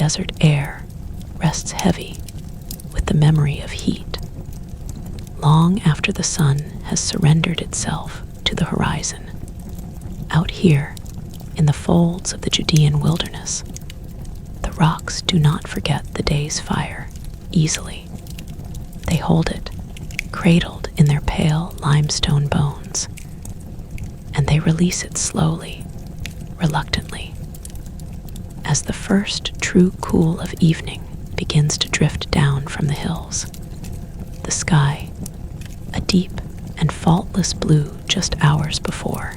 desert air rests heavy with the memory of heat, long after the sun has surrendered itself to the horizon. Out here, in the folds of the Judean wilderness, the rocks do not forget the day's fire easily. They hold it, cradled in their pale limestone bones, and they release it slowly, reluctantly, as the first true cool of evening begins to drift down from the hills. The sky, a deep and faultless blue just hours before,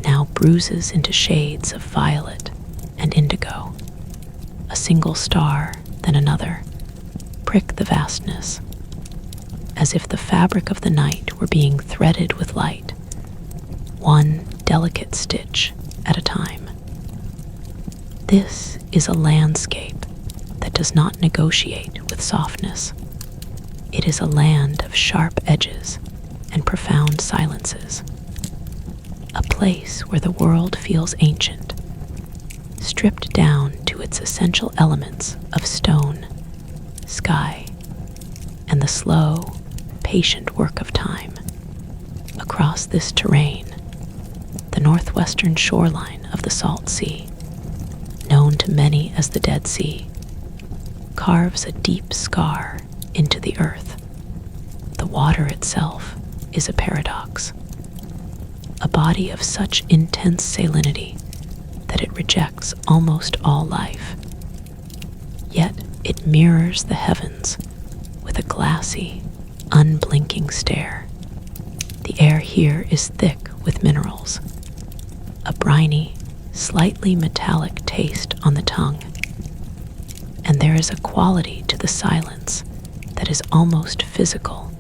now bruises into shades of violet and indigo. A single star, then another, prick the vastness, as if the fabric of the night were being threaded with light, one delicate stitch at a time. This is a landscape that does not negotiate with softness. It is a land of sharp edges and profound silences, a place where the world feels ancient, stripped down to its essential elements of stone, sky, and the slow, patient work of time. Across this terrain, the northwestern shoreline of the Salt Sea, known to many as the Dead Sea, carves a deep scar into the earth. The water itself is a paradox, a body of such intense salinity that it rejects almost all life. Yet it mirrors the heavens with a glassy, unblinking stare. The air here is thick with minerals, a briny, slightly metallic taste on the tongue, and there is a quality to the silence that is almost physical,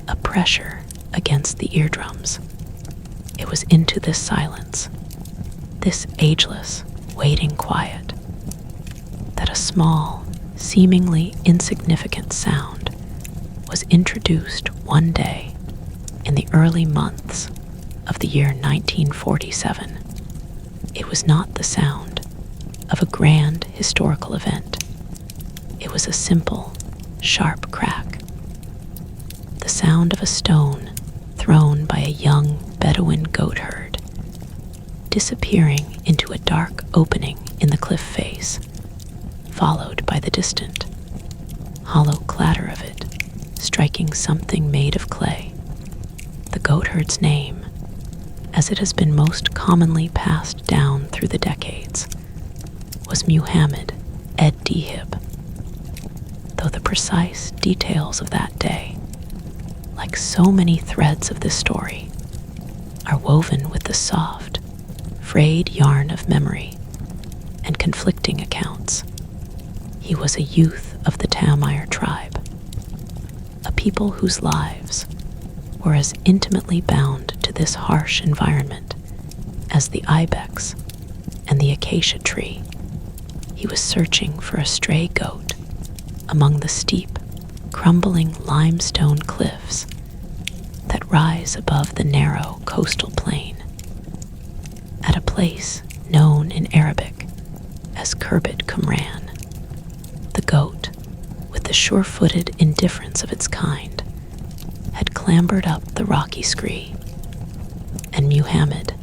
a pressure against the eardrums. It was into this silence, this ageless, waiting quiet, that a small, seemingly insignificant sound was introduced one day in the early months of the year 1947. It was not the sound of a grand historical event. It was a simple, sharp crack, the sound of a stone thrown by a young Bedouin goat herd, disappearing into a dark opening in the cliff face, followed by the distant, hollow clatter of it striking something made of clay. The goatherd's name, as it has been most commonly passed down through the decades, was Muhammad Ed Dihib, though the precise details of that day, like so many threads of this story, are woven with the soft, frayed yarn of memory and conflicting accounts. He was a youth of the Tamir tribe, a people whose lives were as intimately bound to this harsh environment as the ibex and the acacia tree. He was searching for a stray goat among the steep, crumbling limestone cliffs that rise above the narrow coastal plain, at a place known in Arabic as Khirbet Qumran. The goat, with the sure-footed indifference of its kind, had clambered up the rocky scree, and Muhammad,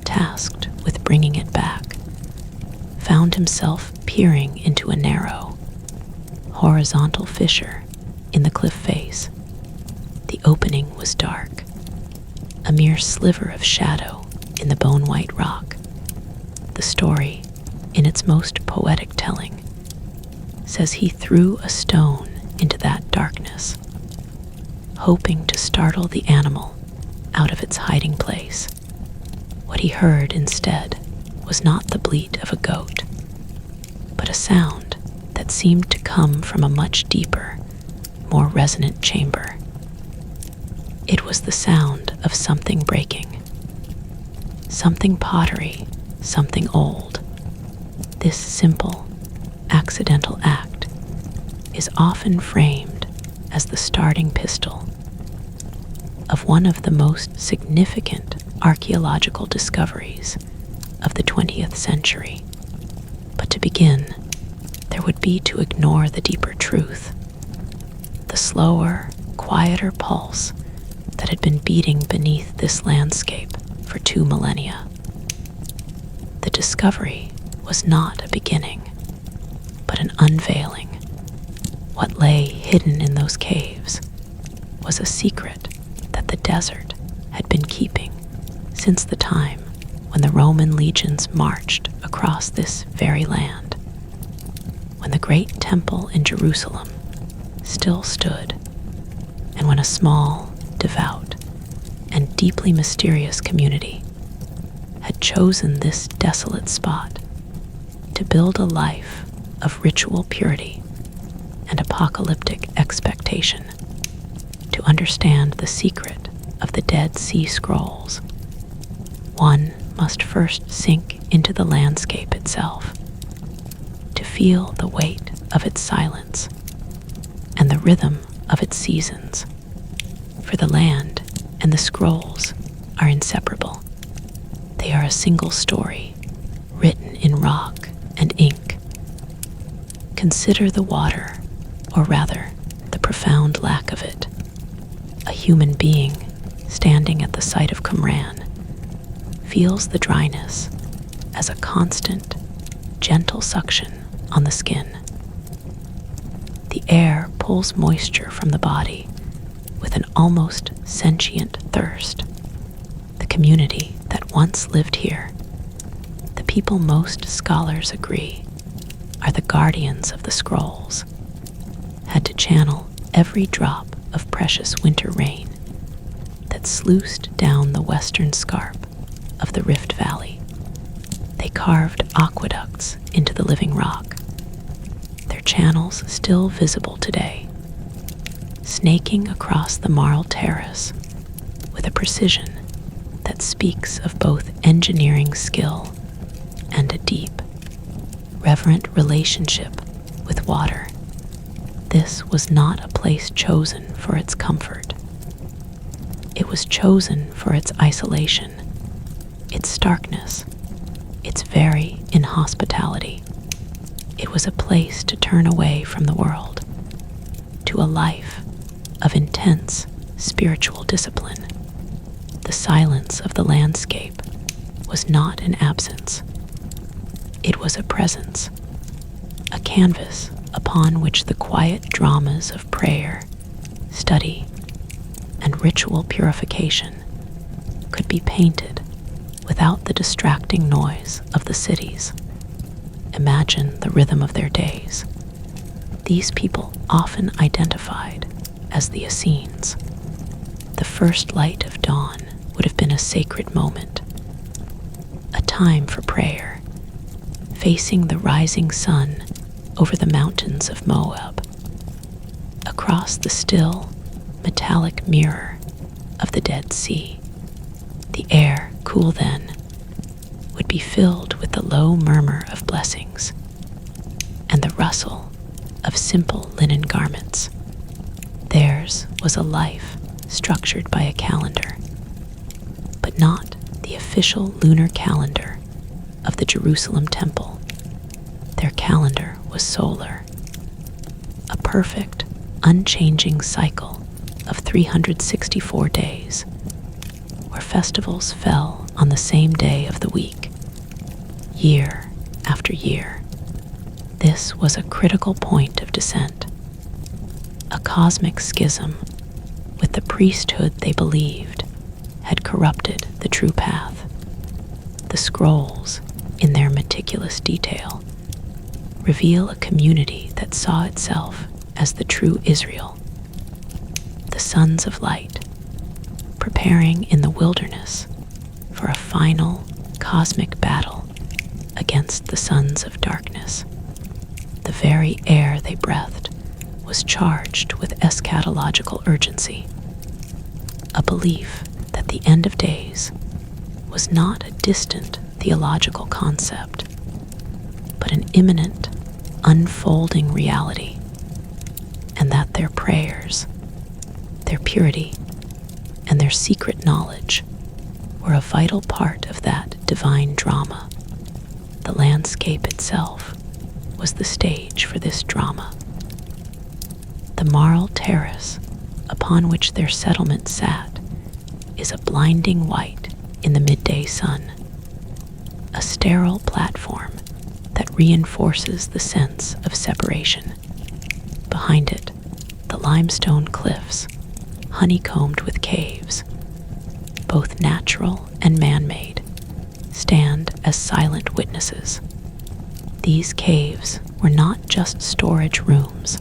tasked with bringing it back, found himself peering into a narrow, horizontal fissure in the cliff face. The opening was dark, a mere sliver of shadow in the bone-white rock. The story, in its most poetic telling, says he threw a stone into that darkness, hoping to startle the animal out of its hiding place. What he heard instead was not the bleat of a goat, but a sound that seemed to come from a much deeper, more resonant chamber. It was the sound of something breaking, something pottery, something old. This simple, accidental act is often framed as the starting pistol of one of the most significant archaeological discoveries of the 20th century. But To begin, there would be to ignore the deeper truth, the slower, quieter pulse that had been beating beneath this landscape for 2 millennia. The discovery was not a beginning, but an unveiling. What lay hidden in those caves was a secret that the desert had been keeping since the time when the Roman legions marched across this very land, when the great temple in Jerusalem still stood, and when a small, devout, and deeply mysterious community had chosen this desolate spot to build a life of ritual purity and apocalyptic expectation. To understand the secret of the Dead Sea Scrolls, one must first sink into the landscape itself, to feel the weight of its silence and the rhythm of its seasons. For the land and the scrolls are inseparable. They are a single story, written in rock and ink. Consider the water, or rather, the profound lack of it. A human being standing at the site of Qumran feels the dryness as a constant, gentle suction on the skin. The air pulls moisture from the body with an almost sentient thirst. The community that once lived here, the people most scholars agree are the guardians of the scrolls, had to channel every drop of precious winter rain that sluiced down the western scarp of the Rift Valley. They carved aqueducts into the living rock, their channels still visible today, snaking across the marl terrace with a precision that speaks of both engineering skill and a deep, reverent relationship with water. This was not a place chosen for its comfort. It was chosen for its isolation, its starkness, its very inhospitality. It was a place to turn away from the world, to a life of intense spiritual discipline. The silence of the landscape was not an absence. It was a presence, a canvas upon which the quiet dramas of prayer, study, and ritual purification could be painted without the distracting noise of the cities. Imagine the rhythm of their days. These people often identified as the Essenes. The first light of dawn would have been a sacred moment, a time for prayer, facing the rising sun over the mountains of Moab, across the still, metallic mirror of the Dead Sea. The air, cool then, would be filled with the low murmur of blessings and the rustle of simple linen garments. Theirs was a life structured by a calendar, but not the official lunar calendar of the Jerusalem temple. Their calendar was solar, a perfect, unchanging cycle of 364 days, where festivals fell on the same day of the week, year after year. This was a critical point of descent, a cosmic schism with the priesthood they believed had corrupted the true path. The scrolls, in their meticulous detail, reveal a community that saw itself as the true Israel, the sons of light, preparing in the wilderness for a final cosmic battle against the sons of darkness. The very air they breathed was charged with eschatological urgency, a belief that the end of days was not a distant theological concept, but an imminent, unfolding reality, and that their prayers, their purity, and their secret knowledge were a vital part of that divine drama. The landscape itself was the stage for this drama. The marl terrace upon which their settlement sat is a blinding white in the midday sun, a sterile platform that reinforces the sense of separation. Behind it, the limestone cliffs, honeycombed with caves, both natural and man-made, stand as silent witnesses. These caves were not just storage rooms.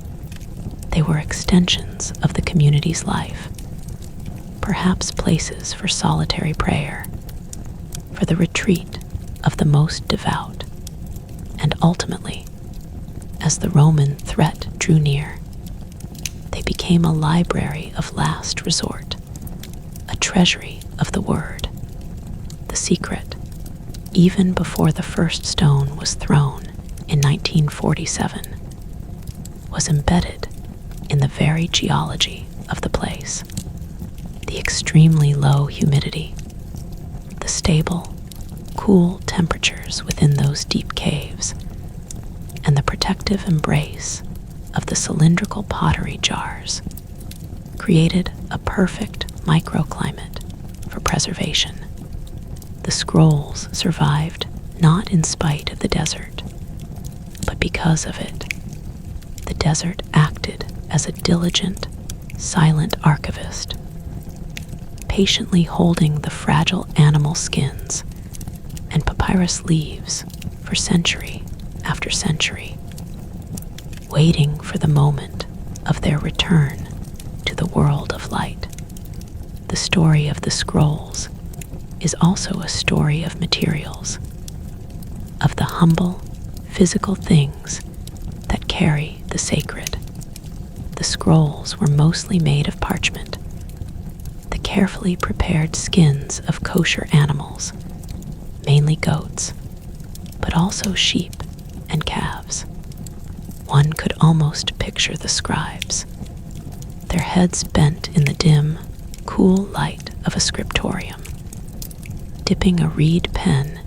They were extensions of the community's life, perhaps places for solitary prayer, for the retreat of the most devout, and ultimately, as the Roman threat drew near, they became a library of last resort, a treasury of the word. The secret, even before the first stone was thrown in 1947, was embedded in the very geology of the place. The extremely low humidity, the stable, cool temperatures within those deep caves, and the protective embrace of the cylindrical pottery jars created a perfect microclimate for preservation. The scrolls survived not in spite of the desert, but because of it. The desert acted as a diligent, silent archivist, patiently holding the fragile animal skins and papyrus leaves for century after century, waiting for the moment of their return to the world of light. The story of the scrolls is also a story of materials, of the humble, physical things that carry the sacred. The scrolls were mostly made of parchment, the carefully prepared skins of kosher animals, mainly goats, but also sheep and calves. One could almost picture the scribes, their heads bent in the dim, cool light of a scriptorium, dipping a reed pen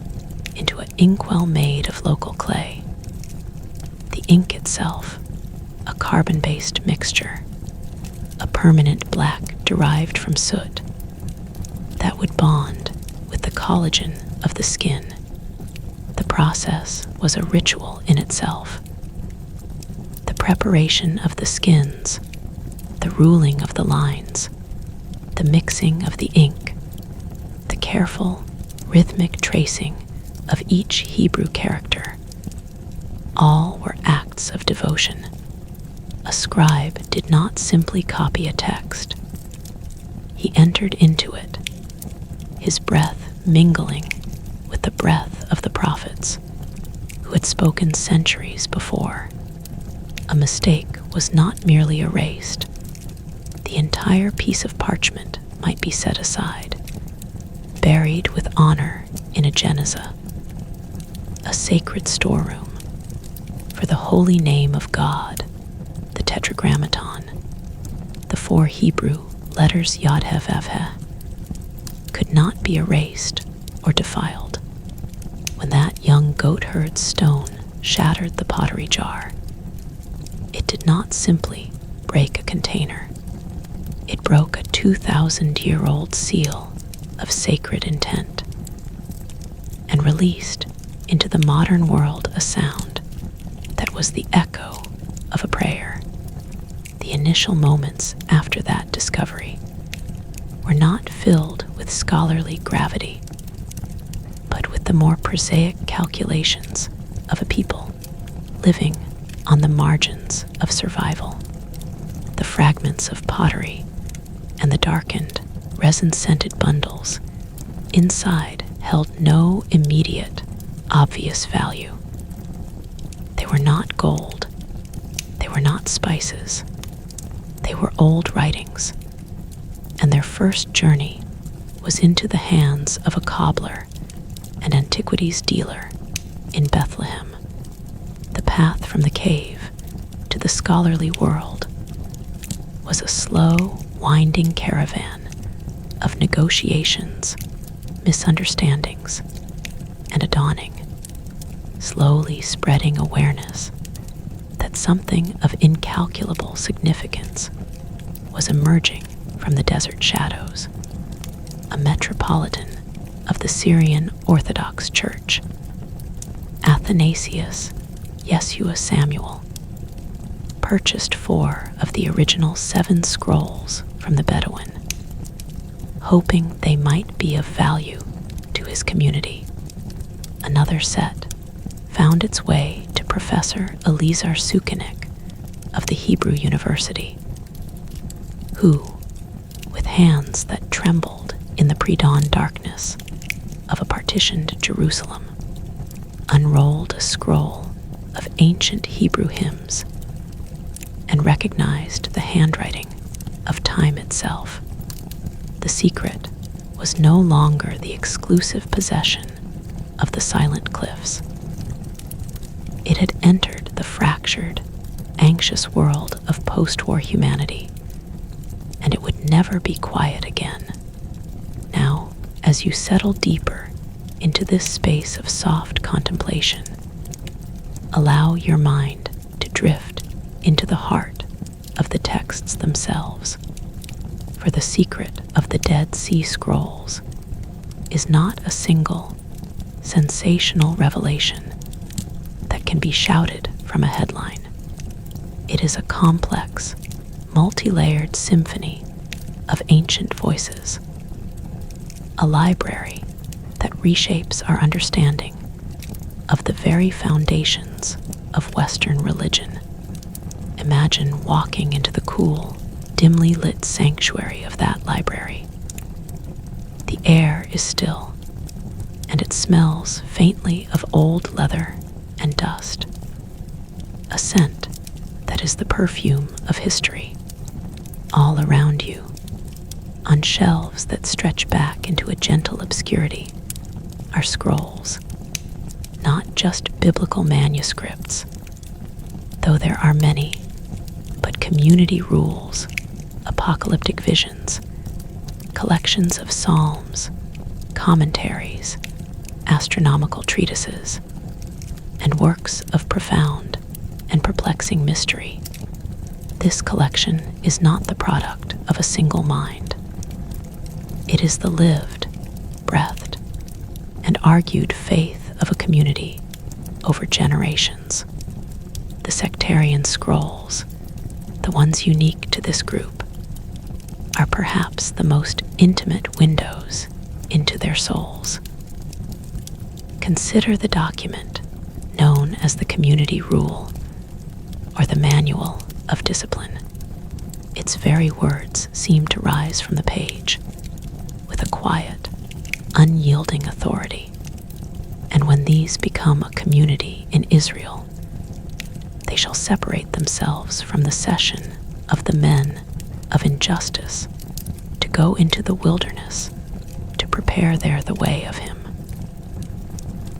into an inkwell made of local clay. The ink itself, a carbon-based mixture, a permanent black derived from soot that would bond with the collagen of the skin. The process was a ritual in itself. The preparation of the skins, the ruling of the lines, the mixing of the ink, the careful, rhythmic tracing of each Hebrew character, all were acts of devotion. A scribe did not simply copy a text. He entered into it, his breath mingling with the breath of the prophets who had spoken centuries before. A mistake was not merely erased. The entire piece of parchment might be set aside, buried with honor in a genizah, a sacred storeroom for the holy name of God. The tetragrammaton, the 4 Hebrew letters Yod He Vav He, could not be erased or defiled. When that young goatherd's stone shattered the pottery jar, it did not simply break a container. It broke a 2,000-year-old seal of sacred intent and released into the modern world a sound that was the echo of a prayer. The initial moments after that discovery were not filled with scholarly gravity, but with the more prosaic calculations of a people living on the margins of survival. The fragments of pottery and the darkened, resin-scented bundles inside held no immediate, obvious value. They were not gold. They were not spices. They were old writings, and their first journey was into the hands of a cobbler and antiquities dealer in Bethlehem. The path from the cave to the scholarly world was a slow, winding caravan of negotiations, misunderstandings, and a dawning. slowly spreading awareness that something of incalculable significance was emerging from the desert shadows. A metropolitan of the Syrian Orthodox Church, Athanasius Yeshua Samuel, purchased 4 of the original 7 scrolls from the Bedouin, hoping they might be of value to his community. Another set found its way to Professor Eliezer Sukenik of the Hebrew University, who, with hands that trembled in the pre-dawn darkness of a partitioned Jerusalem, unrolled a scroll of ancient Hebrew hymns and recognized the handwriting of time itself. The secret was no longer the exclusive possession of the silent cliffs. It had entered the fractured, anxious world of post-war humanity, and it would never be quiet again. Now, as you settle deeper into this space of soft contemplation, allow your mind to drift into the heart of the texts themselves, for the secret of the Dead Sea Scrolls is not a single, sensational revelation that can be shouted from a headline. It is a complex, multi-layered symphony of ancient voices, a library that reshapes our understanding of the very foundations of Western religion. Imagine walking into the cool, dimly lit sanctuary of that library. The air is still, and it smells faintly of old leather and dust, a scent that is the perfume of history. All around you, on shelves that stretch back into a gentle obscurity, are scrolls, not just biblical manuscripts, though there are many, but community rules, apocalyptic visions, collections of psalms, commentaries, astronomical treatises, and works of profound and perplexing mystery. This collection is not the product of a single mind. It is the lived, breathed, and argued faith of a community over generations. The sectarian scrolls, the ones unique to this group, are perhaps the most intimate windows into their souls. Consider the document known as the Community Rule, or the Manual of Discipline. Its very words seem to rise from the page with a quiet, unyielding authority. And when these become a community in Israel, they shall separate themselves from the session of the men of injustice to go into the wilderness to prepare there the way of him.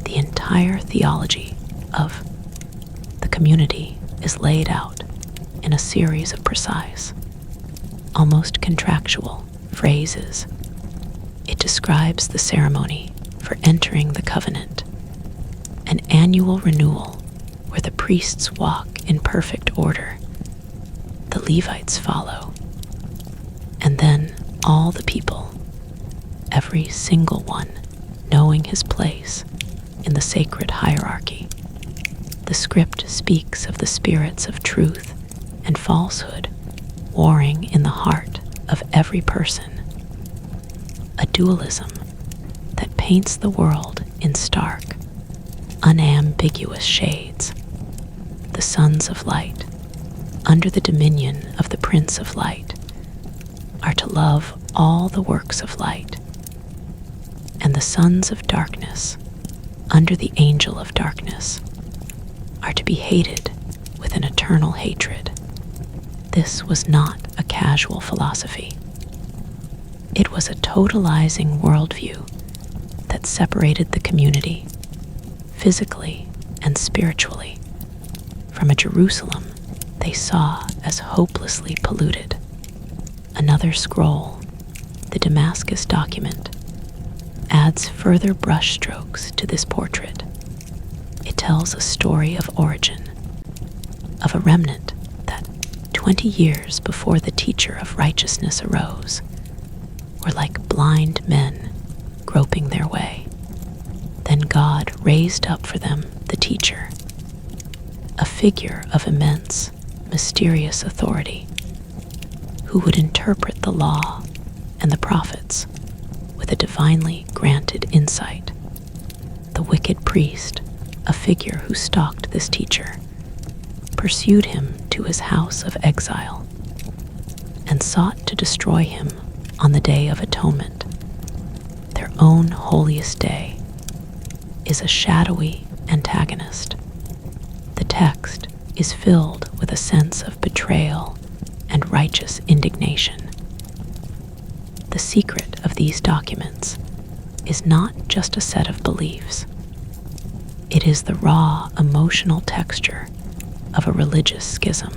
The entire theology of the community is laid out in a series of precise, almost contractual phrases. It describes the ceremony for entering the covenant, an annual renewal where the priests walk in perfect order, the Levites follow, and then all the people, every single one, knowing his place in the sacred hierarchy. The script speaks of the spirits of truth and falsehood warring in the heart of every person, a dualism that paints the world in stark, unambiguous shades. The sons of light, under the dominion of the Prince of Light, are to love all the works of light, and the sons of darkness, under the angel of darkness, are to be hated with an eternal hatred. This was not a casual philosophy. It was a totalizing worldview that separated the community, physically and spiritually, from a Jerusalem they saw as hopelessly polluted. Another scroll, the Damascus document, adds further brushstrokes to this portrait. It tells a story of origin, of a remnant that 20 years before the teacher of righteousness arose, were like blind men groping their way. Then God raised up for them the teacher, a figure of immense, mysterious authority, who would interpret the law and the prophets with a divinely granted insight. The wicked priest, a figure who stalked this teacher, pursued him to his house of exile and sought to destroy him on the Day of Atonement. Their own holiest day is a shadowy antagonist. The text is filled with a sense of betrayal and righteous indignation. The secret of these documents is not just a set of beliefs. It is the raw emotional texture of a religious schism.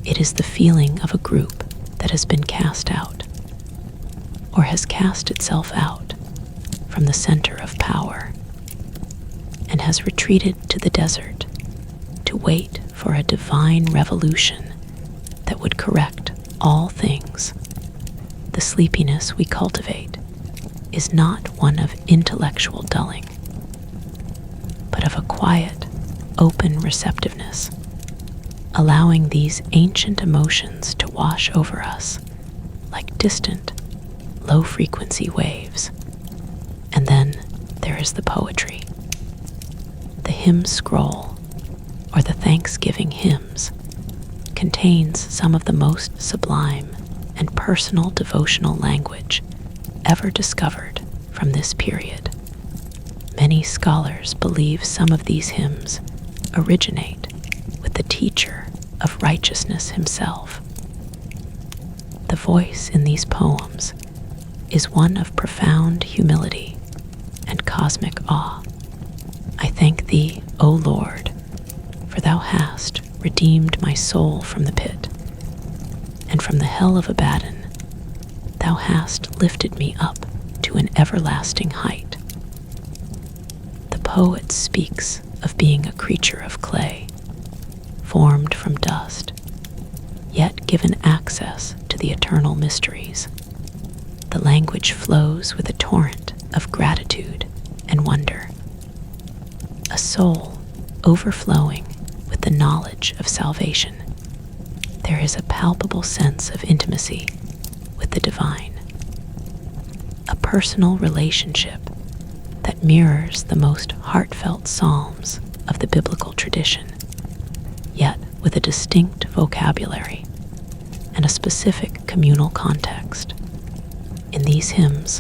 It is the feeling of a group that has been cast out, or has cast itself out from the center of power, and has retreated to the desert to wait for a divine revolution that would correct all things. The sleepiness we cultivate is not one of intellectual dulling, but of a quiet, open receptiveness, allowing these ancient emotions to wash over us like distant, low-frequency waves. And then there is the poetry. The hymn scroll, or the Thanksgiving hymns, contains some of the most sublime and personal devotional language ever discovered from this period. Many scholars believe some of these hymns originate with the teacher of righteousness himself. The voice in these poems is one of profound humility and cosmic awe. I thank thee, O Lord, for thou hast redeemed my soul from the pit, and from the hell of Abaddon thou hast lifted me up to an everlasting height. The poet speaks of being a creature of clay, formed from dust, yet given access to the eternal mysteries. The language flows with a torrent of gratitude and wonder. A soul overflowing with the knowledge of salvation. There is a palpable sense of intimacy with the divine, a personal relationship that mirrors the most heartfelt psalms of the biblical tradition, yet with a distinct vocabulary and a specific communal context. In these hymns,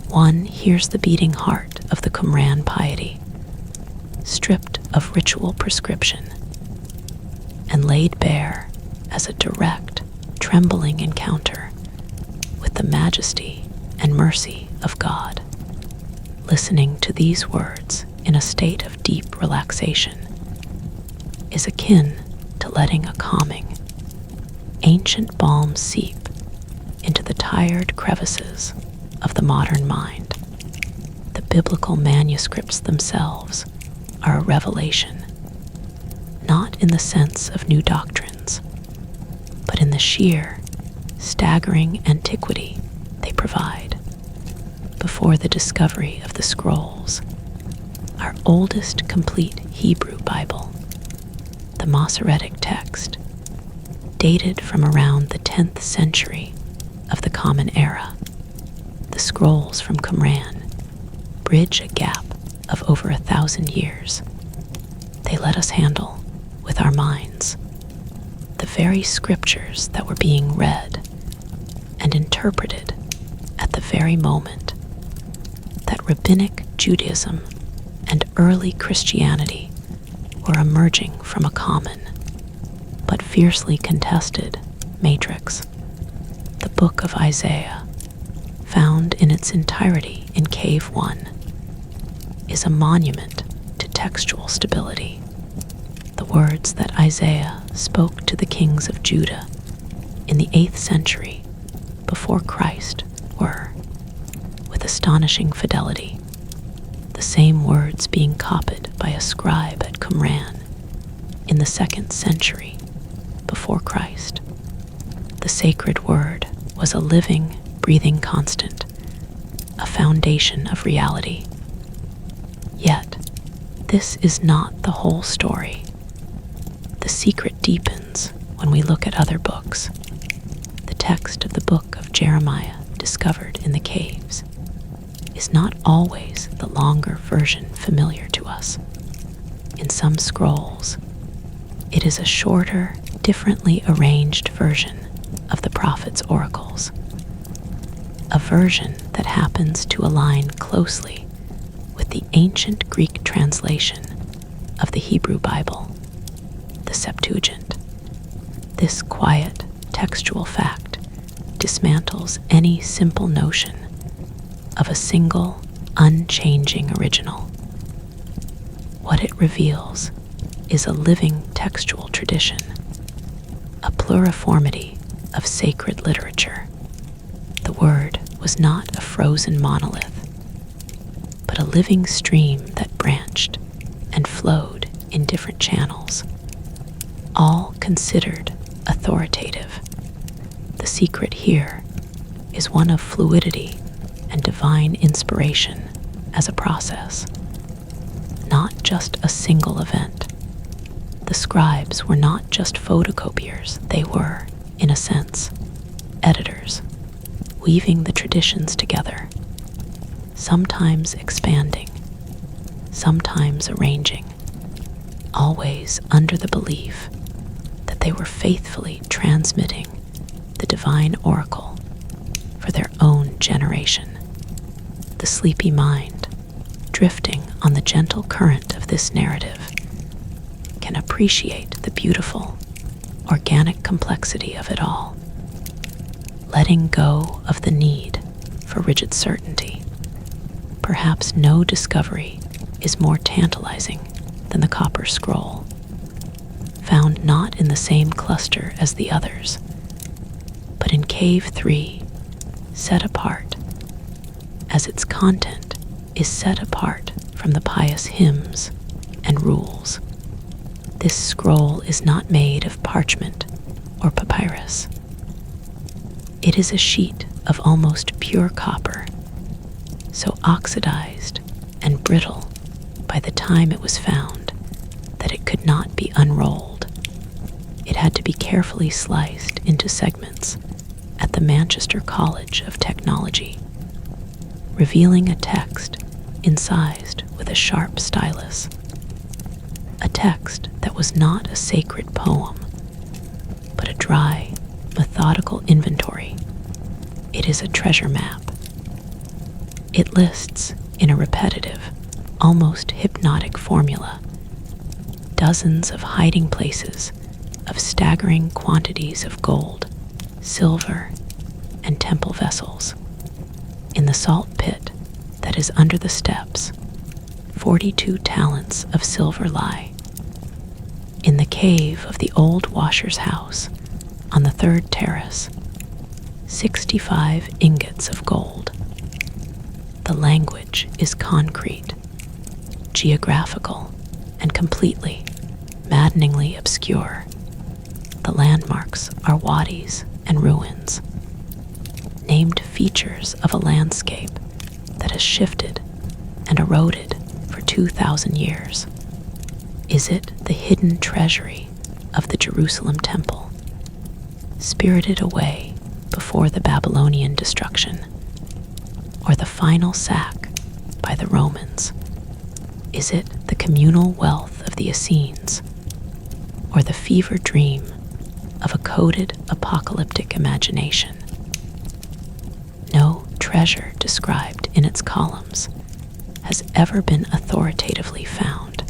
one hears the beating heart of the Qumran piety, stripped of ritual prescription and laid bare as a direct, trembling encounter with the majesty and mercy of God. Listening to these words in a state of deep relaxation is akin to letting a calming, ancient balm seep into the tired crevices of the modern mind. The biblical manuscripts themselves are a revelation, not in the sense of new doctrines, but in the sheer, staggering antiquity they provide. Before the discovery of the scrolls, our oldest complete Hebrew Bible, the Masoretic text, dated from around the 10th century of the Common Era. The scrolls from Qumran bridge a gap of over 1,000 years. They let us handle, with our minds, the very scriptures that were being read and interpreted at the very moment that Rabbinic Judaism and early Christianity were emerging from a common but fiercely contested matrix. The book of Isaiah, found in its entirety in Cave 1, is a monument to textual stability. The words that Isaiah spoke to the kings of Judah in the 8th century before Christ were, with astonishing fidelity, the same words being copied by a scribe at Qumran in the 2nd century before Christ. The sacred word was a living, breathing constant, a foundation of reality. Yet, this is not the whole story. The secret deepens when we look at other books. The text of the book of Jeremiah, discovered in the caves, is not always the longer version familiar to us. In some scrolls, it is a shorter, differently arranged version of the prophet's oracles, a version that happens to align closely with the ancient Greek translation of the Hebrew Bible, the Septuagint. This quiet, textual fact dismantles any simple notion of a single, unchanging original. What it reveals is a living textual tradition, a pluriformity of sacred literature. The word was not a frozen monolith, but a living stream that branched and flowed in different channels, all considered authoritative. The secret here is one of fluidity and divine inspiration as a process, not just a single event. The scribes were not just photocopiers, they were, in a sense, editors, weaving the traditions together, sometimes expanding, sometimes arranging, always under the belief that they were faithfully transmitting the divine oracle for their own generation. The sleepy mind, drifting on the gentle current of this narrative, can appreciate the beautiful, organic complexity of it all, letting go of the need for rigid certainty. Perhaps no discovery is more tantalizing than the copper scroll, found not in the same cluster as the others, but in Cave 3, set apart, as its content is set apart from the pious hymns and rules. This scroll is not made of parchment or papyrus. It is a sheet of almost pure copper, so oxidized and brittle by the time it was found that it could not be unrolled. It had to be carefully sliced into segments at the Manchester College of Technology, revealing a text incised with a sharp stylus. A text that was not a sacred poem, but a dry, methodical inventory. It is a treasure map. It lists, in a repetitive, almost hypnotic formula, dozens of hiding places of staggering quantities of gold, silver, and temple vessels. In the salt pit that is under the steps, 42 talents of silver lie. In the cave of the old washer's house, on the 3rd terrace, 65 ingots of gold. The language is concrete, geographical, and completely, maddeningly obscure. The landmarks are wadis and ruins, named features of a landscape that has shifted and eroded for 2,000 years. Is it the hidden treasury of the Jerusalem temple, spirited away before the Babylonian destruction, or the final sack by the Romans? Is it the communal wealth of the Essenes, or the fever dream of a coded apocalyptic imagination? No treasure described in its columns has ever been authoritatively found.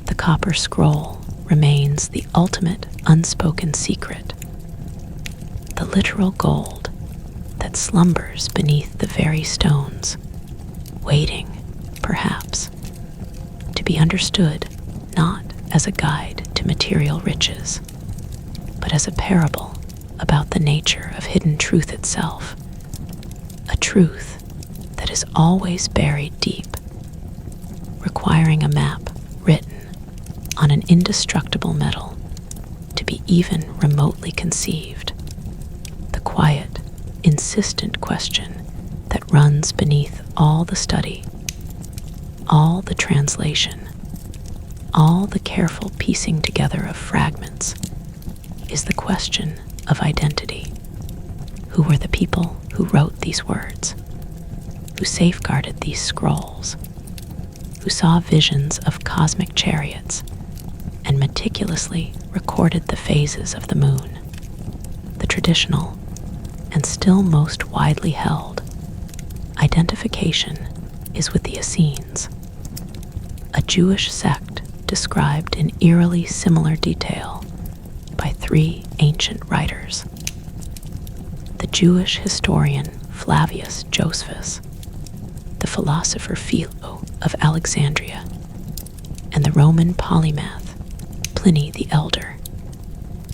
The copper scroll remains the ultimate unspoken secret, the literal gold that slumbers beneath the very stones, waiting, perhaps, to be understood not as a guide to material riches, but as a parable about the nature of hidden truth itself, a truth that is always buried deep requiring a map written on an indestructible metal to be even remotely conceived. The quiet, insistent question that runs beneath all the study, all the translation, all the careful piecing together of fragments, is the question of identity. Who were the people who wrote these words? Who safeguarded these scrolls? Who saw visions of cosmic chariots and meticulously recorded the phases of the moon? The traditional, and still most widely held, identification is with the Essenes, a Jewish sect described in eerily similar detail by three ancient writers: the Jewish historian Flavius Josephus, the philosopher Philo of Alexandria, and the Roman polymath Pliny the Elder.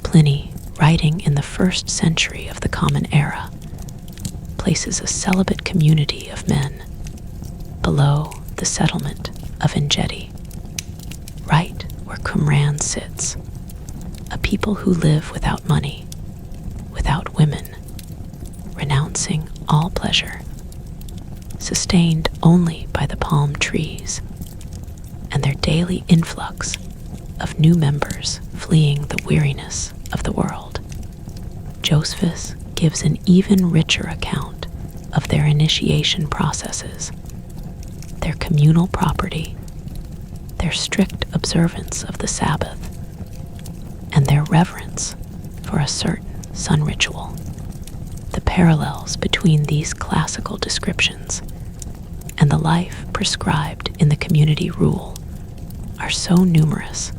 Pliny, writing in the 1st century of the Common Era, places a celibate community of men below the settlement of Engedi, right where Qumran sits, a people who live without money, without women, renouncing all pleasure, sustained only by the palm trees and their daily influx of new members fleeing the weariness of the world. Josephus gives an even richer account of their initiation processes, their communal property, their strict observance of the Sabbath, and their reverence for a certain sun ritual. The parallels between these classical descriptions and the life prescribed in the community rule are so numerous,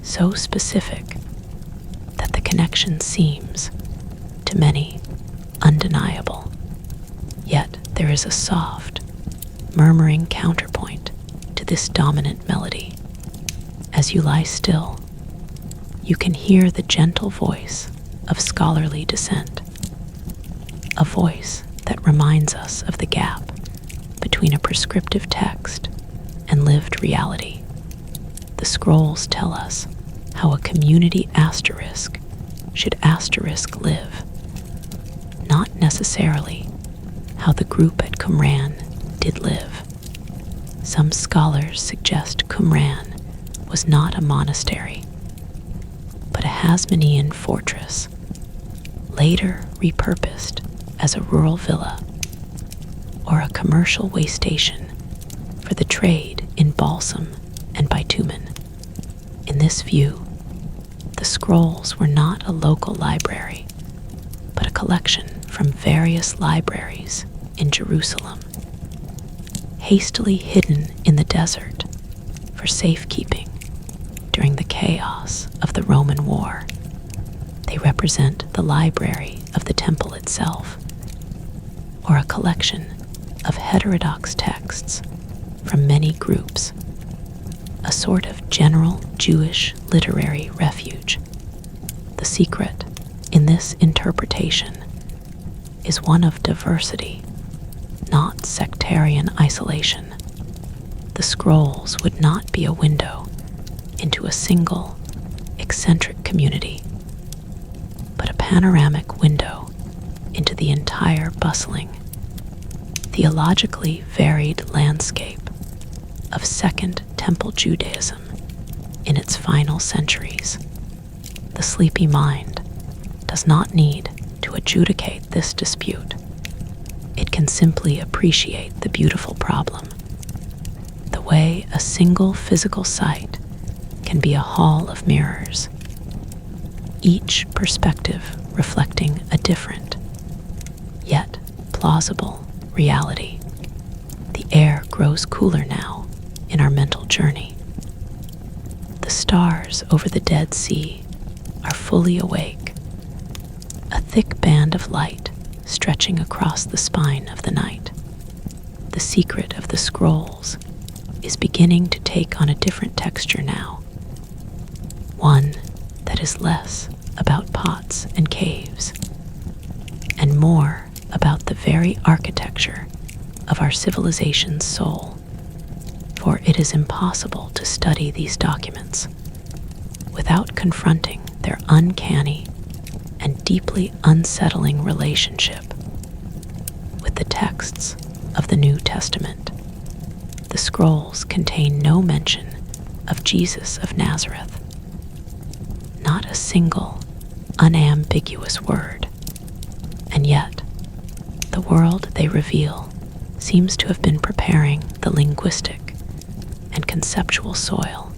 so specific, that the connection seems, to many, undeniable. Yet there is a soft, murmuring counterpoint to this dominant melody. As you lie still, you can hear the gentle voice of scholarly dissent, a voice that reminds us of the gap between a prescriptive text and lived reality. The scrolls tell us how a community asterisk should asterisk live, not necessarily how the group at Qumran did live. Some scholars suggest Qumran was not a monastery, but a Hasmonean fortress, later repurposed as a rural villa or a commercial way station for the trade in balsam and bitumen. In this view, the scrolls were not a local library, but a collection from various libraries in Jerusalem, hastily hidden in the desert for safekeeping during the chaos of the Roman war. They represent the library of the temple itself, or a collection of heterodox texts from many groups, a sort of general Jewish literary refuge. The secret in this interpretation is one of diversity, not sectarian isolation. The scrolls would not be a window into a single, eccentric community, but a panoramic window into the entire bustling, theologically varied landscape of Second Temple Judaism in its final centuries. The sleepy mind does not need to adjudicate this dispute. It can simply appreciate the beautiful problem, the way a single physical site can be a hall of mirrors, each perspective reflecting a different, yet plausible reality. The air grows cooler now in our mental journey. The stars over the Dead Sea are fully awake, a thick band of light stretching across the spine of the night. The secret of the scrolls is beginning to take on a different texture now, one that is less about pots and caves and more about the very architecture of our civilization's soul, For it is impossible to study these documents without confronting their uncanny and deeply unsettling relationship with the texts of the New Testament. The scrolls contain no mention of Jesus of Nazareth, not a single unambiguous word, and yet the world they reveal seems to have been preparing the linguistic and conceptual soil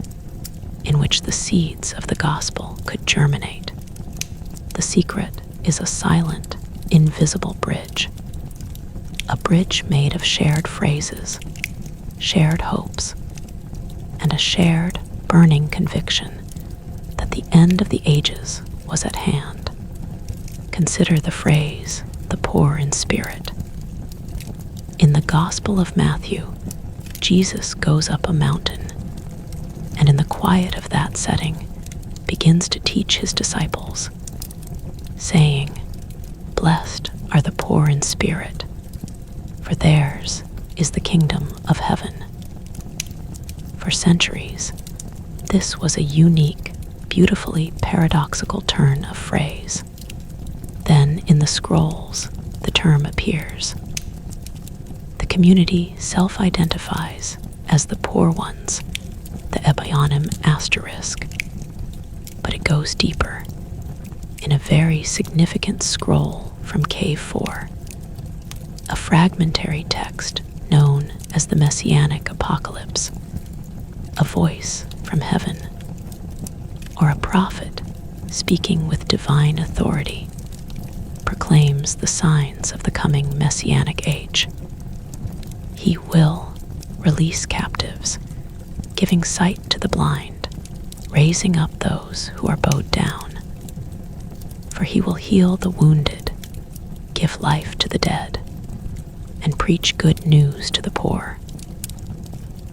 in which the seeds of the gospel could germinate. The secret is a silent, invisible bridge, a bridge made of shared phrases, shared hopes, and a shared, burning conviction that the end of the ages was at hand. Consider the phrase, the poor in spirit. In the Gospel of Matthew, Jesus goes up a mountain, and in the quiet of that setting begins to teach his disciples, saying, "Blessed are the poor in spirit, for theirs is the kingdom of heaven." For centuries, this was a unique, beautifully paradoxical turn of phrase. Then in the scrolls, the term appears. The community self-identifies as the poor ones, the Ebionim asterisk, but it goes deeper. In a very significant scroll from Cave 4, a fragmentary text known as the Messianic Apocalypse, a voice from heaven, or a prophet speaking with divine authority, proclaims the signs of the coming Messianic age. He will release captives, giving sight to the blind, raising up those who are bowed down. For he will heal the wounded, give life to the dead, and preach good news to the poor.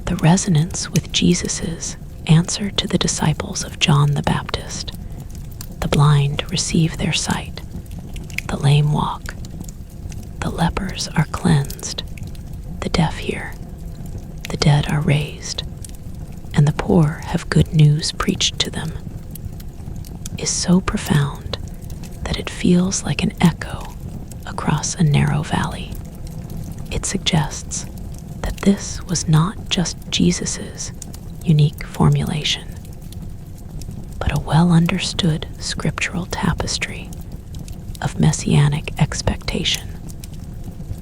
The resonance with Jesus's answer to the disciples of John the Baptist: the blind receive their sight, the lame walk, the lepers are cleansed, the deaf hear, the dead are raised, and the poor have good news preached to them, is so profound that it feels like an echo across a narrow valley. It suggests that this was not just Jesus's unique formulation, but a well-understood scriptural tapestry of messianic expectation,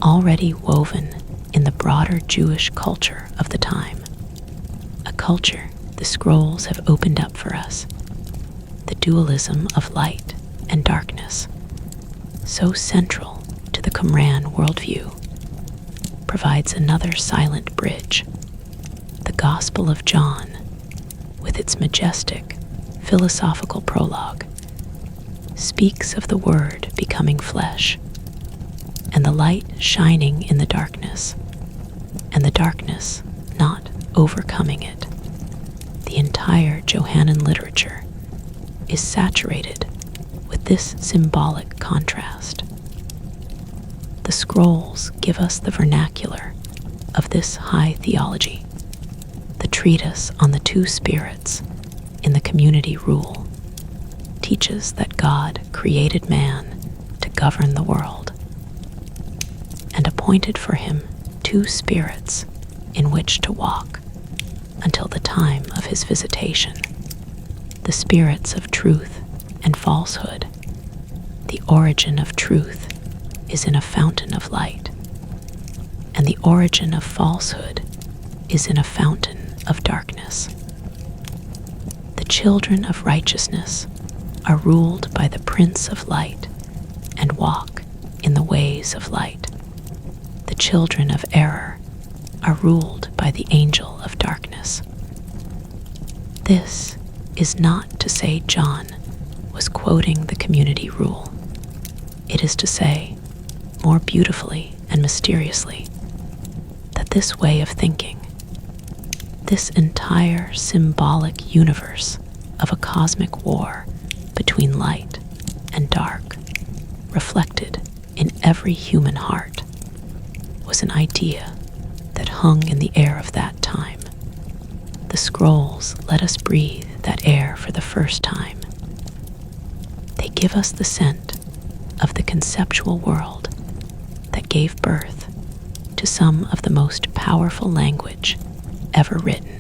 already woven in the broader Jewish culture of the time, a culture the scrolls have opened up for us, the dualism of light and darkness, so central to the Qumran worldview, provides another silent bridge. The Gospel of John, with its majestic, philosophical prologue, speaks of the Word becoming flesh, and the light shining in the darkness, and the darkness not overcoming it. The entire Johannine literature is saturated with this symbolic contrast. The scrolls give us the vernacular of this high theology. The treatise on the two spirits in the community rule teaches that God created man to govern the world and appointed for him two spirits in which to walk until the time of his visitation, the spirits of truth and falsehood. The origin of truth is in a fountain of light, and the origin of falsehood is in a fountain of darkness. The children of righteousness are ruled by the Prince of Light and walk in the ways of light. The children of error are ruled by the angel of darkness. This is not to say John was quoting the community rule. It is to say, more beautifully and mysteriously, that this way of thinking, this entire symbolic universe of a cosmic war between light and dark, reflected in every human heart, was an idea that hung in the air of that time The scrolls let us breathe that air for the first time. They give us the scent of the conceptual world that gave birth to some of the most powerful language ever written.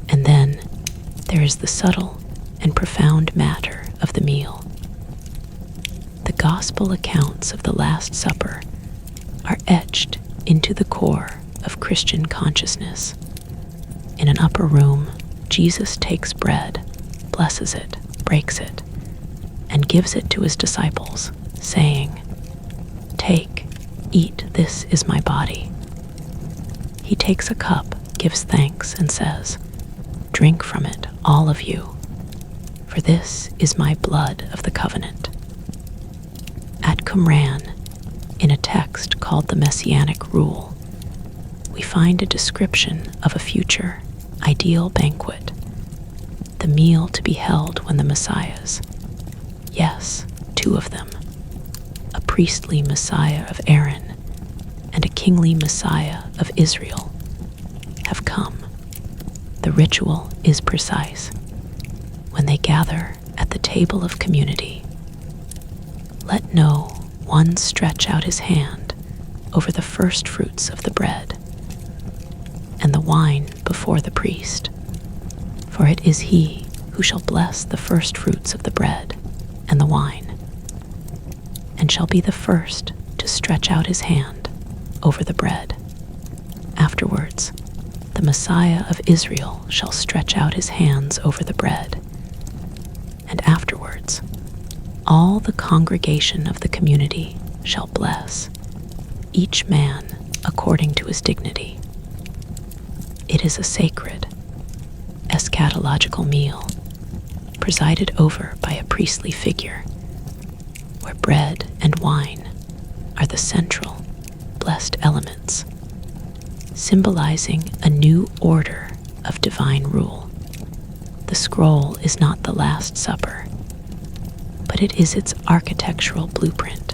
And then there is the subtle and profound matter of the meal. The gospel accounts of the Last Supper are etched into the core of Christian consciousness. In an upper room, Jesus takes bread, blesses it, breaks it, and gives it to his disciples, saying, "Take, eat, this is my body." He takes a cup, gives thanks, and says, "Drink from it, all of you, for this is my blood of the covenant." At Qumran, in a text called the Messianic Rule, we find a description of a future, ideal banquet, the meal to be held when the Messiahs, yes, two of them, a priestly Messiah of Aaron and a kingly Messiah of Israel, have come. The ritual is precise. When they gather at the table of community, let no one stretch out his hand over the first fruits of the bread and the wine before the priest, for it is he who shall bless the first fruits of the bread and the wine, and shall be the first to stretch out his hand over the bread. Afterwards, the Messiah of Israel shall stretch out his hands over the bread, and afterwards, all the congregation of the community shall bless, each man according to his dignity. It is a sacred, eschatological meal, presided over by a priestly figure, where bread and wine are the central, blessed elements, symbolizing a new order of divine rule. The scroll is not the Last Supper, but it is its architectural blueprint,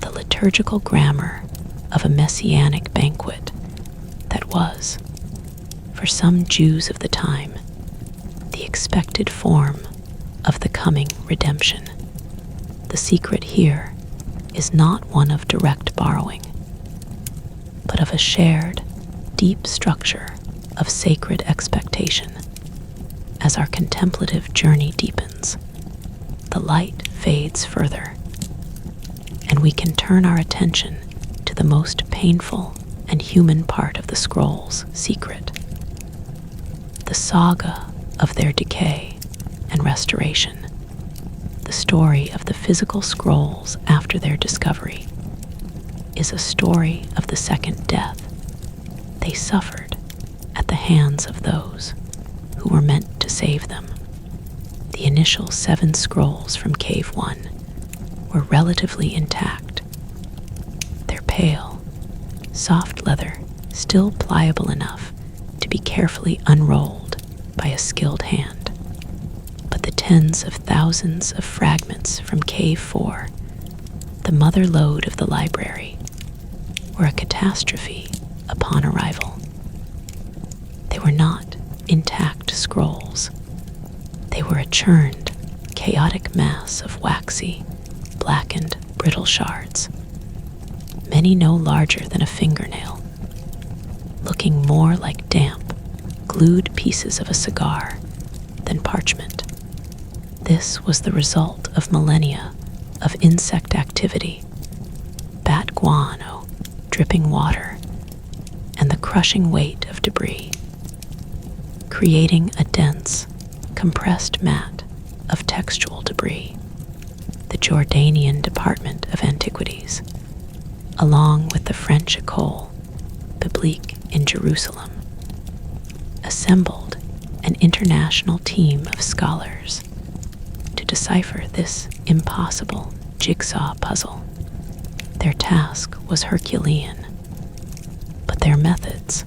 the liturgical grammar of a messianic banquet that was, for some Jews of the time, the expected form of the coming redemption. The secret here is not one of direct borrowing, but of a shared, deep structure of sacred expectation. As our contemplative journey deepens, the light fades further, and we can turn our attention to the most painful and human part of the scroll's secret, the saga of their decay and restoration. The story of the physical scrolls after their discovery is a story of the second death. They suffered at the hands of those who were meant to save them. The initial 7 scrolls from Cave 1 were relatively intact. Their pale, soft leather still pliable enough to be carefully unrolled by a skilled hand. But the tens of thousands of fragments from Cave 4, the mother lode of the library, were a catastrophe upon arrival. They were not intact scrolls. They were a churned, chaotic mass of waxy, blackened, brittle shards, many no larger than a fingernail, looking more like damp, glued pieces of a cigar than parchment. This was the result of millennia of insect activity, bat guano, dripping water, and the crushing weight of debris, creating a dense, compressed mat of textual debris. The Jordanian Department of Antiquities, along with the French École Biblique in Jerusalem, assembled an international team of scholars to decipher this impossible jigsaw puzzle. Their task was Herculean, but their methods,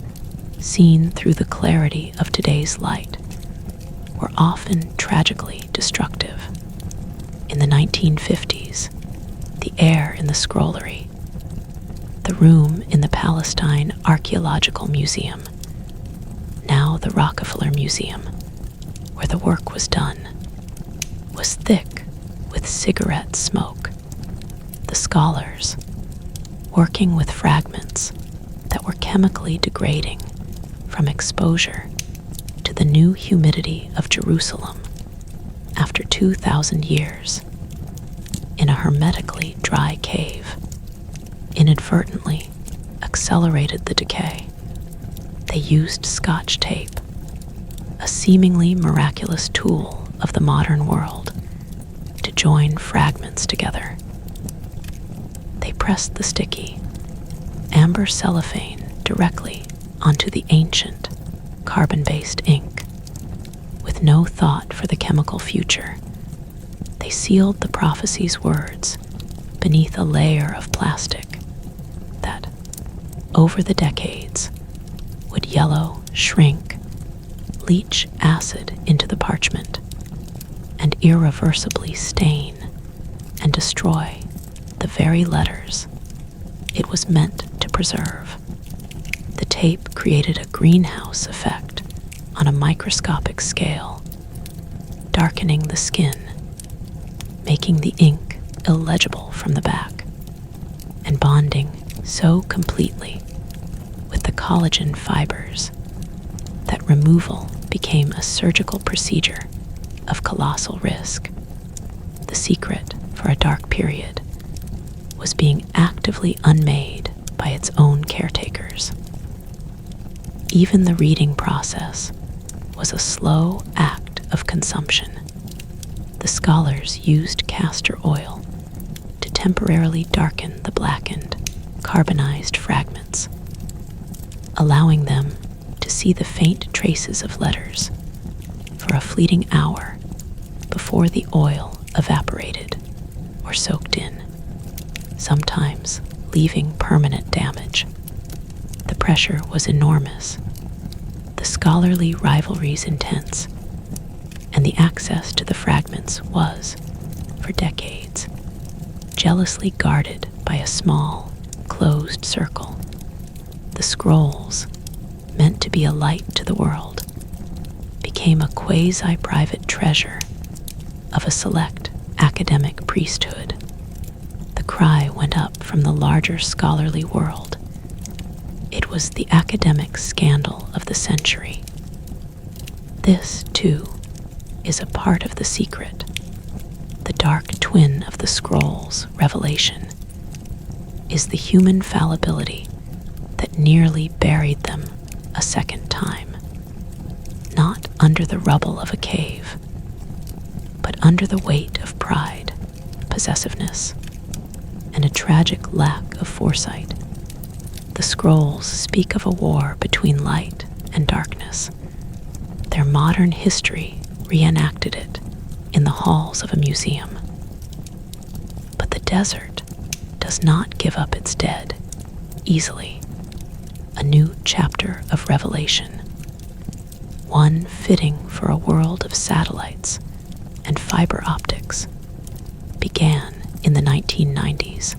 seen through the clarity of today's light, were often tragically destructive. In the 1950s, the air in the scrollery, the room in the Palestine Archaeological Museum, now the Rockefeller Museum, where the work was done, was thick with cigarette smoke. The scholars, working with fragments that were chemically degrading from exposure to the new humidity of Jerusalem after 2,000 years, in a hermetically dry cave, inadvertently accelerated the decay. They used Scotch tape, a seemingly miraculous tool of the modern world, to join fragments together. They pressed the sticky, amber cellophane directly onto the ancient carbon-based ink. With no thought for the chemical future, they sealed the prophecy's words beneath a layer of plastic that, over the decades, would yellow, shrink, leach acid into the parchment, and irreversibly stain and destroy the very letters it was meant to preserve. The tape created a greenhouse effect on a microscopic scale, darkening the skin, making the ink illegible from the back, and bonding so completely with the collagen fibers that removal became a surgical procedure of colossal risk. The secret for a dark period was being actively unmade by its own caretakers. Even the reading process was a slow act of consumption. The scholars used castor oil to temporarily darken the blackened, carbonized fragments, allowing them to see the faint traces of letters for a fleeting hour before the oil evaporated or soaked in, sometimes leaving permanent damage. The pressure was enormous, the scholarly rivalries intense, and the access to the fragments was, for decades, jealously guarded by a small, closed circle. The scrolls, meant to be a light to the world, became a quasi-private treasure of a select academic priesthood. The cry went up from the larger scholarly world. It was the academic scandal of the century. This, too, is a part of the secret, the dark twin of the scrolls' revelation, is the human fallibility that nearly buried them a second time, not under the rubble of a cave, but under the weight of pride, possessiveness, and a tragic lack of foresight. The scrolls speak of a war between light and darkness. Their modern history reenacted it in the halls of a museum. But the desert does not give up its dead easily. A new chapter of revelation, one fitting for a world of satellites and fiber optics, began in the 1990s.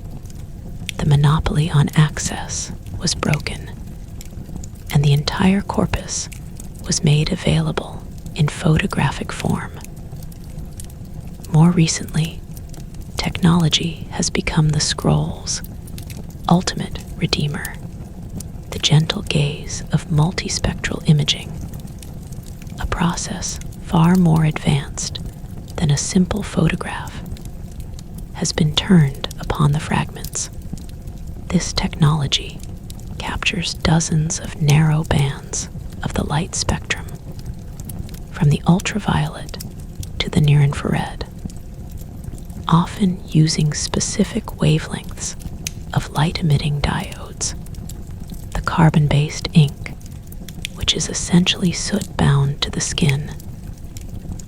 The monopoly on access was broken, and the entire corpus was made available in photographic form. More recently, technology has become the scroll's ultimate redeemer, the gentle gaze of multispectral imaging, a process far more advanced than a simple photograph, has been turned upon the fragments. This technology captures dozens of narrow bands of the light spectrum, from the ultraviolet to the near-infrared, often using specific wavelengths of light-emitting diodes. The carbon-based ink, which is essentially soot-bound to the skin,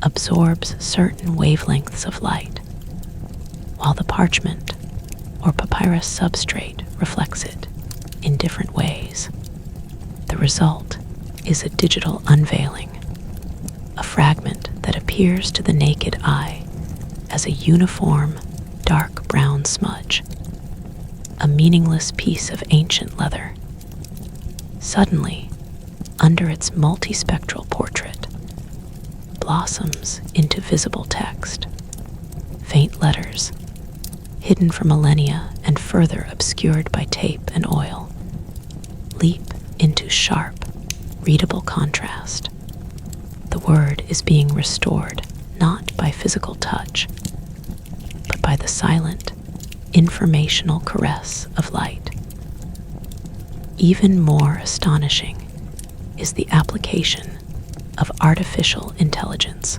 absorbs certain wavelengths of light, while the parchment or papyrus substrate reflects it in different ways. The result is a digital unveiling, a fragment that appears to the naked eye as a uniform, dark brown smudge, a meaningless piece of ancient leather. Suddenly, under its multispectral portrait, blossoms into visible text, faint letters, hidden for millennia and further obscured by tape and oil, leap into sharp, readable contrast. The word is being restored not by physical touch, but by the silent, informational caress of light. Even more astonishing is the application of artificial intelligence.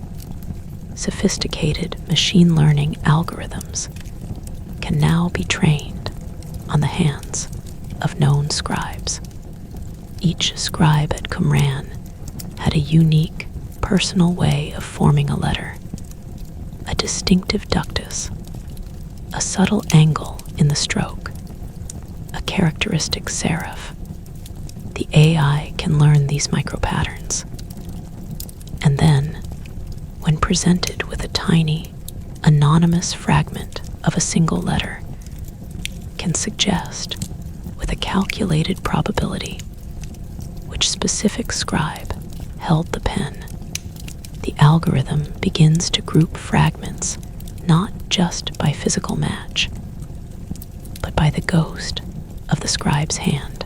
Sophisticated machine learning algorithms can now be trained on the hands of known scribes. Each scribe at Qumran had a unique, personal way of forming a letter, a distinctive ductus, a subtle angle in the stroke, a characteristic serif. The AI can learn these micropatterns, and then, when presented with a tiny, anonymous fragment of a single letter, can suggest, with a calculated probability, which specific scribe held the pen. The algorithm begins to group fragments not just by physical match, but by the ghost of the scribe's hand.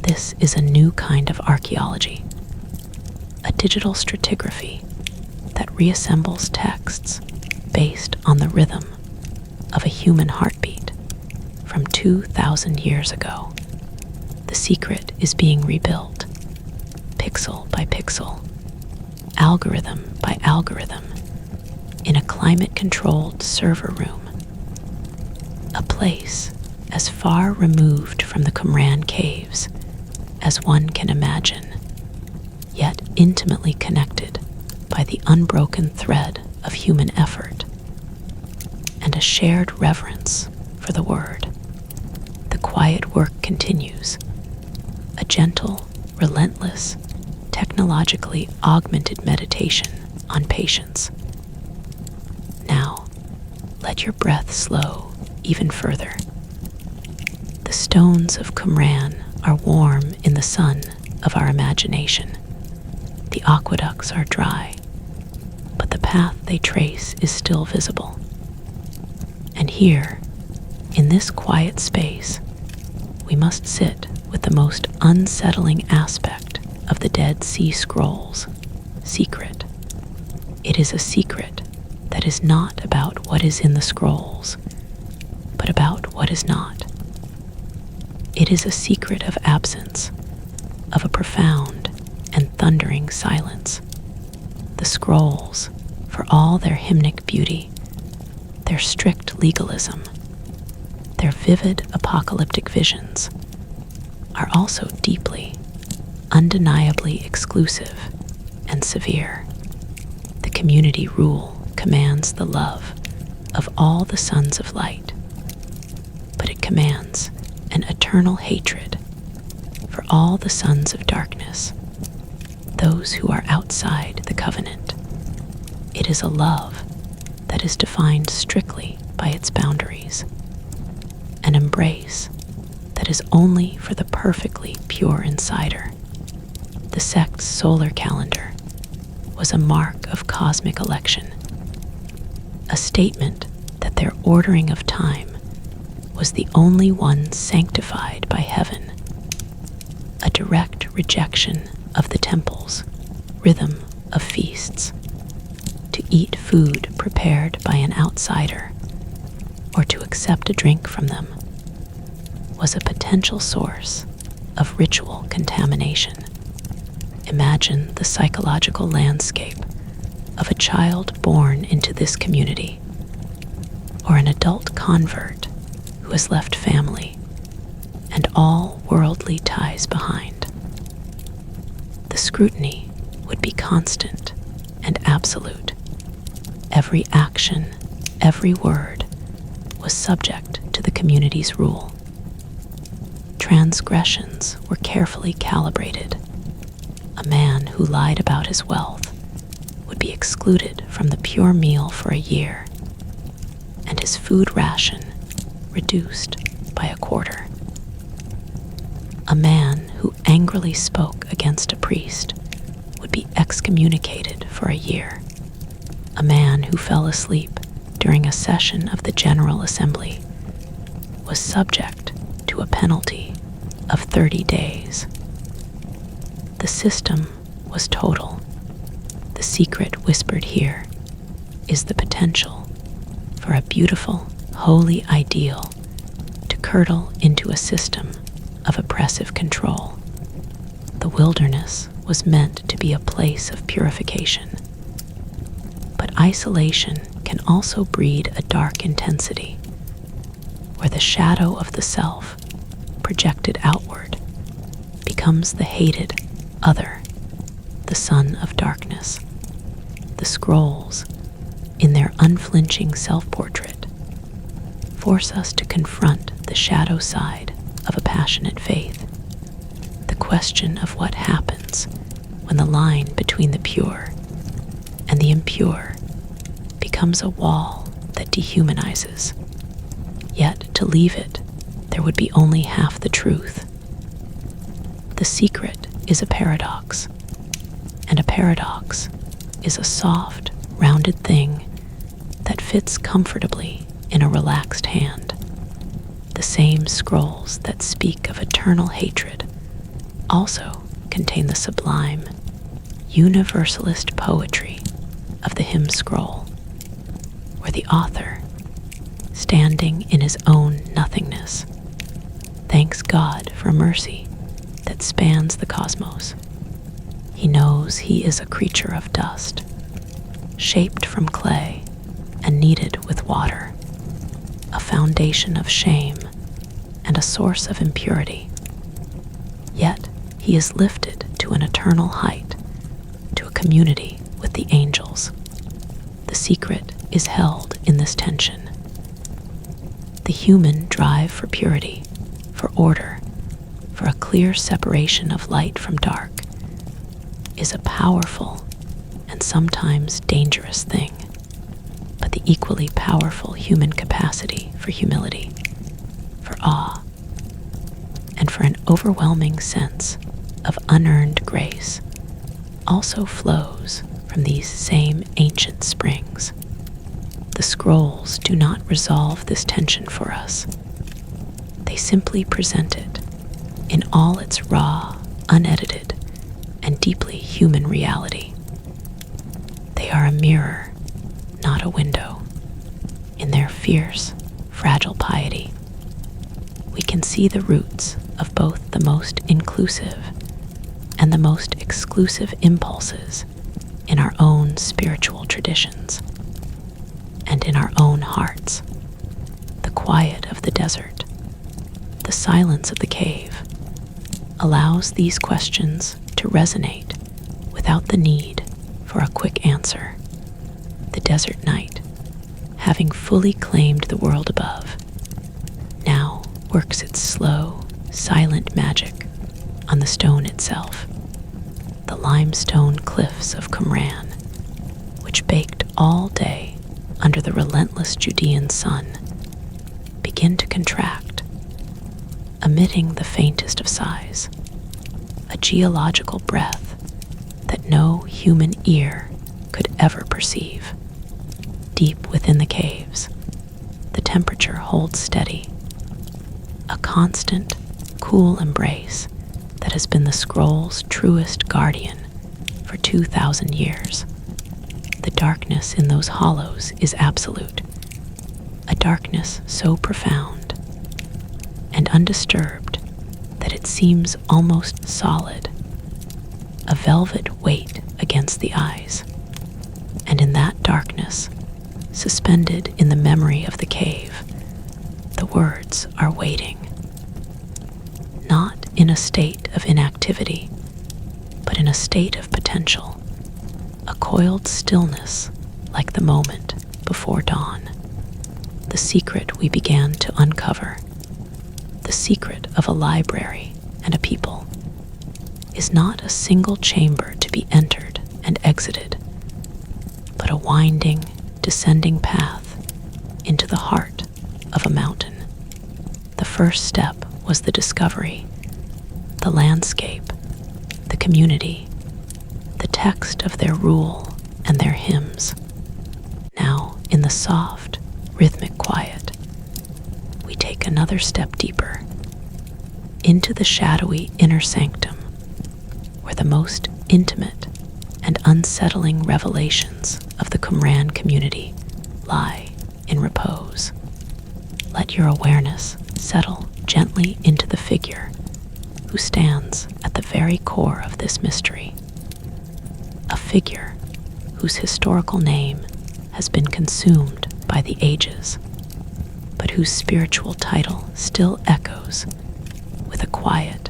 This is a new kind of archaeology, a digital stratigraphy that reassembles texts based on the rhythm of a human heartbeat from 2,000 years ago. The secret is being rebuilt, pixel by pixel, algorithm by algorithm, in a climate-controlled server room, a place as far removed from the Qumran caves as one can imagine, yet intimately connected by the unbroken thread of human effort and a shared reverence for the word. The quiet work continues, a gentle, relentless, technologically augmented meditation on patience. Now, let your breath slow even further. The stones of Qumran are warm in the sun of our imagination. The aqueducts are dry, but the path they trace is still visible. And here, in this quiet space, we must sit with the most unsettling aspect of the Dead Sea Scrolls, secret. It is a secret that is not about what is in the scrolls, but about what is not. It is a secret of absence, of a profound and thundering silence. The scrolls, for all their hymnic beauty, their strict legalism, their vivid apocalyptic visions, are also deeply, undeniably exclusive and severe. The community rule commands the love of all the sons of light, but it commands an eternal hatred for all the sons of darkness, those who are outside the covenant. It is a love that is defined strictly by its boundaries, an embrace that is only for the perfectly pure insider. The sect's solar calendar was a mark of cosmic election, a statement that their ordering of time was the only one sanctified by heaven, a direct rejection of the temple's rhythm of feasts. To eat food prepared by an outsider, or to accept a drink from them, was a potential source of ritual contamination. Imagine the psychological landscape of a child born into this community, or an adult convert who has left family and all worldly ties behind. The scrutiny would be constant and absolute. Every action, every word was subject to the community's rule. Transgressions were carefully calibrated. A man who lied about his wealth would be excluded from the pure meal for a year, and his food ration reduced by a quarter. A man who who angrily spoke against a priest would be excommunicated for a year. A man who fell asleep during a session of the General Assembly was subject to a penalty of 30 days. The system was total. The secret whispered here is the potential for a beautiful, holy ideal to curdle into a system of oppressive control. The wilderness was meant to be a place of purification. But isolation can also breed a dark intensity, where the shadow of the self, projected outward, becomes the hated other, the son of darkness. The scrolls, in their unflinching self-portrait, force us to confront the shadow side of a passionate faith. The question of what happens when the line between the pure and the impure becomes a wall that dehumanizes. Yet to leave it, there would be only half the truth. The secret is a paradox, and a paradox is a soft, rounded thing that fits comfortably in a relaxed hand. The same scrolls that speak of eternal hatred also contain the sublime, universalist poetry of the hymn scroll, where the author, standing in his own nothingness, thanks God for mercy that spans the cosmos. He knows he is a creature of dust, shaped from clay and kneaded with water, a foundation of shame and a source of impurity. Yet he is lifted to an eternal height, to a community with the angels. The secret is held in this tension. The human drive for purity, for order, for a clear separation of light from dark, is a powerful and sometimes dangerous thing, but the equally powerful human capacity for humility, for awe, and for an overwhelming sense of unearned grace also flows from these same ancient springs. The scrolls do not resolve this tension for us. They simply present it in all its raw, unedited, and deeply human reality. They are a mirror, not a window. In their fierce, fragile piety, we can see the roots of both the most inclusive and the most exclusive impulses in our own spiritual traditions and in our own hearts. The quiet of the desert, the silence of the cave, allows these questions to resonate without the need for a quick answer. The desert night, having fully claimed the world above, now works its slow, silent magic on the stone itself. The limestone cliffs of Qumran, which baked all day under the relentless Judean sun, begin to contract, emitting the faintest of sighs, a geological breath that no human ear could ever perceive. Deep within the caves, the temperature holds steady, a constant, cool embrace that has been the scroll's truest guardian for 2,000 years. The darkness in those hollows is absolute, a darkness so profound and undisturbed that it seems almost solid, a velvet weight against the eyes. And in that darkness, suspended in the memory of the cave, the words are waiting, not in a state of inactivity, but in a state of potential, a coiled stillness like the moment before dawn. The secret we began to uncover, the secret of a library and a people, is not a single chamber to be entered and exited, but a winding, descending path into the heart of a mountain. The first step was the discovery, the landscape, the community, the text of their rule and their hymns. Now, in the soft, rhythmic quiet, we take another step deeper into the shadowy inner sanctum, where the most intimate and unsettling revelations of the Qumran community lie in repose. Let your awareness settle gently into the figure who stands at the very core of this mystery. A figure whose historical name has been consumed by the ages, but whose spiritual title still echoes with a quiet,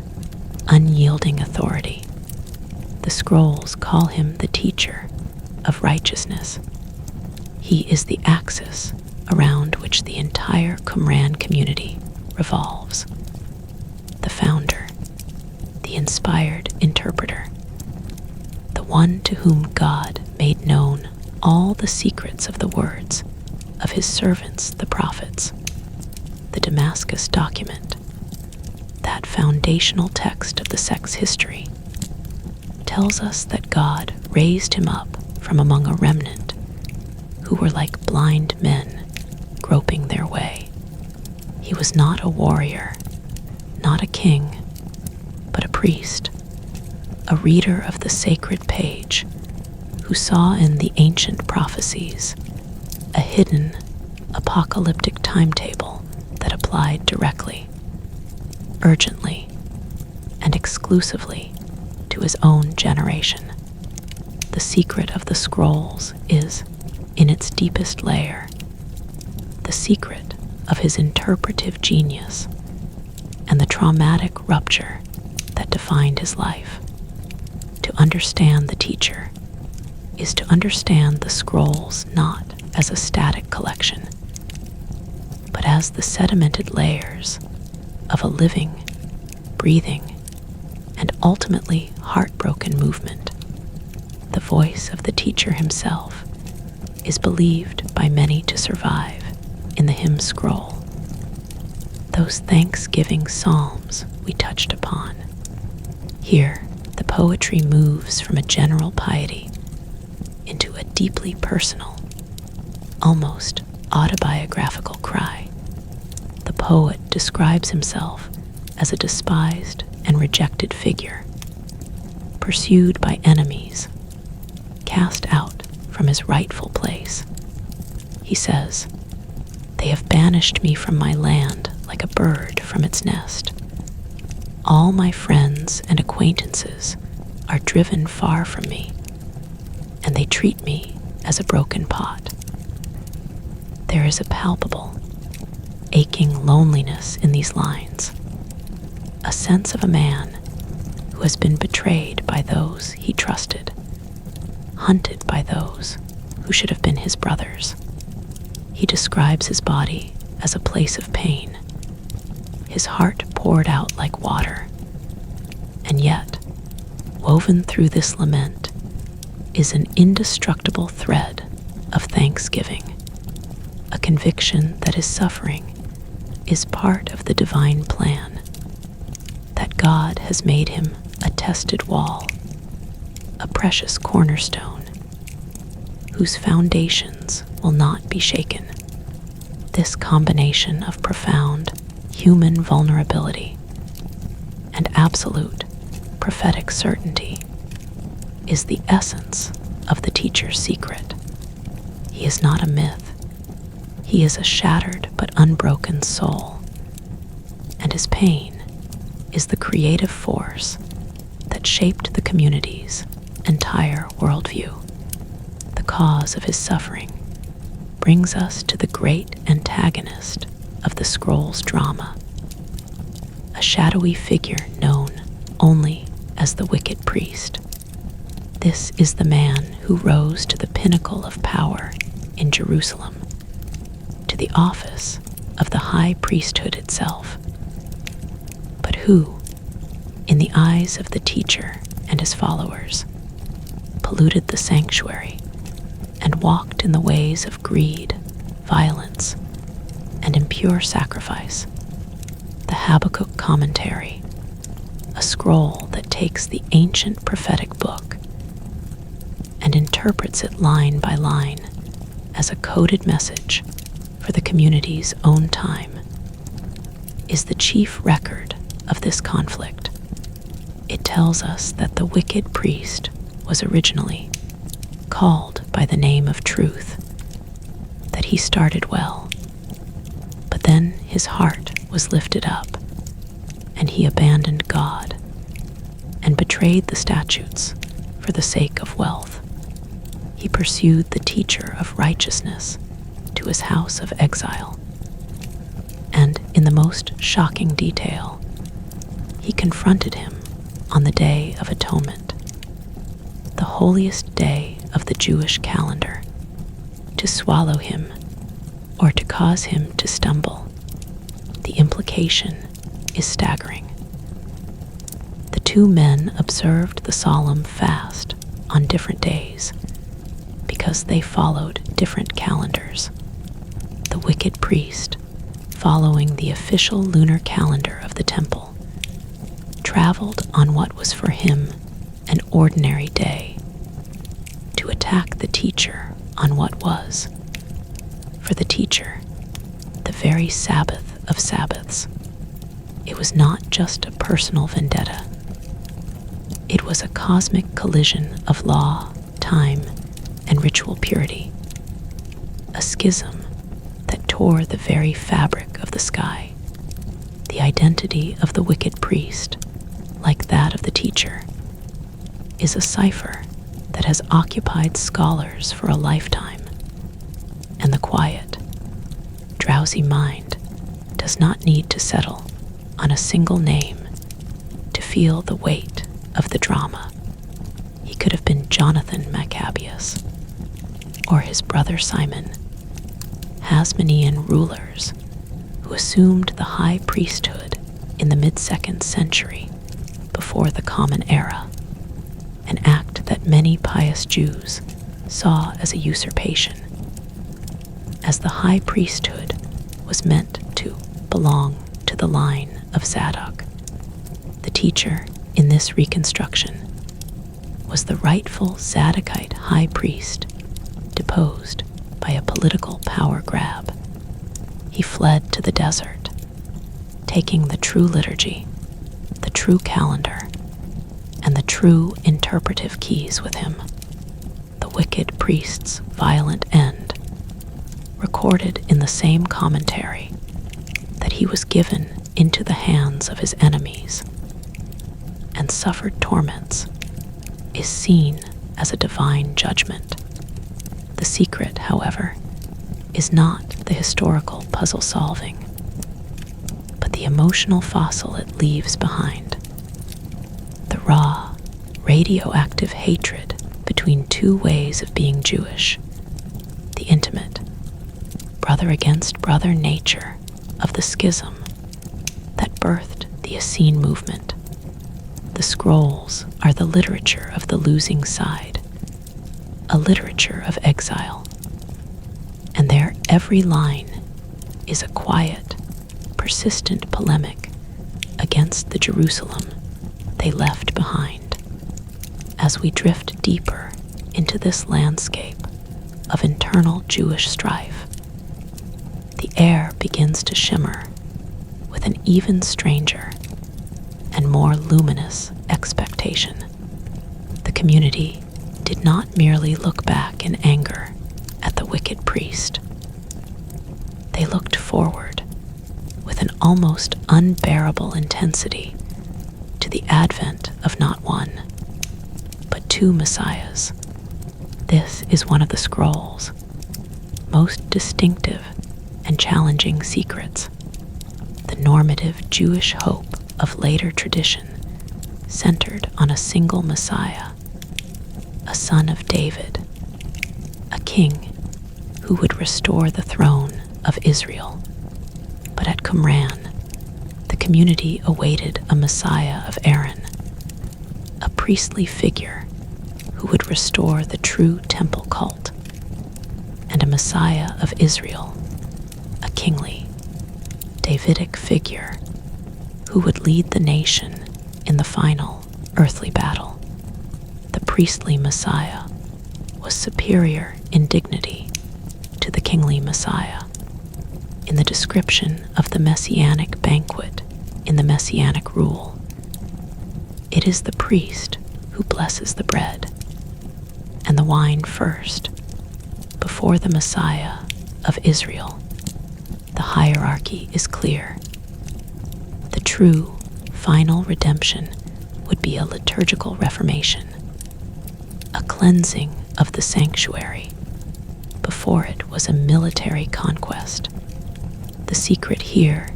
unyielding authority. The scrolls call him the teacher of righteousness. He is the axis around which the entire Qumran community revolves. The founder, the inspired interpreter, the one to whom God made known all the secrets of the words of his servants, the prophets. The Damascus document, that foundational text of the sect's history, tells us that God raised him up from among a remnant who were like blind men groping their way. He was not a warrior, not a king, but a priest, a reader of the sacred page, who saw in the ancient prophecies a hidden apocalyptic timetable that applied directly, urgently, and exclusively to his own generation. The secret of the scrolls is, in its deepest layer, the secret of his interpretive genius and the traumatic rupture that defined his life. To understand the teacher is to understand the scrolls not as a static collection, but as the sedimented layers of a living, breathing, and ultimately heartbroken movement. The voice of the teacher himself is believed by many to survive in the hymn scroll. Those thanksgiving psalms we touched upon. Here, the poetry moves from a general piety into a deeply personal, almost autobiographical cry. The poet describes himself as a despised and rejected figure, pursued by enemies, cast out from his rightful place. He says, "They have banished me from my land like a bird from its nest. All my friends and acquaintances are driven far from me, and they treat me as a broken pot." There is a palpable, aching loneliness in these lines, a sense of a man who has been betrayed by those he trusted, hunted by those who should have been his brothers. He describes his body as a place of pain, his heart poured out like water, and yet, woven through this lament is an indestructible thread of thanksgiving, a conviction that his suffering is part of the divine plan, that God has made him a tested wall, a precious cornerstone, whose foundations will not be shaken. This combination of profound human vulnerability and absolute prophetic certainty is the essence of the teacher's secret. He is not a myth. He is a shattered but unbroken soul, and his pain is the creative force that shaped the community's entire worldview. The cause of his suffering brings us to the great antagonist of the scroll's drama, a shadowy figure known only as the wicked priest. This is the man who rose to the pinnacle of power in Jerusalem, to the office of the high priesthood itself, but who, in the eyes of the teacher and his followers, polluted the sanctuary and walked in the ways of greed, violence, and impure sacrifice. The Habakkuk commentary a scroll that takes the ancient prophetic book and interprets it line by line as a coded message for the community's own time, is the chief record of this conflict. It tells us that the wicked priest was originally called by the name of Truth, that he started well, but then his heart was lifted up, and he abandoned God and betrayed the statutes for the sake of wealth. He pursued the teacher of righteousness to his house of exile, and in the most shocking detail, he confronted him on the Day of Atonement, the holiest day of the Jewish calendar, to swallow him or to cause him to stumble. The implication is staggering. The two men observed the solemn fast on different days because they followed different calendars. The wicked priest, following the official lunar calendar of the temple, traveled on what was for him an ordinary day to attack the teacher on what was, for the teacher, the very Sabbath of Sabbaths. It was not just a personal vendetta. It was a cosmic collision of law, time, and ritual purity, a schism that tore the very fabric of the sky. The identity of the wicked priest, like that of the teacher, is a cipher that has occupied scholars for a lifetime, and the quiet, drowsy mind does not need to settle on a single name to feel the weight of the drama. He could have been Jonathan Maccabeus, or his brother Simon, Hasmonean rulers who assumed the high priesthood in the mid-2nd century before the Common Era, an act that many pious Jews saw as a usurpation, as the high priesthood was meant to belong to the line of Zadok. The teacher in this reconstruction was the rightful Zadokite high priest, deposed by a political power grab. He fled to the desert, taking the true liturgy, the true calendar, and the true interpretive keys with him. The wicked priest's violent end, recorded in the same commentary, that he was given into the hands of his enemies and suffered torments, is seen as a divine judgment. The secret, however, is not the historical puzzle solving, but the emotional fossil it leaves behind. The raw, radioactive hatred between two ways of being Jewish, the intimate, brother against brother nature of the schism that birthed the Essene movement. The scrolls are the literature of the losing side, a literature of exile, and their every line is a quiet, persistent polemic against the Jerusalem they left behind. As we drift deeper into this landscape of internal Jewish strife, the air begins to shimmer with an even stranger and more luminous expectation. The community did not merely look back in anger at the wicked priest. They looked forward with an almost unbearable intensity to the advent of not one, but two messiahs. This is one of the scroll's most distinctive and challenging secrets, the normative Jewish hope of later tradition centered on a single Messiah, a son of David, a king who would restore the throne of Israel. But at Qumran, the community awaited a Messiah of Aaron, a priestly figure who would restore the true temple cult, and a Messiah of Israel, a kingly, Davidic figure who would lead the nation in the final earthly battle. The priestly Messiah was superior in dignity to the kingly Messiah. In the description of the messianic banquet in the messianic rule, it is the priest who blesses the bread and the wine first, before the Messiah of Israel. The hierarchy is clear. The true final redemption would be a liturgical reformation, a cleansing of the sanctuary. Before it was a military conquest. The secret here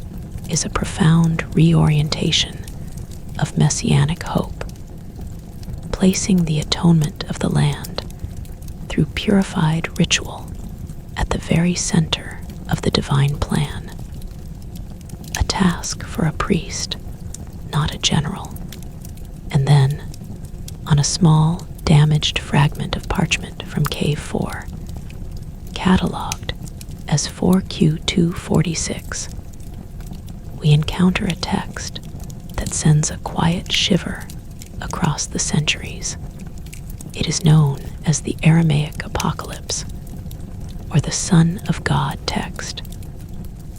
is a profound reorientation of messianic hope, placing the atonement of the land through purified ritual at the very center of the divine plan. A task for a priest, not a general. And then, on a small, damaged fragment of parchment from Cave 4, catalogued as 4Q246, we encounter a text that sends a quiet shiver across the centuries. It is known as the Aramaic Apocalypse, or the Son of God text.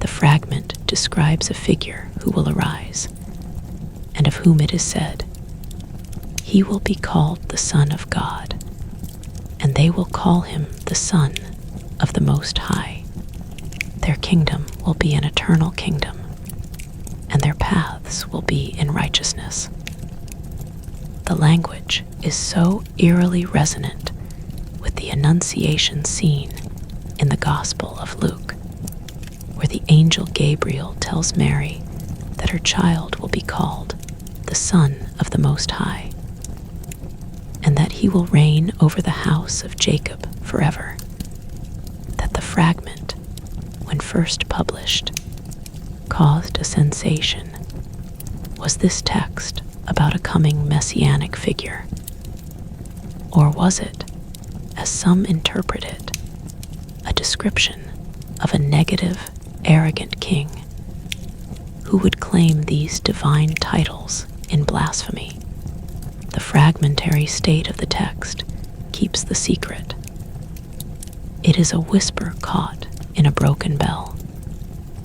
The fragment describes a figure who will arise, and of whom it is said, "He will be called the Son of God, and they will call him the Son of the Most High. Their kingdom will be an eternal kingdom, and their paths will be in righteousness." The language is so eerily resonant with the Annunciation scene in the Gospel of Luke, where the angel Gabriel tells Mary that her child will be called the Son of the Most High, and that he will reign over the house of Jacob forever. That the fragment, when first published, caused a sensation. Was this text about a coming messianic figure? Or was it, as some interpret it, a description of a negative, arrogant king who would claim these divine titles in blasphemy? The fragmentary state of the text keeps the secret. It is a whisper caught in a broken bell.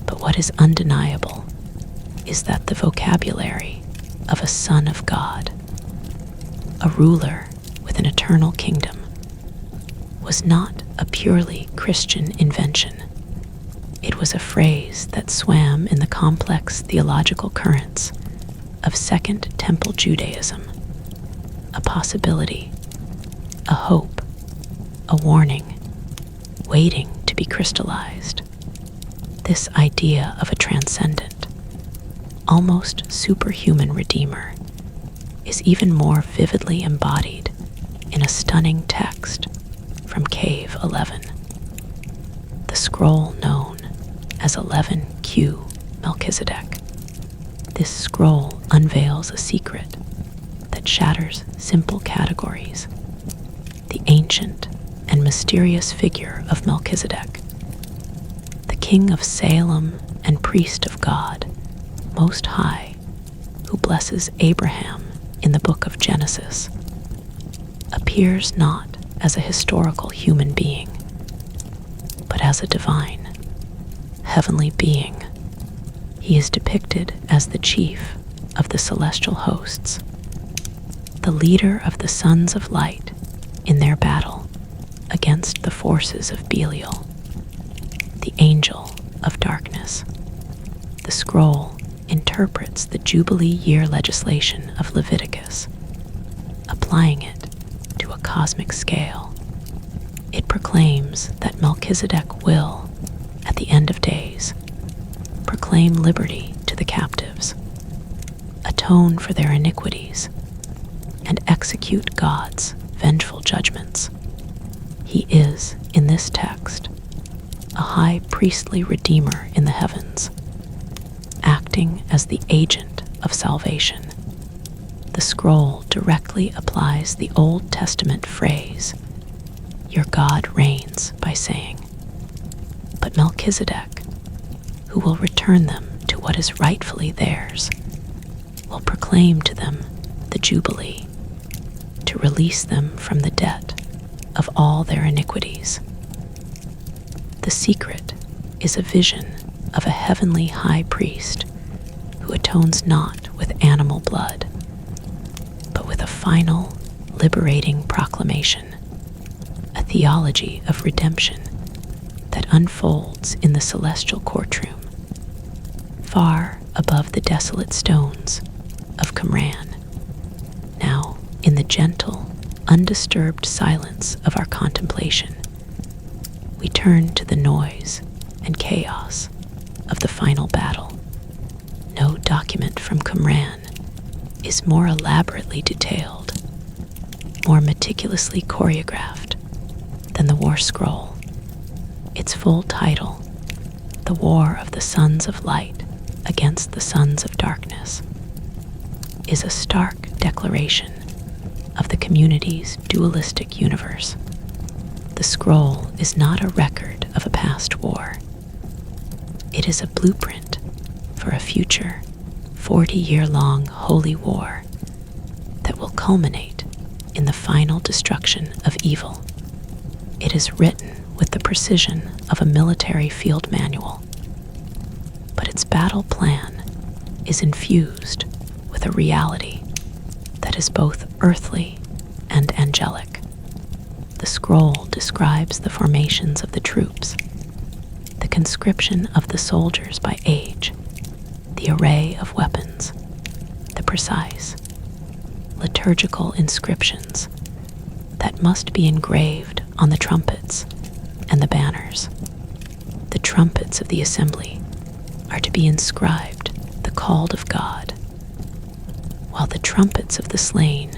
But what is undeniable is that the vocabulary of a Son of God, a ruler with an eternal kingdom, was not a purely Christian invention. It was a phrase that swam in the complex theological currents of Second Temple Judaism, a possibility, a hope, a warning, waiting to be crystallized. This idea of a transcendent, almost superhuman Redeemer is even more vividly embodied in a stunning text from Cave 11, the scroll known as 11Q Melchizedek. This scroll unveils a secret that shatters simple categories, the ancient and mysterious figure of Melchizedek, the king of Salem and priest of God, Most High, who blesses Abraham in the book of Genesis, appears not as a historical human being, but as a divine, heavenly being. He is depicted as the chief of the celestial hosts, the leader of the sons of light in their battle against the forces of Belial, the angel of darkness. The scroll interprets the Jubilee year legislation of Leviticus, applying it to a cosmic scale. It proclaims that Melchizedek will, at the end of days, proclaim liberty to the captives, atone for their iniquities, and execute God's vengeful judgments. He is, in this text, a high priestly redeemer in the heavens, acting as the agent of salvation. The scroll directly applies the Old Testament phrase, "Your God reigns," by saying, "But Melchizedek, who will return them to what is rightfully theirs, will proclaim to them the Jubilee, to release them from the debt of all their iniquities. The secret is a vision of a heavenly high priest who atones not with animal blood, but with a final, liberating proclamation, a theology of redemption that unfolds in the celestial courtroom, far above the desolate stones of Qumran. Now, in the gentle, undisturbed silence of our contemplation, we turn to the noise and chaos of the final battle. No document from Qumran is more elaborately detailed, more meticulously choreographed than the War Scroll. Its full title, The War of the Sons of Light Against the Sons of Darkness, is a stark declaration of the community's dualistic universe. The scroll is not a record of a past war. It is a blueprint for a future 40-year-long holy war that will culminate in the final destruction of evil. It is written with the precision of a military field manual, but its battle plan is infused with a reality that is both earthly and angelic. The scroll describes the formations of the troops, the conscription of the soldiers by age, the array of weapons, the precise, liturgical inscriptions that must be engraved on the trumpets and the banners. The trumpets of the assembly are to be inscribed the called of God, while the trumpets of the slain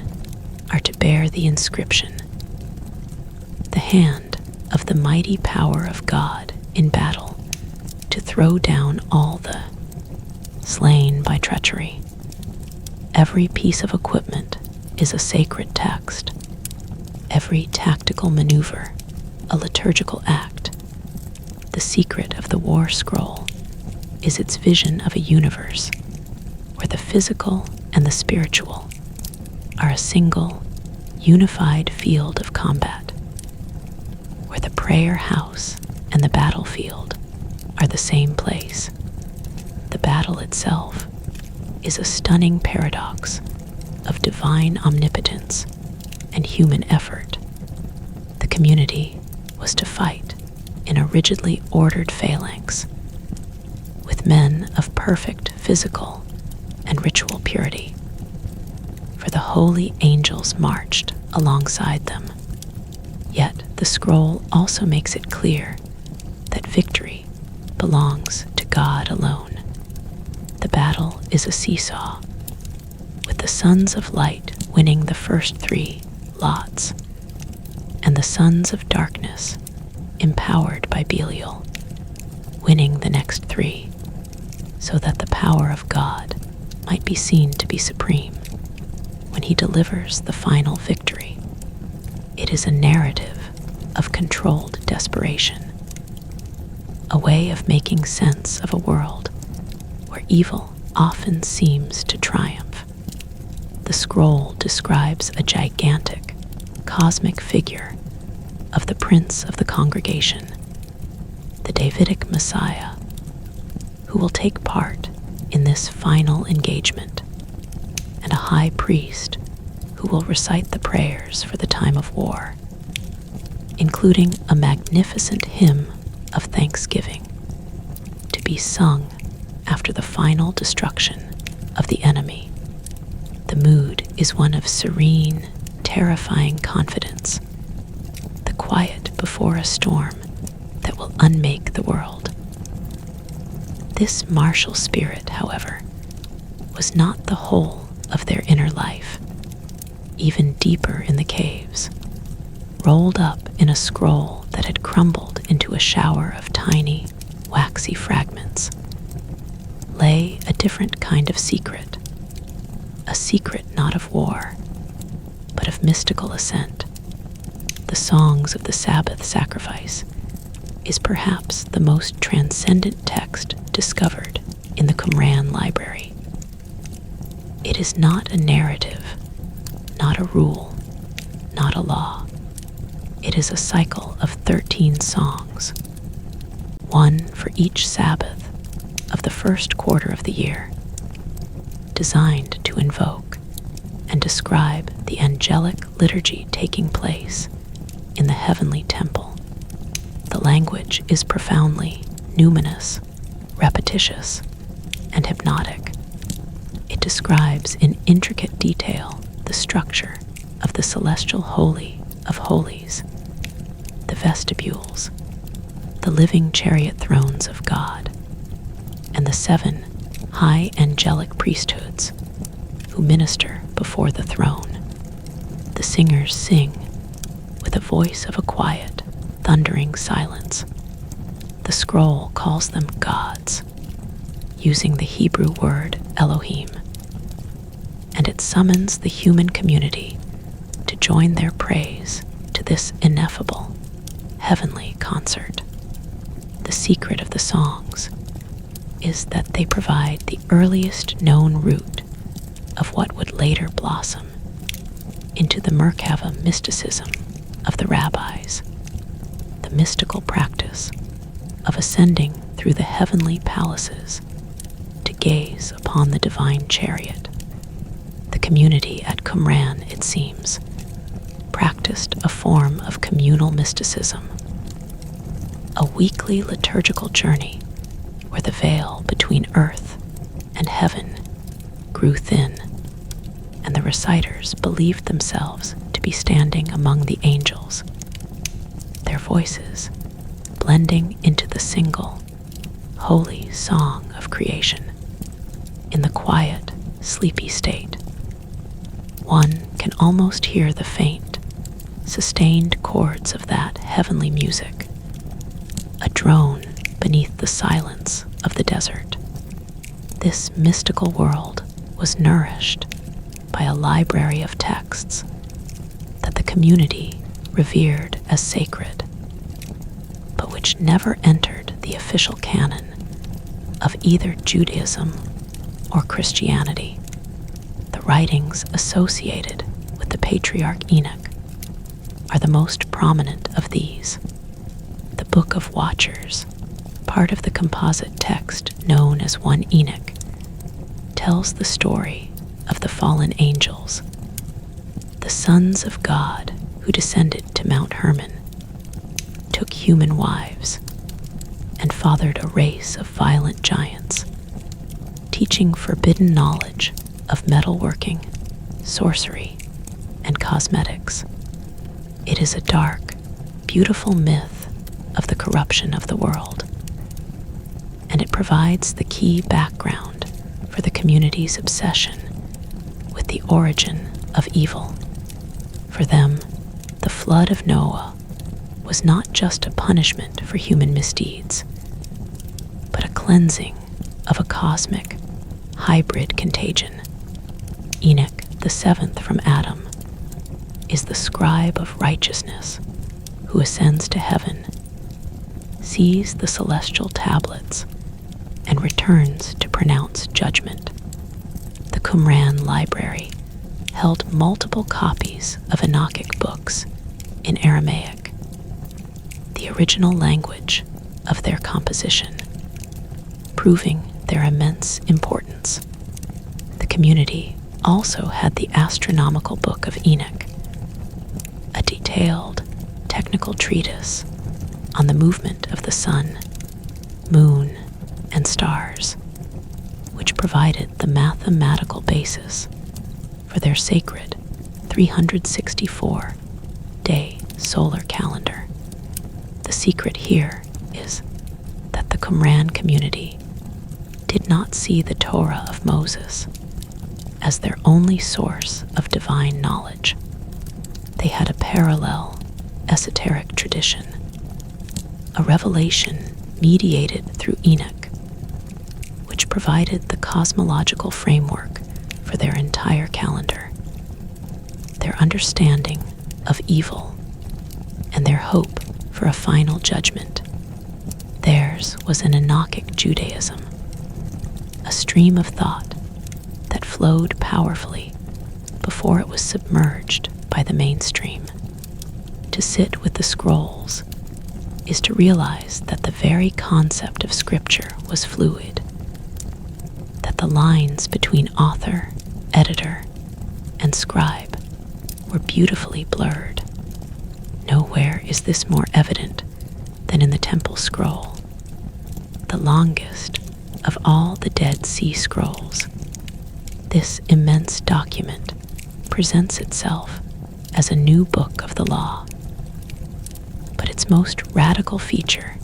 are to bear the inscription, the hand of the mighty power of God in battle to throw down all the slain by treachery. Every piece of equipment is a sacred text, every tactical maneuver a liturgical act. The secret of the War Scroll is its vision of a universe where the physical and the spiritual are a single, unified field of combat, where the prayer house and the battlefield are the same place. The battle itself is a stunning paradox of divine omnipotence and human effort. The community was to fight in a rigidly ordered phalanx, with men of perfect physical and ritual purity, for the holy angels marched alongside them. Yet the scroll also makes it clear that victory belongs to God alone. The battle is a seesaw, with the sons of light winning the first 3 lots, and the sons of darkness, empowered by Belial, winning the next 3, so that the power of God might be seen to be supreme when he delivers the final victory. It is a narrative of controlled desperation, a way of making sense of a world where evil often seems to triumph. The scroll describes a gigantic, cosmic figure of the Prince of the Congregation, the Davidic Messiah, who will take part in this final engagement, and a high priest who will recite the prayers for the time of war, including a magnificent hymn of thanksgiving to be sung after the final destruction of the enemy. The mood is one of serene, terrifying confidence, the quiet before a storm that will unmake the world. This martial spirit, however, was not the whole of their inner life. Even deeper in the caves, rolled up in a scroll that had crumbled into a shower of tiny, waxy fragments, lay a different kind of secret, a secret not of war, but of mystical ascent. The Songs of the Sabbath Sacrifice is perhaps the most transcendent text discovered in the Qumran library. It is not a narrative, not a rule, not a law. It is a cycle of 13 songs, one for each Sabbath of the first quarter of the year, designed to invoke and describe the angelic liturgy taking place in the heavenly temple. The language is profoundly numinous, repetitious, and hypnotic. It describes in intricate detail the structure of the celestial holy of holies, the vestibules, the living chariot thrones of God, and the 7 high angelic priesthoods who minister before the throne. The singers sing with a voice of a quiet, thundering silence. The scroll calls them gods, using the Hebrew word Elohim, and it summons the human community to join their praise to this ineffable, heavenly concert. The secret of the songs is that they provide the earliest known root of what would later blossom into the Merkava mysticism of the rabbis, the mystical practice of ascending through the heavenly palaces to gaze upon the divine chariot. The community at Qumran, it seems, practiced a form of communal mysticism, a weekly liturgical journey where the veil between earth and heaven grew thin, and the reciters believed themselves to be standing among the angels, their voices blending into the single, holy song of creation. In the quiet, sleepy state, one can almost hear the faint, sustained chords of that heavenly music, a drone beneath the silence of the desert. This mystical world was nourished by a library of texts that the community revered as sacred, but which never entered the official canon of either Judaism or Christianity. The writings associated with the patriarch Enoch are the most prominent of these. The Book of Watchers, part of the composite text known as 1 Enoch, tells the story of the fallen angels, the sons of God who descended to Mount Hermon, took human wives, and fathered a race of violent giants, teaching forbidden knowledge of metalworking, sorcery, and cosmetics. It is a dark, beautiful myth of the corruption of the world, and it provides the key background for the community's obsession with the origin of evil. For them, the flood of Noah was not just a punishment for human misdeeds, but a cleansing of a cosmic, hybrid contagion. Enoch, the 7th from Adam, is the scribe of righteousness who ascends to heaven, sees the celestial tablets, and returns to pronounce judgment. The Qumran library held multiple copies of Enochic books in Aramaic, the original language of their composition, proving their immense importance. The community also had the Astronomical Book of Enoch, a detailed technical treatise on the movement of the sun, moon, and stars, which provided the mathematical basis for their sacred 364-day solar calendar. The secret here is that the Qumran community did not see the Torah of Moses as their only source of divine knowledge. They had a parallel esoteric tradition, a revelation mediated through Enoch, which provided the cosmological framework for their entire calendar, their understanding of evil, and their hope for a final judgment. Theirs was an Enochic Judaism, a stream of thought that flowed powerfully before it was submerged by the mainstream. To sit with the scrolls is to realize that the very concept of scripture was fluid, that the lines between author, editor, and scribe were beautifully blurred. Nowhere is this more evident than in the Temple Scroll, the longest of all the Dead Sea Scrolls. This immense document presents itself as a new book of the law, but its most radical feature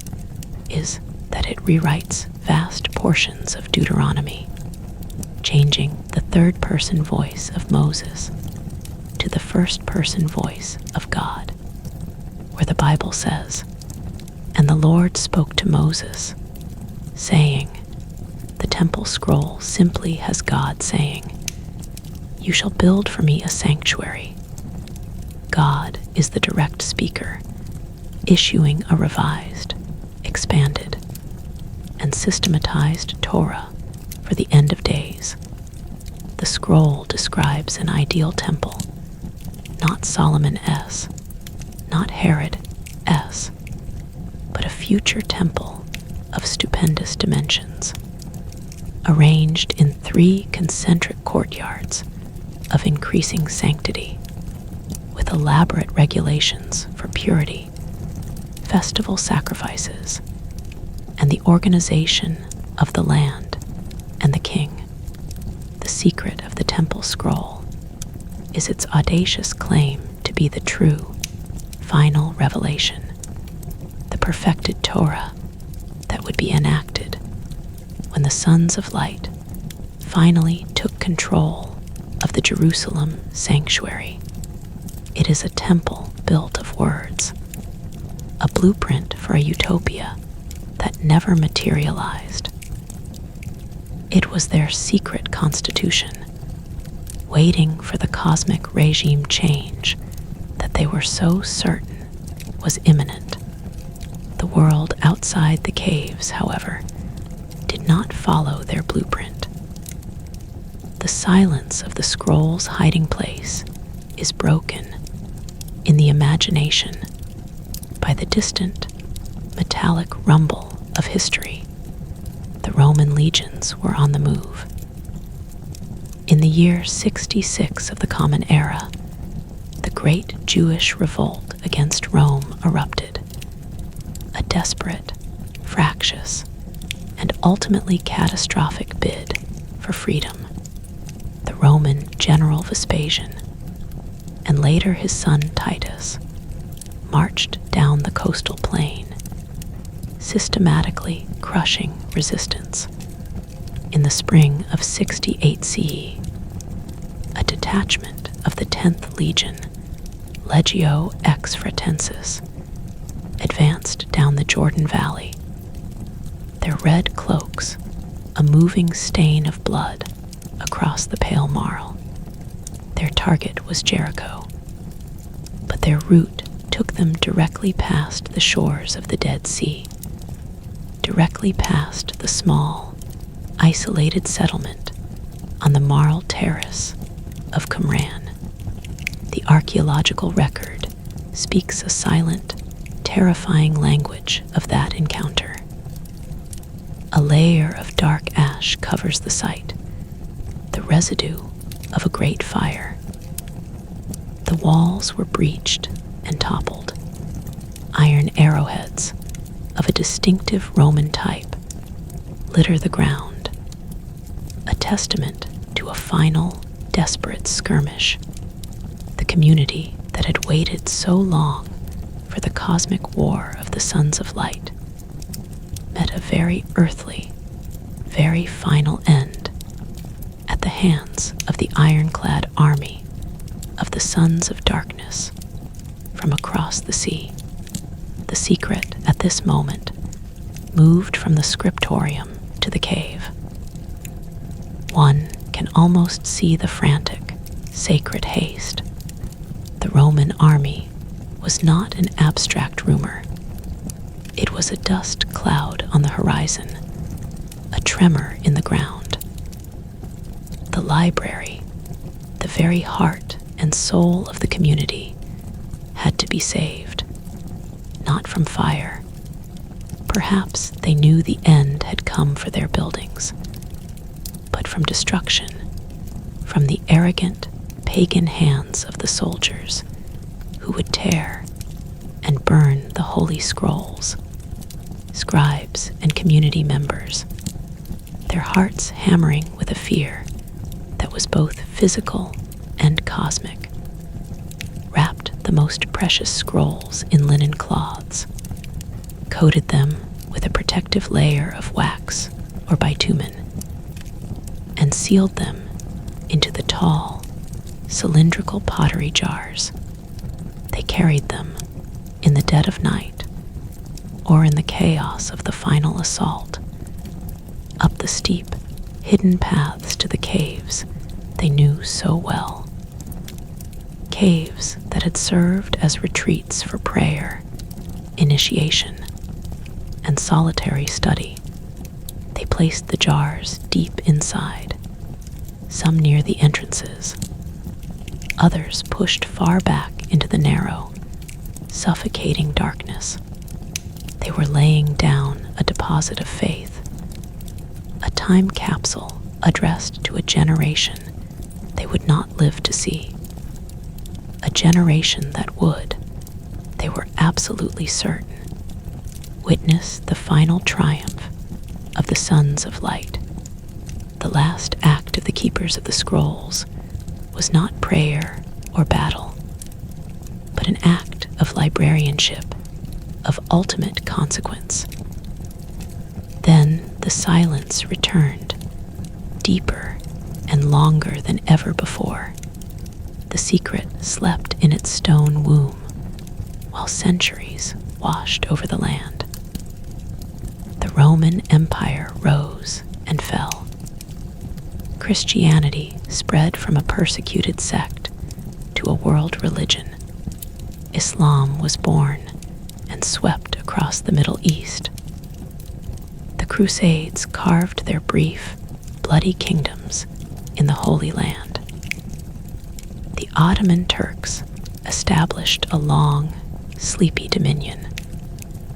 is that it rewrites vast portions of Deuteronomy, changing the third-person voice of Moses to the first-person voice of God, where the Bible says, "And the Lord spoke to Moses, saying," the Temple Scroll simply has God saying, "You shall build for me a sanctuary." God is the direct speaker, issuing a revised, expanded, and systematized Torah for the end of days. The scroll describes an ideal temple, not Solomon-S, not Herod-S, but a future temple of stupendous dimensions, arranged in 3 concentric courtyards of increasing sanctity, with elaborate regulations for purity, festival sacrifices, and the organization of the land and the king. The secret of the Temple Scroll is its audacious claim to be the true, final revelation, the perfected Torah that would be enacted when the Sons of Light finally took control of the Jerusalem sanctuary. It is a temple built of words, a blueprint for a utopia that never materialized. It was their secret constitution, waiting for the cosmic regime change that they were so certain was imminent. The world outside the caves, however, did not follow their blueprint. The silence of the scroll's hiding place is broken in the imagination by the distant, metallic rumble of history. The Roman legions were on the move. In the year 66 of the Common Era, the great Jewish revolt against Rome erupted. A desperate, fractious, and ultimately catastrophic bid for freedom. The Roman general Vespasian, and later his son Titus, marched down the coastal plain, systematically crushing resistance. In the spring of 68 CE, a detachment of the 10th Legion, Legio Exfratensis, advanced down the Jordan Valley. Their red cloaks, a moving stain of blood across the pale marl. Their target was Jericho, but their route took them directly past the shores of the Dead Sea, directly past the small, isolated settlement on the Marl Terrace of Qumran. The archaeological record speaks a silent, terrifying language of that encounter. A layer of dark ash covers the site, the residue of a great fire. The walls were breached and toppled. Iron arrowheads of a distinctive Roman type litter the ground, a testament to a final, desperate skirmish. The community that had waited so long for the cosmic war of the Sons of Light met a very earthly, very final end at the hands of the ironclad army of the Sons of Darkness from across the sea. The secret at this moment moved from the scriptorium to the cave. One can almost see the frantic, sacred haste. The Roman army was not an abstract rumor. It was a dust cloud on the horizon, a tremor in the ground. The library, the very heart and soul of the community, had to be saved, not from fire. Perhaps they knew the end had come for their buildings, but from destruction, from the arrogant, pagan hands of the soldiers who would tear and burn the holy scrolls. Scribes and community members, their hearts hammering with a fear that was both physical and cosmic, wrapped the most precious scrolls in linen cloths, coated them with a protective layer of wax or bitumen, and sealed them into the tall, cylindrical pottery jars. They carried them in the dead of night or in the chaos of the final assault, up the steep, hidden paths to the caves they knew so well. Caves that had served as retreats for prayer, initiation, and solitary study. They placed the jars deep inside, some near the entrances, others pushed far back into the narrow, suffocating darkness. They were laying down a deposit of faith, a time capsule addressed to a generation they would not live to see, a generation that would, they were absolutely certain, witness the final triumph of the Sons of Light. The last act of the Keepers of the Scrolls was not prayer or battle, but an act of librarianship of ultimate consequence. Then the silence returned, deeper and longer than ever before. The secret slept in its stone womb, while centuries washed over the land. The Roman Empire rose and fell. Christianity spread from a persecuted sect to a world religion. Islam was born and swept across the Middle East. The Crusades carved their brief, bloody kingdoms in the Holy Land. The Ottoman Turks established a long, sleepy dominion.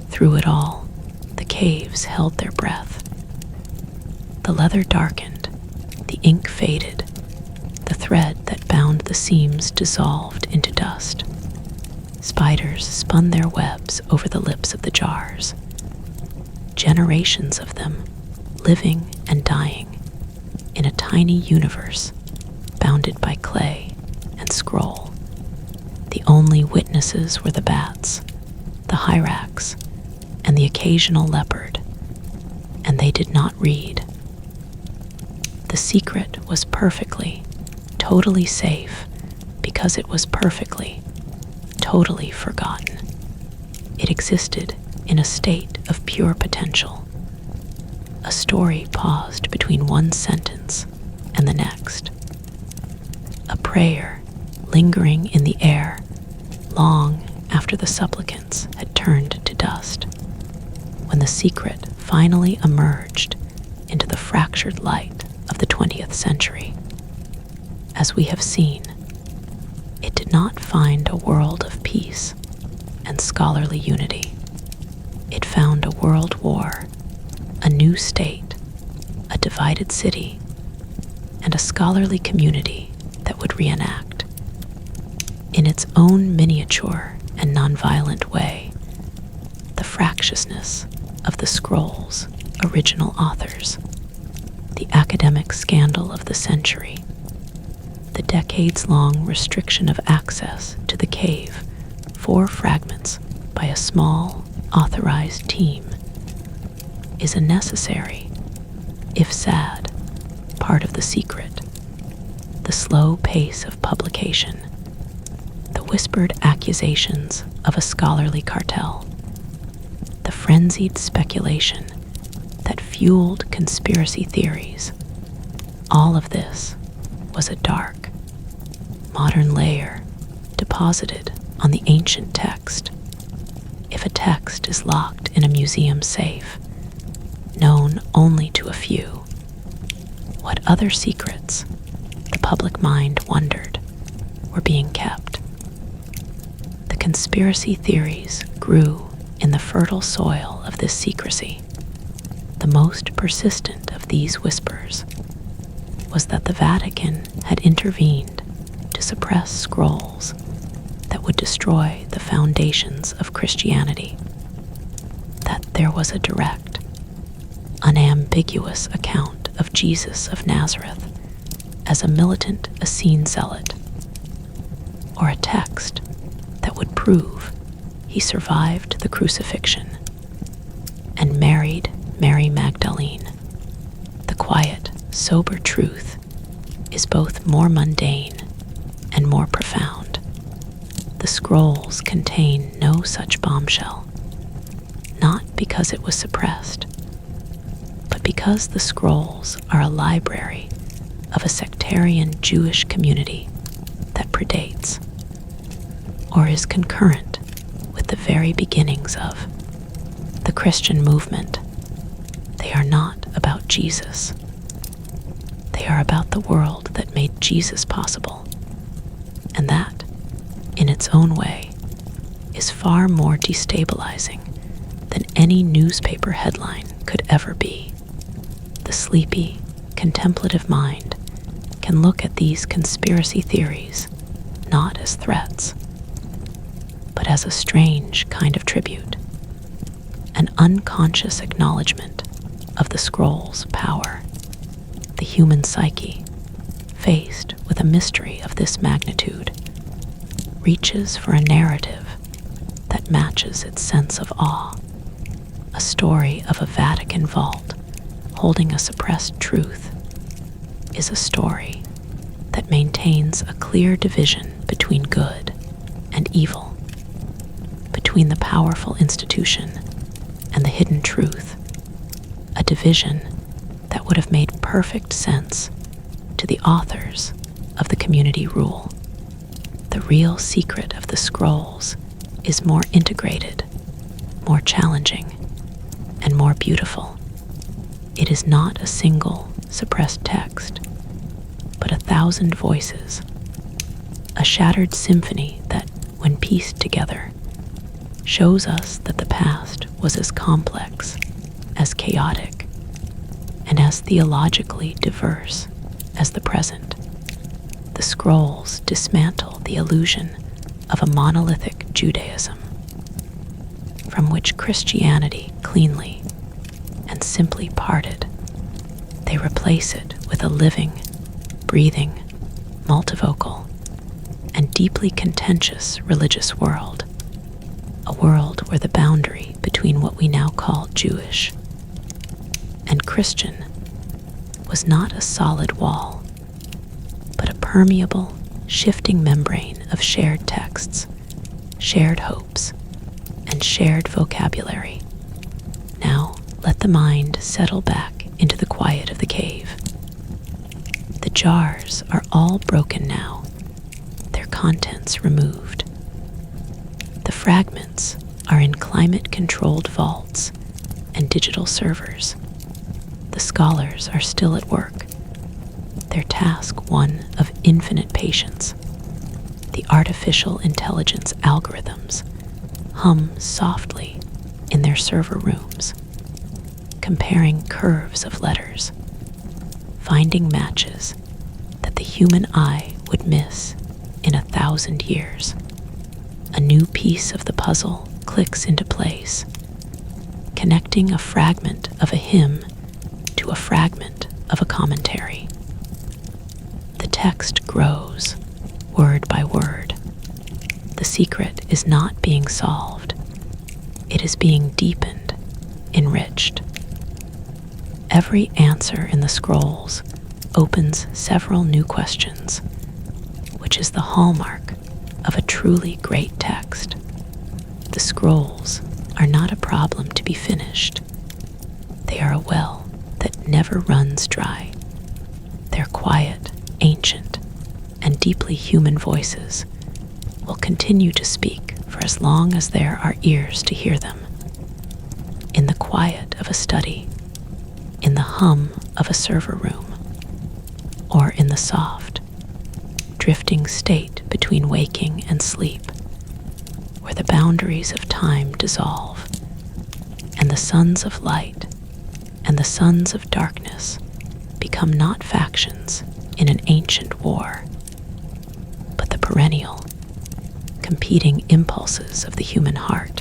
Through it all, the caves held their breath. The leather darkened, the ink faded, the thread that bound the seams dissolved into dust. Spiders spun their webs over the lips of the jars. Generations of them, living and dying, in a tiny universe bounded by clay and scroll. The only witnesses were the bats, the hyrax, and the occasional leopard, and they did not read. The secret was perfectly, totally safe because it was perfectly, totally forgotten. It existed in a state of pure potential. A story paused between one sentence and the next. A prayer lingering in the air long after the supplicants had turned to dust. When the secret finally emerged into the fractured light of the 20th century. As we have seen, it did not find a world of peace and scholarly unity. It found a world war, a new state, a divided city, and a scholarly community that would reenact. In its own miniature and nonviolent way, the fractiousness of the scroll's original authors, the academic scandal of the century, the decades-long restriction of access to the cave, 4 fragments by a small, authorized team, is a necessary, if sad, part of the secret. The slow pace of publication, the whispered accusations of a scholarly cartel, the frenzied speculation that fueled conspiracy theories. All of this was a dark, modern layer deposited on the ancient text. If a text is locked in a museum safe, known only to a few, what other secrets public mind wondered were being kept. The conspiracy theories grew in the fertile soil of this secrecy. The most persistent of these whispers was that the Vatican had intervened to suppress scrolls that would destroy the foundations of Christianity, that there was a direct, unambiguous account of Jesus of Nazareth as a militant Essene zealot, or a text that would prove he survived the crucifixion and married Mary Magdalene. The quiet, sober truth is both more mundane and more profound. The scrolls contain no such bombshell, not because it was suppressed, but because the scrolls are a library of a sectarian Jewish community that predates, or is concurrent with the very beginnings of, the Christian movement. They are not about Jesus. They are about the world that made Jesus possible, and that, in its own way, is far more destabilizing than any newspaper headline could ever be. The sleepy, contemplative mind can look at these conspiracy theories not as threats, but as a strange kind of tribute, an unconscious acknowledgement of the scroll's power. The human psyche, faced with a mystery of this magnitude, reaches for a narrative that matches its sense of awe. A story of a Vatican vault holding a suppressed truth is a story that maintains a clear division between good and evil, between the powerful institution and the hidden truth, a division that would have made perfect sense to the authors of the community rule. The real secret of the scrolls is more integrated, more challenging, and more beautiful. It is not a single suppressed text, but 1,000 voices, a shattered symphony that, when pieced together, shows us that the past was as complex, as chaotic, and as theologically diverse as the present. The scrolls dismantle the illusion of a monolithic Judaism, from which Christianity cleanly and simply parted. They replace it with a living, breathing, multivocal, and deeply contentious religious world, a world where the boundary between what we now call Jewish and Christian was not a solid wall, but a permeable, shifting membrane of shared texts, shared hopes, and shared vocabulary. Now, let the mind settle back into the quiet of the cave. The jars are all broken now, their contents removed. The fragments are in climate-controlled vaults and digital servers. The scholars are still at work, their task one of infinite patience. The artificial intelligence algorithms hum softly in their server rooms, comparing curves of letters, finding matches that the human eye would miss in 1,000 years. A new piece of the puzzle clicks into place, connecting a fragment of a hymn to a fragment of a commentary. The text grows, word by word. The secret is not being solved. It is being deepened, enriched. Every answer in the scrolls opens several new questions, which is the hallmark of a truly great text. The scrolls are not a problem to be finished. They are a well that never runs dry. Their quiet, ancient, and deeply human voices will continue to speak for as long as there are ears to hear them. In the quiet of a study, in the hum of a server room, or in the soft, drifting state between waking and sleep, where the boundaries of time dissolve, and the sons of light and the sons of darkness become not factions in an ancient war, but the perennial, competing impulses of the human heart,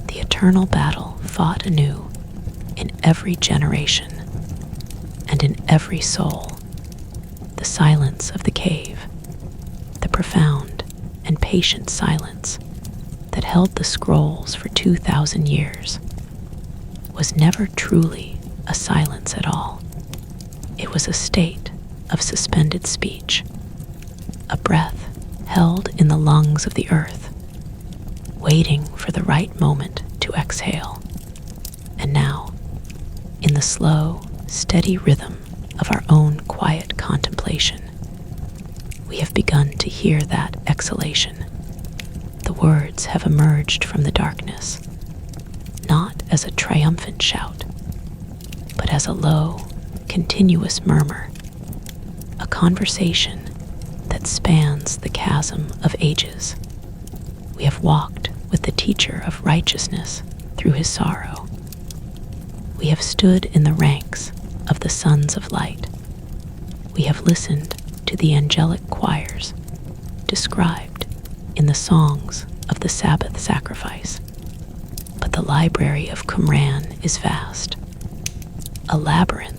the eternal battle fought anew in every generation and in every soul. The silence of the cave, the profound and patient silence that held the scrolls for 2,000 years, was never truly a silence at all. It was a state of suspended speech, a breath held in the lungs of the earth, waiting for the right moment to exhale. And now, in the slow, steady rhythm of our own quiet contemplation, we have begun to hear that exhalation. The words have emerged from the darkness, not as a triumphant shout, but as a low, continuous murmur, a conversation that spans the chasm of ages. We have walked with the teacher of righteousness through his sorrow. We have stood in the ranks of the sons of light. We have listened to the angelic choirs described in the songs of the Sabbath sacrifice. But the library of Qumran is vast, a labyrinth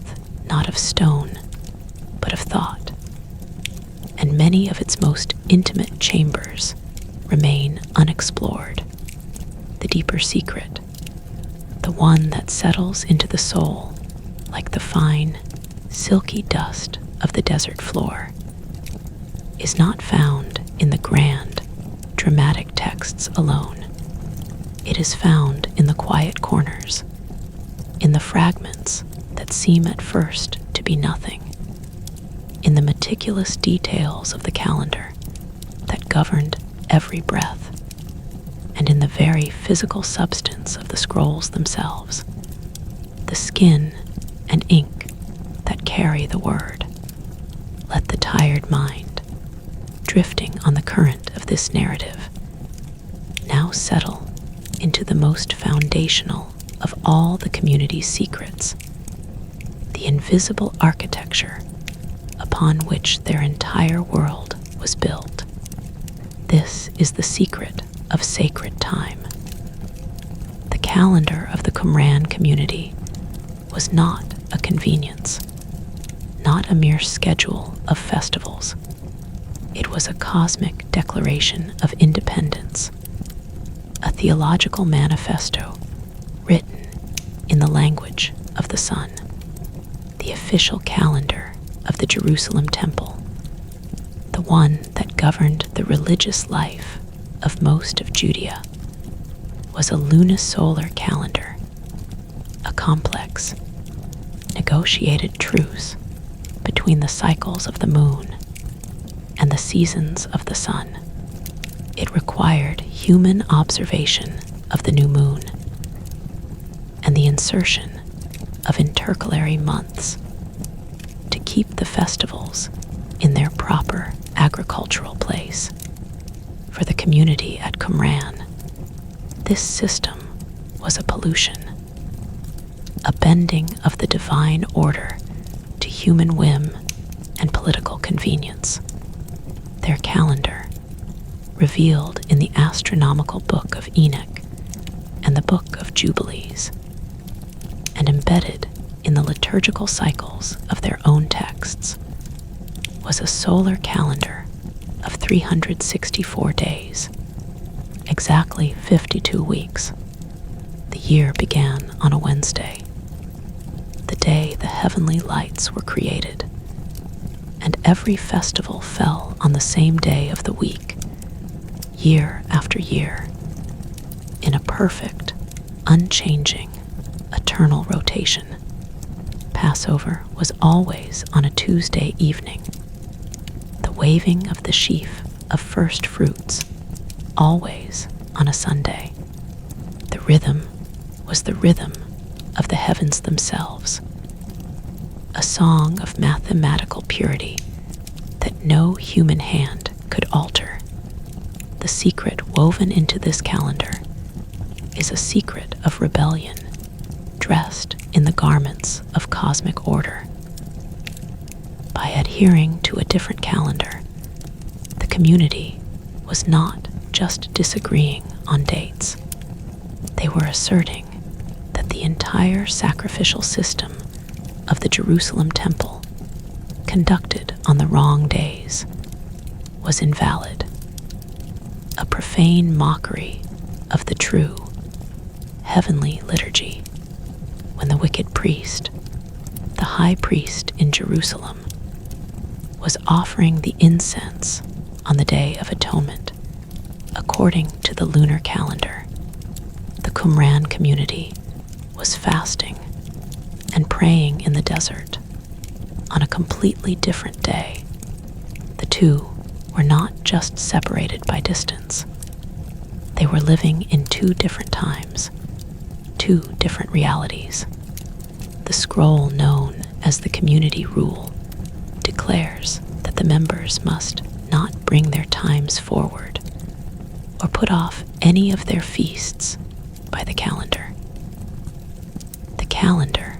not of stone, but of thought, and many of its most intimate chambers remain unexplored. The deeper secret, the one that settles into the soul like the fine, silky dust of the desert floor, is not found in the grand, dramatic texts alone. It is found in the quiet corners, in the fragments that seem at first to be nothing, in the meticulous details of the calendar that governed every breath, and in the very physical substance of the scrolls themselves, the skin and ink that carry the word. Let the tired mind, drifting on the current of this narrative, now settle into the most foundational of all the community's secrets, the invisible architecture upon which their entire world was built. This is the secret of sacred time. The calendar of the Qumran community was not a convenience, not a mere schedule of festivals. It was a cosmic declaration of independence, a theological manifesto written in the language of the sun, the official calendar of the Jerusalem temple, the one that governed the religious life of most of Judea, was a lunisolar calendar, a complex, negotiated truce between the cycles of the moon and the seasons of the sun. It required human observation of the new moon and the insertion of intercalary months to keep the festivals in their proper agricultural place. For the community at Qumran, this system was a pollution, a bending of the divine order to human whim and political convenience. Their calendar, revealed in the astronomical book of Enoch and the book of Jubilees, and embedded in the liturgical cycles of their own texts, was a solar calendar of 364 days, exactly 52 weeks. The year began on a Wednesday, the day the heavenly lights were created, and every festival fell on the same day of the week, year after year, in a perfect, unchanging, eternal rotation. Passover was always on a Tuesday evening. The waving of the sheaf of first fruits, always on a Sunday. The rhythm was the rhythm of the heavens themselves, a song of mathematical purity that no human hand could alter. The secret woven into this calendar is a secret of rebellion dressed in the garments of cosmic order. By adhering to a different calendar, the community was not just disagreeing on dates. They were asserting that the entire sacrificial system of the Jerusalem temple, conducted on the wrong days, was invalid, a profane mockery of the true heavenly liturgy, when the wicked priest, the high priest in Jerusalem, was offering the incense on the Day of Atonement according to the lunar calendar. The Qumran community was fasting and praying in the desert on a completely different day. The two were not just separated by distance. They were living in two different times, two different realities. The scroll known as the Community Rule declares that the members must not bring their times forward or put off any of their feasts by the calendar. The calendar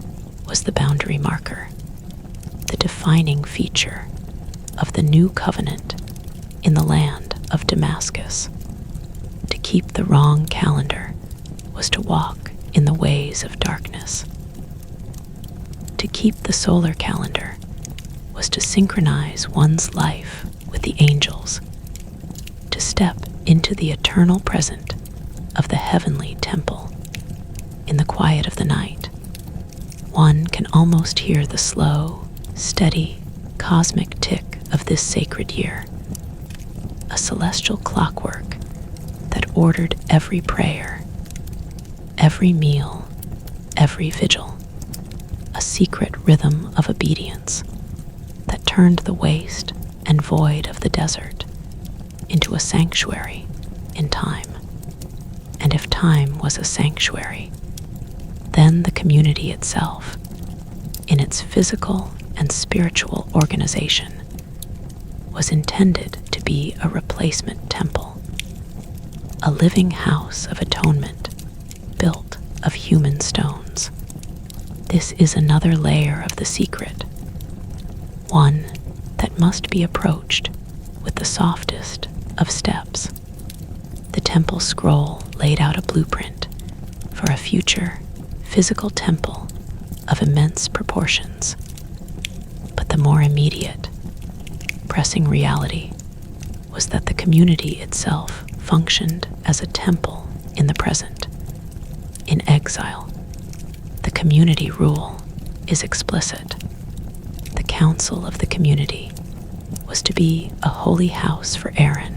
was the boundary marker, the defining feature of the new covenant in the land of Damascus. To keep the wrong calendar was to walk in the ways of darkness. To keep the solar calendar was to synchronize one's life with the angels, to step into the eternal present of the heavenly temple. In the quiet of the night, one can almost hear the slow, steady, cosmic tick of this sacred year, a celestial clockwork that ordered every prayer, every meal, every vigil, a secret rhythm of obedience that turned the waste and void of the desert into a sanctuary in time. And if time was a sanctuary, then the community itself, in its physical and spiritual organization, was intended to be a replacement temple, a living house of atonement built of human stones. This is another layer of the secret, one that must be approached with the softest of steps. The temple scroll laid out a blueprint for a future physical temple of immense proportions. But the more immediate, pressing reality was that the community itself functioned as a temple in the present. In exile, the community rule is explicit. The council of the community was to be a holy house for Aaron,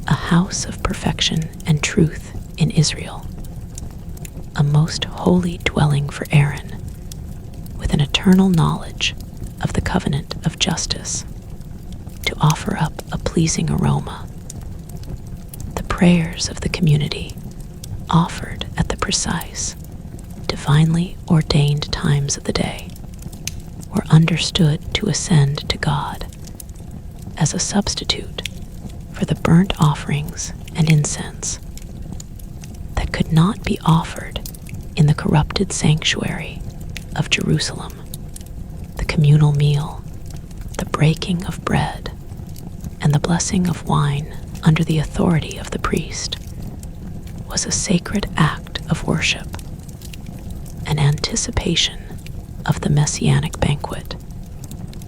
a house of perfection and truth in Israel, a most holy dwelling for Aaron, with an eternal knowledge of the covenant of justice, to offer up a pleasing aroma. The prayers of the community, offered at the precise, divinely ordained times of the day, were understood to ascend to God as a substitute for the burnt offerings and incense that could not be offered in the corrupted sanctuary of Jerusalem. The communal meal, the breaking of bread, and the blessing of wine under the authority of the priest was a sacred act of worship, an anticipation of the messianic banquet,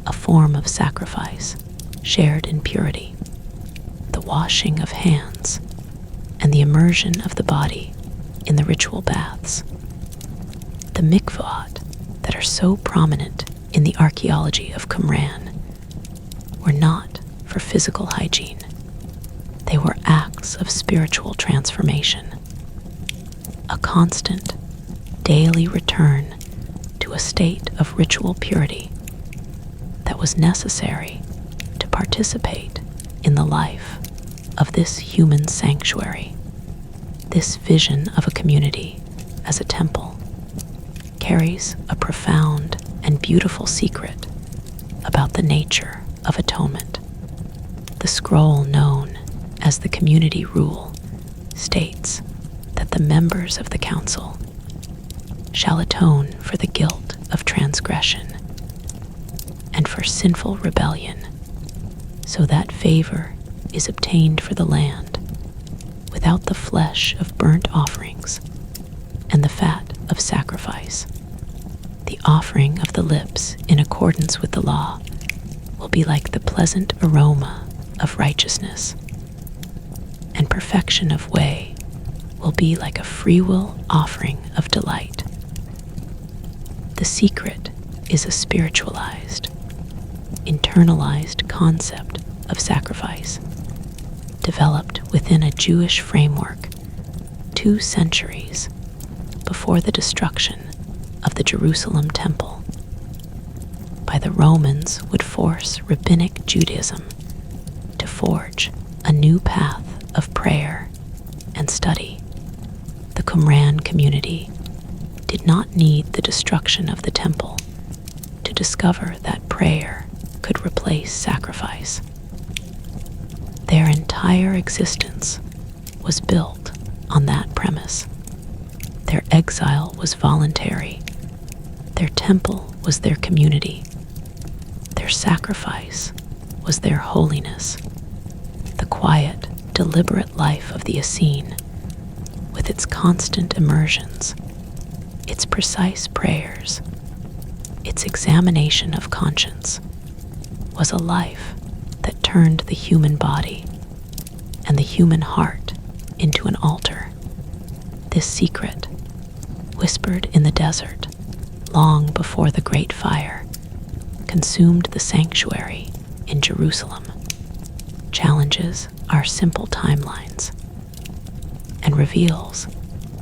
a form of sacrifice shared in purity, the washing of hands, and the immersion of the body in the ritual baths. The mikvot that are so prominent in the archaeology of Qumran were not for physical hygiene. They were acts of spiritual transformation, a constant, daily return to a state of ritual purity that was necessary to participate in the life of this human sanctuary. This vision of a community as a temple carries a profound and beautiful secret about the nature of Atonement. The scroll known as the Community Rule states that the members of the council shall atone for the guilt of transgression and for sinful rebellion, so that favor is obtained for the land without the flesh of burnt offerings and the fat of sacrifice. The offering of the lips in accordance with the law will be like the pleasant aroma of righteousness, and perfection of way will be like a freewill offering of delight. The secret is a spiritualized, internalized concept of sacrifice, developed within a Jewish framework 2 centuries before the destruction of the Jerusalem temple by the Romans would force rabbinic Judaism to forge a new path of prayer and study. The Qumran community did not need the destruction of the temple to discover that prayer could replace sacrifice. Their entire existence was built on that premise. Their exile was voluntary. Their temple was their community. Their sacrifice was their holiness. The quiet, deliberate life of the Essene, with its constant immersions, its precise prayers, its examination of conscience, was a life that turned the human body and the human heart into an altar. This secret, whispered in the desert long before the Great Fire, consumed the sanctuary in Jerusalem, challenges our simple timelines, and reveals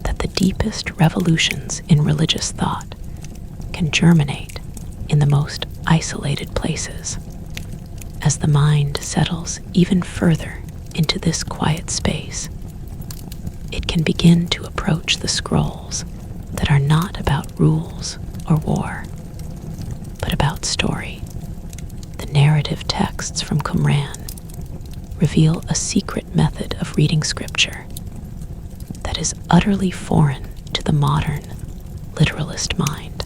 that the deepest revolutions in religious thought can germinate in the most isolated places. As the mind settles even further into this quiet space, it can begin to approach the scrolls that are not about rules or war, but about story. The narrative texts from Qumran reveal a secret method of reading scripture that is utterly foreign to the modern literalist mind.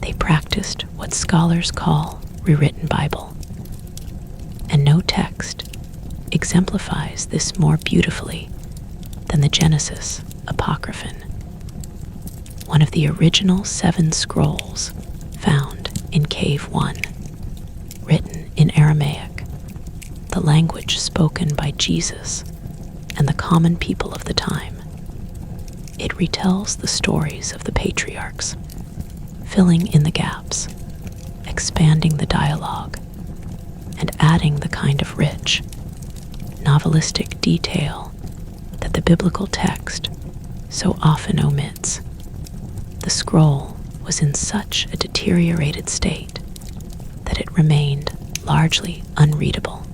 They practiced what scholars call rewritten Bible, and no text exemplifies this more beautifully than the Genesis Apocryphon, one of the original 7 scrolls found in Cave 1, written in Aramaic, the language spoken by Jesus and the common people of the time. It retells the stories of the patriarchs, filling in the gaps, expanding the dialogue, and adding the kind of rich, novelistic detail that the biblical text so often omits. The scroll was in such a deteriorated state that it remained largely unreadable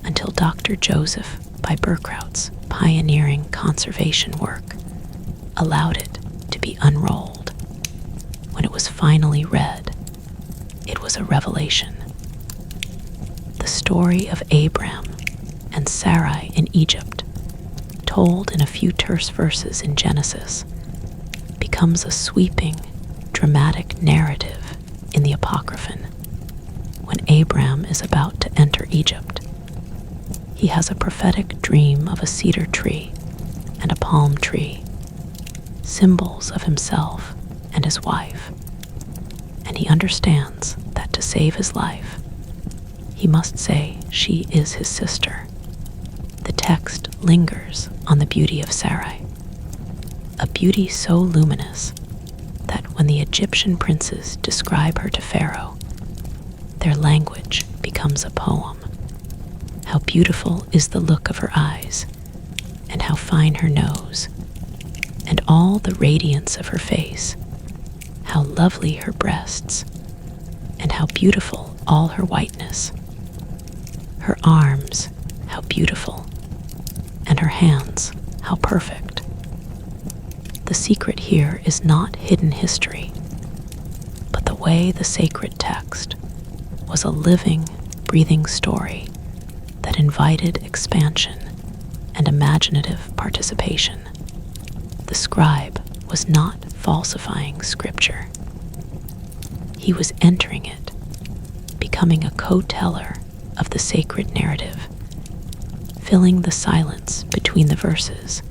until Dr. Joseph by Burkraut's pioneering conservation work allowed it to be unrolled. When it was finally read, it was a revelation. The story of Abram and Sarai in Egypt, told in a few terse verses in Genesis, becomes a sweeping, dramatic narrative in the Apocryphon. When Abram is about to enter Egypt, he has a prophetic dream of a cedar tree and a palm tree, symbols of himself and his wife, and he understands that to save his life, he must say she is his sister. The text lingers on the beauty of Sarai, a beauty so luminous that when the Egyptian princes describe her to Pharaoh, their language becomes a poem. How beautiful is the look of her eyes, and how fine her nose, and all the radiance of her face, how lovely her breasts, and how beautiful all her whiteness. Her arms, how beautiful, and her hands, how perfect. The secret here is not hidden history, but the way the sacred text was a living, breathing story that invited expansion and imaginative participation. The scribe was not falsifying scripture. He was entering it, becoming a co-teller of the sacred narrative, filling the silence between the verses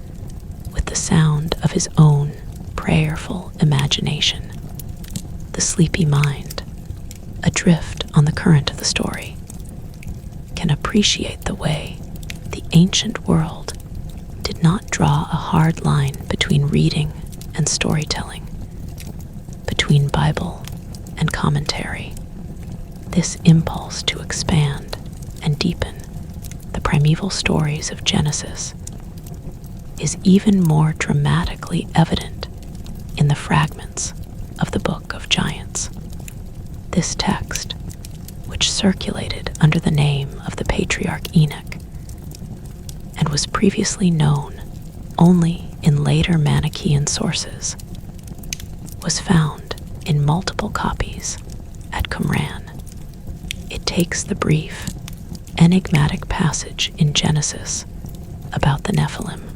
with the sound of his own prayerful imagination. The sleepy mind, adrift on the current of the story, can appreciate the way the ancient world did not draw a hard line between reading and storytelling, between Bible and commentary. This impulse to expand and deepen the primeval stories of Genesis is even more dramatically evident in the fragments of the Book of Giants. This text, which circulated under the name of the patriarch Enoch and was previously known only in later Manichaean sources, was found in multiple copies at Qumran. It takes the brief, enigmatic passage in Genesis about the Nephilim,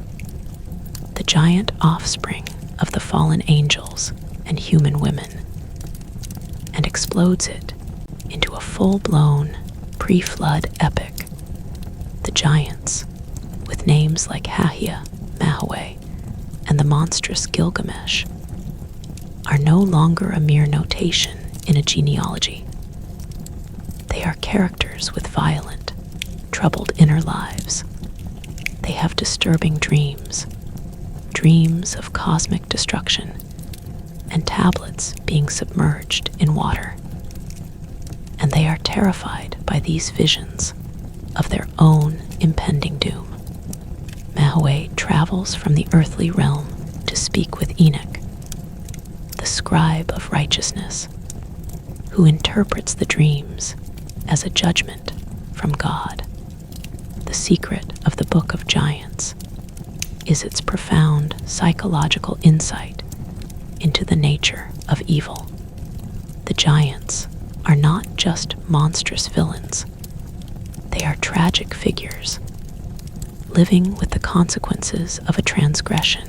the giant offspring of the fallen angels and human women, and explodes it into a full-blown pre-flood epic. The giants, with names like Hahia, Mahaway, and the monstrous Gilgamesh, are no longer a mere notation in a genealogy. They are characters with violent, troubled inner lives. They have disturbing dreams of cosmic destruction, and tablets being submerged in water. And they are terrified by these visions of their own impending doom. Mahaway travels from the earthly realm to speak with Enoch, the scribe of righteousness, who interprets the dreams as a judgment from God. The secret of the Book of Giants is its profound psychological insight into the nature of evil. The giants are not just monstrous villains. They are tragic figures, living with the consequences of a transgression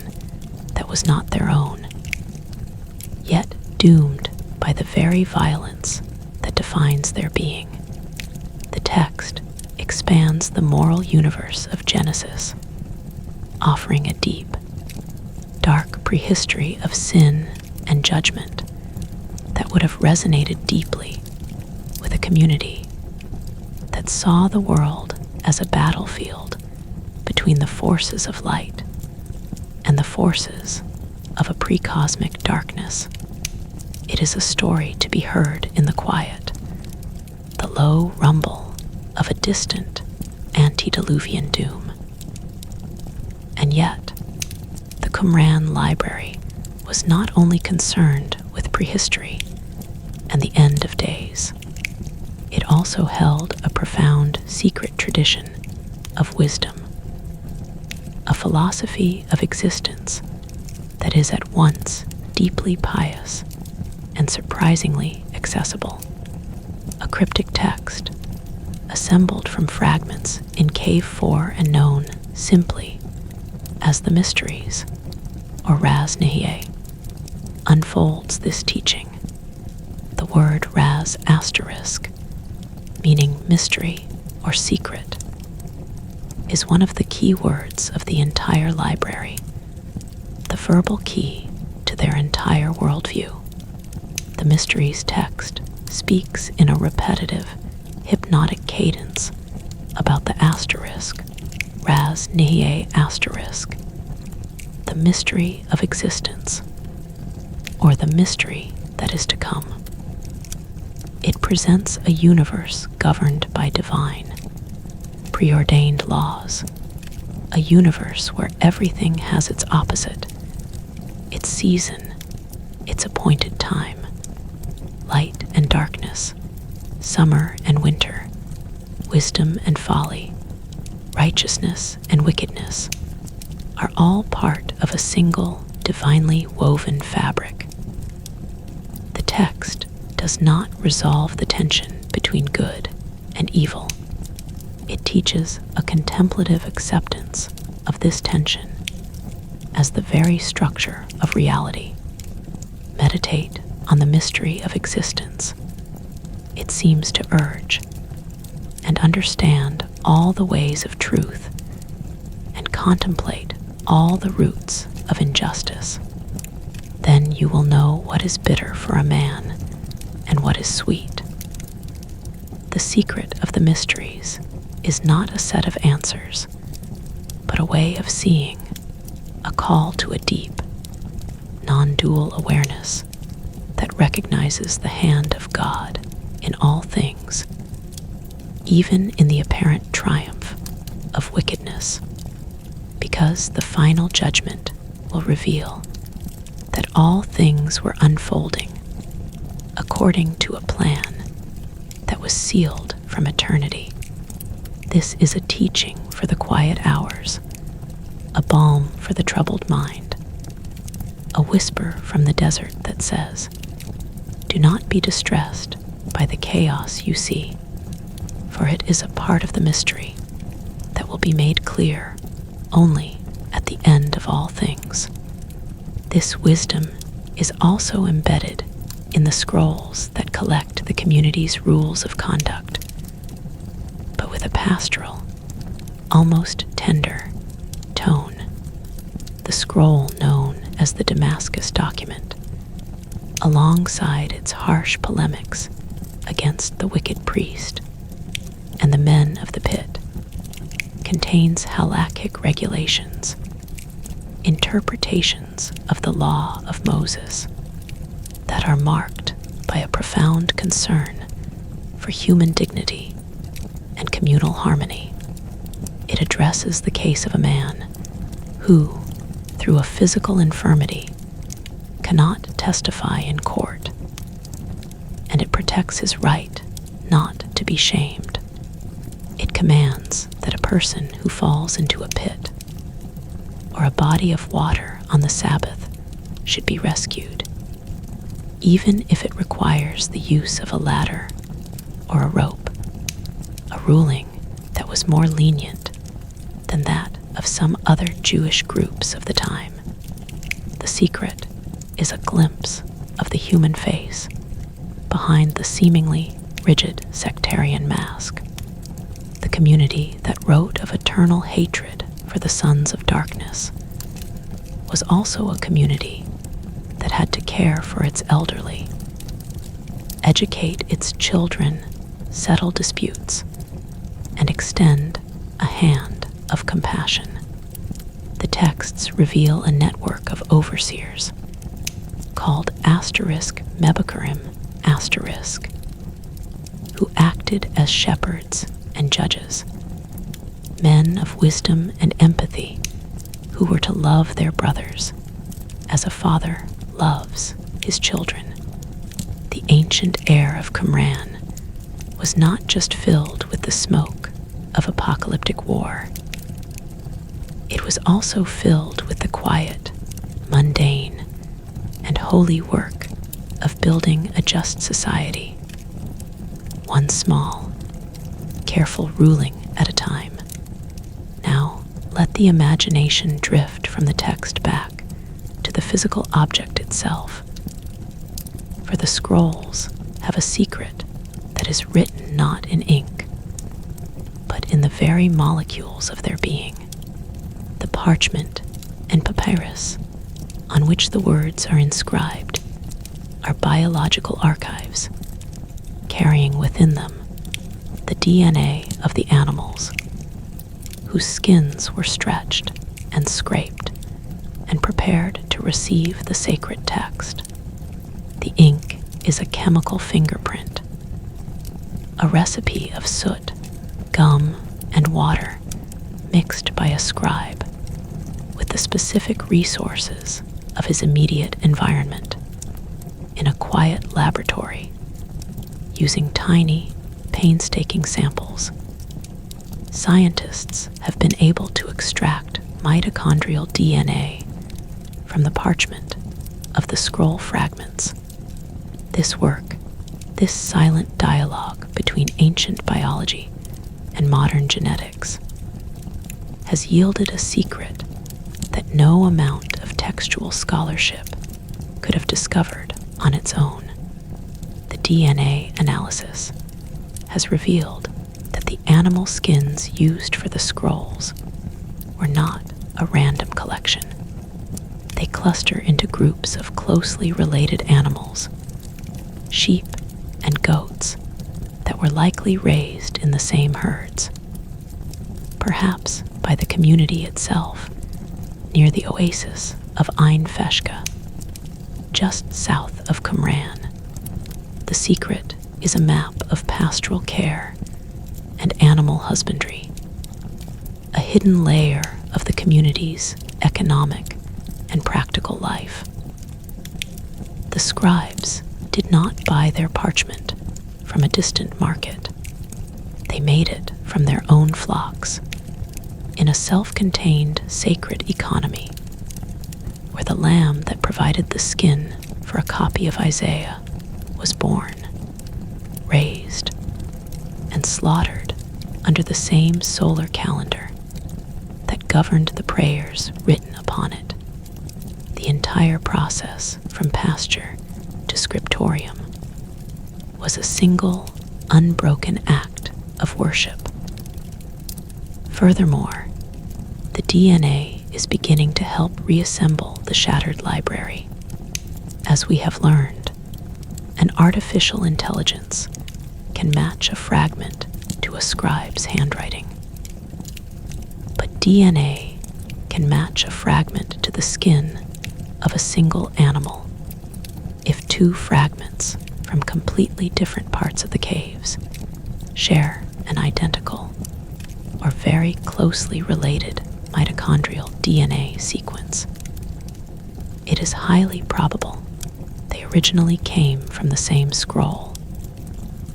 that was not their own, yet doomed by the very violence that defines their being. The text expands the moral universe of Genesis, offering a deep, dark prehistory of sin and judgment that would have resonated deeply with a community that saw the world as a battlefield between the forces of light and the forces of a pre-cosmic darkness. It is a story to be heard in the quiet, the low rumble of a distant antediluvian doom. And yet, the Qumran library was not only concerned with prehistory and the end of days. It also held a profound secret tradition of wisdom, a philosophy of existence that is at once deeply pious and surprisingly accessible. A cryptic text assembled from fragments in Cave 4 and known simply as the Mysteries, or Raz Nihye, unfolds this teaching. The word Raz asterisk, meaning mystery or secret, is one of the key words of the entire library, the verbal key to their entire worldview. The Mysteries text speaks in a repetitive, hypnotic cadence about the asterisk, Raz Nihye asterisk, the mystery of existence, or the mystery that is to come. It presents a universe governed by divine, preordained laws, a universe where everything has its opposite, its season, its appointed time, light and darkness, summer and winter, wisdom and folly, righteousness and wickedness, are all part of a single divinely woven fabric. The text does not resolve the tension between good and evil. It teaches a contemplative acceptance of this tension as the very structure of reality. Meditate on the mystery of existence, it seems to urge, and understand all the ways of truth, and contemplate all the roots of injustice. Then you will know what is bitter for a man and what is sweet. The secret of the mysteries is not a set of answers, but a way of seeing, a call to a deep, non-dual awareness that recognizes the hand of God in all things, even in the apparent triumph of wickedness, because the final judgment will reveal that all things were unfolding according to a plan that was sealed from eternity. This is a teaching for the quiet hours, a balm for the troubled mind, a whisper from the desert that says, "Do not be distressed by the chaos you see, for it is a part of the mystery that will be made clear only at the end of all things." This wisdom is also embedded in the scrolls that collect the community's rules of conduct, but with a pastoral, almost tender tone. The scroll known as the Damascus document, alongside its harsh polemics against the wicked priest and the men of the pit, contains halakhic regulations, interpretations of the law of Moses that are marked by a profound concern for human dignity and communal harmony. It addresses the case of a man who, through a physical infirmity, cannot testify in court, and it protects his right not to be shamed. It commands that a person who falls into a pit or a body of water on the Sabbath should be rescued, even if it requires the use of a ladder or a rope, a ruling that was more lenient than that of some other Jewish groups of the time. The secret is a glimpse of the human face behind the seemingly rigid sectarian mask. The community that wrote of eternal hatred for the sons of darkness was also a community that had to care for its elderly, educate its children, settle disputes, and extend a hand of compassion. The texts reveal a network of overseers called *Mebacarim*, who acted as shepherds and judges, men of wisdom and empathy who were to love their brothers as a father loves his children. The ancient air of Qumran was not just filled with the smoke of apocalyptic war. It was also filled with the quiet, mundane, and holy work of building a just society, one small, careful ruling at a time. Now, let the imagination drift from the text back to the physical object itself, for the scrolls have a secret that is written not in ink, but in the very molecules of their being. The parchment and papyrus on which the words are inscribed are biological archives, carrying within them the DNA of the animals whose skins were stretched and scraped and prepared to receive the sacred text. The ink is a chemical fingerprint, a recipe of soot, gum, and water mixed by a scribe with the specific resources of his immediate environment in a quiet laboratory using tiny, painstaking samples. Scientists have been able to extract mitochondrial DNA from the parchment of the scroll fragments. This work This silent dialogue between ancient biology and modern genetics has yielded a secret that no amount of textual scholarship could have discovered on its own. The DNA analysis has revealed that the animal skins used for the scrolls were not a random collection. They cluster into groups of closely related animals, sheep and goats, that were likely raised in the same herds, perhaps by the community itself, near the oasis of Ain Feshka, just south of Qumran. The secret is a map of pastoral care and animal husbandry, a hidden layer of the community's economic and practical life. The scribes did not buy their parchment from a distant market. They made it from their own flocks in a self-contained sacred economy where the lamb that provided the skin for a copy of Isaiah was born, raised, and slaughtered under the same solar calendar that governed the prayers written upon it. The entire process from pasture to scriptorium was a single, unbroken act of worship. Furthermore, the DNA is beginning to help reassemble the shattered library. As we have learned, an artificial intelligence can match a fragment to a scribe's handwriting. But DNA can match a fragment to the skin of a single animal if two fragments from completely different parts of the caves share an identical or very closely related mitochondrial DNA sequence. It is highly probable they originally came from the same scroll,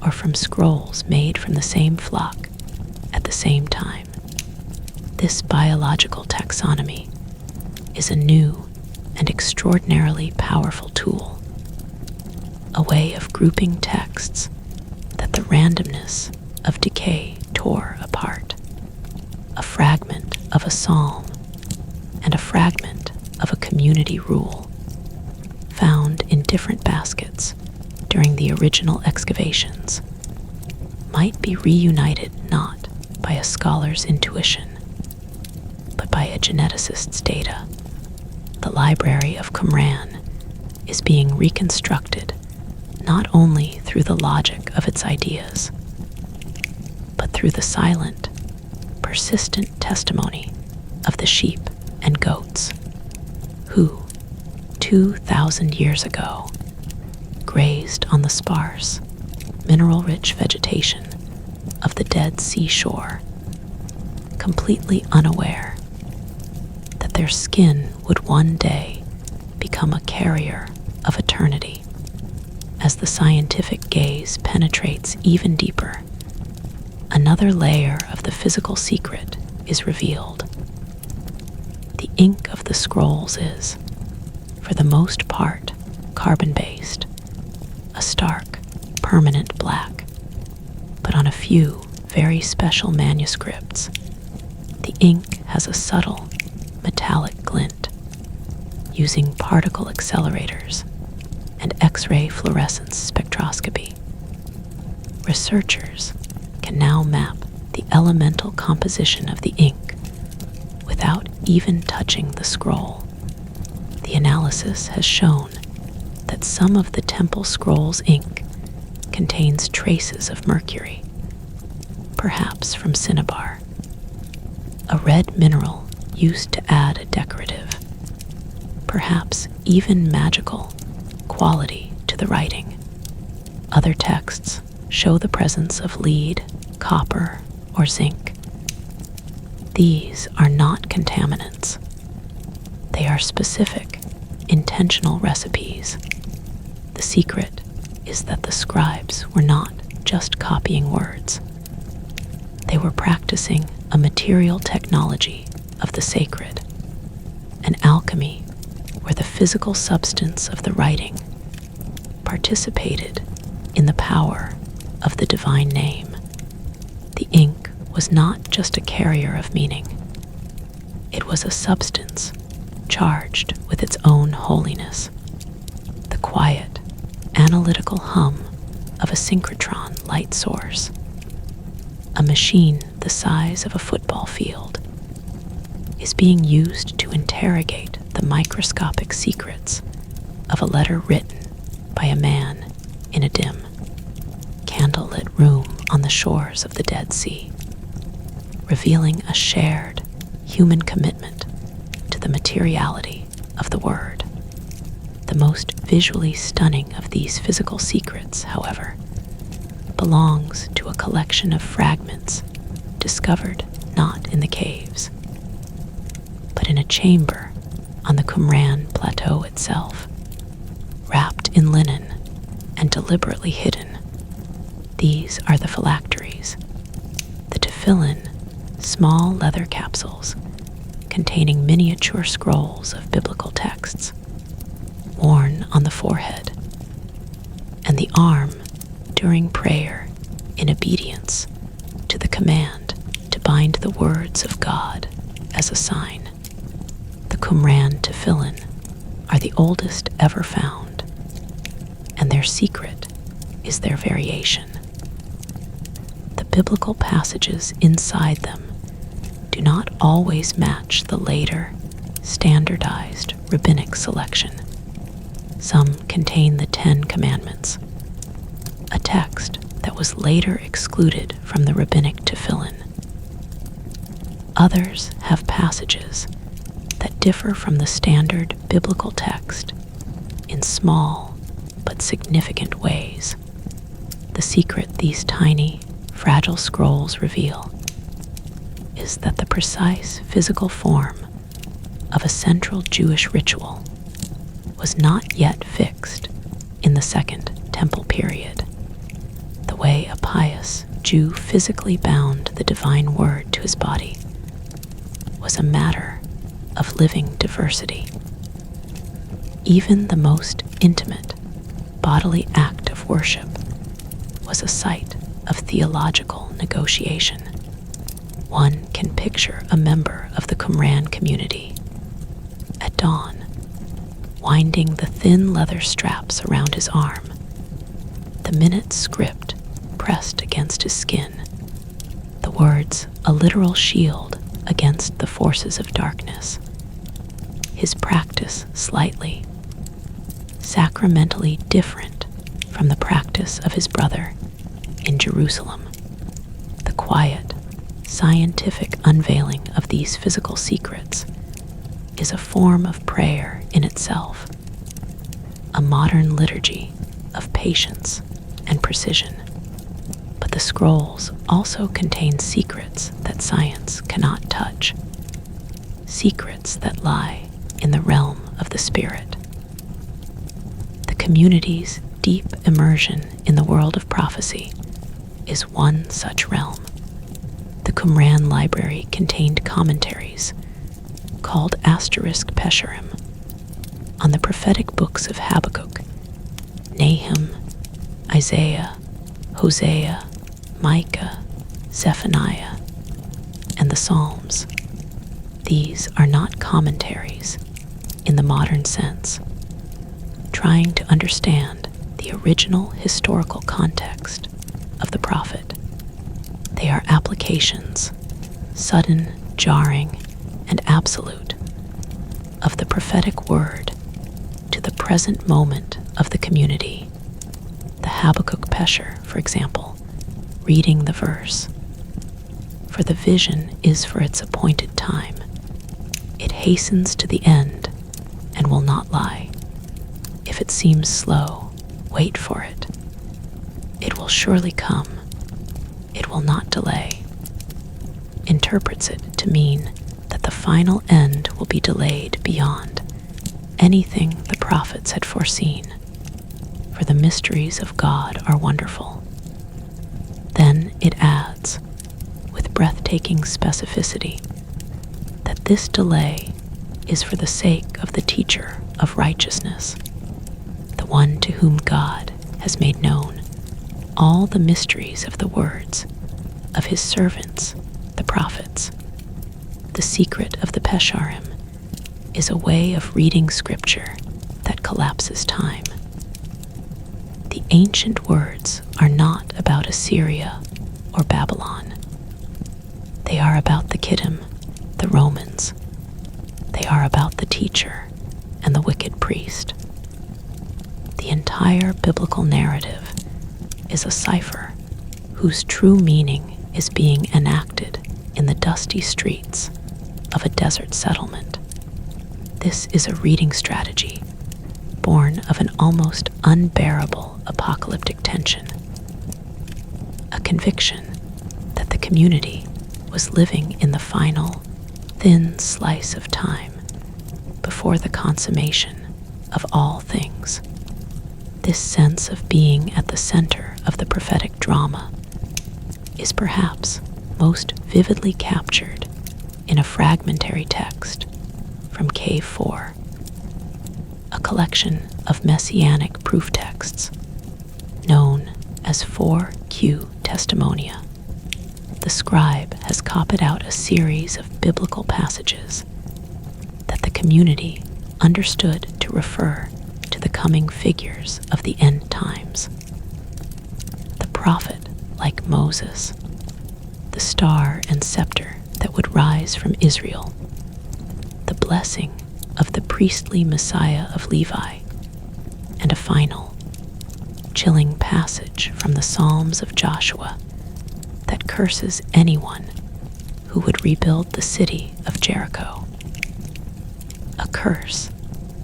or from scrolls made from the same flock at the same time. This biological taxonomy is a new and extraordinarily powerful tool, a way of grouping texts that the randomness of decay tore apart. A fragment of a psalm and a fragment of a community rule found in different baskets during the original excavations might be reunited not by a scholar's intuition, but by a geneticist's data. The Library of Qumran is being reconstructed not only through the logic of its ideas, but through the silent, persistent testimony of the sheep and goats who, 2,000 years ago, grazed on the sparse, mineral-rich vegetation of the Dead Sea shore, completely unaware that their skin would one day become a carrier of eternity. As the scientific gaze penetrates even deeper, another layer of the physical secret is revealed. The ink of the scrolls is, for the most part, carbon-based, a stark, permanent black. But on a few very special manuscripts, the ink has a subtle, metallic glint. Using particle accelerators and X-ray fluorescence spectroscopy, researchers can now map the elemental composition of the ink without even touching the scroll. The analysis has shown that some of the temple scroll's ink contains traces of mercury, perhaps from cinnabar, a red mineral used to add a decorative, perhaps even magical, quality to the writing. Other texts show the presence of lead, copper, or zinc. These are not contaminants. They are specific, intentional recipes. The secret is that the scribes were not just copying words. They were practicing a material technology of the sacred, an alchemy where the physical substance of the writing participated in the power of the divine name. The ink was not just a carrier of meaning. It was a substance charged with its own holiness. The quiet, analytical hum of a synchrotron light source. A machine the size of a football field is being used to interrogate the microscopic secrets of a letter written by a man in a dim, candlelit room on the shores of the Dead Sea, revealing a shared human commitment to the materiality of the word. The most visually stunning of these physical secrets, however, belongs to a collection of fragments discovered not in the caves, but in a chamber on the Qumran plateau itself, wrapped in linen and deliberately hidden. These are the phylacteries, the tefillin, small leather capsules containing miniature scrolls of biblical texts, worn on the forehead, and the arm during prayer in obedience to the command to bind the words of God as a sign. The Qumran tefillin are the oldest ever found, and their secret is their variation. The biblical passages inside them do not always match the later, standardized rabbinic selection. Some contain the Ten Commandments, a text that was later excluded from the rabbinic tefillin. Others have passages that differ from the standard biblical text in small but significant ways. The secret these tiny, fragile scrolls reveal is that the precise physical form of a central Jewish ritual was not yet fixed in the Second Temple period. The way a pious Jew physically bound the divine word to his body was a matter of living diversity. Even the most intimate bodily act of worship was a site of theological negotiation. One can picture a member of the Qumran community at dawn, winding the thin leather straps around his arm, the minute script pressed against his skin, the words a literal shield against the forces of darkness. His practice slightly, sacramentally different from the practice of his brother in Jerusalem. The quiet, scientific unveiling of these physical secrets is a form of prayer in itself, a modern liturgy of patience and precision. But the scrolls also contain secrets that science cannot touch, secrets that lie in the realm of the spirit. The community's deep immersion in the world of prophecy is one such realm. The Qumran library contained commentaries called Asterisk Pesherim on the prophetic books of Habakkuk, Nahum, Isaiah, Hosea, Micah, Zephaniah, and the Psalms. These are not commentaries in the modern sense, trying to understand the original historical context of the prophet. They are applications, sudden, jarring, and absolute, of the prophetic word to the present moment of the community. The Habakkuk Pesher, for example, reading the verse, "For the vision is for its appointed time. It hastens to the end and will not lie. If it seems slow, wait for it. It will surely come. It will not delay," interprets it to mean that the final end will be delayed beyond anything the prophets had foreseen, for the mysteries of God are wonderful. Then it adds, with breathtaking specificity, that this delay is for the sake of the teacher of righteousness, the one to whom God has made known all the mysteries of the words of his servants, the prophets. The secret of the Pesharim is a way of reading scripture that collapses time. The ancient words are not about Assyria or Babylon. They are about the Kittim, the Romans. They are about the teacher and the wicked priest. The entire biblical narrative is a cipher whose true meaning is being enacted in the dusty streets of a desert settlement. This is a reading strategy born of an almost unbearable apocalyptic tension, a conviction that the community was living in the final, thin slice of time before the consummation of all things. This sense of being at the center of the prophetic drama is perhaps most vividly captured in a fragmentary text from Cave 4, a collection of messianic proof texts known as 4Q Testimonia. The scribe has copied out a series of biblical passages that the community understood to refer to the coming figures of the end times. The prophet, like Moses, the star and scepter that would rise from Israel, the blessing of the priestly Messiah of Levi, and a final, chilling passage from the Psalms of Joshua that curses anyone who would rebuild the city of Jericho. A curse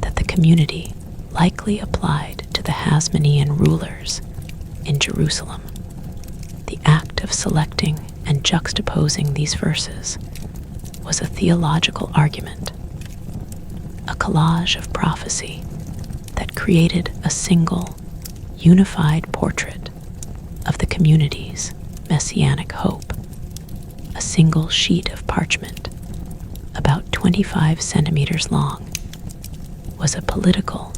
that the community likely applied to the Hasmonean rulers in Jerusalem. The act of selecting and juxtaposing these verses was a theological argument, a collage of prophecy that created a single, unified portrait of the community's messianic hope. A single sheet of parchment, about 25 centimeters long, was a political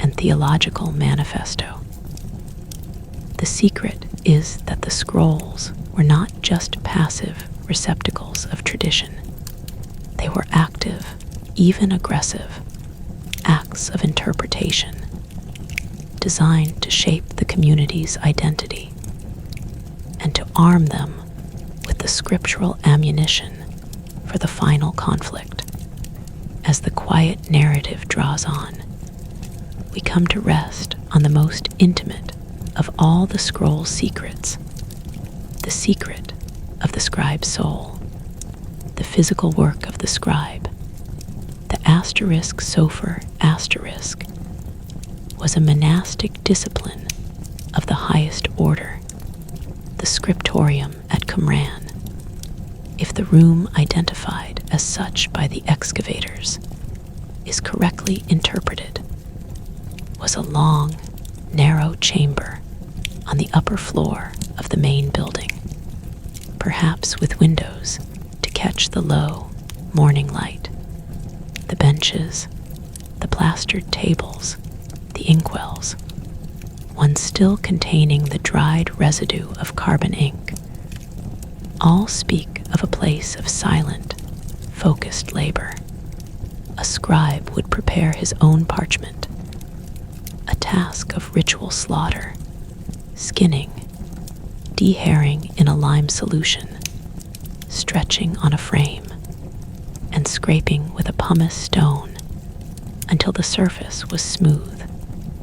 and theological manifesto. The secret is that the scrolls were not just passive receptacles of tradition. They were active, even aggressive, acts of interpretation designed to shape the community's identity and to arm them with the scriptural ammunition for the final conflict. As the quiet narrative draws on, we come to rest on the most intimate of all the scroll's secrets, the secret of the scribe's soul, the physical work of the scribe. The asterisk Sofer asterisk was a monastic discipline of the highest order, the scriptorium at Qumran, if the room identified as such by the excavators is correctly interpreted, was a long, narrow chamber on the upper floor of the main building, perhaps with windows to catch the low morning light. The benches, the plastered tables, the inkwells, one still containing the dried residue of carbon ink, all speak of a place of silent, focused labor. A scribe would prepare his own parchment, a task of ritual slaughter, skinning, dehairing in a lime solution, stretching on a frame, and scraping with a pumice stone until the surface was smooth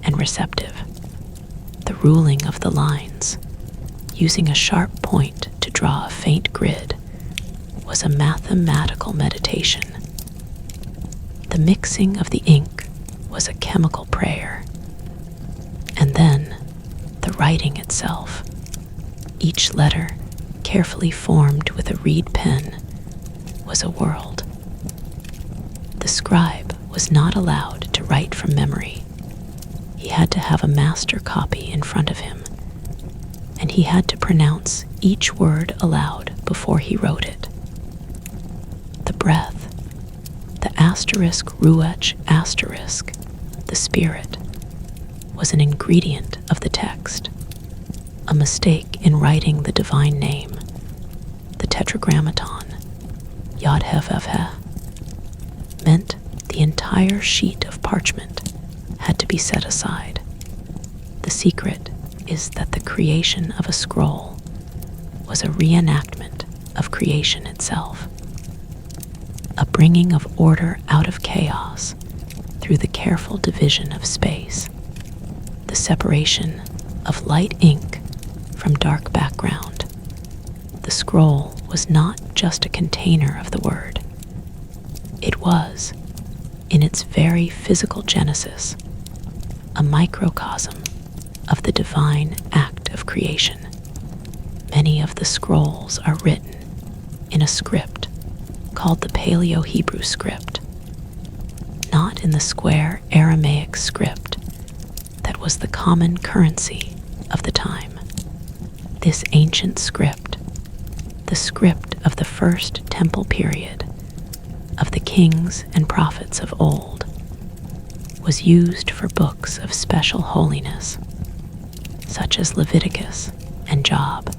and receptive. The ruling of the lines, using a sharp point to draw a faint grid, was a mathematical meditation. The mixing of the ink was a chemical prayer. And then the writing itself, each letter carefully formed with a reed pen, was a world. The scribe was not allowed to write from memory. He had to have a master copy in front of him, and he had to pronounce each word aloud before he wrote it. The breath, the asterisk ruach asterisk, the spirit, was an ingredient of the text, A mistake in writing the divine name, the Tetragrammaton, Yod Heh Vav Heh, meant the entire sheet of parchment had to be set aside. The secret is that the creation of a scroll was a reenactment of creation itself, a bringing of order out of chaos through the careful division of space, the separation of light ink from dark background. The scroll was not just a container of the word. It was, in its very physical genesis, a microcosm of the divine act of creation. Many of the scrolls are written in a script called the Paleo-Hebrew script, not in the square Aramaic script that was the common currency of the time. This ancient script, the script of the first temple period, of the kings and prophets of old, was used for books of special holiness, such as Leviticus and Job,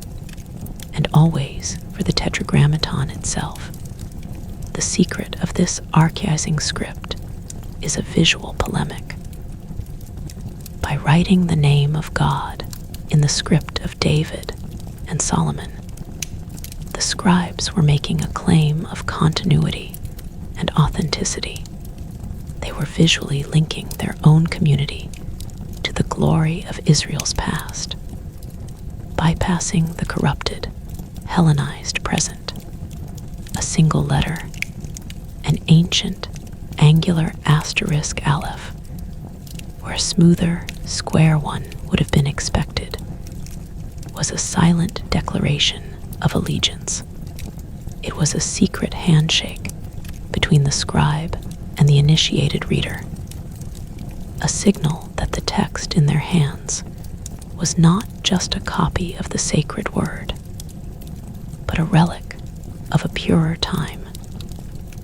and always for the Tetragrammaton itself. The secret of this archaizing script is a visual polemic. By writing the name of God in the script of David and Solomon, the scribes were making a claim of continuity and authenticity. They were visually linking their own community to the glory of Israel's past, bypassing the corrupted, Hellenized present. A single letter, an ancient angular asterisk aleph, where a smoother, square one would have been expected, was a silent declaration of allegiance. It was a secret handshake between the scribe and the initiated reader, a signal that the text in their hands was not just a copy of the sacred word, but a relic of a purer time,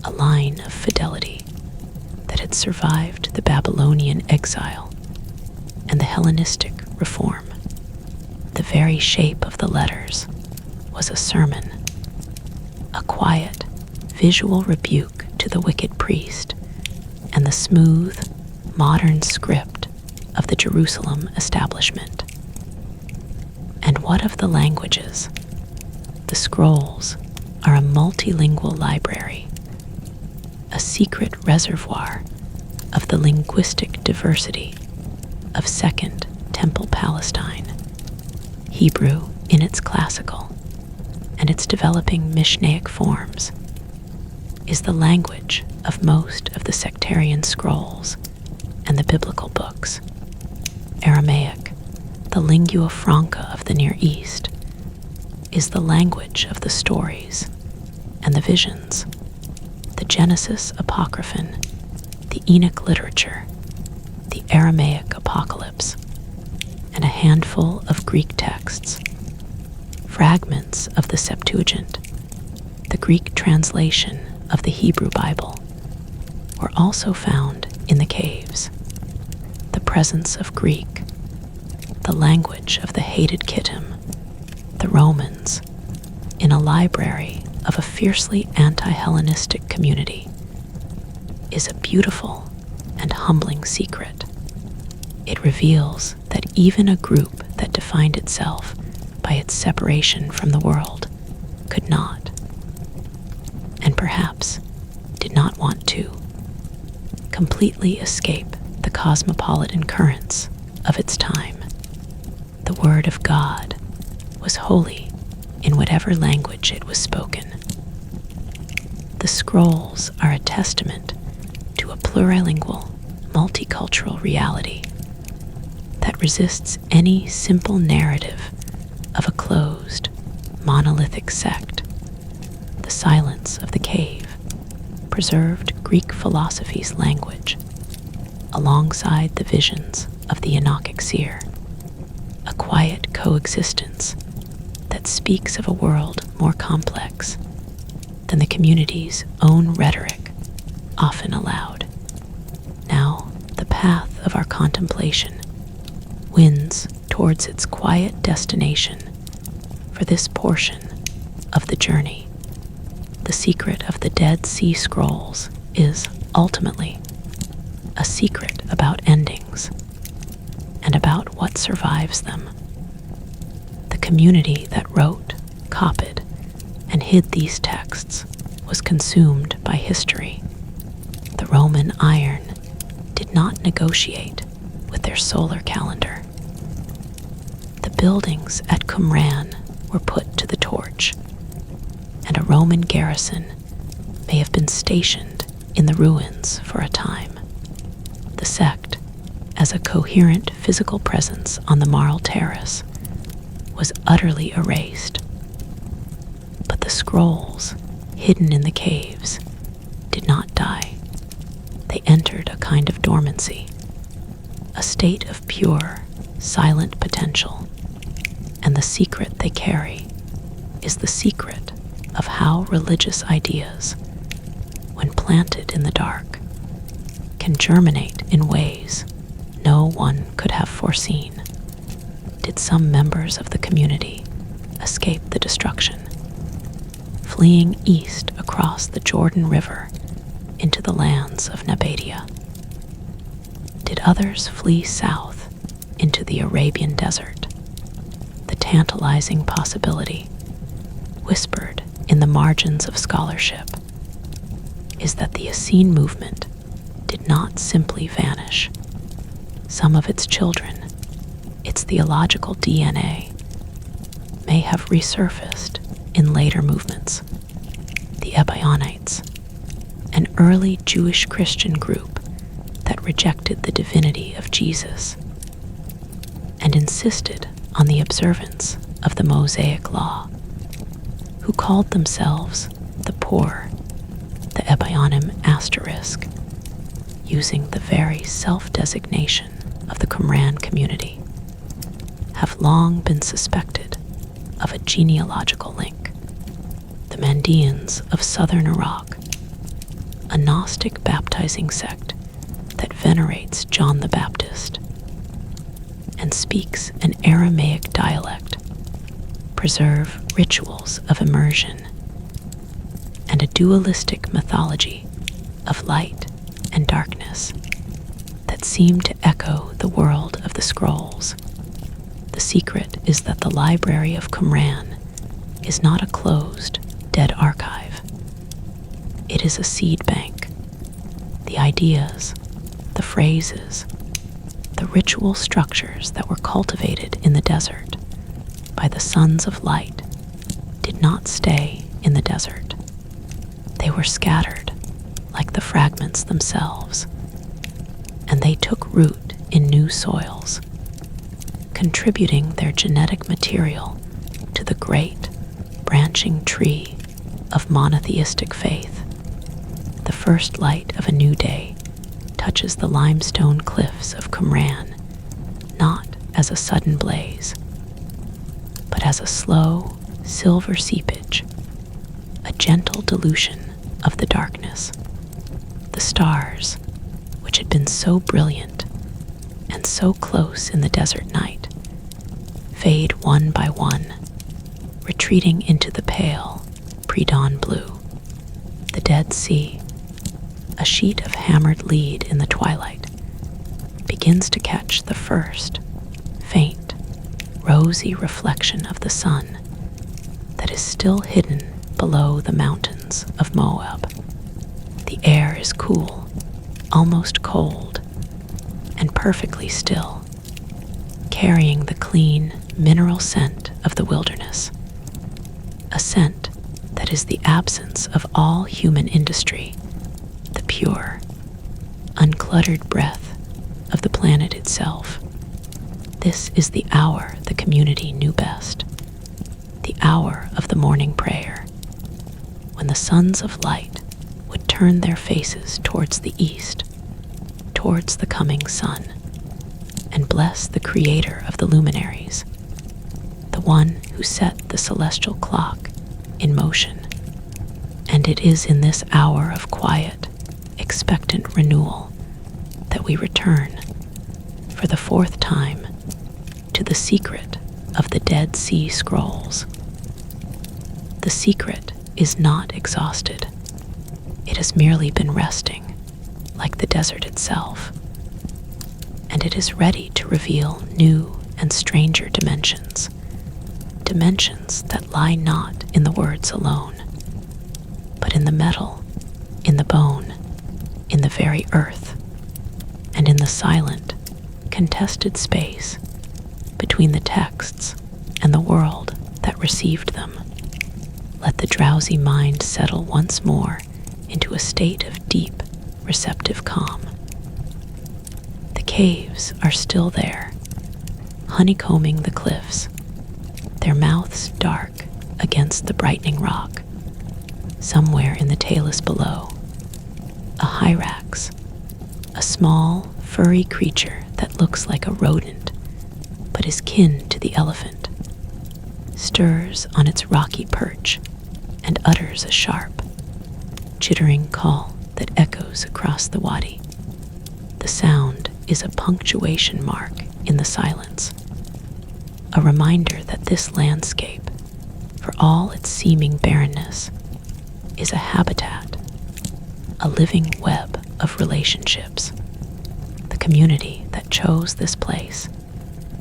a line of fidelity that had survived the Babylonian exile and the Hellenistic reform. The very shape of the letters was a sermon, a quiet, visual rebuke to the wicked priest and the smooth, modern script of the Jerusalem establishment. And what of the languages? The scrolls are a multilingual library, a secret reservoir of the linguistic diversity of Second Temple Palestine. Hebrew in its classical and its developing Mishnaic forms is the language of most of the sectarian scrolls and the biblical books. Aramaic, the lingua franca of the Near East, is the language of the stories and the visions, the Genesis Apocryphon, the Enoch literature, the Aramaic Apocalypse, and a handful of Greek texts, fragments of the Septuagint, the Greek translation of the Hebrew Bible, were also found in the caves. The presence of Greek, the language of the hated Kittim, the Romans, in a library of a fiercely anti-Hellenistic community, is a beautiful and humbling secret. It reveals that even a group that defined itself by its separation from the world could not, and perhaps did not want to, completely escape the cosmopolitan currents of its time. The Word of God was holy in whatever language it was spoken. The scrolls are a testament to a plurilingual, multicultural reality that resists any simple narrative of a closed, monolithic sect. The silence of the cave preserved Greek philosophy's language alongside the visions of the Enochic seer, a quiet coexistence that speaks of a world more complex than the community's own rhetoric often allowed. Now, the path of our contemplation winds towards its quiet destination for this portion of the journey. The secret of the Dead Sea Scrolls is, ultimately, a secret about endings and about what survives them. The community that wrote, copied, and hid these texts was consumed by history. The Roman iron did not negotiate with their solar calendar. The buildings at Qumran were put to the torch, and a Roman garrison may have been stationed in the ruins for a time. The sect, as a coherent physical presence on the Marl Terrace, was utterly erased. But the scrolls, hidden in the caves, did not die. They entered a kind of dormancy, a state of pure, silent potential, and the secret they carry is the secret of how religious ideas, when planted in the dark, can germinate in ways no one could have foreseen. Did some members of the community escape the destruction, fleeing east across the Jordan River into the lands of Nabatea? Did others flee south into the Arabian desert? The tantalizing possibility, whispered in the margins of scholarship, is that the Essene movement did not simply vanish. Some of its children, its theological DNA, may have resurfaced in later movements. The Ebionites, an early Jewish Christian group that rejected the divinity of Jesus and insisted on the observance of the Mosaic Law, who called themselves the poor, the Ebionim asterisk, using the very self-designation of the Qumran community, have long been suspected of a genealogical link. The Mandeans of southern Iraq, a Gnostic baptizing sect that venerates John the Baptist and speaks an Aramaic dialect, preserve rituals of immersion and a dualistic mythology of light and darkness that seem to echo the world of the scrolls. The secret is that the Library of Qumran is not a closed, dead archive. It is a seed bank. The ideas, the phrases, the ritual structures that were cultivated in the desert by the sons of light did not stay in the desert. They were scattered like the fragments themselves, and they took root in new soils, contributing their genetic material to the great, branching tree of monotheistic faith. The first light of a new day touches the limestone cliffs of Qumran, not as a sudden blaze, but as a slow, silver seepage, a gentle dilution of the darkness. The stars, which had been so brilliant and so close in the desert night, fade one by one, retreating into the pale, pre-dawn blue. The Dead Sea, a sheet of hammered lead in the twilight, begins to catch the first, faint, rosy reflection of the sun that is still hidden below the mountains of Moab. The air is cool, almost cold, and perfectly still, carrying the clean, mineral scent of the wilderness, a scent that is the absence of all human industry, the pure, uncluttered breath of the planet itself. This is the hour the community knew best, the hour of the morning prayer, when the sons of light would turn their faces towards the east, towards the coming sun, and bless the creator of the luminaries, the one who set the celestial clock in motion. And it is in this hour of quiet, expectant renewal that we return, for the fourth time, to the secret of the Dead Sea Scrolls. The secret is not exhausted. It has merely been resting, like the desert itself, and it is ready to reveal new and stranger dimensions, dimensions that lie not in the words alone, but in the metal, in the bone, in the very earth, and in the silent, contested space between the texts and the world that received them. Let the drowsy mind settle once more into a state of deep, receptive calm. The caves are still there, honeycombing the cliffs, their mouths dark against the brightening rock. Somewhere in the talus below, a hyrax, a small, furry creature that looks like a rodent but is kin to the elephant, stirs on its rocky perch and utters a sharp, chittering call that echoes across the wadi. The sound is a punctuation mark in the silence, a reminder that this landscape, for all its seeming barrenness, is a habitat, a living web of relationships. The community that chose this place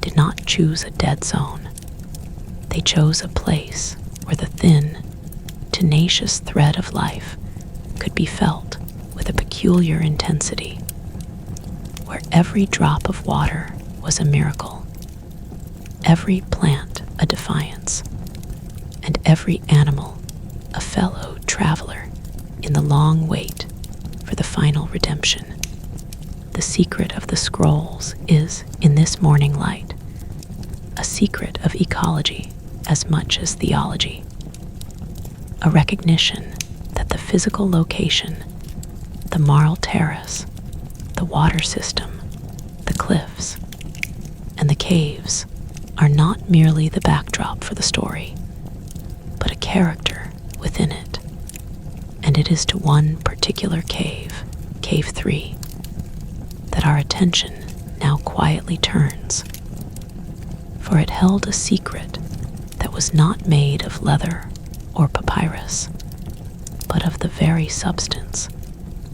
did not choose a dead zone. They chose a place where the thin, tenacious thread of life could be felt with a peculiar intensity, where every drop of water was a miracle, every plant a defiance, and every animal a fellow traveler in the long wait for the final redemption. The secret of the scrolls is, in this morning light, a secret of ecology as much as theology, a recognition that the physical location, the marl terrace, the water system, the cliffs, and the caves are not merely the backdrop for the story, but a character within it. And it is to one particular cave, Cave 3, that our attention now quietly turns, for it held a secret that was not made of leather or papyrus, but of the very substance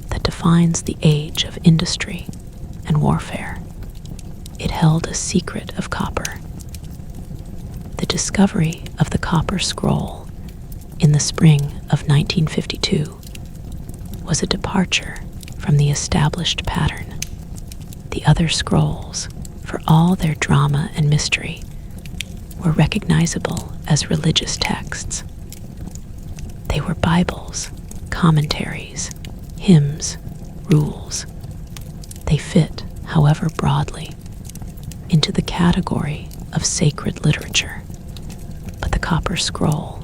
that defines the age of industry and warfare. It held a secret of copper. The discovery of the copper scroll in the spring of 1952 was a departure from the established pattern. The other scrolls, for all their drama and mystery, were recognizable as religious texts. They were Bibles, commentaries, hymns, rules. They fit, however broadly, into the category of sacred literature. But the copper scroll,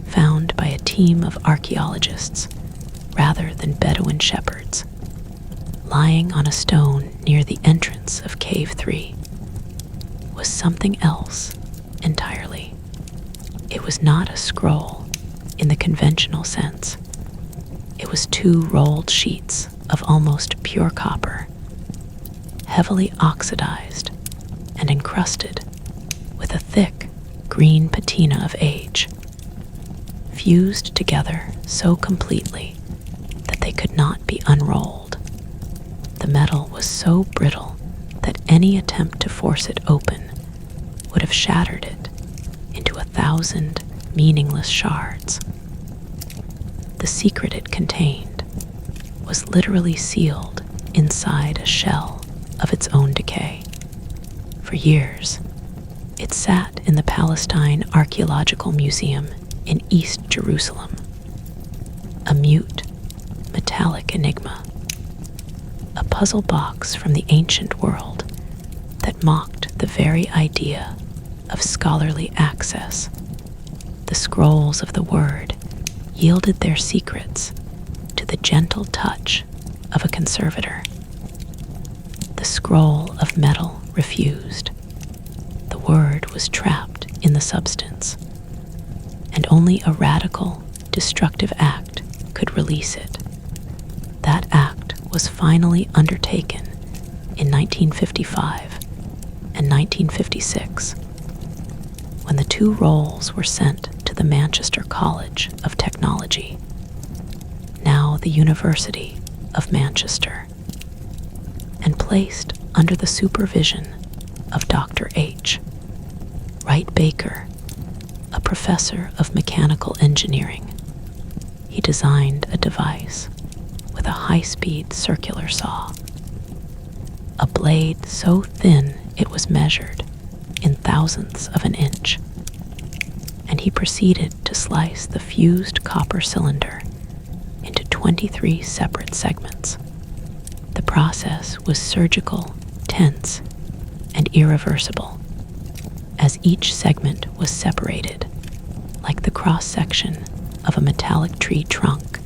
found by a team of archaeologists rather than Bedouin shepherds, lying on a stone near the entrance of Cave 3, was something else entirely. It was not a scroll in the conventional sense. It was 2 rolled sheets of almost pure copper, heavily oxidized and encrusted with a thick green patina of age, fused together so completely that they could not be unrolled. The metal was so brittle that any attempt to force it open would have shattered it into 1,000 meaningless shards. The secret it contained was literally sealed inside a shell of its own decay. For years, it sat in the Palestine Archaeological Museum in East Jerusalem, a mute, metallic enigma, a puzzle box from the ancient world that mocked the very idea of scholarly access. The scrolls of the Word yielded their secrets to the gentle touch of a conservator. The scroll of metal refused. The Word was trapped in the substance, and only a radical, destructive act could release it. That act was finally undertaken in 1955, and in 1956, when the two rolls were sent to the Manchester College of Technology, now the University of Manchester, and placed under the supervision of Dr. H. Wright Baker, a professor of mechanical engineering. He designed a device with a high-speed circular saw, a blade so thin it was measured in thousandths of an inch, and he proceeded to slice the fused copper cylinder into 23 separate segments. The process was surgical, tense, and irreversible, as each segment was separated like the cross-section of a metallic tree trunk.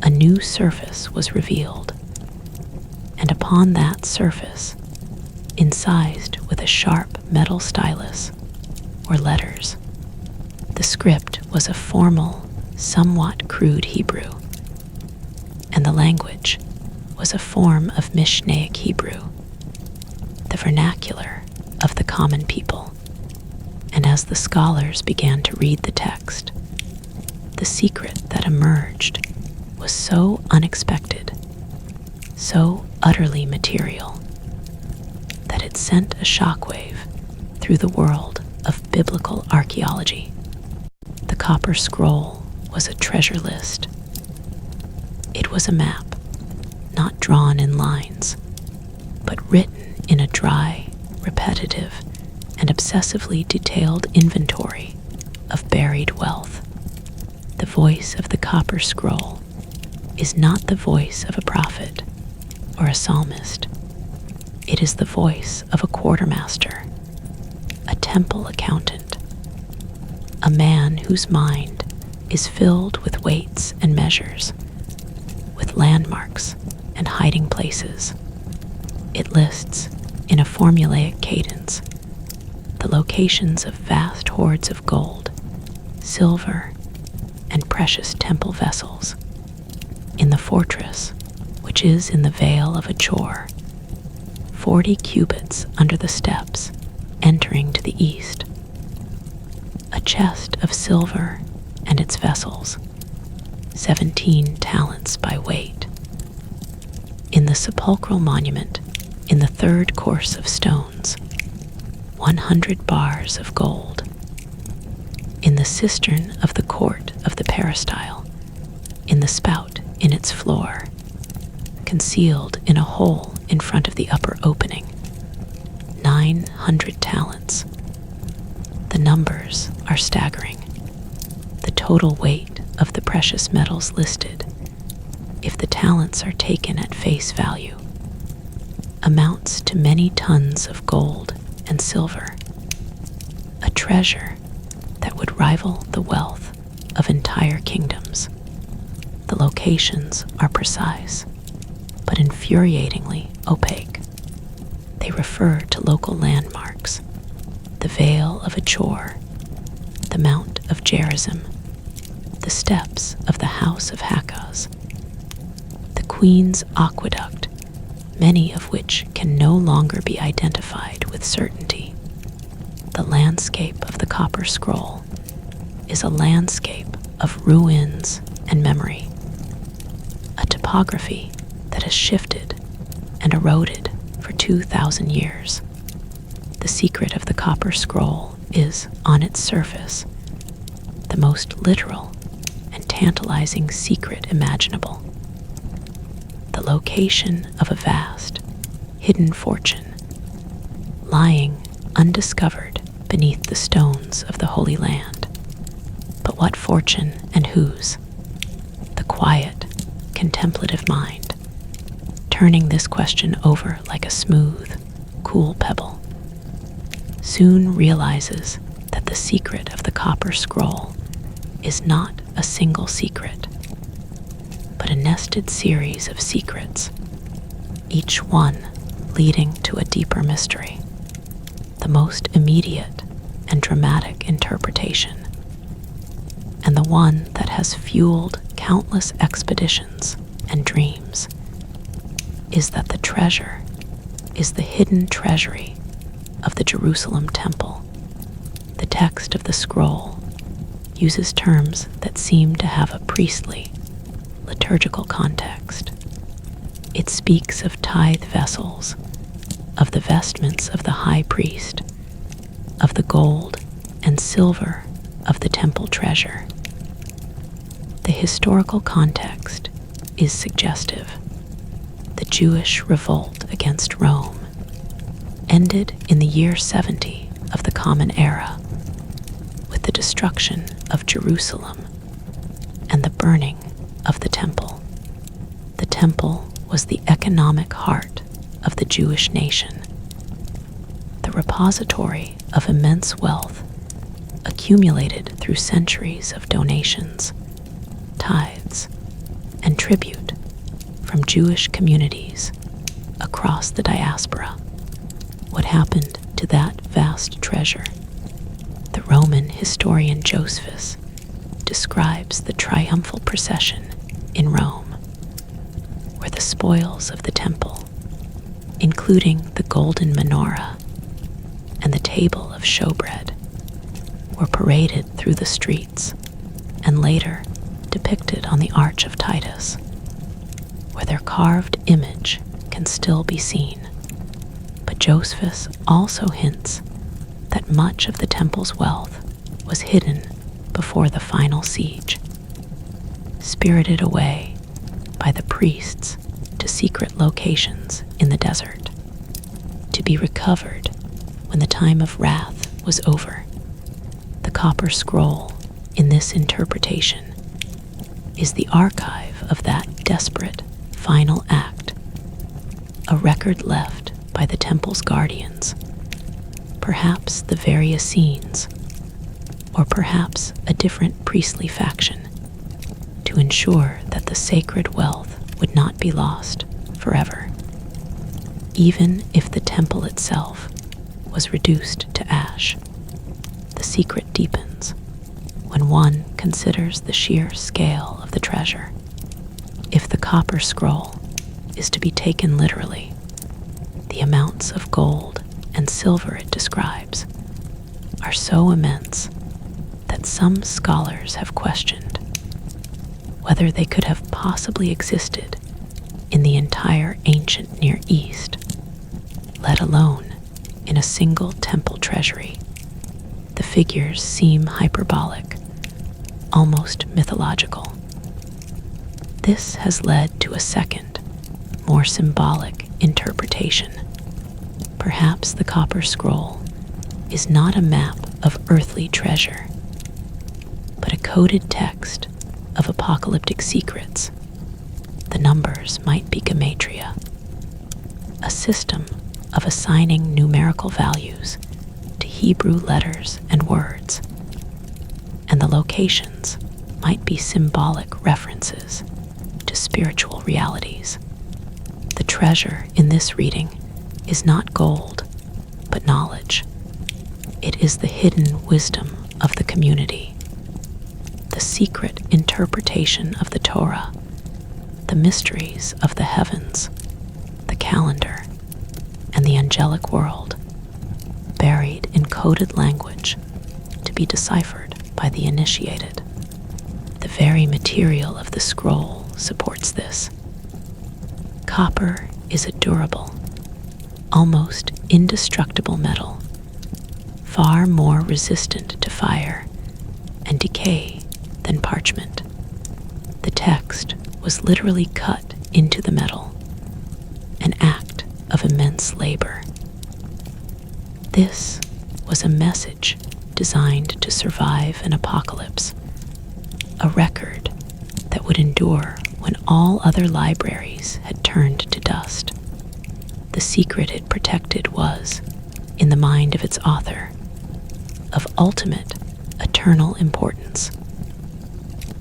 A new surface was revealed, and upon that surface, incised with a sharp metal stylus, were letters. The script was a formal, somewhat crude Hebrew, and the language was a form of Mishnaic Hebrew, the vernacular of the common people. And as the scholars began to read the text, the secret that emerged was so unexpected, so utterly material, that it sent a shockwave through the world of biblical archaeology. The copper scroll was a treasure list. It was a map, not drawn in lines, but written in a dry, repetitive, and obsessively detailed inventory of buried wealth. The voice of the copper scroll is not the voice of a prophet or a psalmist. It is the voice of a quartermaster, a temple accountant, a man whose mind is filled with weights and measures, with landmarks and hiding places. It lists, in a formulaic cadence, the locations of vast hoards of gold, silver, and precious temple vessels in the fortress, which is in the Vale of Achor, 40 cubits under the steps entering to the east. A chest of silver and its vessels, 17 talents by weight. In the sepulchral monument, in the third course of stones, 100 bars of gold. In the cistern of the court of the peristyle, in the spout in its floor, concealed in a hole in front of the upper opening, 900 talents. The numbers are staggering. The total weight of the precious metals listed, if the talents are taken at face value, amounts to many tons of gold and silver, a treasure that would rival the wealth of entire kingdoms. The locations are precise, but infuriatingly opaque. They refer to local landmarks: the Vale of Achor, the Mount of Gerizim, the steps of the House of Hakaz, the Queen's Aqueduct, many of which can no longer be identified with certainty. The landscape of the Copper Scroll is a landscape of ruins and memory, a topography that has shifted and eroded for 2,000 years. The secret of the Copper Scroll is, on its surface, the most literal and tantalizing secret imaginable. The location of a vast, hidden fortune, lying undiscovered beneath the stones of the Holy Land. But what fortune and whose? The quiet, contemplative mind, turning this question over like a smooth, cool pebble, soon realizes that the secret of the Copper Scroll is not a single secret, but a nested series of secrets, each one leading to a deeper mystery, the most immediate and dramatic interpretation, and the one that has fueled countless expeditions and dreams, is that the treasure is the hidden treasury of the Jerusalem temple. The text of the scroll uses terms that seem to have a priestly, liturgical context. It speaks of tithe vessels, of the vestments of the high priest, of the gold and silver of the temple treasure. The historical context is suggestive. The Jewish revolt against Rome ended in the year 70 of the Common Era, with the destruction of Jerusalem and the burning of the temple. The temple was the economic heart of the Jewish nation, the repository of immense wealth accumulated through centuries of donations, tithes, and tribute from Jewish communities across the diaspora. What happened to that vast treasure? The Roman historian Josephus describes the triumphal procession in Rome, where the spoils of the temple, including the golden menorah and the table of showbread, were paraded through the streets and later depicted on the Arch of Titus, where their carved image can still be seen. But Josephus also hints that much of the temple's wealth was hidden before the final siege, spirited away by the priests to secret locations in the desert, to be recovered when the time of wrath was over. The copper scroll, in this interpretation, is the archive of that desperate final act, a record left by the temple's guardians, perhaps the very Essenes, or perhaps a different priestly faction, to ensure that the sacred wealth would not be lost forever. Even if the temple itself was reduced to ash, the secret deepens when one considers the sheer scale of the treasure. If the copper scroll is to be taken literally, the amounts of gold and silver it describes are so immense that some scholars have questioned whether they could have possibly existed in the entire ancient Near East, let alone in a single temple treasury. The figures seem hyperbolic, almost mythological. This has led to a second, more symbolic interpretation. Perhaps the copper scroll is not a map of earthly treasure, but a coded text of apocalyptic secrets. The numbers might be gematria, a system of assigning numerical values to Hebrew letters and words, and the locations might be symbolic references to spiritual realities. The treasure in this reading is not gold, but knowledge. It is the hidden wisdom of the community, the secret interpretation of the Torah, the mysteries of the heavens, the calendar, and the angelic world, buried in coded language to be deciphered by the initiated. The very material of the scroll supports this. Copper is a durable, almost indestructible metal, far more resistant to fire and decay than parchment. The text was literally cut into the metal, an act of immense labor. This was a message designed to survive an apocalypse, a record that would endure when all other libraries had turned to dust. The secret it protected was, in the mind of its author, of ultimate, eternal importance,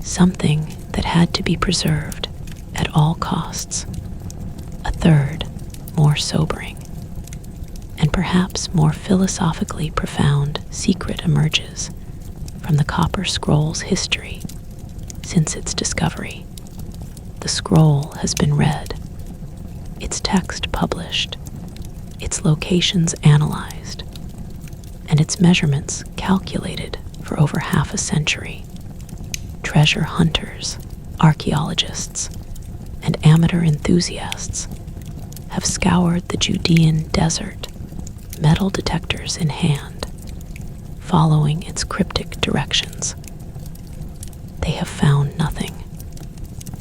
something that had to be preserved at all costs. A third, more sobering, and perhaps more philosophically profound secret emerges from the copper scroll's history since its discovery. The scroll has been read, its text published, its locations analyzed, and its measurements calculated for over half a century. Treasure hunters, archaeologists, and amateur enthusiasts have scoured the Judean desert, metal detectors in hand, following its cryptic directions. They have found nothing,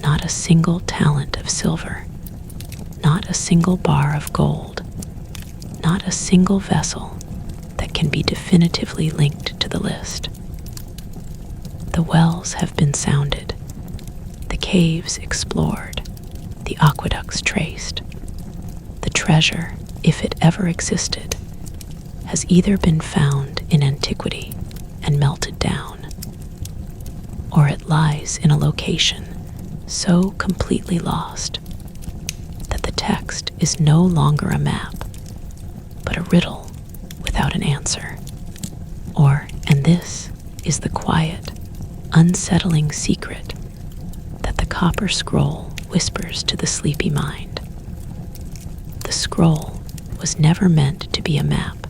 not a single talent of silver, not a single bar of gold, not a single vessel that can be definitively linked to the list. The wells have been sounded, the caves explored, the aqueducts traced. The treasure, if it ever existed, has either been found in antiquity and melted down, or it lies in a location so completely lost that the text is no longer a map, but a riddle without an answer. And this is the quiet, unsettling secret that the copper scroll whispers to the sleepy mind. The scroll was never meant to be a map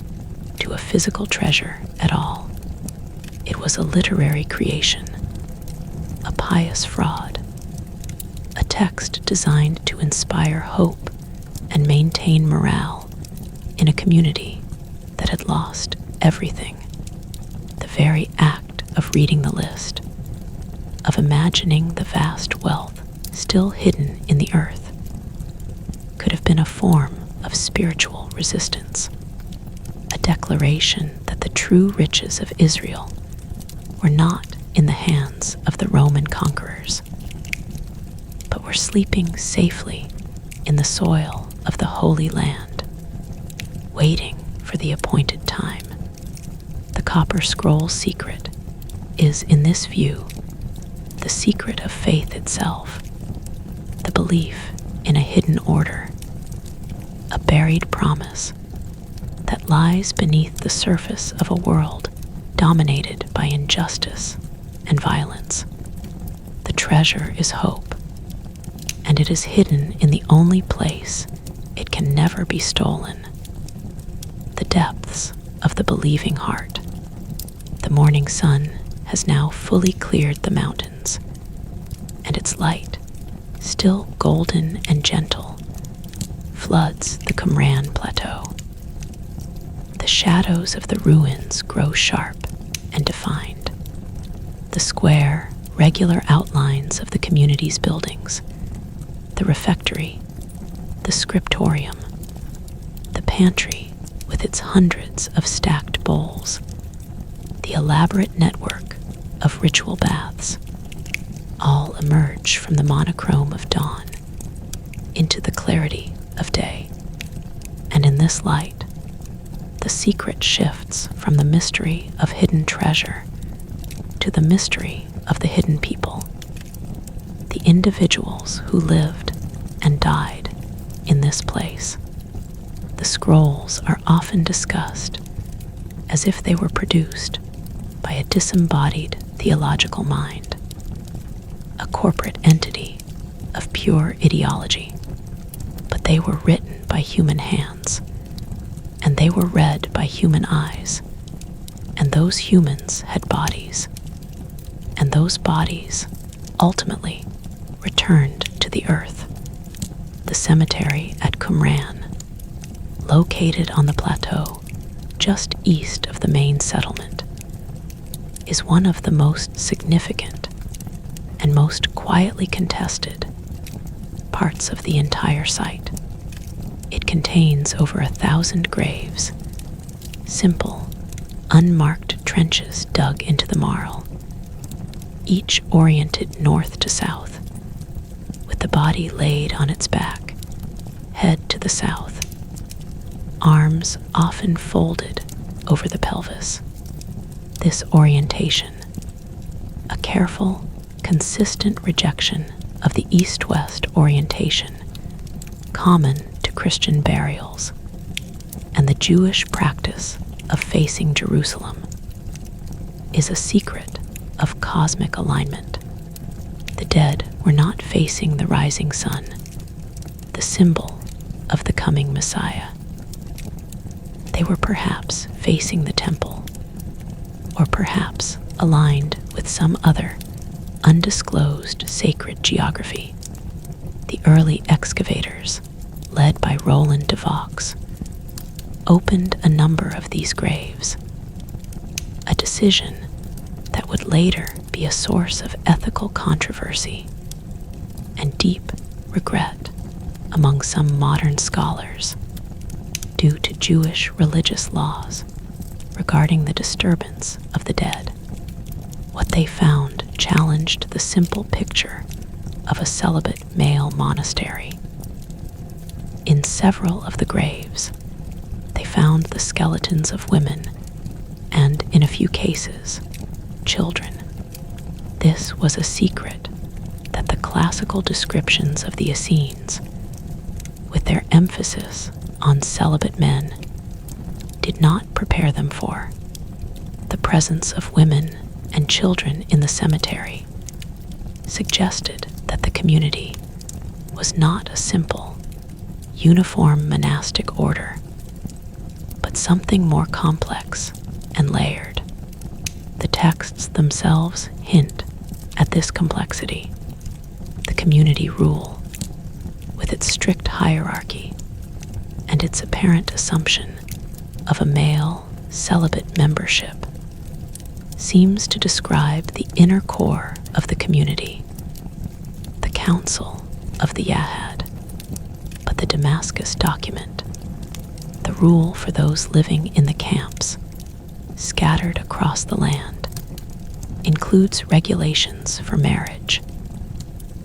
to a physical treasure at all. It was a literary creation, a pious fraud, a text designed to inspire hope and maintain morale in a community that had lost everything. The very act of reading the list, of imagining the vast wealth still hidden in the earth, could have been a form of spiritual resistance, a declaration that the true riches of Israel were not in the hands of the Roman conquerors, but were sleeping safely in the soil of the Holy Land, waiting for the appointed time. The Copper Scroll's secret is, in this view, the secret of faith itself, the belief in a hidden order, a buried promise that lies beneath the surface of a world dominated by injustice and violence. The treasure is hope, and it is hidden in the only place it can never be stolen, the depths of the believing heart. The morning sun has now fully cleared the mountains, and its light, still golden and gentle, floods the Qumran plateau. The shadows of the ruins grow sharp and defined. The square, regular outlines of the community's buildings, the refectory, the scriptorium, the pantry with its hundreds of stacked bowls, the elaborate network of ritual baths, all emerge from the monochrome of dawn into the clarity of day. And in this light, the secret shifts from the mystery of hidden treasure to the mystery of the hidden people, the individuals who lived and died in this place. The scrolls are often discussed as if they were produced by a disembodied theological mind, a corporate entity of pure ideology, but they were written by human hands, and they were read by human eyes, and those humans had bodies, and those bodies ultimately returned to the earth. The cemetery at Qumran, located on the plateau just east of the main settlement, is one of the most significant and most quietly contested parts of the entire site. It contains over 1,000 graves, simple, unmarked trenches dug into the marl, each oriented north to south, with the body laid on its back, head to the south, arms often folded over the pelvis. This orientation, a careful, consistent rejection of the east-west orientation common to Christian burials and the Jewish practice of facing Jerusalem, is a secret of cosmic alignment. The dead were not facing the rising sun, the symbol of the coming Messiah. They were perhaps facing the temple, temple, or perhaps aligned with some other undisclosed sacred geography. The early excavators, led by Roland de Vaux, opened a number of these graves, a decision that would later be a source of ethical controversy and deep regret among some modern scholars due to Jewish religious laws regarding the disturbance of the dead. What they found challenged the simple picture of a celibate male monastery. In several of the graves, they found the skeletons of women and, in a few cases, children. This was a secret that the classical descriptions of the Essenes, with their emphasis on celibate men, did not prepare them for. The presence of women and children in the cemetery suggested that the community was not a simple, uniform monastic order, but something more complex and layered. The texts themselves hint at this complexity. The community rule, with its strict hierarchy and its apparent assumption of a male celibate membership, seems to describe the inner core of the community, the council of the Yahad. But the Damascus document, the rule for those living in the camps scattered across the land, includes regulations for marriage,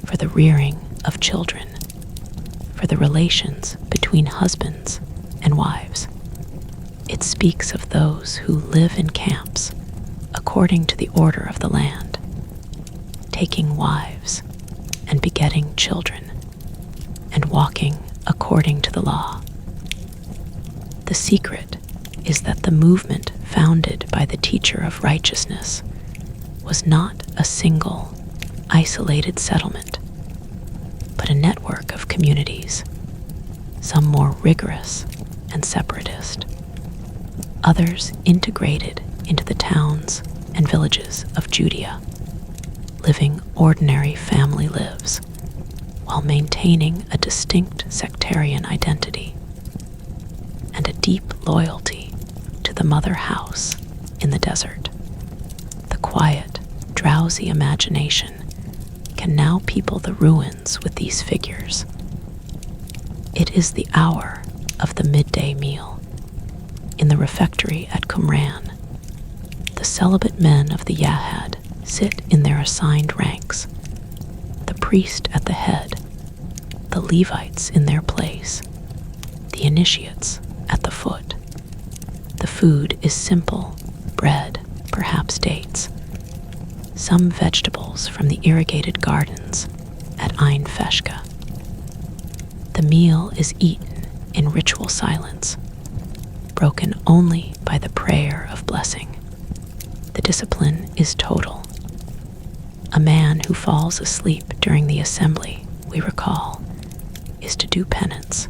for the rearing of children, for the relations between husbands and wives. It speaks of those who live in camps according to the order of the land, taking wives and begetting children, and walking according to the law. The secret is that the movement founded by the teacher of righteousness was not a single, isolated settlement, but a network of communities, some more rigorous and separatist, others integrated into the towns and villages of Judea, living ordinary family lives while maintaining a distinct sectarian identity and a deep loyalty to the mother house in the desert. The quiet, drowsy imagination can now people the ruins with these figures. It is the hour of the midday meal. In the refectory at Qumran, the celibate men of the Yahad sit in their assigned ranks, the priest at the head, the Levites in their place, the initiates at the foot. The food is simple: bread, perhaps dates, some vegetables from the irrigated gardens at Ein Feshka. The meal is eaten in ritual silence, broken only by the prayer of blessing. The discipline is total. A man who falls asleep during the assembly, we recall, is to do penance.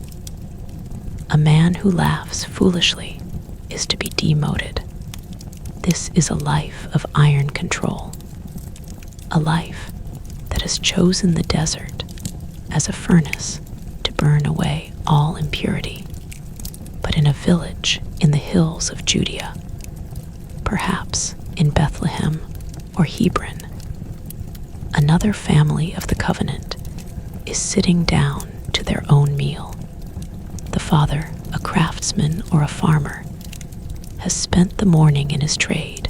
A man who laughs foolishly is to be demoted. This is a life of iron control, a life that has chosen the desert as a furnace to burn away all impurity. But in a village in the hills of Judea, perhaps in Bethlehem or Hebron, another family of the covenant is sitting down to their own meal. The father, a craftsman or a farmer, has spent the morning in his trade,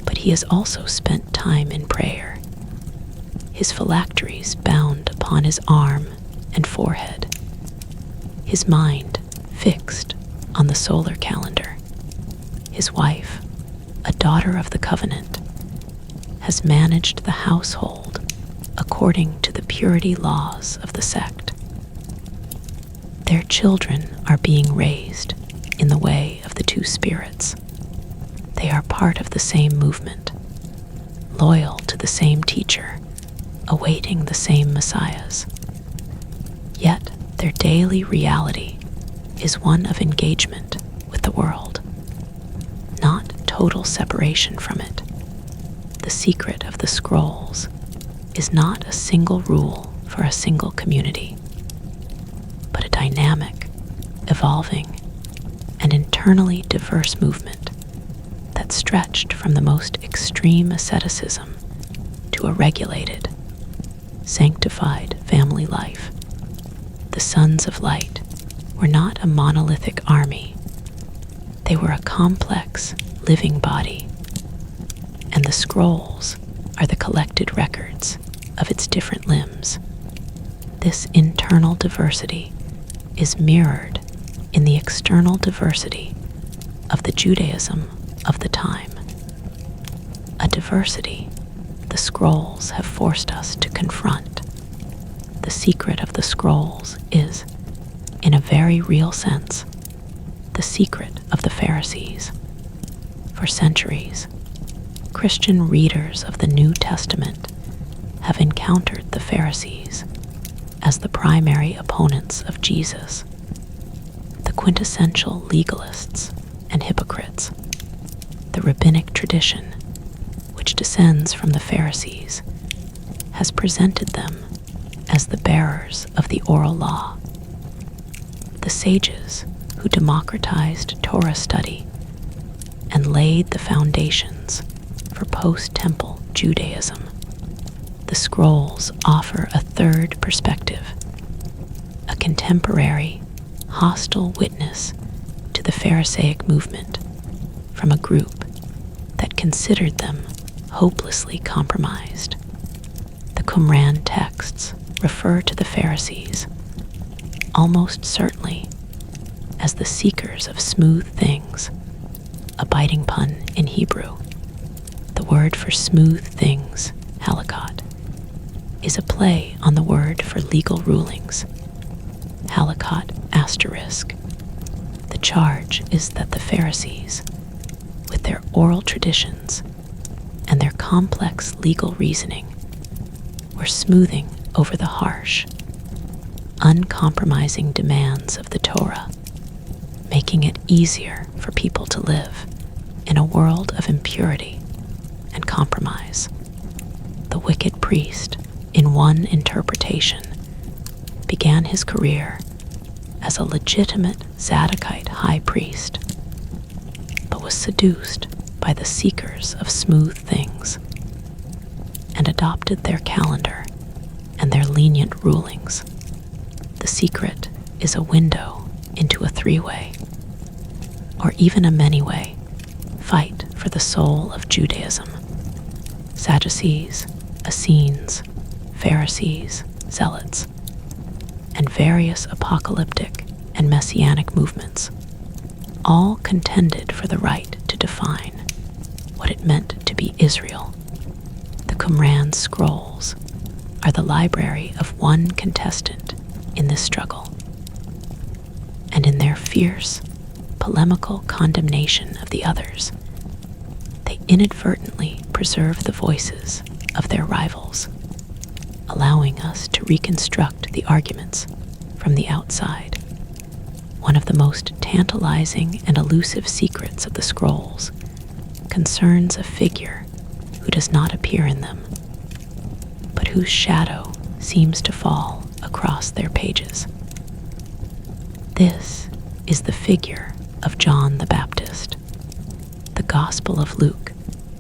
but he has also spent time in prayer, his phylacteries bound upon his arm and forehead, his mind fixed on the solar calendar. His wife, a daughter of the covenant, has managed the household according to the purity laws of the sect. Their children are being raised in the way of the two spirits. They are part of the same movement, loyal to the same teacher, awaiting the same messiahs. Yet their daily reality is one of engagement with the world. total separation from it. The secret of the scrolls is not a single rule for a single community, but a dynamic, evolving, and internally diverse movement that stretched from the most extreme asceticism to a regulated, sanctified family life. The Sons of Light were not a monolithic army. They were a complex, living body, and the scrolls are the collected records of its different limbs. This internal diversity is mirrored in the external diversity of the Judaism of the time, a diversity the scrolls have forced us to confront. The secret of the scrolls is, in a very real sense, the secret of the Pharisees. For centuries, Christian readers of the New Testament have encountered the Pharisees as the primary opponents of Jesus, the quintessential legalists and hypocrites. The rabbinic tradition, which descends from the Pharisees, has presented them as the bearers of the oral law. The sages who democratized Torah study and laid the foundations for post-temple Judaism. The scrolls offer a third perspective, a contemporary, hostile witness to the Pharisaic movement from a group that considered them hopelessly compromised. The Qumran texts refer to the Pharisees, almost certainly, as the seekers of smooth things, a biting pun in Hebrew. The word for smooth things, halakot, is a play on the word for legal rulings, halakot asterisk. The charge is that the Pharisees, with their oral traditions and their complex legal reasoning, were smoothing over the harsh, uncompromising demands of the Torah, making it easier for people to live in a world of impurity and compromise. The wicked priest, in one interpretation, began his career as a legitimate Zadokite high priest, but was seduced by the seekers of smooth things and adopted their calendar and their lenient rulings. The secret is a window into a three-way, or even a many-way, fight for the soul of Judaism. Sadducees, Essenes, Pharisees, Zealots, and various apocalyptic and messianic movements all contended for the right to define what it meant to be Israel. The Qumran scrolls are the library of one contestant in this struggle, and in their fierce, polemical condemnation of the others, they inadvertently preserve the voices of their rivals, allowing us to reconstruct the arguments from the outside. One of the most tantalizing and elusive secrets of the scrolls concerns a figure who does not appear in them, but whose shadow seems to fall across their pages. This is the figure of John the Baptist. The Gospel of Luke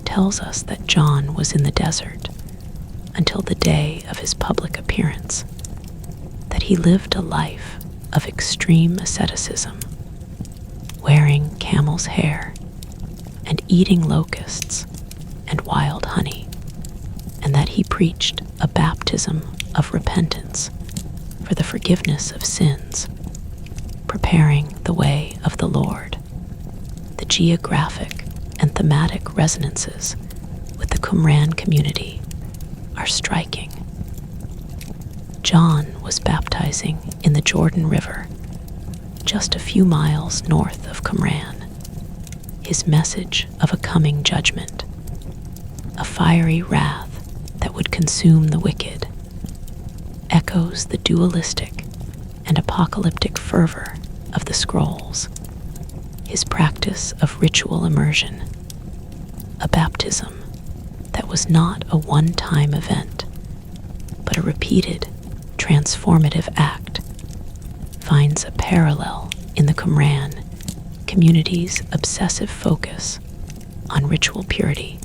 tells us that John was in the desert until the day of his public appearance, that he lived a life of extreme asceticism, wearing camel's hair and eating locusts and wild honey, and that he preached a baptism of repentance for the forgiveness of sins, preparing the way of the Lord. The geographic and thematic resonances with the Qumran community are striking. John was baptizing in the Jordan River, just a few miles north of Qumran. His message of a coming judgment, a fiery wrath that would consume the wicked, echoes the dualistic and apocalyptic fervor of the scrolls. His practice of ritual immersion A baptism that was not a one-time event, but a repeated, transformative act, finds a parallel in the Qumran community's obsessive focus on ritual purity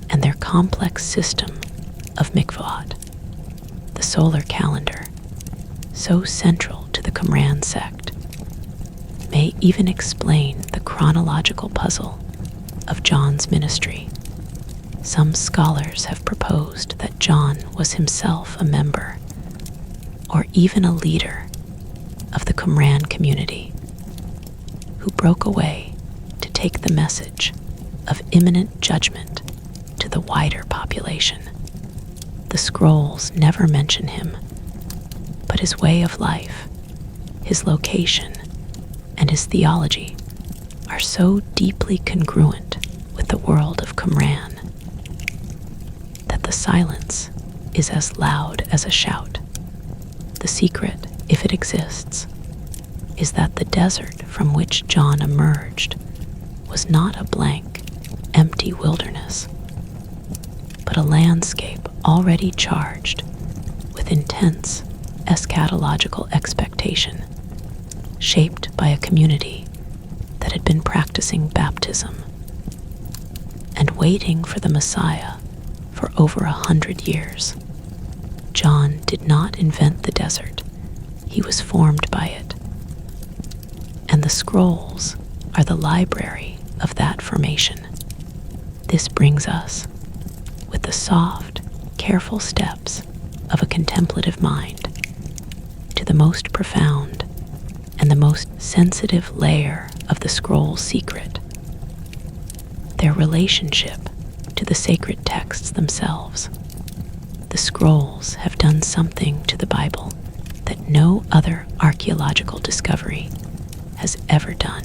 and their complex system of mikvot, the solar calendar, so central to the Qumran sect, may even explain the chronological puzzle of John's ministry. Some scholars have proposed that John was himself a member or even a leader of the Qumran community who broke away to take the message of imminent judgment to the wider population. The scrolls never mention him, but his way of life, his location, and his theology are so deeply congruent with the world of Qumran that the silence is as loud as a shout. The secret, if it exists, is that the desert from which John emerged was not a blank, empty wilderness, but a landscape already charged with intense eschatological expectation, shaped by a community that had been practicing baptism and waiting for the Messiah for over 100 years. John did not invent the desert. He was formed by it. And the scrolls are the library of that formation. This brings us, with the soft, careful steps of a contemplative mind, to the most profound and the most sensitive layer of the scroll's secret, their relationship to the sacred texts themselves. The scrolls have done something to the Bible that no other archaeological discovery has ever done.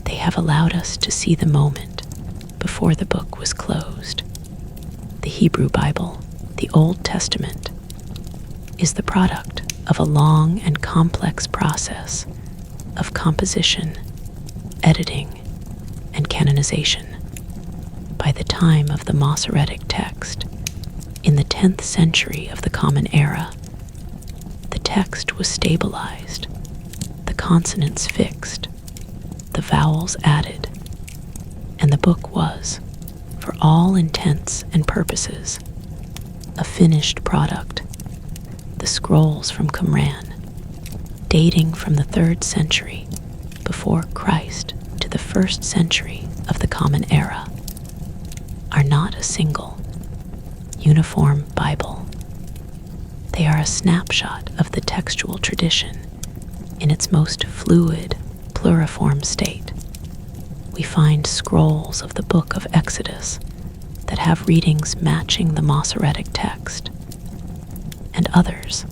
They have allowed us to see the moment before the book was closed. The Hebrew Bible, the Old Testament, is the product of a long and complex process of composition, editing, and canonization. By the time of the Masoretic text, in the 10th century of the Common Era, the text was stabilized, the consonants fixed, the vowels added, and the book was, for all intents and purposes, a finished product. The scrolls from Qumran, dating from the 3rd century before Christ to the 1st century of the Common Era, are not a single, uniform Bible. They are a snapshot of the textual tradition in its most fluid, pluriform state. We find scrolls of the book of Exodus that have readings matching the Masoretic text, and others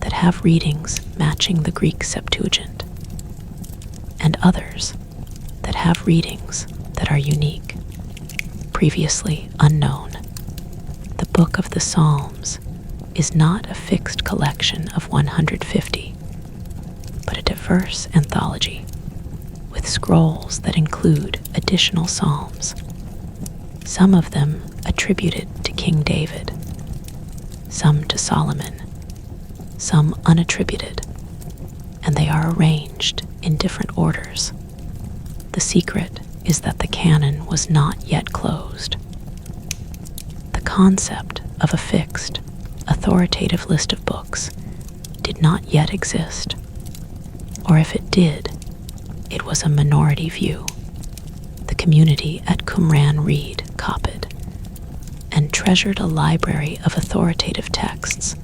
that have readings matching the Greek Septuagint, and others that have readings that are unique, previously unknown. The Book of the Psalms is not a fixed collection of 150, but a diverse anthology with scrolls that include additional psalms, some of them attributed to King David, some to Solomon, some unattributed, and they are arranged in different orders. The secret is that the canon was not yet closed. The concept of a fixed, authoritative list of books did not yet exist, or if it did, it was a minority view. The community at Qumran Reed copied and treasured a library of authoritative texts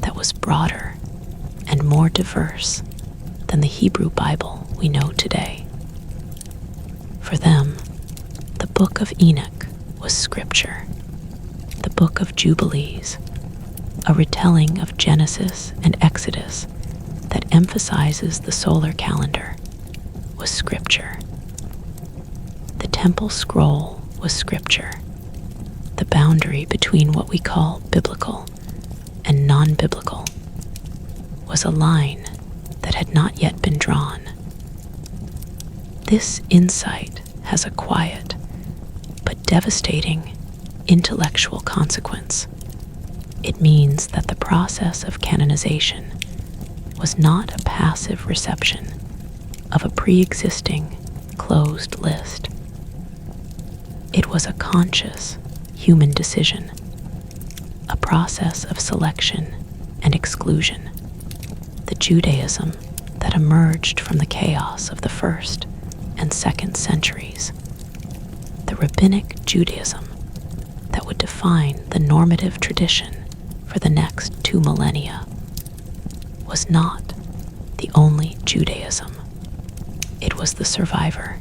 that was broader and more diverse than the Hebrew Bible we know today. For them, the Book of Enoch was scripture, the Book of Jubilees, a retelling of Genesis and Exodus that emphasizes the solar calendar, was scripture. The Temple Scroll was scripture, the boundary between what we call biblical and non-biblical was a line that had not yet been drawn. This insight has a quiet but devastating intellectual consequence. It means that the process of canonization was not a passive reception of a pre-existing closed list. It was a conscious human decision, a process of selection and exclusion. The Judaism that emerged from the chaos of the first and second centuries, the rabbinic Judaism that would define the normative tradition for the next 2 millennia, was not the only Judaism. It was the survivor.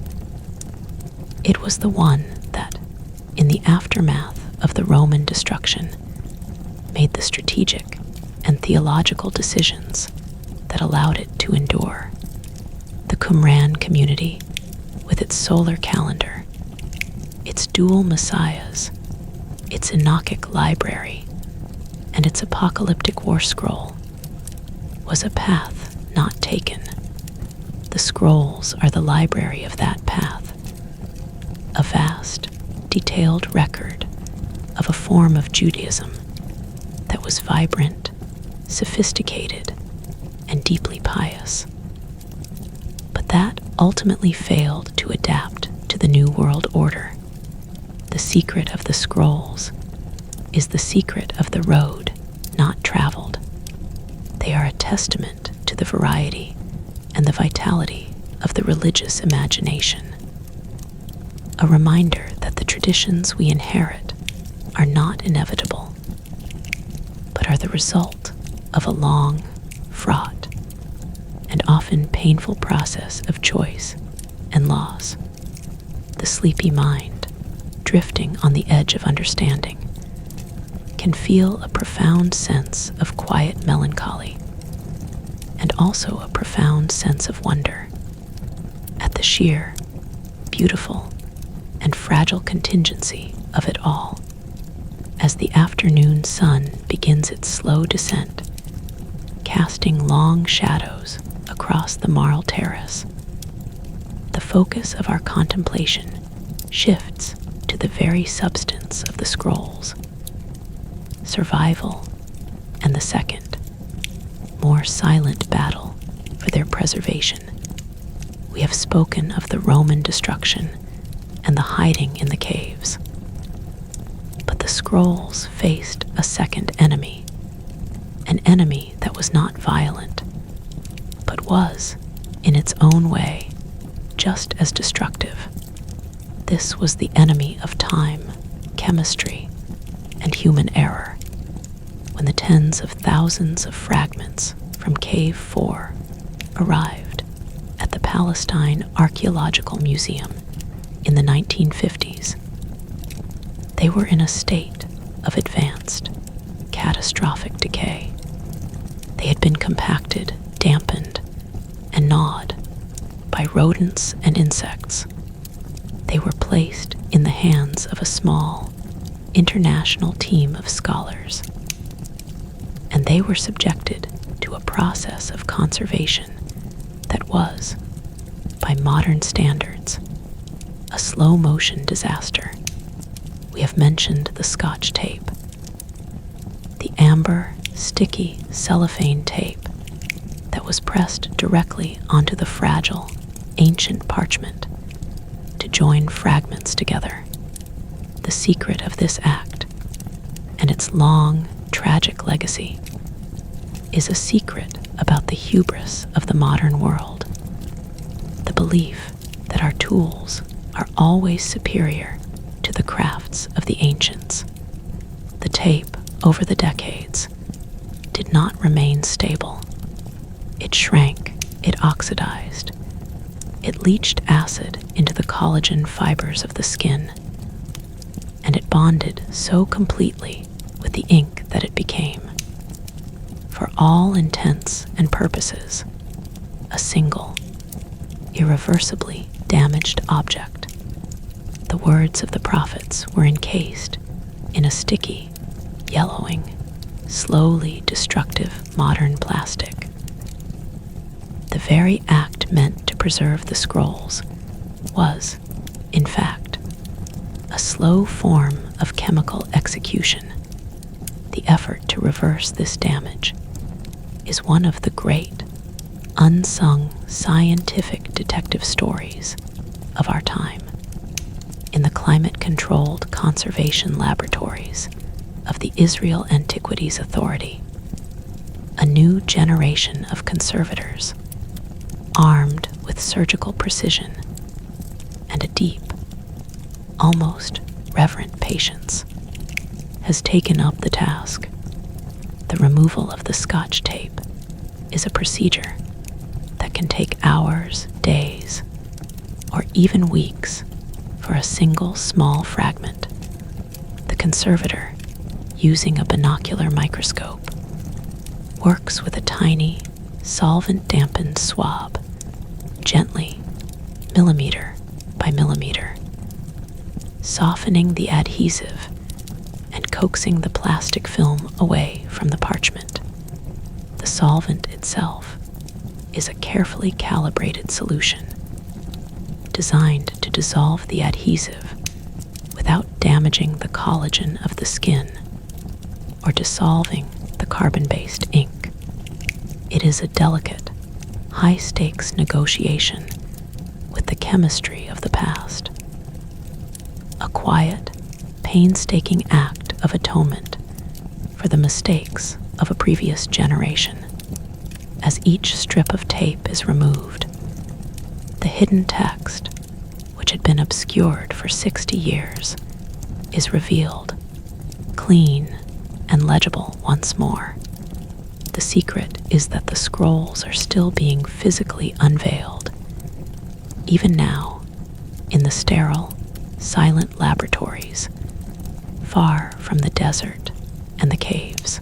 It was the one that, in the aftermath of the Roman destruction, made the strategic and theological decisions that allowed it to endure. The Qumran community, with its solar calendar, its dual messiahs, its Enochic library, and its apocalyptic war scroll, was a path not taken. The scrolls are the library of that path, a vast, detailed record of a form of Judaism that was vibrant, sophisticated, and deeply pious, but that ultimately failed to adapt to the New World Order. The secret of the scrolls is the secret of the road not traveled. They are a testament to the variety and the vitality of the religious imagination, a reminder that the traditions we inherit are not inevitable, but are the result of a long, fraught, and often painful process of choice and loss. The sleepy mind, drifting on the edge of understanding, can feel a profound sense of quiet melancholy and also a profound sense of wonder at the sheer, beautiful, and fragile contingency of it all. As the afternoon sun begins its slow descent, casting long shadows across the marl terrace, the focus of our contemplation shifts to the very substance of the scrolls, survival, and the second, more silent battle for their preservation. We have spoken of the Roman destruction and the hiding in the caves, but the scrolls faced a second enemy, an enemy that was not violent, but was, in its own way, just as destructive. This was the enemy of time, chemistry, and human error. When the tens of thousands of fragments from Cave 4 arrived at the Palestine Archaeological Museum in the 1950s, they were in a state of advanced, catastrophic decay. They had been compacted, dampened, and gnawed by rodents and insects. They were placed in the hands of a small, international team of scholars, and they were subjected to a process of conservation that was, by modern standards, a slow-motion disaster. We have mentioned the Scotch tape, the amber, sticky cellophane tape that was pressed directly onto the fragile, ancient parchment to join fragments together. The secret of this act, and its long, tragic legacy, is a secret about the hubris of the modern world, the belief that our tools are always superior to the crafts of the ancients. The tape, over the decades, did not remain stable. It shrank, it oxidized, it leached acid into the collagen fibers of the skin, and it bonded so completely with the ink that it became, for all intents and purposes, a single, irreversibly damaged object. The words of the prophets were encased in a sticky, yellowing, slowly destructive modern plastic. The very act meant to preserve the scrolls was, In fact, a slow form of chemical execution. The effort to reverse this damage is one of the great, unsung scientific detective stories of our time. In the climate-controlled conservation laboratories of the Israel Antiquities Authority, a new generation of conservators, armed with surgical precision and a deep, almost reverent patience, has taken up the task. The removal of the Scotch tape is a procedure that can take hours, days, or even weeks for a single small fragment. The conservator, using a binocular microscope, works with a tiny, solvent-dampened swab, gently, millimeter by millimeter, softening the adhesive and coaxing the plastic film away from the parchment. The solvent itself is a carefully calibrated solution designed to dissolve the adhesive without damaging the collagen of the skin or dissolving the carbon-based ink. It is a delicate, high-stakes negotiation with the chemistry of the past. A quiet, painstaking act of atonement for the mistakes of a previous generation. As each strip of tape is removed, the hidden text, which had been obscured for 60 years, is revealed, clean and legible once more. The secret is that the scrolls are still being physically unveiled, even now, in the sterile, silent laboratories, far from the desert and the caves.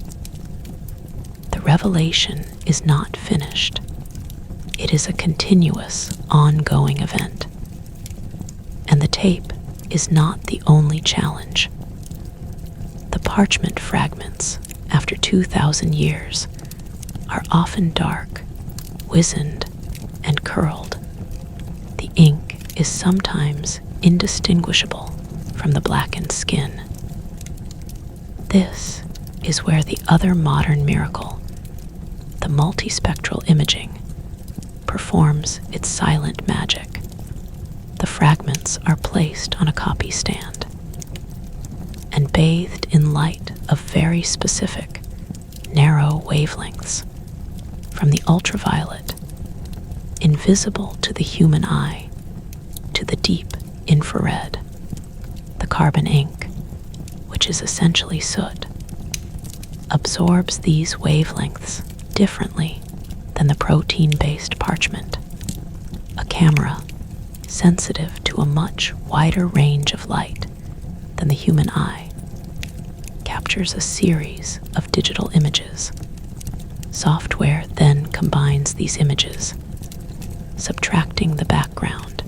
The revelation is not finished. It is a continuous, ongoing event. And the tape is not the only challenge. The parchment fragments, after 2,000 years, are often dark, wizened, and curled. The ink is sometimes indistinguishable from the blackened skin. This is where the other modern miracle, the multispectral imaging, performs its silent magic. The fragments are placed on a copy stand and bathed in light of very specific, narrow wavelengths, from the ultraviolet, invisible to the human eye, to the deep infrared. The carbon ink, which is essentially soot, absorbs these wavelengths differently than the protein-based parchment. A camera, sensitive to a much wider range of light than the human eye, captures a series of digital images. Software then combines these images, subtracting the background,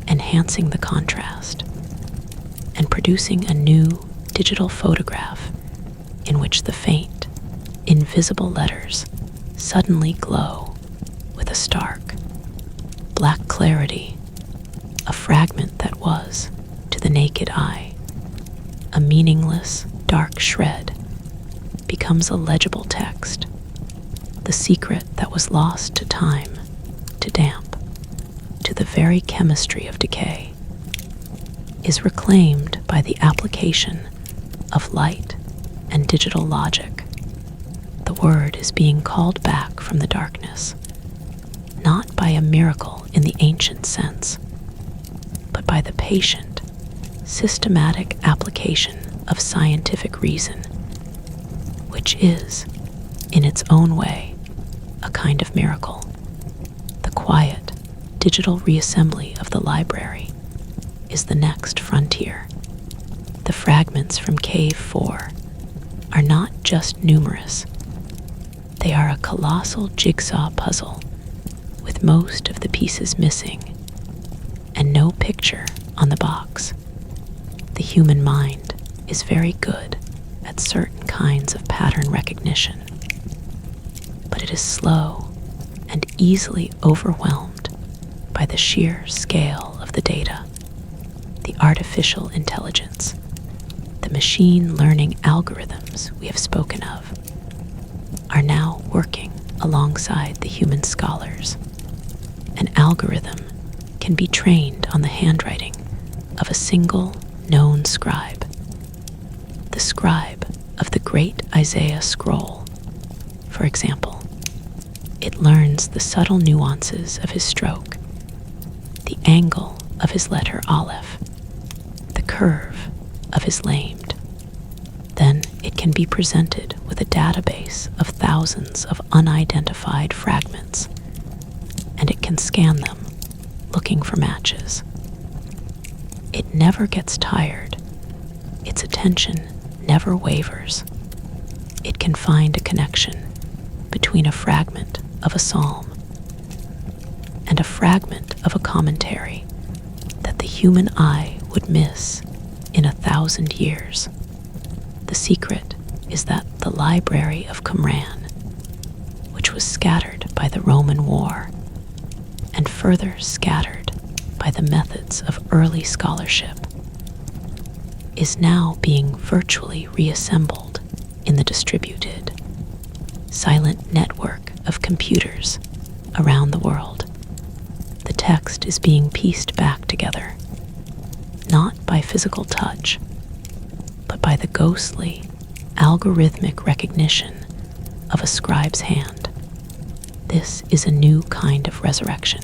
enhancing the contrast, and producing a new digital photograph in which the faint, invisible letters suddenly glow with a stark, black clarity. A fragment that was, to the naked eye, a meaningless, dark shred, becomes a legible text. The secret that was lost to time, to damp, to the very chemistry of decay, is reclaimed by the application of light and digital logic. The word is being called back from the darkness, not by a miracle in the ancient sense, but by the patient, systematic application of scientific reason, which is, in its own way, a kind of miracle. The quiet, digital reassembly of the library is the next frontier. The fragments from Cave 4 are not just numerous. They are a colossal jigsaw puzzle, with most of the pieces missing, and no picture on the box. The human mind is very good at certain kinds of pattern recognition, but it is slow and easily overwhelmed by the sheer scale of the data. artificial intelligence, the machine learning algorithms we have spoken of, are now working alongside the human scholars. An algorithm can be trained on the handwriting of a single known scribe, the scribe of the great Isaiah scroll. For example, it learns the subtle nuances of his stroke, the angle of his letter Aleph, the curve of his lamed. Then it can be presented with a database of thousands of unidentified fragments, and it can scan them, looking for matches. It never gets tired. Its attention never wavers. It can find a connection between a fragment of a psalm and a fragment of a commentary that the human eye would miss in 1,000 years. The secret is that the Library of Qumran, which was scattered by the Roman war and further scattered by the methods of early scholarship, is now being virtually reassembled in the distributed, silent network of computers around the world. The text is being pieced back together, not by physical touch, but by the ghostly, algorithmic recognition of a scribe's hand. This is a new kind of resurrection,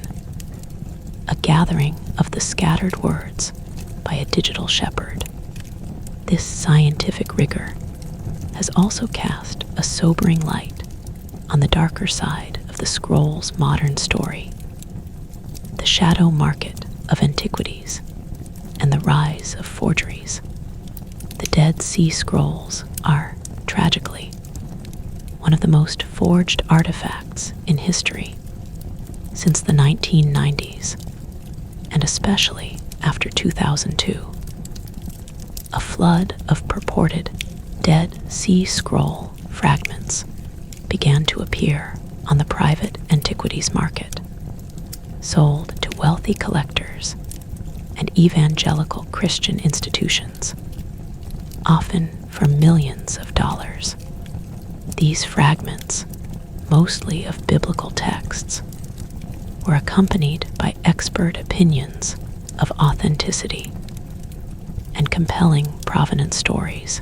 a gathering of the scattered words by a digital shepherd. This scientific rigor has also cast a sobering light on the darker side of the scroll's modern story, the shadow market of antiquities and the rise of forgeries. The Dead Sea Scrolls are, tragically, one of the most forged artifacts in history since the 1990s, and especially after 2002. A flood of purported Dead Sea Scroll fragments began to appear on the private antiquities market, sold to wealthy collectors and evangelical Christian institutions, often for millions of dollars. These fragments, mostly of biblical texts, were accompanied by expert opinions of authenticity and compelling provenance stories.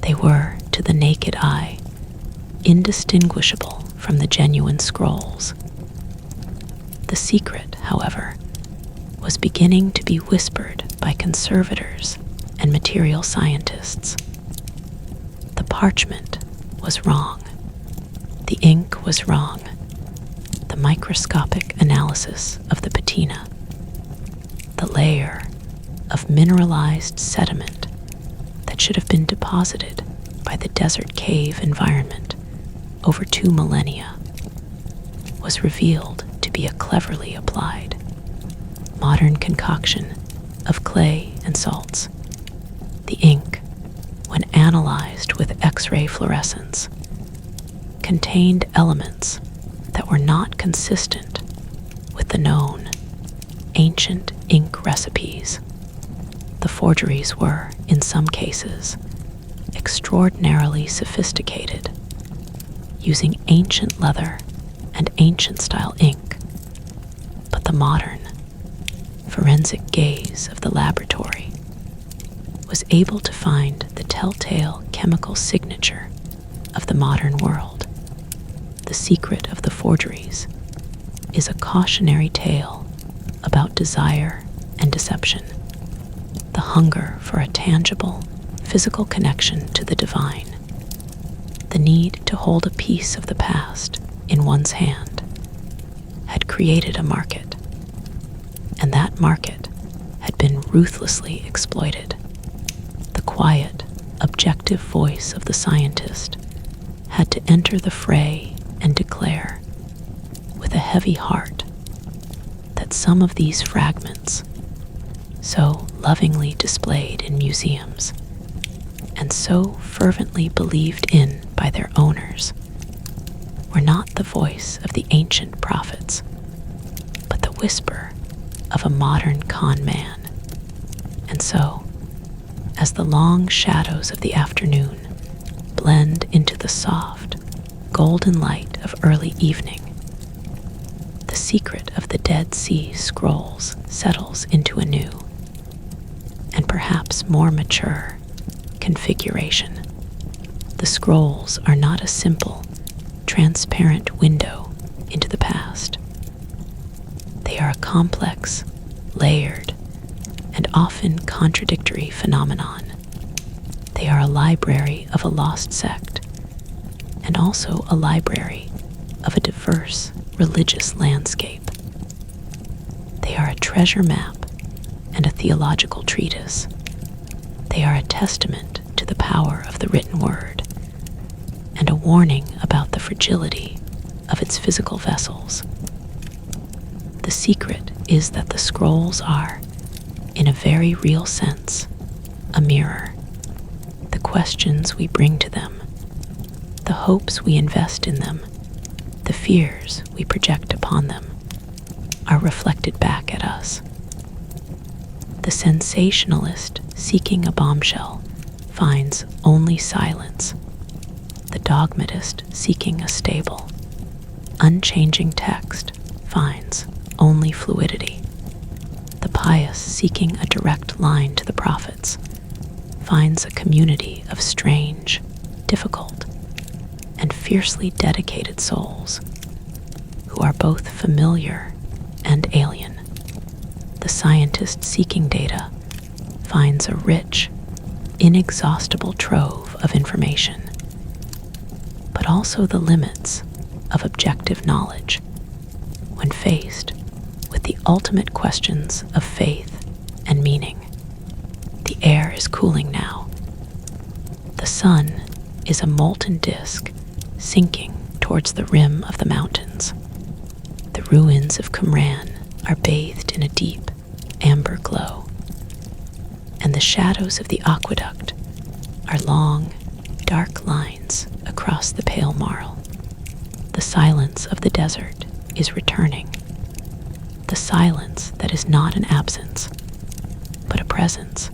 They were, to the naked eye, indistinguishable from the genuine scrolls. The secret, however, was beginning to be whispered by conservators and material scientists. The parchment was wrong. The ink was wrong. The microscopic analysis of the patina, the layer of mineralized sediment that should have been deposited by the desert cave environment over 2 millennia, was revealed to be a cleverly applied modern concoction of clay and salts. The ink, when analyzed with X-ray fluorescence, contained elements that were not consistent with the known ancient ink recipes. The forgeries were, in some cases, extraordinarily sophisticated, using ancient leather and ancient-style ink. But the modern, forensic gaze of the laboratory was able to find the telltale chemical signature of the modern world. The secret of the forgeries is a cautionary tale about desire and deception, the hunger for a tangible, physical connection to the divine, the need to hold a piece of the past in one's hand, had created a market, and that market had been ruthlessly exploited. The quiet, objective voice of the scientist had to enter the fray and declare, with a heavy heart, that some of these fragments, so lovingly displayed in museums and so fervently believed in by their owners, were not the voice of the ancient prophets, but the whisper of a modern con man And so, as the long shadows of the afternoon blend into the soft, golden light of early evening, the secret of the Dead Sea Scrolls settles into a new, and perhaps more mature, configuration. The scrolls are not a simple, transparent window into the past. They are a complex, layered, and often contradictory phenomenon. They are a library of a lost sect, and also a library of a diverse religious landscape. They are a treasure map and a theological treatise. They are a testament to the power of the written word, and a warning about the fragility of its physical vessels. The secret is that the scrolls are, in a very real sense, a mirror. The questions we bring to them, the hopes we invest in them, the fears we project upon them, are reflected back at us. The sensationalist seeking a bombshell finds only silence. The dogmatist seeking a stable, unchanging text finds only fluidity. The pious seeking a direct line to the prophets finds a community of strange, difficult, and fiercely dedicated souls who are both familiar and alien. The scientist seeking data finds a rich, inexhaustible trove of information, but also the limits of objective knowledge when faced with the ultimate questions of faith and meaning. The air is cooling now. The sun is a molten disk sinking towards the rim of the mountains. The ruins of Qumran are bathed in a deep amber glow, and the shadows of the aqueduct are long, dark lines across the pale marl. The silence of the desert is returning, the silence that is not an absence, but a presence,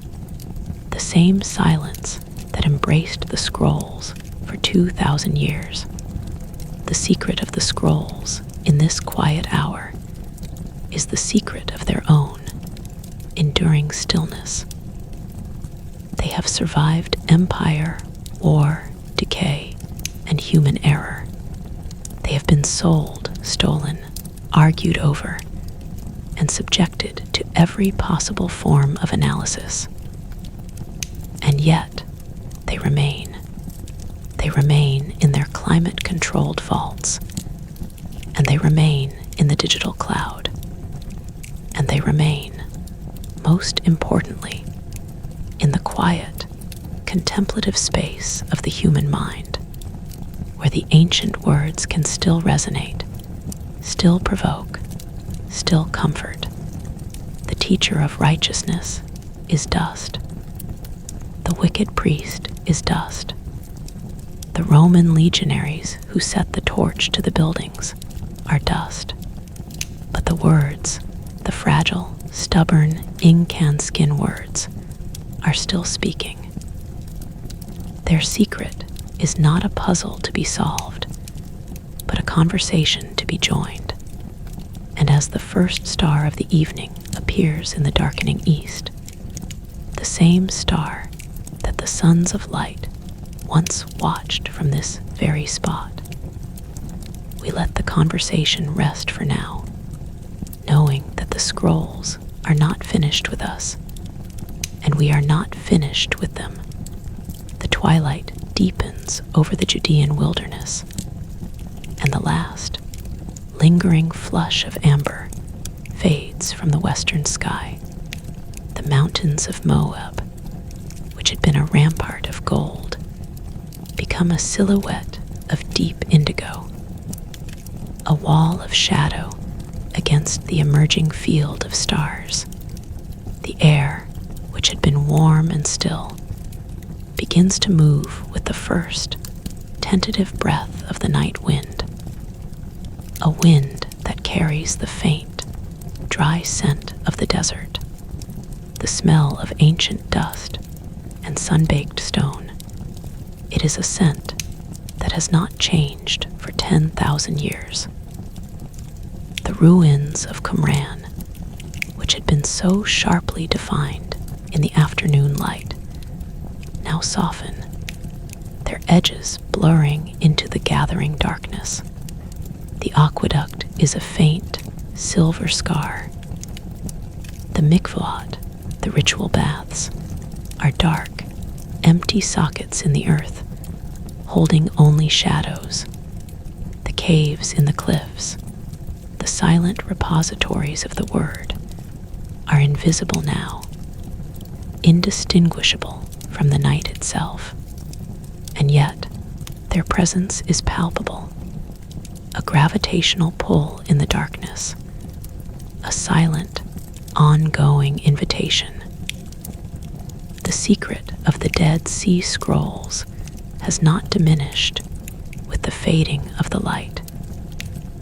the same silence that embraced the scrolls for 2,000 years. The secret of the scrolls in this quiet hour is the secret of their own enduring stillness. They have survived empire, war, decay, and human error. They have been sold, stolen, argued over, and subjected to every possible form of analysis. And yet, they remain. They remain in their climate-controlled vaults, and they remain in the digital cloud, and they remain, most importantly, in the quiet, contemplative space of the human mind, where the ancient words can still resonate, still provoke, still comfort. The teacher of righteousness is dust. The wicked priest is dust. The Roman legionaries who set the torch to the buildings are dust. But the words, the fragile, stubborn, ink-and-skin words, are still speaking. Their secret is not a puzzle to be solved, but a conversation to be joined. And as the first star of the evening appears in the darkening east, the same star that the sons of light once watched from this very spot, we let the conversation rest for now, knowing that the scrolls are not finished with us, and we are not finished with them. The twilight deepens over the Judean wilderness, and the last, lingering flush of amber fades from the western sky. The mountains of Moab, which had been a rampart of gold, become a silhouette of deep indigo, a wall of shadow against the emerging field of stars. The air, which had been warm and still, begins to move with the first tentative breath of the night wind, a wind that carries the faint, dry scent of the desert, the smell of ancient dust and sun-baked stone. It is a scent that has not changed for 10,000 years. The ruins of Qumran, which had been so sharply defined in the afternoon light, now soften, their edges blurring into the gathering darkness. The aqueduct is a faint silver scar. The mikvot, the ritual baths, are dark, empty sockets in the earth, holding only shadows. The caves in the cliffs, the silent repositories of the word, are invisible now, indistinguishable from the night itself. And yet, their presence is palpable, a gravitational pull in the darkness, a silent, ongoing invitation. The secret of the Dead Sea Scrolls has not diminished with the fading of the light.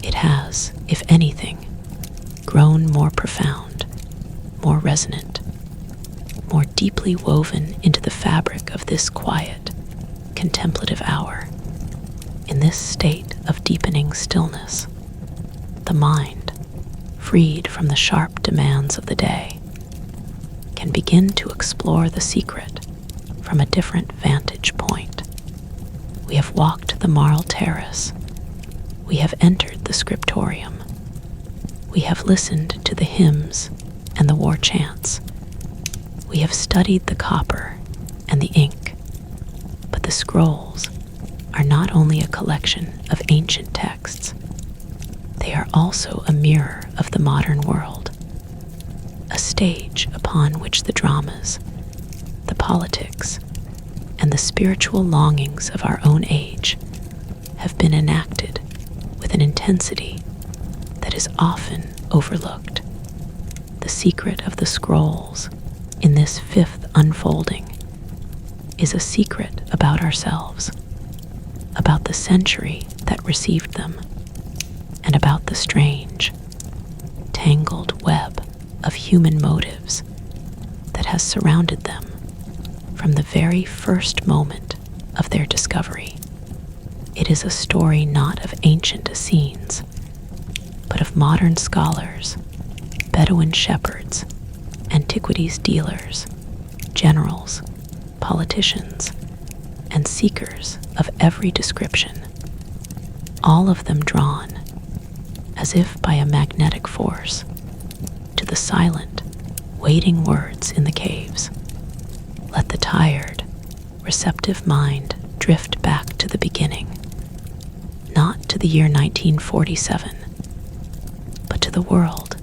It has, if anything, grown more profound, more resonant, more deeply woven into the fabric of this quiet, contemplative hour. In this state of deepening stillness, the mind, freed from the sharp demands of the day, can begin to explore the secret from a different vantage point. We have walked the Marl Terrace. We have entered the scriptorium. We have listened to the hymns and the war chants. We have studied the copper and the ink. But the scrolls are not only a collection of ancient texts, they are also a mirror of the modern world, a stage upon which the dramas, the politics, and the spiritual longings of our own age have been enacted with an intensity that is often overlooked. The secret of the scrolls in this fifth unfolding is a secret about ourselves, about the century that received them, and about the strange, tangled web of human motives that has surrounded them from the very first moment of their discovery. It is a story not of ancient Essenes, but of modern scholars, Bedouin shepherds, antiquities dealers, generals, politicians, and seekers of every description, all of them drawn, as if by a magnetic force, to the silent, waiting words in the caves. Let the tired, receptive mind drift back to the beginning, not to the year 1947, but to the world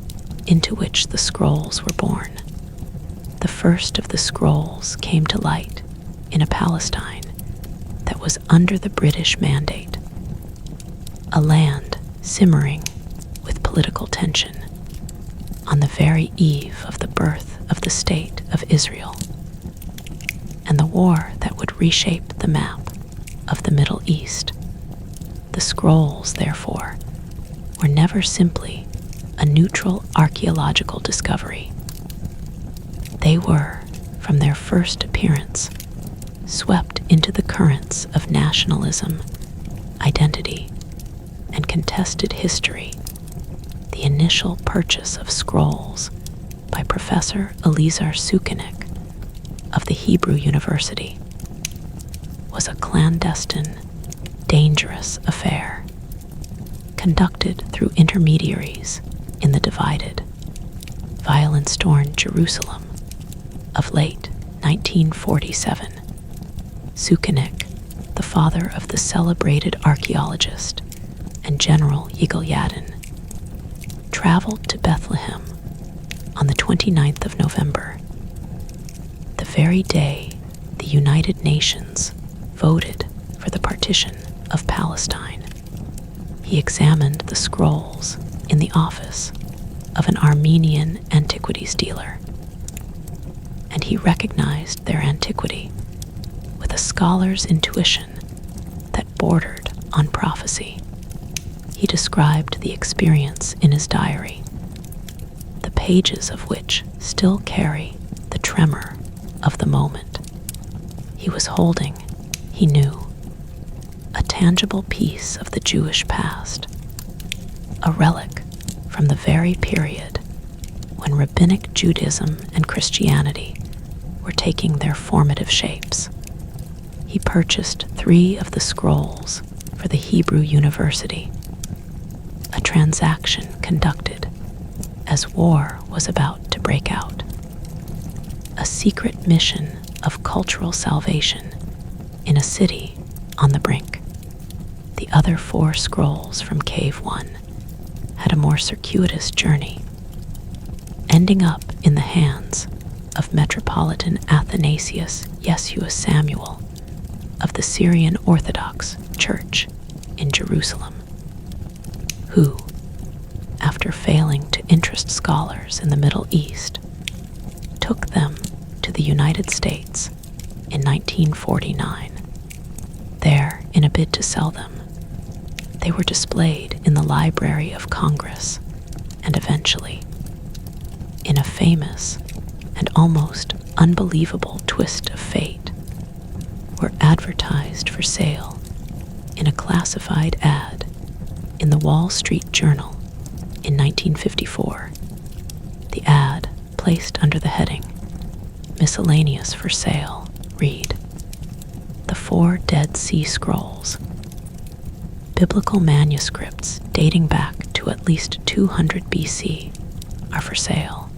into which the scrolls were born. The first of the scrolls came to light in a Palestine that was under the British mandate, a land simmering with political tension on the very eve of the birth of the State of Israel, and the war that would reshape the map of the Middle East. The scrolls, therefore, were never simply a neutral archaeological discovery. They were, from their first appearance, swept into the currents of nationalism, identity, and contested history. The initial purchase of scrolls by Professor Eliezer Sukenik of the Hebrew University was a clandestine, dangerous affair, conducted through intermediaries in the divided, violence-torn Jerusalem of late 1947. Sukenik, the father of the celebrated archaeologist and General Yigal Yadin, traveled to Bethlehem on the 29th of November, the very day the United Nations voted for the partition of Palestine. He examined the scrolls in the office of an Armenian antiquities dealer, and he recognized their antiquity with a scholar's intuition that bordered on prophecy. He described the experience in his diary, the pages of which still carry the tremor of the moment. He was holding, he knew, a tangible piece of the Jewish past, a relic from the very period when Rabbinic Judaism and Christianity were taking their formative shapes. He purchased 3 of the scrolls for the Hebrew University, a transaction conducted as war was about to break out. A secret mission of cultural salvation in a city on the brink. The other 4 scrolls from Cave 1 had a more circuitous journey, ending up in the hands of Metropolitan Athanasius Yeshua Samuel of the Syrian Orthodox Church in Jerusalem, who, after failing to interest scholars in the Middle East, took them to the United States in 1949. There, in a bid to sell them, they were displayed in the Library of Congress and eventually, in a famous and almost unbelievable twist of fate, were advertised for sale in a classified ad in the Wall Street Journal in 1954. The ad, placed under the heading "Miscellaneous for Sale," read, "The 4 Dead Sea Scrolls, biblical manuscripts dating back to at least 200 BC, are for sale.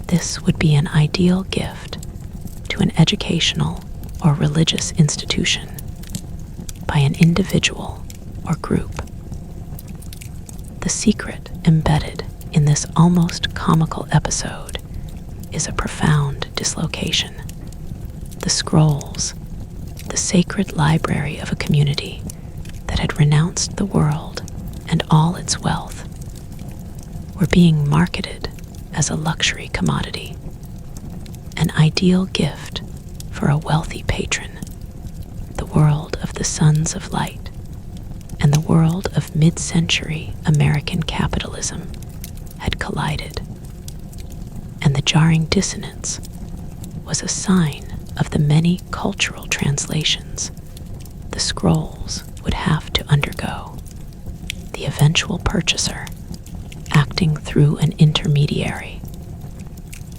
This would be an ideal gift to an educational or religious institution by an individual or group." The secret embedded in this almost comical episode is a profound dislocation. The scrolls, the sacred library of a community that had renounced the world and all its wealth, were being marketed as a luxury commodity, an ideal gift for a wealthy patron. The world of the Sons of Light and the world of mid-century American capitalism had collided, and the jarring dissonance was a sign of the many cultural translations the scrolls would have to undergo. The eventual purchaser, acting through an intermediary,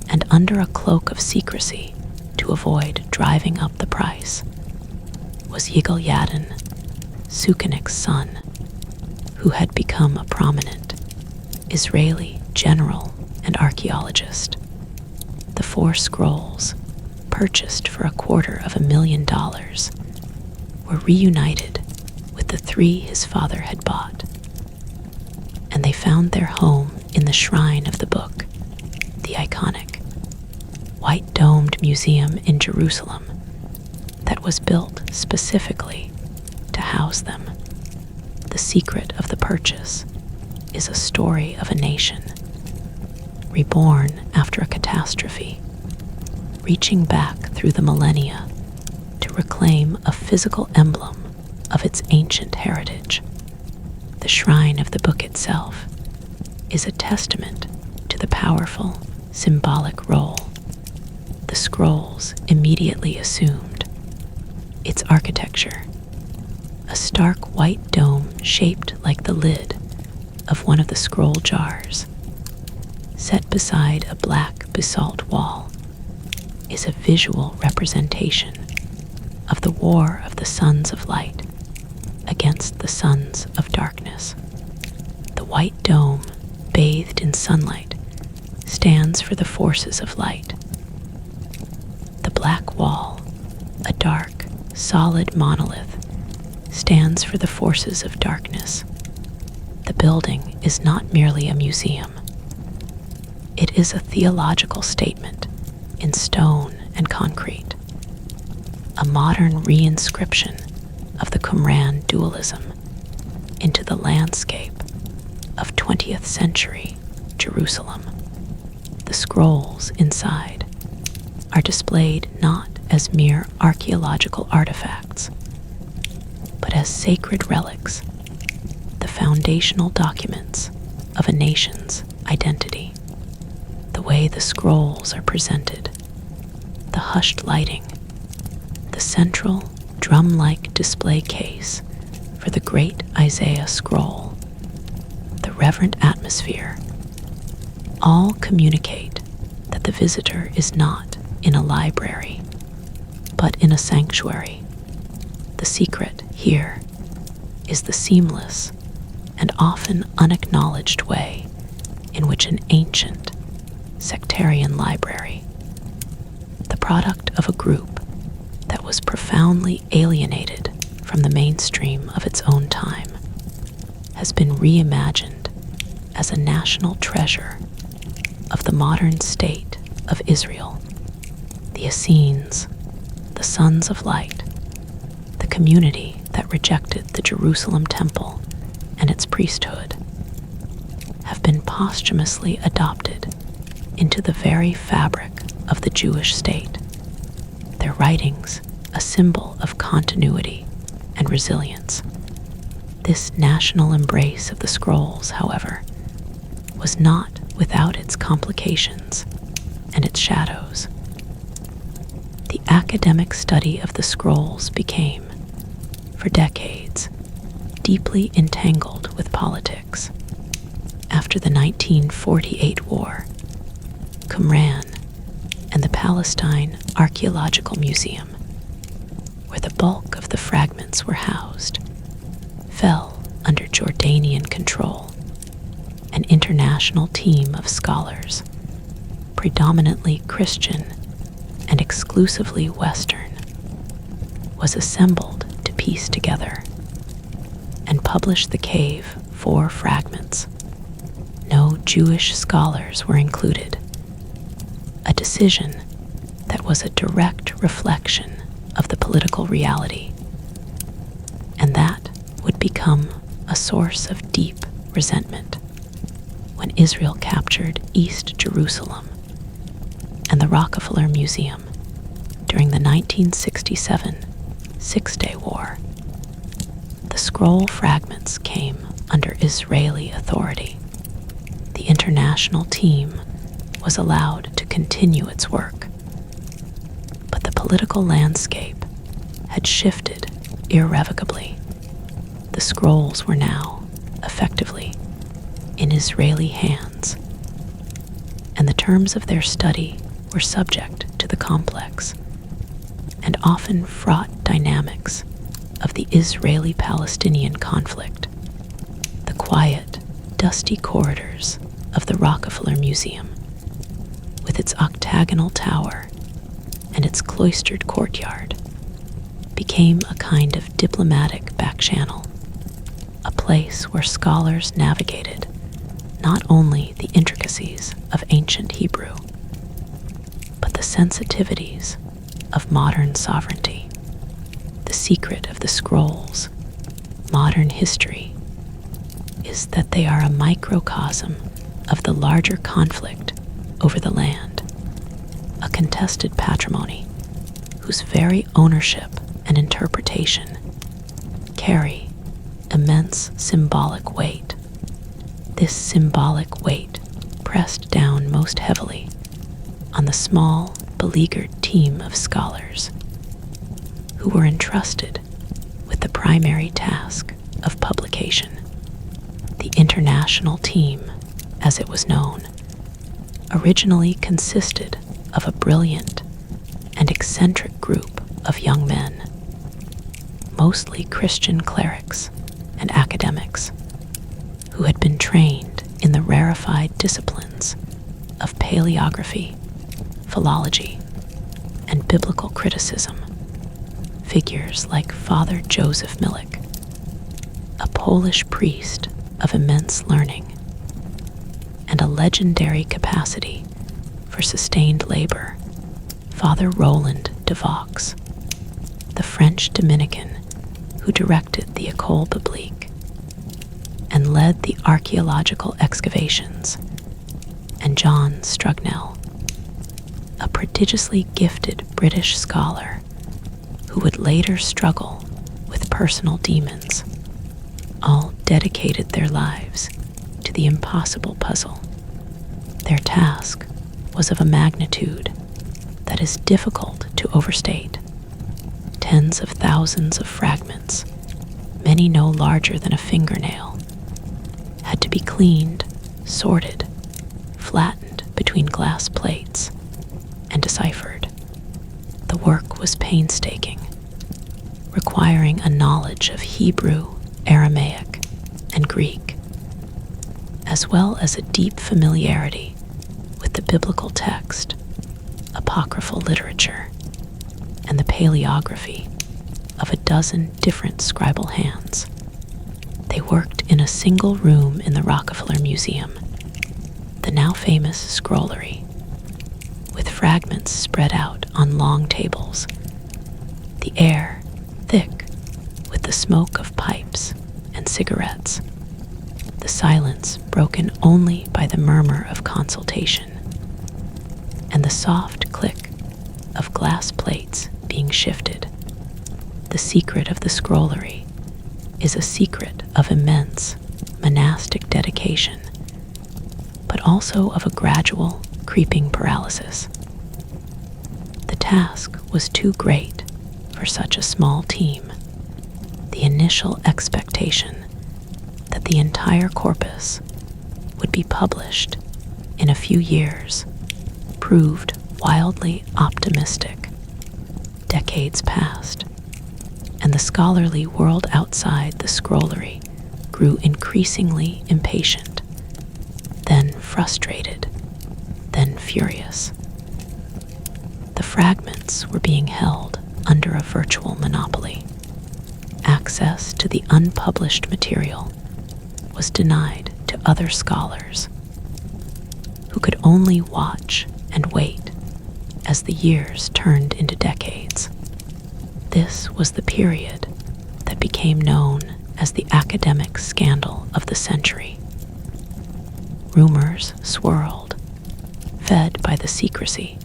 and under a cloak of secrecy to avoid driving up the price, was Yigal Yadin, Sukenik's son, who had become a prominent Israeli general and archaeologist. The 4 scrolls, purchased for $250,000, were reunited with the 3 his father had bought, and they found their home in the shrine of the book, the iconic white-domed museum in Jerusalem that was built specifically to house them. The secret of the purchase is a story of a nation, reborn after a catastrophe, reaching back through the millennia to reclaim a physical emblem of its ancient heritage. The shrine of the book itself is a testament to the powerful symbolic role the scrolls immediately assumed. Its architecture, a stark white dome shaped like the lid of one of the scroll jars, set beside a black basalt wall, is a visual representation of the war of the Sons of Light against the Sons of Darkness. The white dome, bathed in sunlight, stands for the forces of light. The black wall, a dark, solid monolith, stands for the forces of darkness. The building is not merely a museum. It is a theological statement in stone and concrete, a modern reinscription of the Qumran dualism into the landscape of 20th century Jerusalem. The scrolls inside are displayed not as mere archaeological artifacts, but as sacred relics, the foundational documents of a nation's identity. The way the scrolls are presented the hushed lighting, the central drum-like display case for the great Isaiah scroll, the reverent atmosphere, all communicate that the visitor is not in a library, but in a sanctuary. The secret here is the seamless and often unacknowledged way in which an ancient, sectarian library, the product of a group that was profoundly alienated from the mainstream of its own time, has been reimagined as a national treasure of the modern state of Israel. The Essenes, the Sons of Light, the community that rejected the Jerusalem temple and its priesthood, have been posthumously adopted into the very fabric of the Jewish state, their writings a symbol of continuity and resilience. This national embrace of the scrolls, however, was not without its complications and its shadows. The academic study of the scrolls became, for decades, deeply entangled with politics. After the 1948 war, Qumran and the Palestine Archaeological Museum, where the bulk of the fragments were housed, fell under Jordanian control. An international team of scholars, predominantly Christian and exclusively Western, was assembled to piece together and publish the cave 4 fragments. No Jewish scholars were included, a decision that was a direct reflection of the political reality, and that would become a source of deep resentment when Israel captured East Jerusalem and the Rockefeller Museum during the 1967 Six-Day War. The scroll fragments came under Israeli authority. The international team was allowed to continue its work, but the political landscape had shifted irrevocably. The scrolls were now, effectively, in Israeli hands, and the terms of their study were subject to the complex and often fraught dynamics of the Israeli-Palestinian conflict. The quiet, dusty corridors of the Rockefeller Museum, with its octagonal tower and its cloistered courtyard, became a kind of diplomatic backchannel, a place where scholars navigated not only the intricacies of ancient Hebrew, but the sensitivities of modern sovereignty. The secret of the scrolls, modern history, is that they are a microcosm of the larger conflict over the land, a contested patrimony whose very ownership and interpretation carry immense symbolic weight. This symbolic weight pressed down most heavily on the small, beleaguered team of scholars who were entrusted with the primary task of publication. The international team, as it was known, originally consisted of a brilliant and eccentric group of young men, mostly Christian clerics and academics, who had been trained in the rarefied disciplines of paleography, philology, and biblical criticism. Figures like Father Joseph Milik, a Polish priest of immense learning and a legendary capacity for sustained labor, Father Roland de Vaux, the French Dominican who directed the École Biblique and led the archaeological excavations, and John Strugnell, a prodigiously gifted British scholar who would later struggle with personal demons, all dedicated their lives to the impossible puzzle. Their task was of a magnitude that that is difficult to overstate. Tens of thousands of fragments, many no larger than a fingernail, had to be cleaned, sorted, flattened between glass plates, and deciphered. The work was painstaking, requiring a knowledge of Hebrew, Aramaic, and Greek, as well as a deep familiarity with the biblical text, apocryphal literature, and the paleography of a dozen different scribal hands. They worked in a single room in the Rockefeller Museum, the now famous scrollery, with fragments spread out on long tables, the air thick with the smoke of pipes and cigarettes, the silence broken only by the murmur of consultation, and the soft click of glass plates being shifted. The secret of the scrollery is a secret of immense monastic dedication, but also of a gradual, creeping paralysis. The task was too great for such a small team. The initial expectation that the entire corpus would be published in a few years proved wildly optimistic. Decades passed, and the scholarly world outside the scrollery grew increasingly impatient, then frustrated, then furious. The fragments were being held under a virtual monopoly. Access to the unpublished material was denied to other scholars, who could only watch and wait as the years turned into decades. This was the period that became known as the academic scandal of the century. Rumors swirled, fed by the secrecy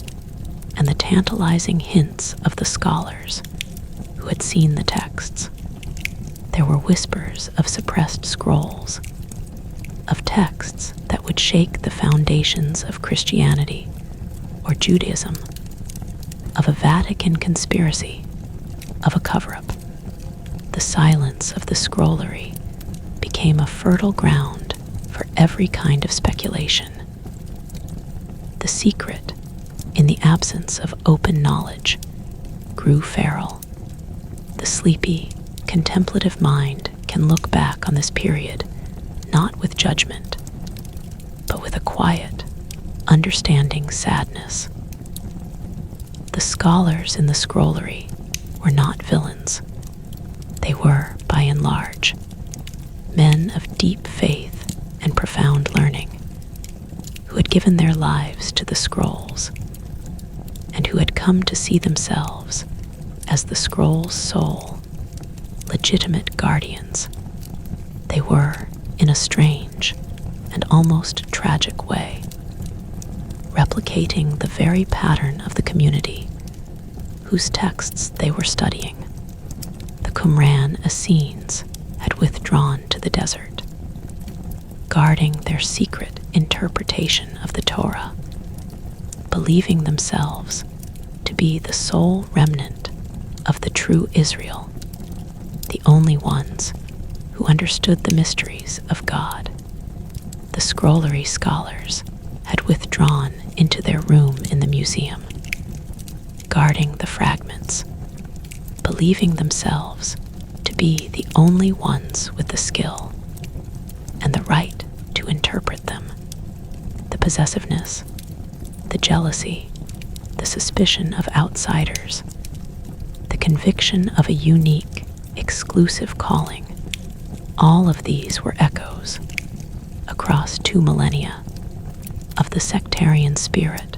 and the tantalizing hints of the scholars who had seen the texts. There were whispers of suppressed scrolls, of texts that would shake the foundations of Christianity or Judaism, of a Vatican conspiracy, of a cover-up. The silence of the scrollery became a fertile ground for every kind of speculation. The secret, in the absence of open knowledge, grew feral. The sleepy, contemplative mind can look back on this period not with judgment, but with a quiet, understanding sadness. The scholars in the scrollery were not villains. They were, by and large, men of deep faith and profound learning, who had given their lives to the scrolls, and who had come to see themselves as the scroll's sole, legitimate guardians. They were, in a strange and almost tragic way, replicating the very pattern of the community whose texts they were studying. The Qumran Essenes had withdrawn to the desert, guarding their secret interpretation of the Torah, believing themselves to be the sole remnant of the true Israel, the only ones who understood the mysteries of God. The scrollery scholars had withdrawn into their room in the museum, guarding the fragments, believing themselves to be the only ones with the skill and the right to interpret them. The possessiveness, the jealousy, the suspicion of outsiders, the conviction of a unique, exclusive calling, all of these were echoes, across 2 millennia, of the sectarian spirit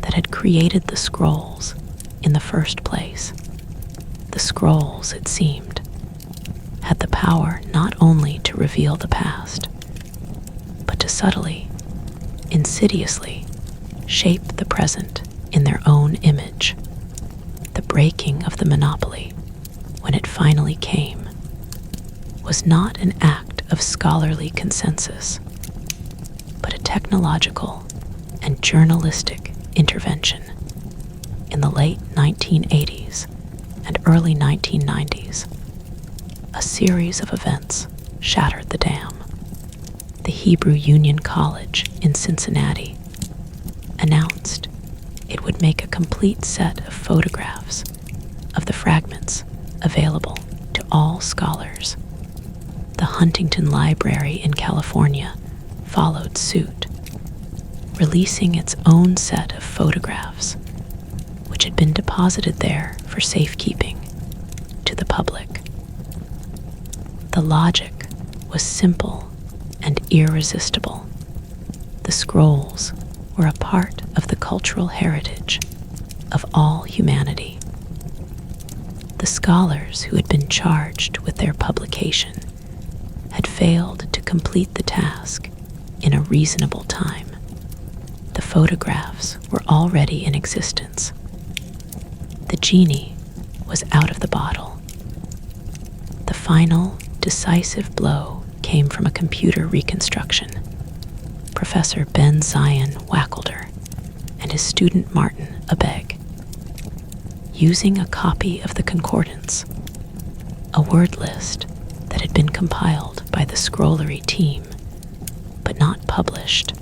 that had created the scrolls in the first place. The scrolls, it seemed, had the power not only to reveal the past, but to subtly, insidiously, shape the present in their own image. The breaking of the monopoly, when it finally came, was not an act of scholarly consensus, but a technological and journalistic intervention. in the late 1980s and early 1990s, a series of events shattered the dam. The Hebrew Union College in Cincinnati announced it would make a complete set of photographs of the fragments available to all scholars. The Huntington Library in California followed suit, releasing its own set of photographs, which had been deposited there for safekeeping, to the public. The logic was simple and irresistible. The scrolls were a part of the cultural heritage of all humanity. The scholars who had been charged with their publication had failed to complete the task in a reasonable time. The photographs were already in existence. The genie was out of the bottle. The final, decisive blow came from a computer reconstruction. Professor Ben Zion Wacholder and his student Martin Abegg, using a copy of the concordance, a word list that had been compiled by the Scrollery team but not published,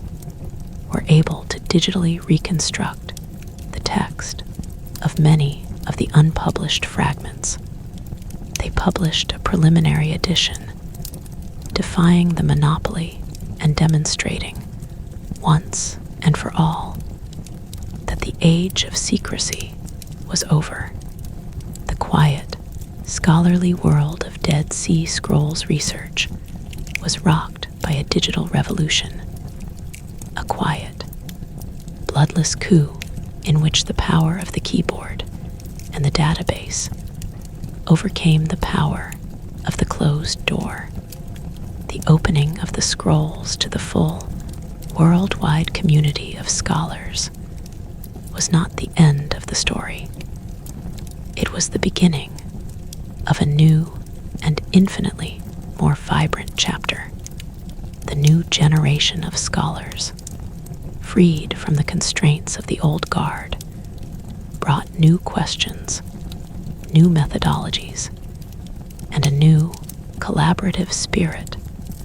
were able to digitally reconstruct the text of many of the unpublished fragments. They published a preliminary edition, defying the monopoly and demonstrating, once and for all, that the age of secrecy was over. The quiet, scholarly world of Dead Sea Scrolls research was rocked by a digital revolution, a quiet, bloodless coup in which the power of the keyboard and the database overcame the power of the closed door. The opening of the scrolls to the full, worldwide community of scholars was not the end of the story. It was the beginning of a new and infinitely more vibrant chapter. The new generation of scholars, freed from the constraints of the old guard, brought new questions, new methodologies, and a new collaborative spirit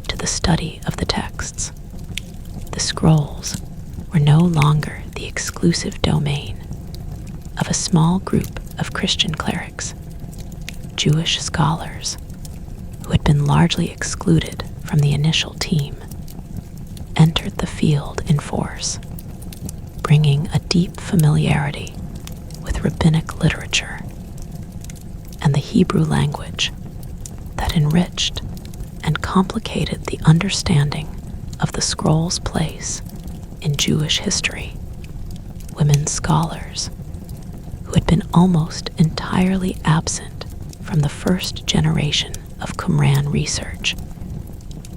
to the study of the texts. The scrolls were no longer the exclusive domain of a small group of Christian clerics. Jewish scholars, who had been largely excluded from the initial team, entered the field in force, bringing a deep familiarity with rabbinic literature and the Hebrew language that enriched and complicated the understanding of the scroll's place in Jewish history. Women scholars, who had been almost entirely absent from the first generation of Qumran research,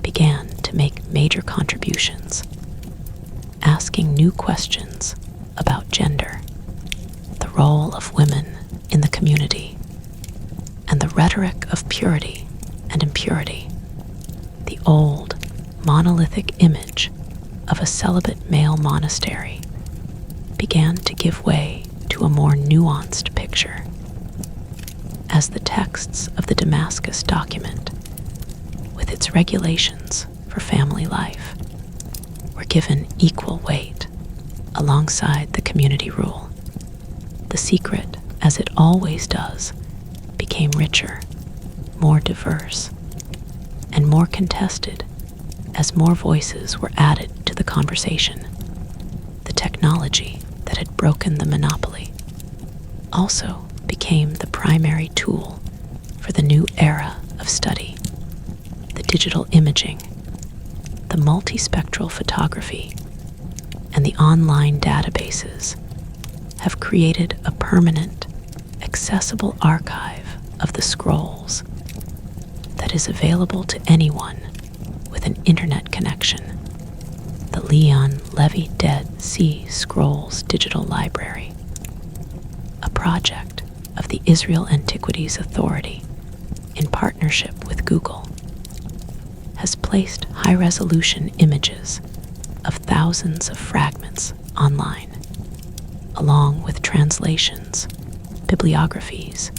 began to make major contributions, asking new questions about gender, the role of women in the community, and the rhetoric of purity and impurity. The old, monolithic image of a celibate male monastery began to give way to a more nuanced picture, as the texts of the Damascus document, with its regulations for family life, were given equal weight alongside the community rule. The secret, as it always does, became richer, more diverse, and more contested as more voices were added to the conversation. The technology that had broken the monopoly also became the primary tool for the new era of study. The digital imaging, the multispectral photography, and the online databases have created a permanent, accessible archive of the scrolls that is available to anyone with an internet connection. The Leon Levy Dead Sea Scrolls Digital Library, a project of the Israel Antiquities Authority in partnership with Google, has placed high-resolution images of thousands of fragments online, along with translations, bibliographies,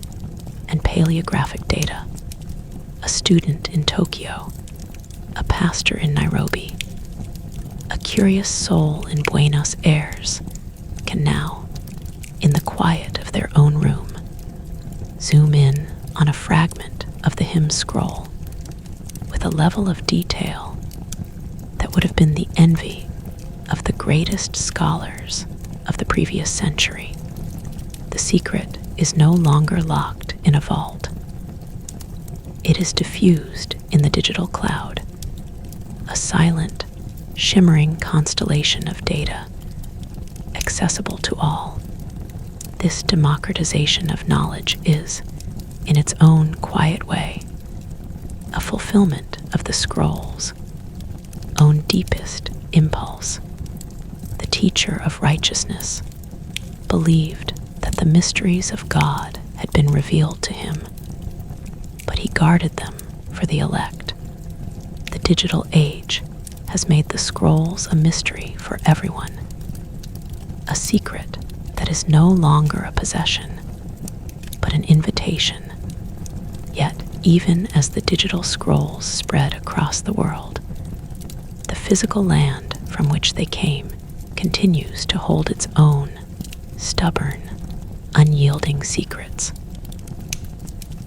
and paleographic data. A student in Tokyo, a pastor in Nairobi, a curious soul in Buenos Aires can now, in the quiet of their own room, zoom in on a fragment of the hymn scroll with a level of detail that would have been the envy of the greatest scholars of the previous century. The secret is no longer locked in a vault. It is diffused in the digital cloud, a silent, shimmering constellation of data, accessible to all. This democratization of knowledge is, in its own quiet way, a fulfillment of the scroll's own deepest impulse. The teacher of righteousness believed that the mysteries of God had been revealed to him, but he guarded them for the elect. The digital age has made the scrolls a mystery for everyone, a secret that is no longer a possession, but an invitation. Yet, even as the digital scrolls spread across the world, the physical land from which they came continues to hold its own stubborn, unyielding secrets.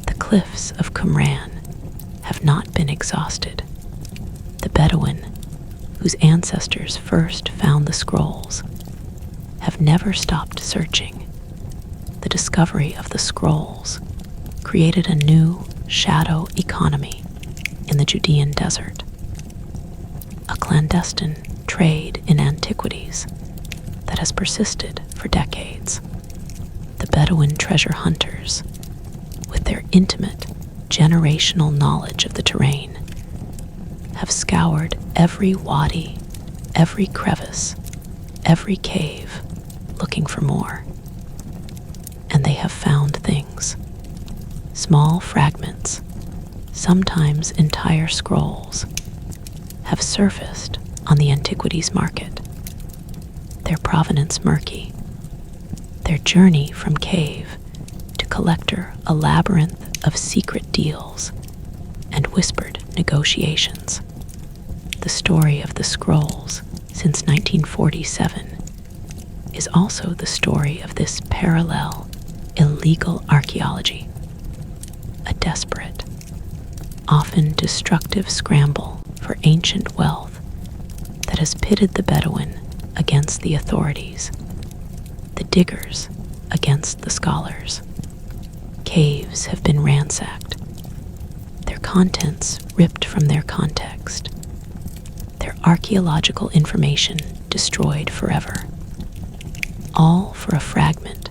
The cliffs of Qumran have not been exhausted. The Bedouin, whose ancestors first found the scrolls, have never stopped searching. The discovery of the scrolls created a new shadow economy in the Judean desert, a clandestine trade in antiquities that has persisted for decades. The Bedouin treasure hunters, with their intimate, generational knowledge of the terrain, have scoured every wadi, every crevice, every cave, looking for more. And they have found things. Small fragments, sometimes entire scrolls, have surfaced on the antiquities market, their provenance murky, their journey from cave to collector a labyrinth of secret deals and whispered negotiations. The story of the scrolls since 1947 is also the story of this parallel, illegal archaeology, a desperate, often destructive scramble for ancient wealth that has pitted the Bedouin against the authorities, the diggers against the scholars. Caves have been ransacked, their contents ripped from their context, their archaeological information destroyed forever, all for a fragment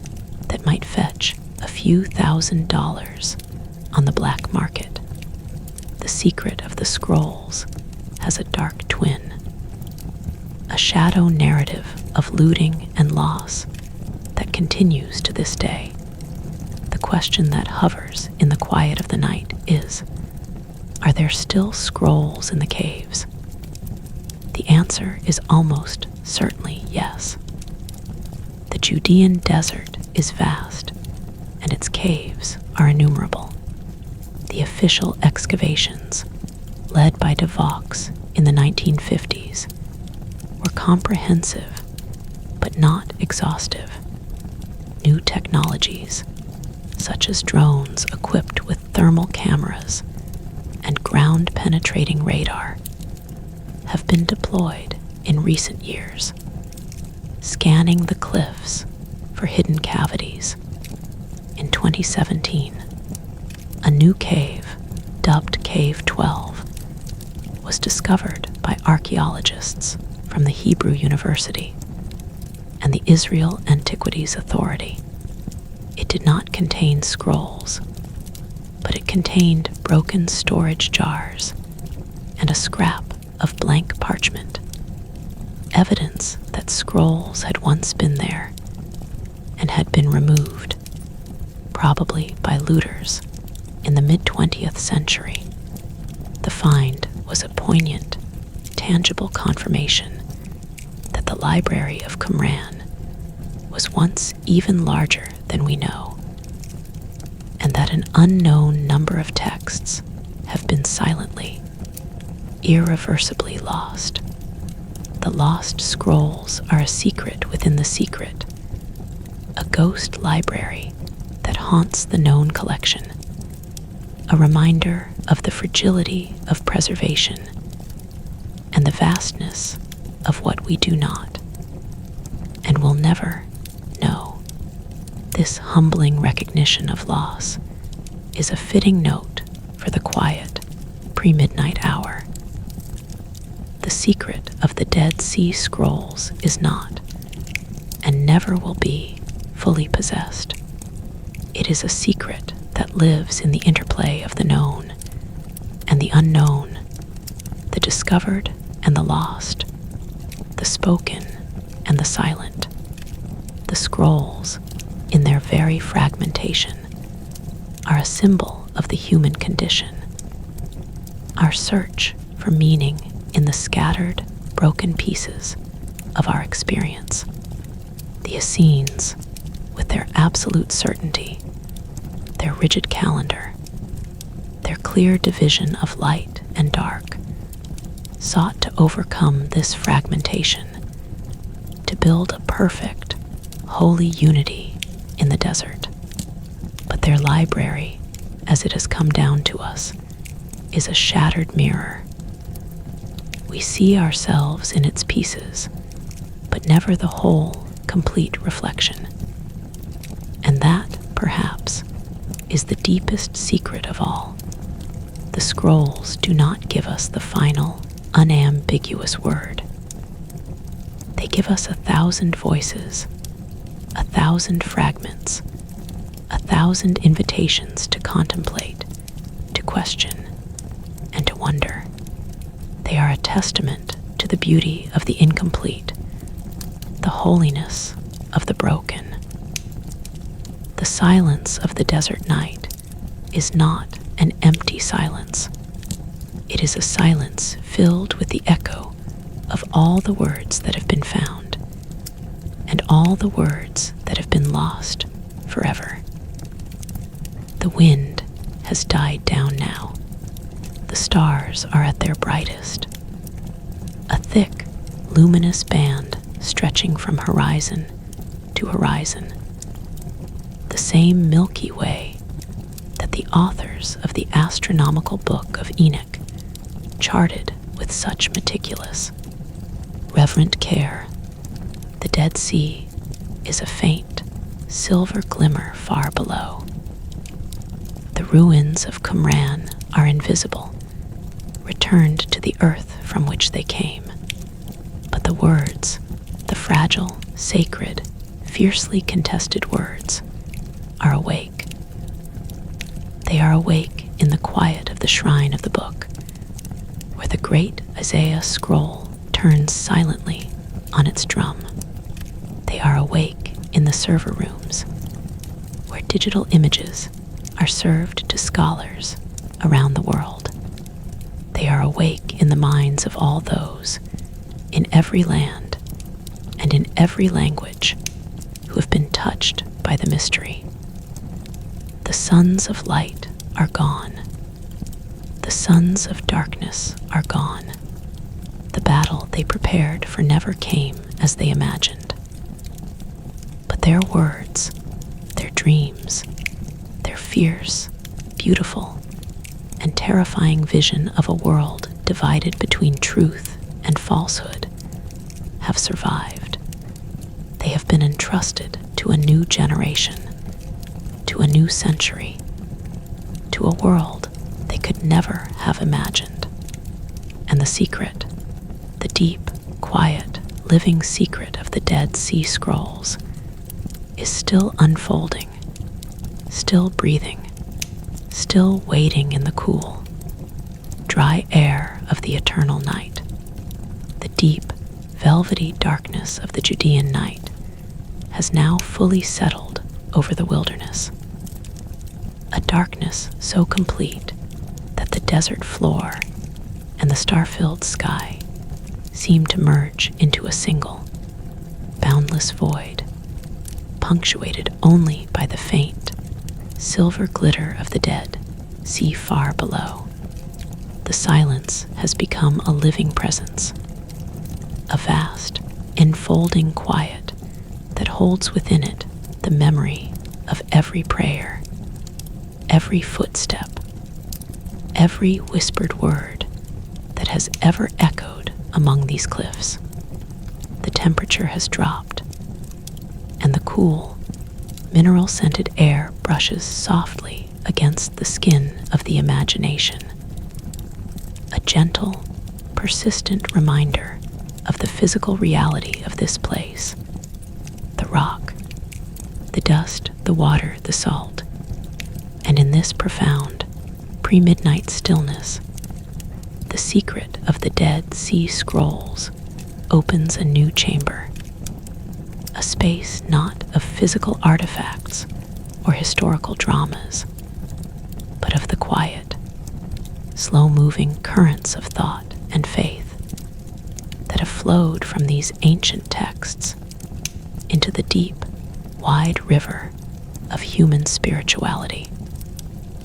that might fetch a few $1,000s on the black market. The secret of the scrolls has a dark twin, a shadow narrative of looting and loss that continues to this day. The question that hovers in the quiet of the night is, are there still scrolls in the caves? The answer is almost certainly yes. The Judean desert is vast, and its caves are innumerable. The official excavations, led by de Vaux in the 1950s, were comprehensive but not exhaustive. New technologies, such as drones equipped with thermal cameras and ground-penetrating radar, have been deployed in recent years, scanning the cliffs for hidden cavities. In 2017, a new cave, dubbed Cave 12, was discovered by archaeologists from the Hebrew University and the Israel Antiquities Authority. It did not contain scrolls, but it contained broken storage jars and a scrap of blank parchment, evidence that scrolls had once been there and had been removed, probably by looters, in the mid-20th century. The find was a poignant, tangible confirmation that the Library of Qumran was was once even larger than we know, and that an unknown number of texts have been silently, irreversibly lost. The lost scrolls are a secret within the secret, a ghost library that haunts the known collection, a reminder of the fragility of preservation and the vastness of what we do not and will never know. This humbling recognition of loss is a fitting note for the quiet, pre-midnight hour. The secret of the Dead Sea Scrolls is not, and never will be, fully possessed. It is a secret that lives in the interplay of the known and the unknown, the discovered and the lost, the spoken and the silent. The scrolls, in their very fragmentation, are a symbol of the human condition, our search for meaning in the scattered, broken pieces of our experience. The Essenes, with their absolute certainty, their rigid calendar, their clear division of light and dark, sought to overcome this fragmentation, to build a perfect, holy unity in the desert. But their library, as it has come down to us, is a shattered mirror. We see ourselves in its pieces, but never the whole, complete reflection. And that, perhaps, is the deepest secret of all. The scrolls do not give us the final, unambiguous word. They give us 1,000 voices, 1,000 fragments, 1,000 invitations to contemplate, to question, and to wonder. They are a testament to the beauty of the incomplete, the holiness of the broken. The silence of the desert night is not an empty silence. It is a silence filled with the echo of all the words that have been found and all the words that have been lost forever. The wind has died down now. The stars are at their brightest. A thick, luminous band stretching from horizon to horizon. The same Milky Way that the authors of the astronomical book of Enoch charted with such meticulous, reverent care. The Dead Sea is a faint, silver glimmer far below. The ruins of Qumran are invisible, returned to the earth from which they came. But the words, the fragile, sacred, fiercely contested words, are awake. They are awake in the quiet of the shrine of the book, where the great Isaiah scroll turns silently on its drum. They are awake in the server rooms, where digital images are served to scholars around the world. They are awake in the minds of all those, in every land and in every language, who have been touched by the mystery. The sons of light are gone. The sons of darkness are gone. The battle they prepared for never came as they imagined. But their words, their dreams, their fierce, beautiful, and terrifying vision of a world divided between truth and falsehood have survived. They have been entrusted to a new generation, to a new century, to a world they could never have imagined. And the secret, the deep, quiet, living secret of the Dead Sea Scrolls is still unfolding, still breathing, still waiting in the cool, dry air of the eternal night. The deep, velvety darkness of the Judean night has now fully settled over the wilderness. A darkness so complete that the desert floor and the star-filled sky seem to merge into a single, boundless void, punctuated only by the faint, silver glitter of the dead sea far below. The silence has become a living presence, a vast, enfolding quiet that holds within it the memory of every prayer, every footstep, every whispered word that has ever echoed among these cliffs. The temperature has dropped, and the cool, mineral-scented air brushes softly against the skin of the imagination. A gentle, persistent reminder of the physical reality of this place. The rock, the dust, the water, the salt. And in this profound, pre-midnight stillness, the secret of the Dead Sea Scrolls opens a new chamber. A space not of physical artifacts or historical dramas, but of the quiet, slow-moving currents of thought and faith that have flowed from these ancient texts into the deep, wide river of human spirituality.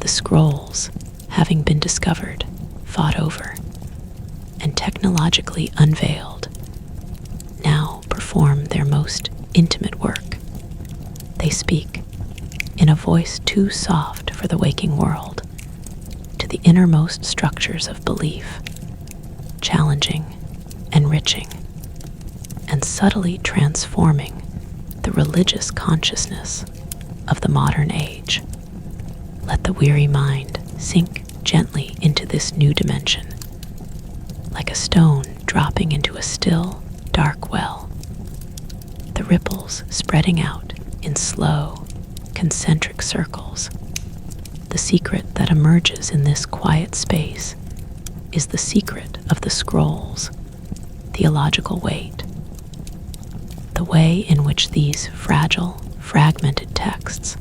The scrolls, having been discovered, fought over, and technologically unveiled, now perform their most intimate work. They speak, in a voice too soft for the waking world, to the innermost structures of belief, challenging, enriching, and subtly transforming the religious consciousness of the modern age. Let the weary mind sink gently into this new dimension, like a stone dropping into a still, dark well, the ripples spreading out in slow, concentric circles. The secret that emerges in this quiet space is the secret of the scrolls, theological weight. The way in which these fragile, fragmented texts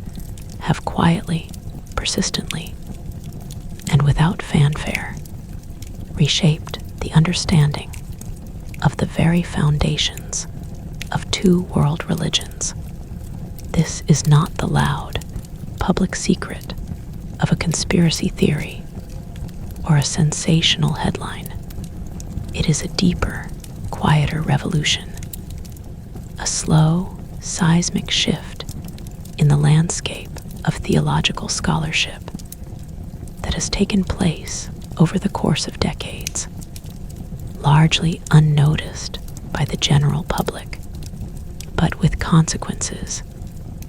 have quietly, persistently, and without fanfare, reshaped the understanding of the very foundations of two world religions. This is not the loud, public secret of a conspiracy theory or a sensational headline. It is a deeper, quieter revolution, a slow, seismic shift in the landscape of theological scholarship that has taken place over the course of decades, largely unnoticed by the general public, but with consequences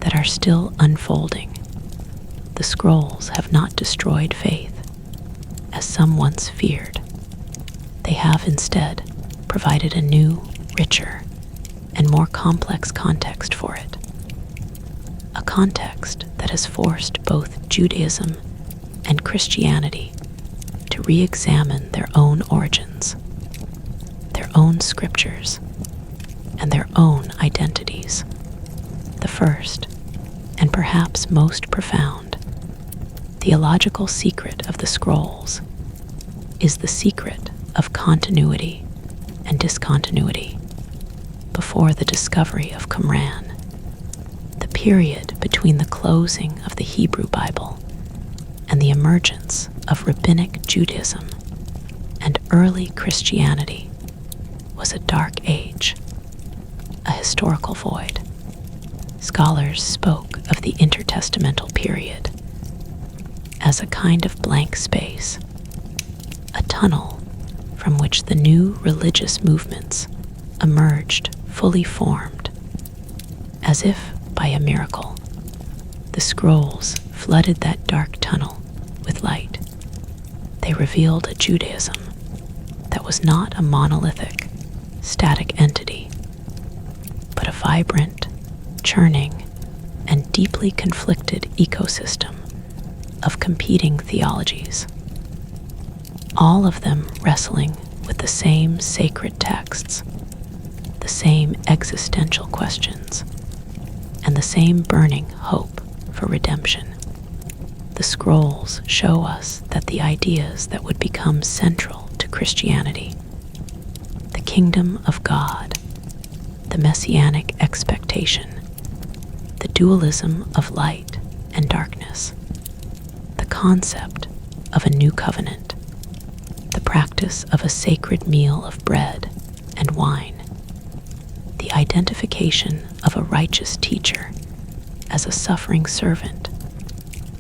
that are still unfolding. The scrolls have not destroyed faith, as some once feared. They have instead provided a new, richer, and more complex context for it. A context that has forced both Judaism and Christianity to re-examine their own origins, their own scriptures, and their own identities. The first, and perhaps most profound, theological secret of the scrolls is the secret of continuity and discontinuity. Before the discovery of Qumran, the period between the closing of the Hebrew Bible and the emergence of rabbinic Judaism and early Christianity was a dark age, a historical void. Scholars spoke of the intertestamental period as a kind of blank space, a tunnel from which the new religious movements emerged fully formed. As if by a miracle, the scrolls flooded that dark tunnel with light. They revealed a Judaism that was not a monolithic, static entity, but a vibrant, churning, and deeply conflicted ecosystem of competing theologies, all of them wrestling with the same sacred texts, the same existential questions, and the same burning hope for redemption. The scrolls show us that the ideas that would become central to Christianity, the kingdom of God, the messianic expectation, the dualism of light and darkness, the concept of a new covenant, the practice of a sacred meal of bread and wine, the identification of a righteous teacher as a suffering servant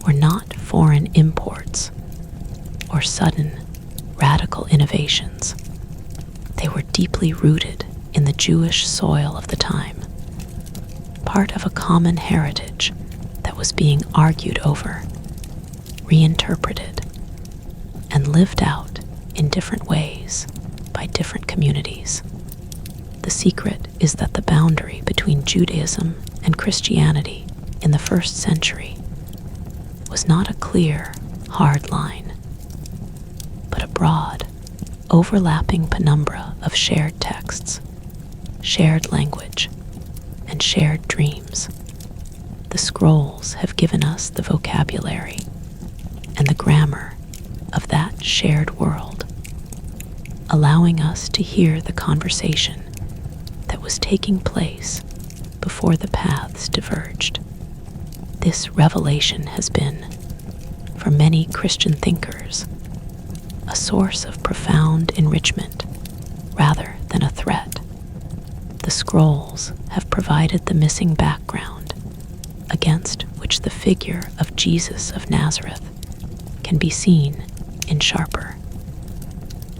were not foreign imports or sudden radical innovations. They were deeply rooted in the Jewish soil of the time, part of a common heritage that was being argued over, reinterpreted, and lived out in different ways by different communities. The secret is that the boundary between Judaism and Christianity in the first century was not a clear, hard line, but a broad, overlapping penumbra of shared texts, shared language, and shared dreams. The scrolls have given us the vocabulary and the grammar of that shared world, allowing us to hear the conversation that was taking place before the paths diverged. This revelation has been, for many Christian thinkers, a source of profound enrichment rather than a threat. The scrolls have provided the missing background against which the figure of Jesus of Nazareth can be seen in sharper,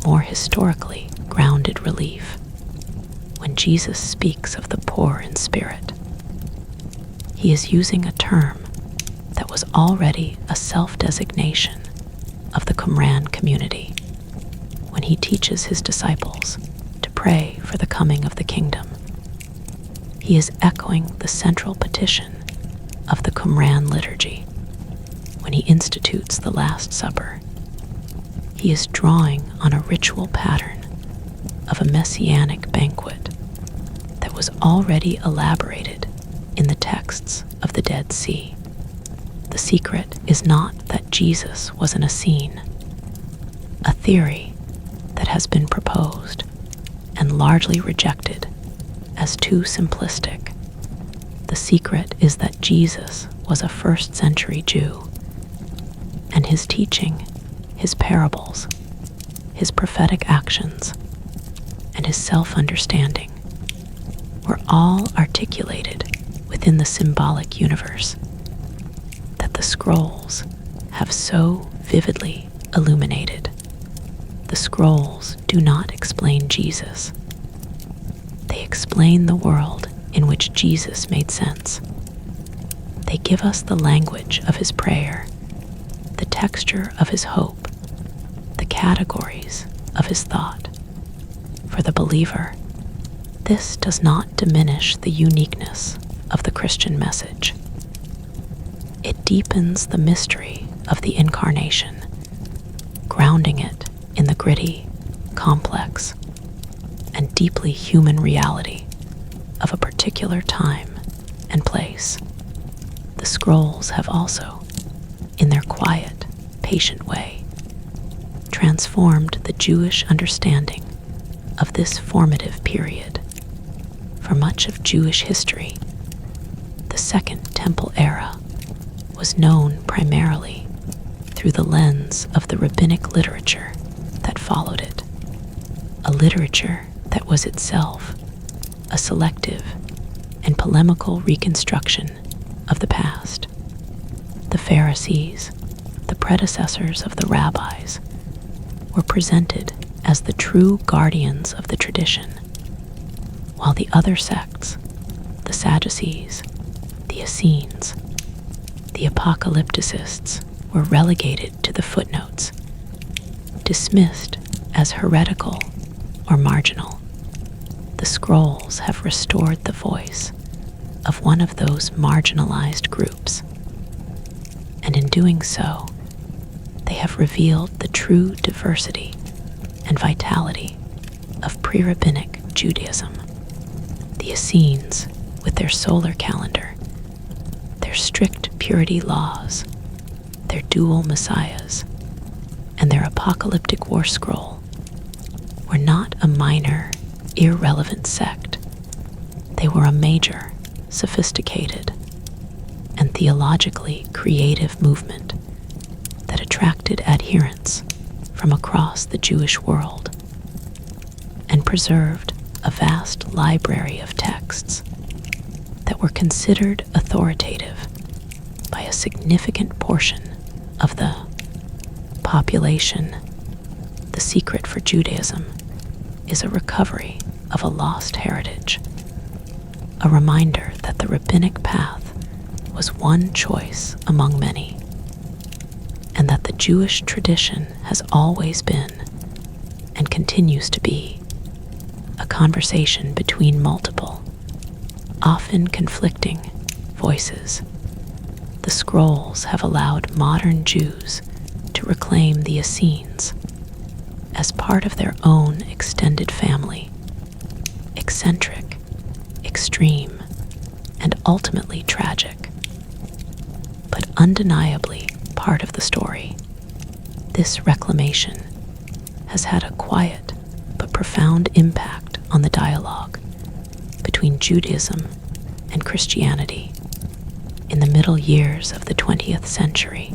more historically grounded relief when Jesus speaks of the poor in spirit. He is using a term that was already a self-designation of the Qumran community when he teaches his disciples to pray for the coming of the kingdom. He is echoing the central petition of the Qumran liturgy when he institutes the Last Supper. He is drawing on a ritual pattern of a messianic banquet that was already elaborated in the texts of the Dead Sea. The secret is not that Jesus was an Essene, a theory that has been proposed and largely rejected as too simplistic. The secret is that Jesus was a first-century Jew, and his teaching, his parables, his prophetic actions, and his self-understanding were all articulated within the symbolic universe that the scrolls have so vividly illuminated. The scrolls do not explain Jesus. They explain the world in which Jesus made sense. They give us the language of his prayer, the texture of his hope, the categories of his thought. For the believer, this does not diminish the uniqueness of the Christian message. It deepens the mystery of the Incarnation, grounding it in the gritty, complex, and deeply human reality of a particular time and place. The scrolls have also, in their quiet, patient way, transformed the Jewish understanding of this formative period. For much of Jewish history, the Second Temple era was known primarily through the lens of the rabbinic literature that followed it, a literature that was itself a selective and polemical reconstruction of the past. The Pharisees, the predecessors of the rabbis, were presented as the true guardians of the tradition, while the other sects, the Sadducees, the Essenes, the apocalypticists, were relegated to the footnotes, dismissed as heretical or marginal. The scrolls have restored the voice of one of those marginalized groups, and in doing so, they have revealed the true diversity and vitality of pre-rabbinic Judaism. The Essenes, with their solar calendar, their strict purity laws, their dual messiahs, and their apocalyptic war scroll, were not a minor, irrelevant sect. They were a major, sophisticated, and theologically creative movement that attracted adherents from across the Jewish world and preserved a vast library of texts that were considered authoritative by a significant portion of the population. The secret for Judaism is a recovery of a lost heritage, a reminder that the rabbinic path was one choice among many, and that the Jewish tradition has always been, and continues to be, a conversation between multiple, often conflicting voices. The scrolls have allowed modern Jews to reclaim the Essenes as part of their own extended family, eccentric, extreme, and ultimately tragic, but undeniably part of the story. This reclamation has had a quiet but profound impact on the dialogue between Judaism and Christianity in the middle years of the 20th century.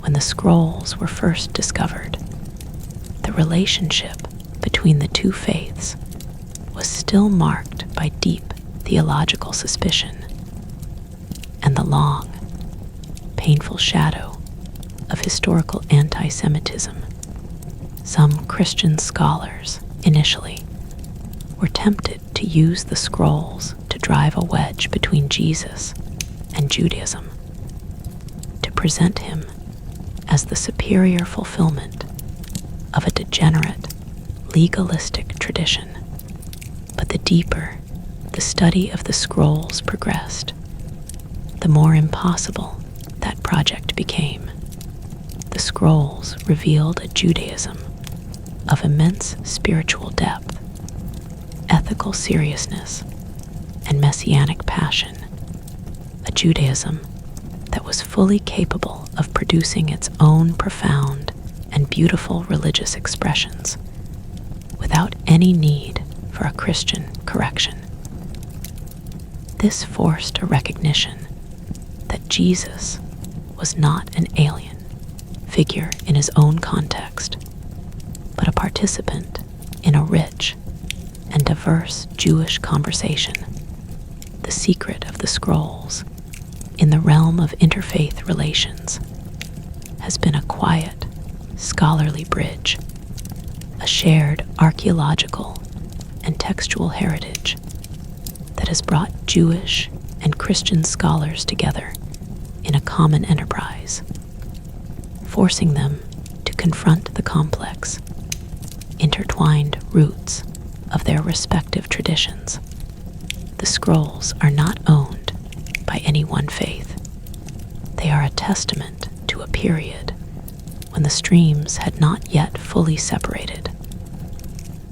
When the scrolls were first discovered, the relationship between the two faiths was still marked by deep theological suspicion and the long, painful shadow of historical anti-Semitism. Some Christian scholars, initially, were tempted to use the scrolls to drive a wedge between Jesus and Judaism, to present him as the superior fulfillment of a degenerate, legalistic tradition. But the deeper the study of the scrolls progressed, the more impossible that project became. The scrolls revealed a Judaism of immense spiritual depth, ethical seriousness, and messianic passion, a Judaism that was fully capable of producing its own profound and beautiful religious expressions without any need for a Christian correction. This forced a recognition that Jesus was not an alien figure in his own context, but a participant in a rich and diverse Jewish conversation. The secret of the scrolls in the realm of interfaith relations has been a quiet, scholarly bridge, a shared archaeological and textual heritage that has brought Jewish and Christian scholars together in a common enterprise, forcing them to confront the complex, intertwined roots of their respective traditions. The scrolls are not owned by any one faith. They are a testament to a period when the streams had not yet fully separated,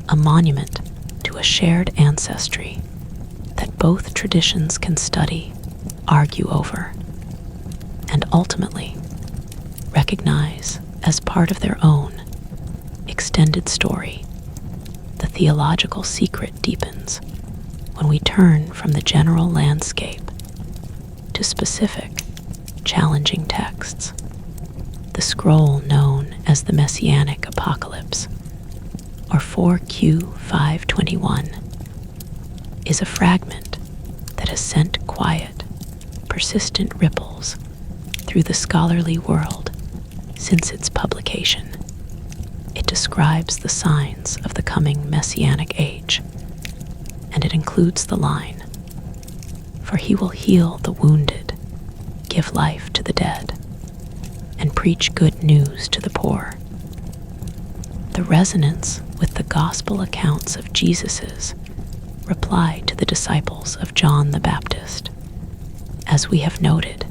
a monument to a shared ancestry that both traditions can study, argue over, and ultimately recognize as part of their own extended story. The theological secret deepens when we turn from the general landscape to specific, challenging texts. The scroll known as the Messianic Apocalypse, or 4Q521, is a fragment that has sent quiet, persistent ripples through the scholarly world since its publication. It describes the signs of the coming Messianic age, and it includes the line, "For he will heal the wounded, give life to the dead, and preach good news to the poor." The resonance with the gospel accounts of Jesus's reply to the disciples of John the Baptist, as we have noted,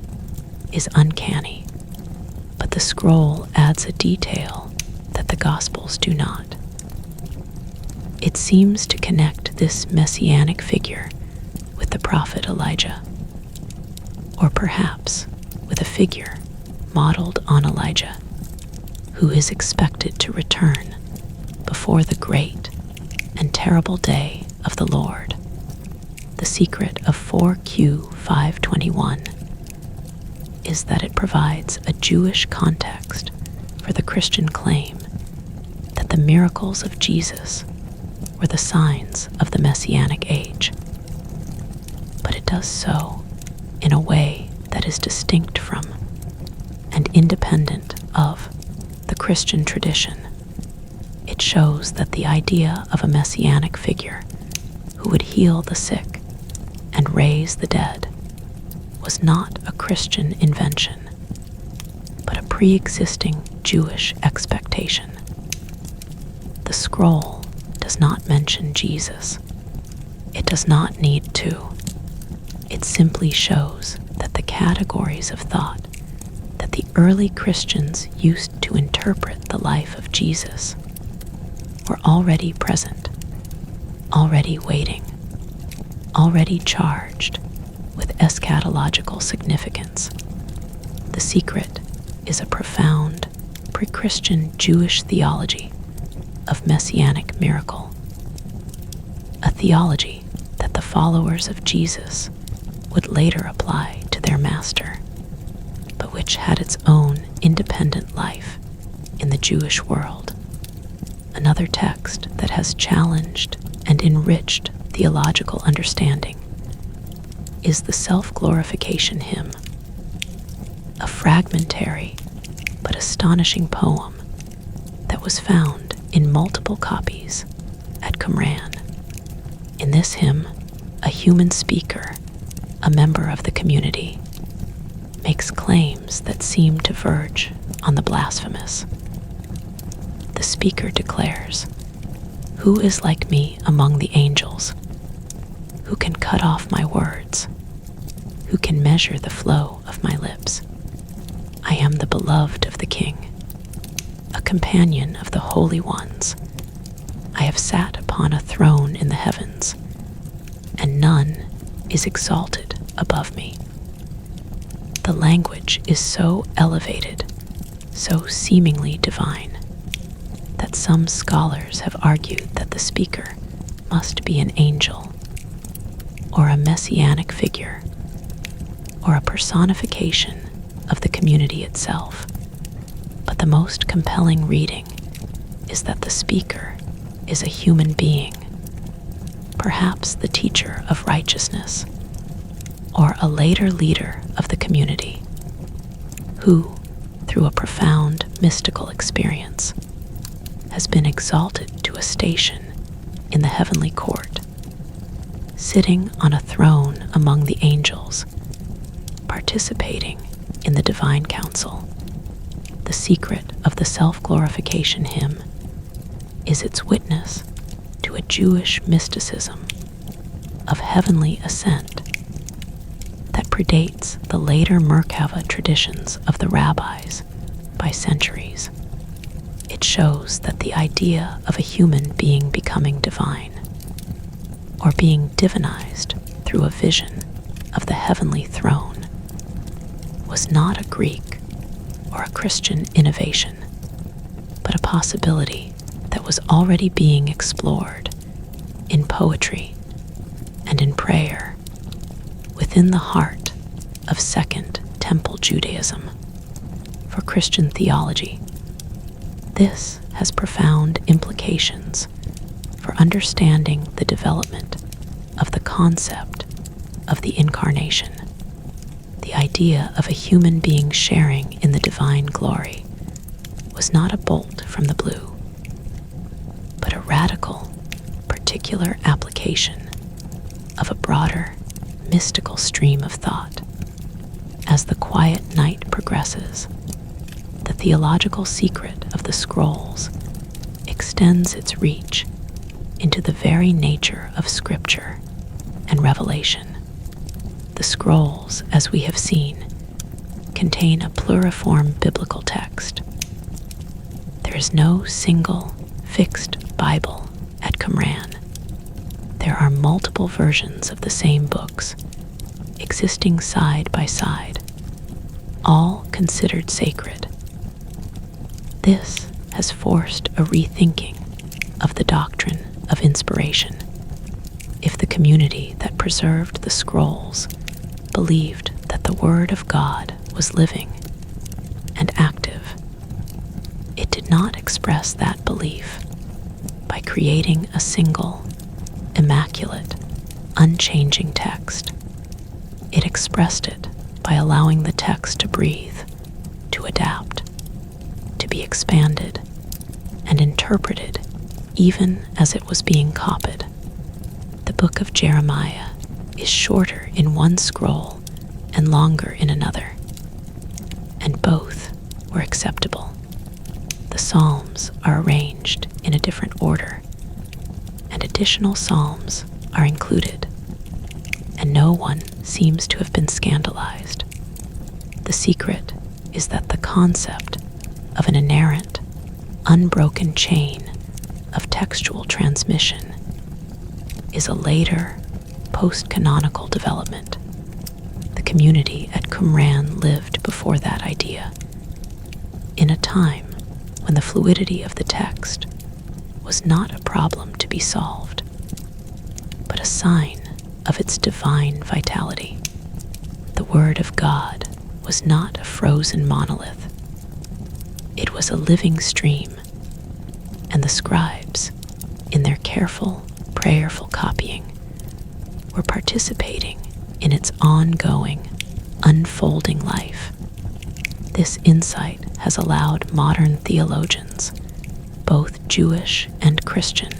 is uncanny, but the scroll adds a detail that the Gospels do not. It seems to connect this messianic figure with the prophet Elijah, or perhaps with a figure modeled on Elijah, who is expected to return before the great and terrible day of the Lord. The secret of 4Q521 is that it provides a Jewish context for the Christian claim that the miracles of Jesus were the signs of the Messianic age. But it does so in a way that is distinct from and independent of the Christian tradition. It shows that the idea of a messianic figure who would heal the sick and raise the dead was not a Christian invention, but a pre-existing Jewish expectation. The scroll does not mention Jesus. It does not need to. It simply shows that the categories of thought that the early Christians used to interpret the life of Jesus were already present, already waiting, already charged with eschatological significance. The secret is a profound pre-Christian Jewish theology of messianic miracle, a theology that the followers of Jesus would later apply to their master, but which had its own independent life in the Jewish world. Another text that has challenged and enriched theological understanding is the Self-Glorification Hymn, a fragmentary but astonishing poem that was found in multiple copies at Qumran. In this hymn, a human speaker, a member of the community, makes claims that seem to verge on the blasphemous. The speaker declares, "Who is like me among the angels? Who can cut off my words? Who can measure the flow of my lips? I am the beloved of the King, a companion of the holy ones. I have sat upon a throne in the heavens, and none is exalted above me." The language is so elevated, so seemingly divine, that some scholars have argued that the speaker must be an angel, or a messianic figure, or a personification of the community itself. But the most compelling reading is that the speaker is a human being, perhaps the teacher of righteousness, or a later leader of the community, who, through a profound mystical experience, has been exalted to a station in the heavenly court, sitting on a throne among the angels, participating in the divine council. The secret of the Self-Glorification Hymn is its witness to a Jewish mysticism of heavenly ascent that predates the later Merkava traditions of the rabbis by centuries. It shows that the idea of a human being becoming divine, or being divinized through a vision of the heavenly throne, was not a Greek or a Christian innovation, but a possibility that was already being explored in poetry and in prayer within the heart of Second Temple Judaism. For Christian theology, this has profound implications for understanding the development of the concept of the incarnation. The idea of a human being sharing in the divine glory was not a bolt from the blue, but a radical, particular application of a broader, mystical stream of thought. As the quiet night progresses, the theological secret of the scrolls extends its reach into the very nature of Scripture and revelation. The scrolls, as we have seen, contain a pluriform biblical text. There is no single, fixed Bible at Qumran. There are multiple versions of the same books, existing side by side, all considered sacred. This has forced a rethinking of the doctrine of inspiration. If the community that preserved the scrolls believed that the Word of God was living and active. It did not express that belief by creating a single, immaculate, unchanging text. It expressed it by allowing the text to breathe, to adapt, to be expanded and interpreted even as it was being copied. The book of Jeremiah is shorter in one scroll and longer in another, and both were acceptable. The Psalms are arranged in a different order, and additional Psalms are included, and no one seems to have been scandalized. The secret is that the concept of an inerrant, unbroken chain of textual transmission is a later, post-canonical development. The community at Qumran lived before that idea, in a time when the fluidity of the text was not a problem to be solved, but a sign of its divine vitality. The Word of God was not a frozen monolith. It was a living stream, and the scribes, in their careful, prayerful copying, were participating in its ongoing, unfolding life. This insight has allowed modern theologians, both Jewish and Christian,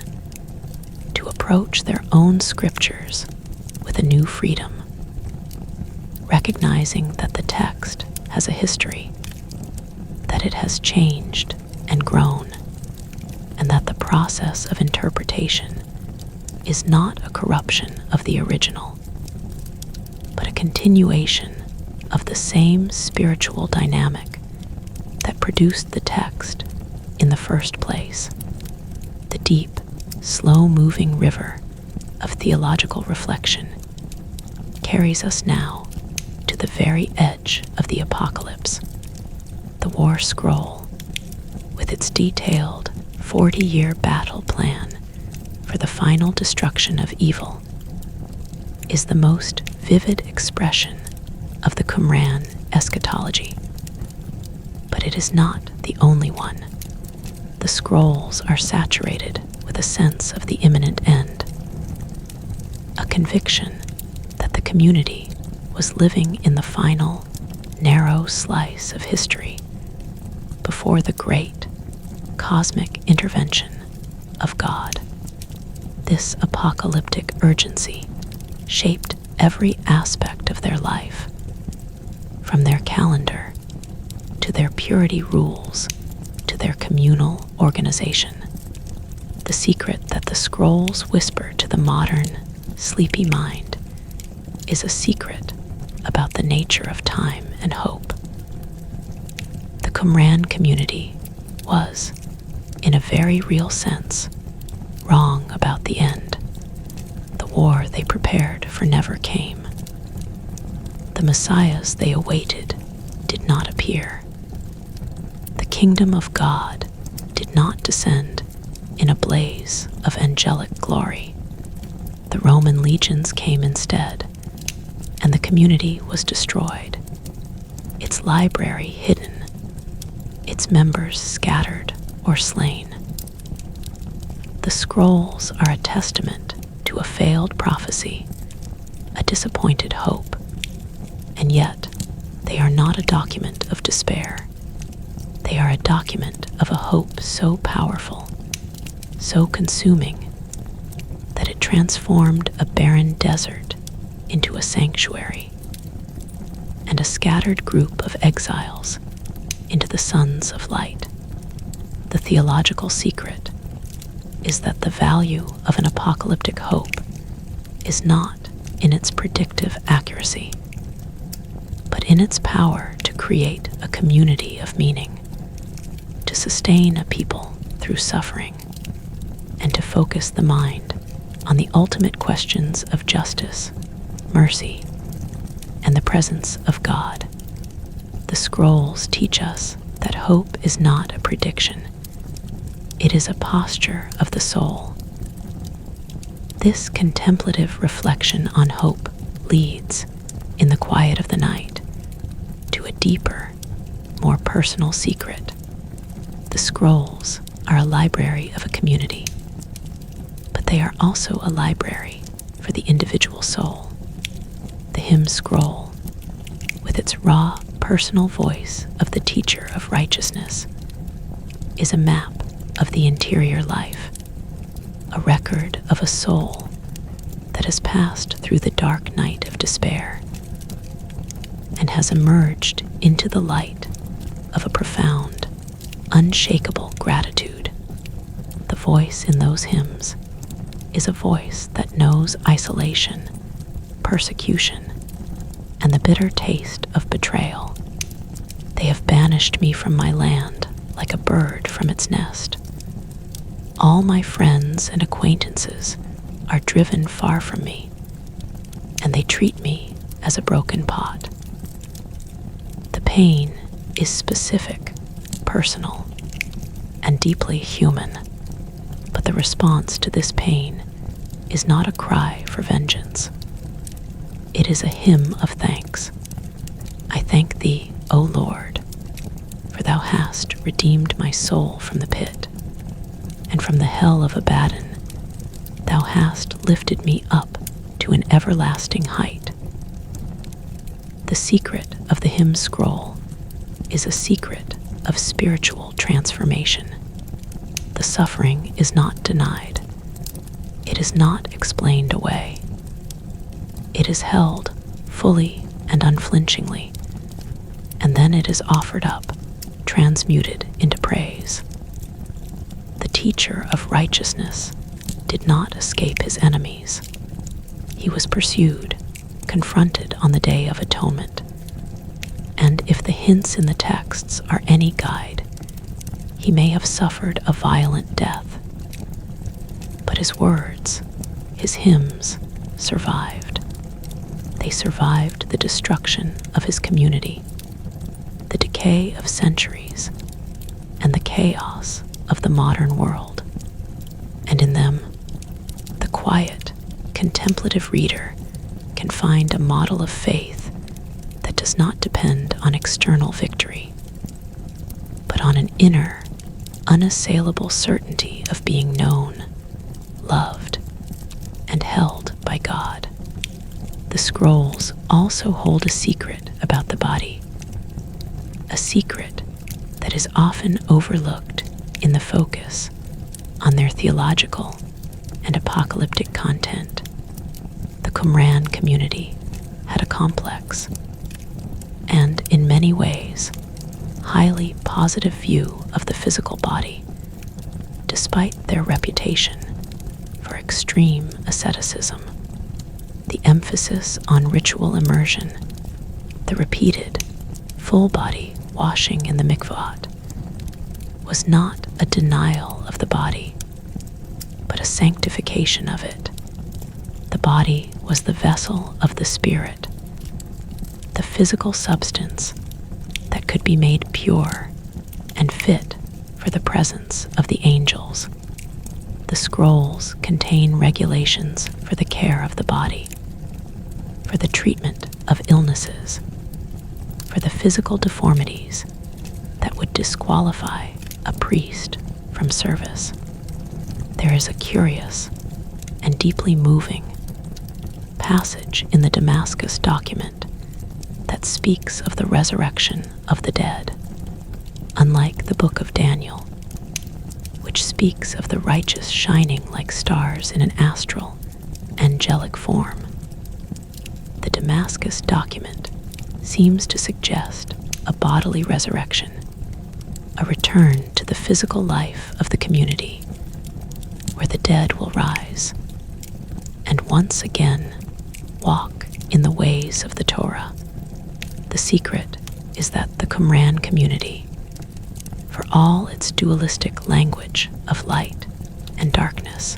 to approach their own scriptures with a new freedom, recognizing that the text has a history, that it has changed and grown, and that the process of interpretation is not a corruption of the original, but a continuation of the same spiritual dynamic that produced the text in the first place. The deep, slow-moving river of theological reflection carries us now to the very edge of the apocalypse. The war scroll, with its detailed 40-year battle plan for the final destruction of evil, is the most vivid expression of the Qumran eschatology. But it is not the only one. The scrolls are saturated with a sense of the imminent end, a conviction that the community was living in the final, narrow slice of history before the great, cosmic intervention of God. This apocalyptic urgency shaped every aspect of their life, from their calendar to their purity rules to their communal organization. The secret that the scrolls whisper to the modern, sleepy mind is a secret about the nature of time and hope. The Qumran community was, in a very real sense, wrong about the end. The war they prepared for never came. The messiahs they awaited did not appear. The kingdom of God did not descend in a blaze of angelic glory. The Roman legions came instead, and the community was destroyed, its library hidden, its members scattered or slain. The scrolls are a testament to a failed prophecy, a disappointed hope, and yet they are not a document of despair. They are a document of a hope so powerful, so consuming, that it transformed a barren desert into a sanctuary, and a scattered group of exiles into the sons of light. The theological secret is that the value of an apocalyptic hope is not in its predictive accuracy, but in its power to create a community of meaning, to sustain a people through suffering, and to focus the mind on the ultimate questions of justice, mercy, and the presence of God. The scrolls teach us that hope is not a prediction. It is a posture of the soul. This contemplative reflection on hope leads, in the quiet of the night, to a deeper, more personal secret. The scrolls are a library of a community, but they are also a library for the individual soul. The hymn scroll, with its raw, personal voice of the teacher of righteousness, is a map of the interior life, a record of a soul that has passed through the dark night of despair and has emerged into the light of a profound, unshakable gratitude. The voice in those hymns is a voice that knows isolation, persecution, and the bitter taste of betrayal. They have banished me from my land like a bird from its nest. All my friends and acquaintances are driven far from me, and they treat me as a broken pot. The pain is specific, personal, and deeply human, but the response to this pain is not a cry for vengeance. It is a hymn of thanks. I thank thee, O Lord, for thou hast redeemed my soul from the pit, and from the hell of Abaddon thou hast lifted me up to an everlasting height. The secret of the hymn scroll is a secret of spiritual transformation. The suffering is not denied. It is not explained away. It is held fully and unflinchingly, and then it is offered up, transmuted into praise. The teacher of righteousness did not escape his enemies. He was pursued, confronted on the Day of Atonement, and if the hints in the texts are any guide, he may have suffered a violent death. But his words, his hymns, survived. They survived the destruction of his community, the decay of centuries, and the chaos of the modern world. And in them, the quiet, contemplative reader can find a model of faith that does not depend on external victory, but on an inner, unassailable certainty of being known, loved, and held by God. The scrolls also hold a secret about the body, a secret that is often overlooked in the focus on their theological and apocalyptic content. The Qumran community had a complex and, in many ways, highly positive view of the physical body, despite their reputation for extreme asceticism. The emphasis on ritual immersion, the repeated full-body washing in the mikvot, was not a denial of the body, but a sanctification of it. The body was the vessel of the spirit, the physical substance that could be made pure and fit for the presence of the angels. The scrolls contain regulations for the care of the body, for the treatment of illnesses, for the physical deformities that would disqualify a priest from service. There is a curious and deeply moving passage in the Damascus document that speaks of the resurrection of the dead, unlike the book of Daniel, which speaks of the righteous shining like stars in an astral, angelic form. The Damascus document seems to suggest a bodily resurrection, a return to the physical life of the community, where the dead will rise and once again walk in the ways of the Torah. The secret is that the Qumran community, for all its dualistic language of light and darkness,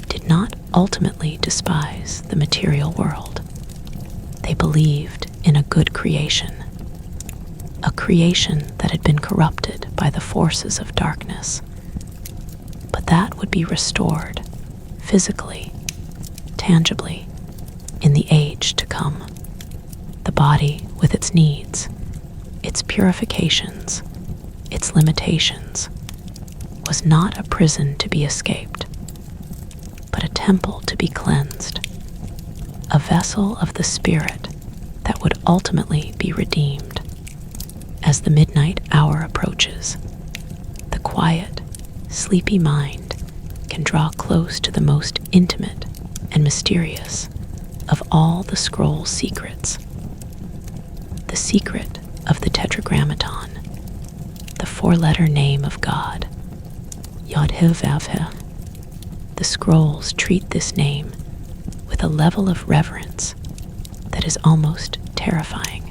did not ultimately despise the material world. They believed in a good creation, a creation that had been corrupted by the forces of darkness, but that would be restored physically, tangibly, in the age to come. The body with its needs, its purifications, its limitations, was not a prison to be escaped, but a temple to be cleansed, a vessel of the Spirit that would ultimately be redeemed. As the midnight hour approaches, the quiet, sleepy mind can draw close to the most intimate and mysterious of all the scroll's secrets. The secret of the Tetragrammaton, the four-letter name of God, Yod-Heh-Vav-Heh. The scrolls treat this name with a level of reverence that is almost terrifying.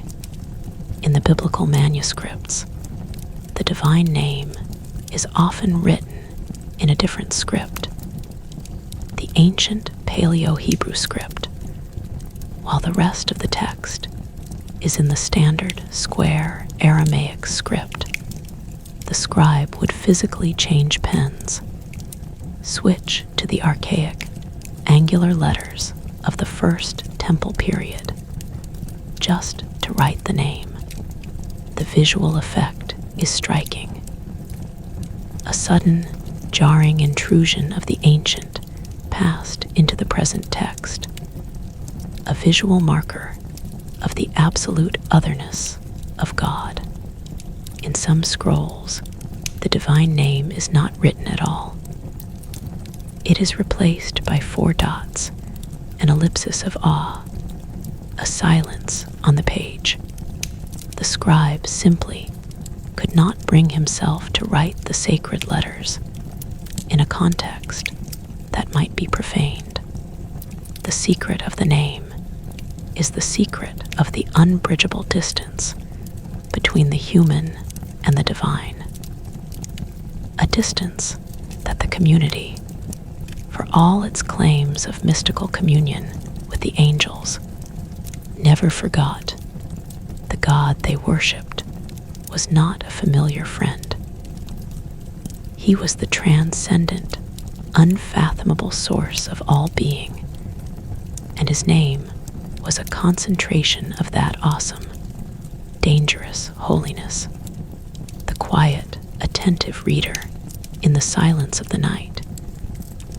In the biblical manuscripts, the divine name is often written in a different script, the ancient Paleo-Hebrew script, while the rest of the text is in the standard square Aramaic script. The scribe would physically change pens, switch to the archaic angular letters of the first temple period, just to write the name. The visual effect is striking. A sudden, jarring intrusion of the ancient past into the present text, a visual marker of the absolute otherness of God. In some scrolls, the divine name is not written at all. It is replaced by 4 dots, an ellipsis of awe, a silence on the page. The scribe simply could not bring himself to write the sacred letters in a context that might be profaned. The secret of the name is the secret of the unbridgeable distance between the human and the divine, a distance that the community, for all its claims of mystical communion with the angels, never forgot. The God they worshipped was not a familiar friend. He was the transcendent, unfathomable source of all being, and his name was a concentration of that awesome, dangerous holiness. The quiet, attentive reader, in the silence of the night,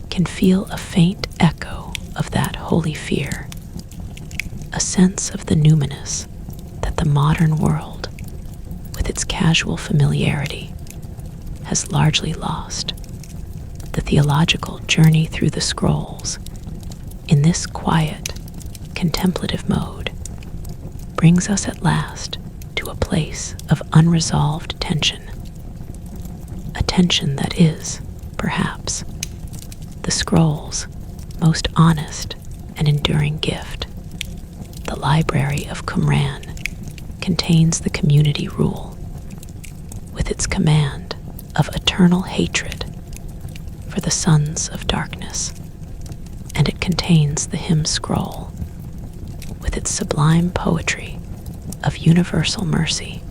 can feel a faint echo of that holy fear, a sense of the numinous that the modern world, with its casual familiarity, has largely lost. The theological journey through the scrolls, in this quiet, contemplative mode, brings us at last to a place of unresolved tension, a tension that is, perhaps, the scroll's most honest and enduring gift. The Library of Qumran contains the community rule, with its command of eternal hatred for the sons of darkness, and it contains the hymn scroll, with its sublime poetry of universal mercy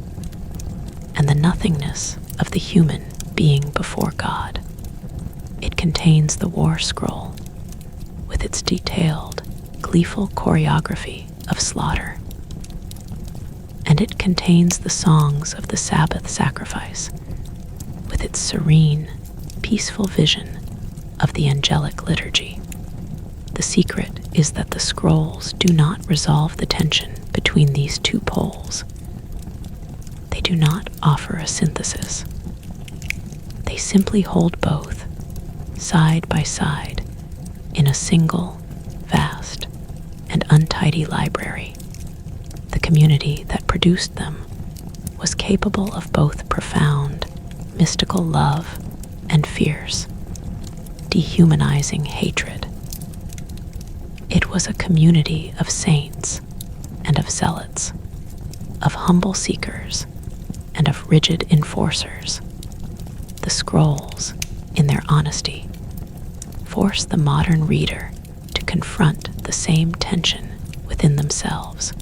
and the nothingness of the human being before God. It contains the war scroll, with its detailed, gleeful choreography of slaughter, and it contains the songs of the Sabbath sacrifice, with its serene, peaceful vision of the angelic liturgy. The secret is that the scrolls do not resolve the tension between these two poles. They do not offer a synthesis. They simply hold both, side by side, in a single, vast, and untidy library. The community that produced them was capable of both profound, mystical love and fierce, dehumanizing hatred. It was a community of saints and of zealots, of humble seekers and of rigid enforcers. The scrolls, in their honesty, force the modern reader to confront the same tension within themselves,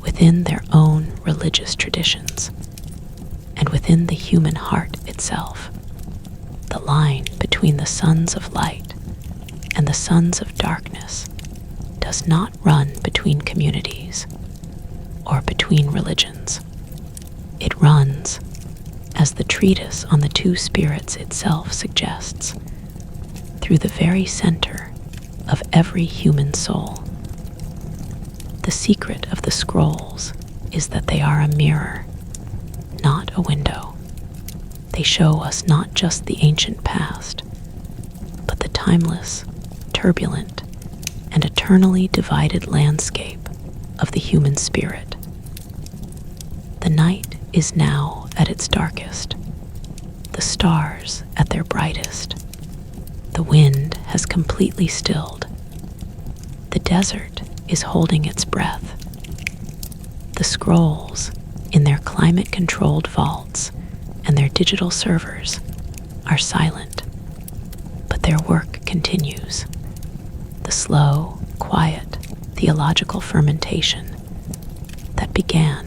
within their own religious traditions, and within the human heart itself. The line between the sons of light and the sons of darkness does not run between communities or between religions. It runs, as the treatise on the two spirits itself suggests, through the very center of every human soul. The secret of the scrolls is that they are a mirror, not a window. They show us not just the ancient past, but the timeless, turbulent, and eternally divided landscape of the human spirit. The night is now at its darkest, the stars at their brightest. The wind has completely stilled. The desert is holding its breath. The scrolls, in their climate-controlled vaults and their digital servers, are silent, but their work continues. The slow, quiet, theological fermentation that began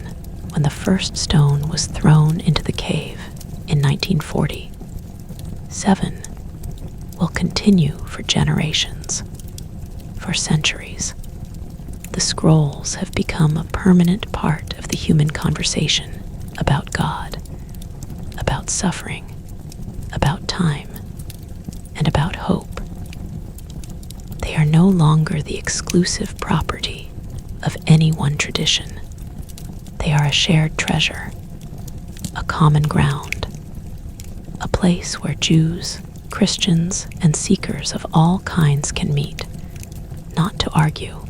when the first stone was thrown into the cave in 1947 will continue for generations, for centuries. The scrolls have become a permanent part of the human conversation about God, about suffering, about time, and about hope. They are no longer the exclusive property of any one tradition. They are a shared treasure, a common ground, a place where Jews, Christians, and seekers of all kinds can meet, not to argue,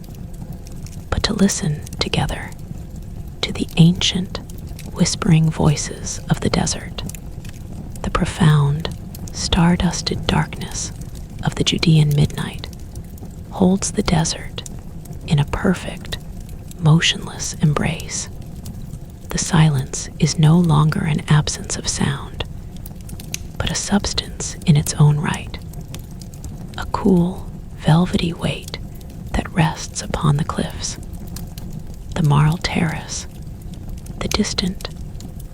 but to listen together to the ancient, whispering voices of the desert, the profound, star-dusted darkness of the Judean midnight holds the desert in a perfect, motionless embrace. The silence is no longer an absence of sound, but a substance in its own right, a cool, velvety weight that rests upon the cliffs, the Marl Terrace, the distant,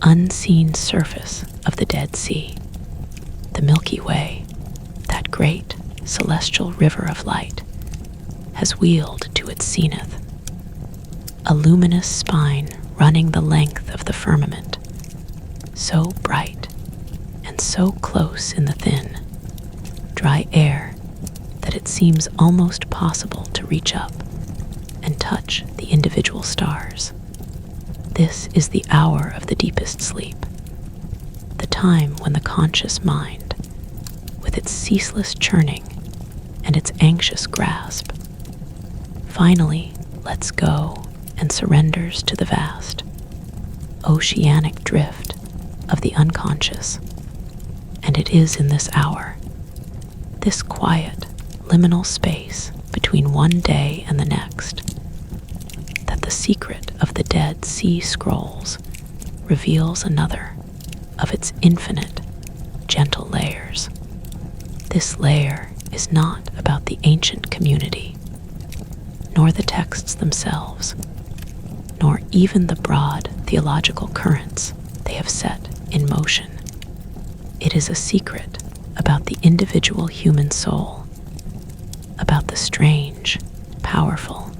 unseen surface of the Dead Sea, the Milky Way, that great, celestial river of light, has wheeled to its zenith, a luminous spine running the length of the firmament, so bright and so close in the thin, dry air that it seems almost possible to reach up and touch the individual stars. This is the hour of the deepest sleep, the time when the conscious mind, with its ceaseless churning and its anxious grasp, finally lets go and surrenders to the vast, oceanic drift of the unconscious. And it is in this hour, this quiet, liminal space between one day and the next, that the secret of the Dead Sea Scrolls reveals another of its infinite, gentle layers. This layer is not about the ancient community, nor the texts themselves, nor even the broad theological currents they have set in motion. It is a secret about the individual human soul, about the strange, powerful,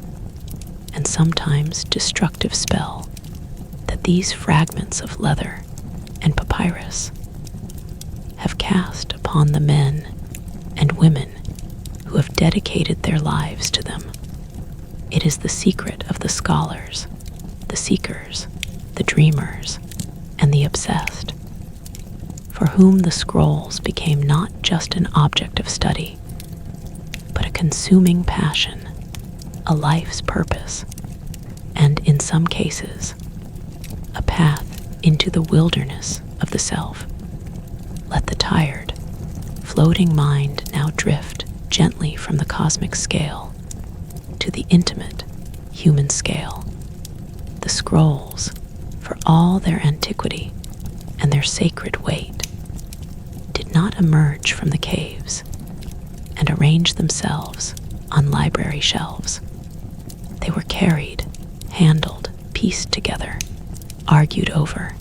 and sometimes destructive spell that these fragments of leather and papyrus have cast upon the men and women who have dedicated their lives to them. It is the secret of the scholars, the seekers, the dreamers, and the obsessed, for whom the scrolls became not just an object of study, but a consuming passion, a life's purpose, and in some cases, a path into the wilderness of the self. Let the tired, floating mind now drift gently from the cosmic scale to the intimate human scale. The scrolls, for all their antiquity and their sacred weight, did not emerge from the caves and arrange themselves on library shelves. They were carried, handled, pieced together, argued over,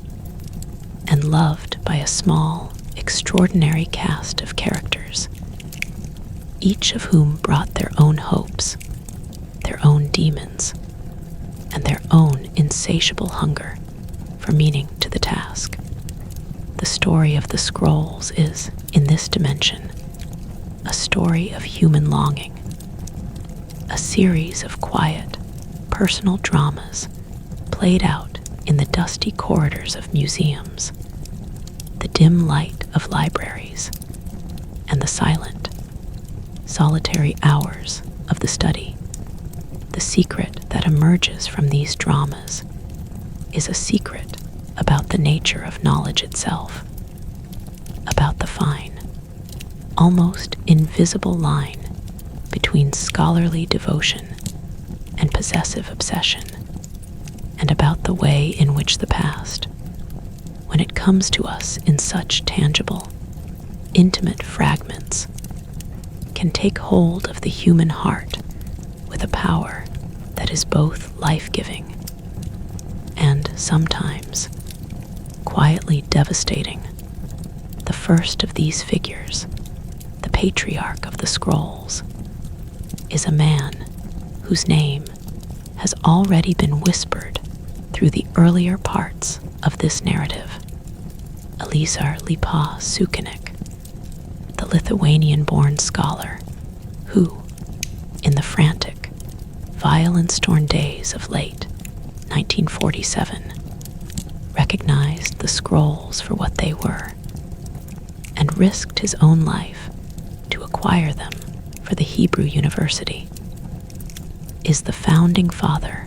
and loved by a small, extraordinary cast of characters, each of whom brought their own hopes, their own demons, and their own insatiable hunger for meaning to the text. task. The story of the scrolls is, in this dimension, a story of human longing, a series of quiet, personal dramas played out in the dusty corridors of museums, the dim light of libraries, and the silent, solitary hours of the study. The secret that emerges from these dramas is a secret about the nature of knowledge itself, about the fine, almost invisible line between scholarly devotion and possessive obsession, and about the way in which the past, when it comes to us in such tangible, intimate fragments, can take hold of the human heart with a power that is both life-giving and sometimes quietly devastating. The first of these figures, the patriarch of the scrolls, is a man whose name has already been whispered through the earlier parts of this narrative. Eliezer Lipa Sukenik, the Lithuanian-born scholar who, in the frantic, violence-torn days of late 1947, recognized the scrolls for what they were and risked his own life to acquire them for the Hebrew University, is the founding father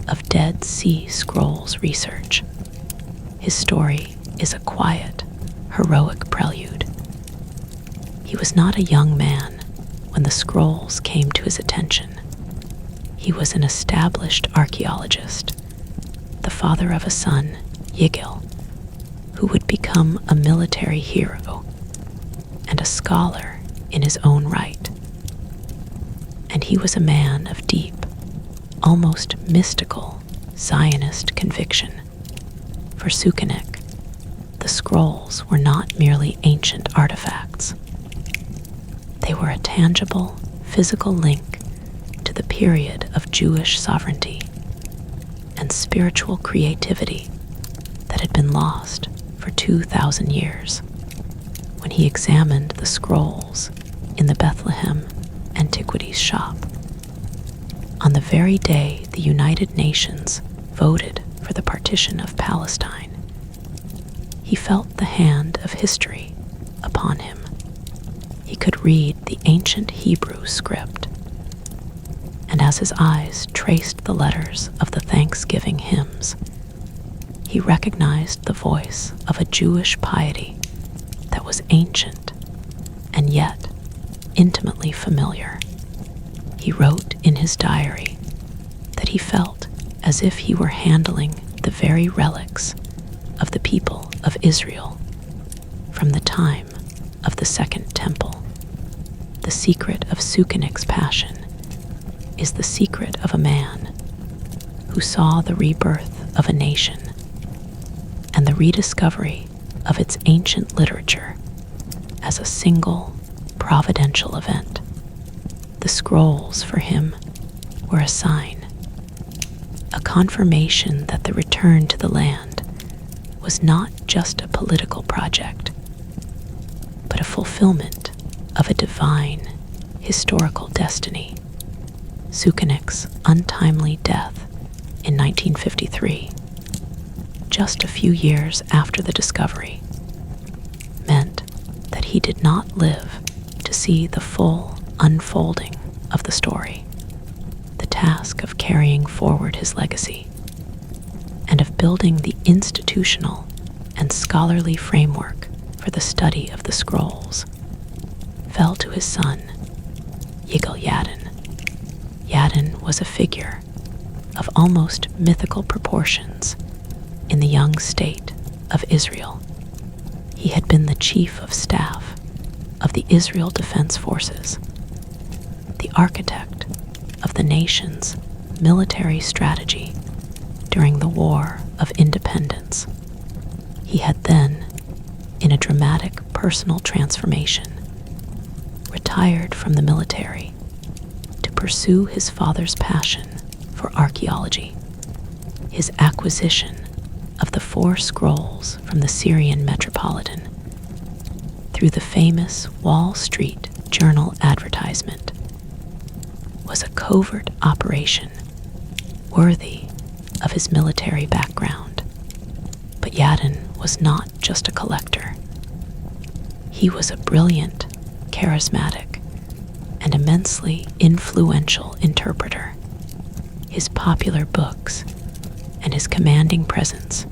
of Dead Sea Scrolls research. His story is a quiet, heroic prelude. He was not a young man when the scrolls came to his attention. He was an established archaeologist, the father of a son, Yigal, who would become a military hero and a scholar in his own right. And he was a man of deep, almost mystical Zionist conviction. For Sukenik, the scrolls were not merely ancient artifacts. They were a tangible, physical link to the period of Jewish sovereignty and spiritual creativity that had been lost for 2,000 years. When he examined the scrolls in the Bethlehem Antiquities shop, on the very day the United Nations voted for the partition of Palestine, he felt the hand of history upon him. He could read the ancient Hebrew script, and as his eyes traced the letters of the Thanksgiving hymns, he recognized the voice of a Jewish piety that was ancient and yet intimately familiar. He wrote in his diary that he felt as if he were handling the very relics of the people of Israel from the time of the Second Temple. The secret of Sukenik's passion is the secret of a man who saw the rebirth of a nation and the rediscovery of its ancient literature as a single providential event. The scrolls for him were a sign, a confirmation that the return to the land was not just a political project, but a fulfillment of a divine, historical destiny. Sukenik's untimely death in 1953, just a few years after the discovery, meant that he did not live to see the full unfolding of the story, the task of carrying forward his legacy, and of building the institutional and scholarly framework for the study of the scrolls, fell to his son, Yigal Yadin. Yadin was a figure of almost mythical proportions in the young state of Israel. He had been the chief of staff of the Israel Defense Forces, the architect of the nation's military strategy during the War of Independence. He had then, in a dramatic personal transformation, retired from the military to pursue his father's passion for archaeology. His acquisition of the the four scrolls from the Syrian Metropolitan through the famous Wall Street Journal advertisement was a covert operation worthy of his military background. But Yadin was not just a collector. He was a brilliant, charismatic, and immensely influential interpreter. His popular books and his commanding presence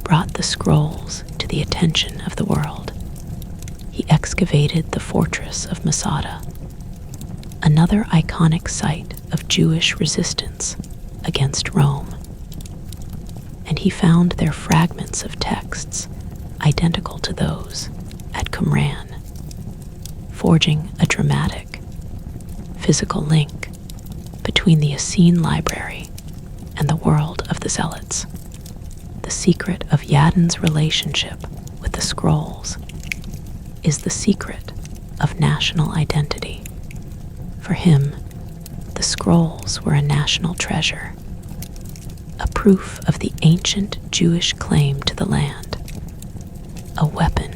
brought the scrolls to the attention of the world. He excavated the fortress of Masada, another iconic site of Jewish resistance against Rome, and he found there fragments of texts identical to those at Qumran, forging a dramatic, physical link between the Essene library and the world of the Zealots. The secret of Yadin's relationship with the scrolls is the secret of national identity. For him, the scrolls were a national treasure, a proof of the ancient Jewish claim to the land, a weapon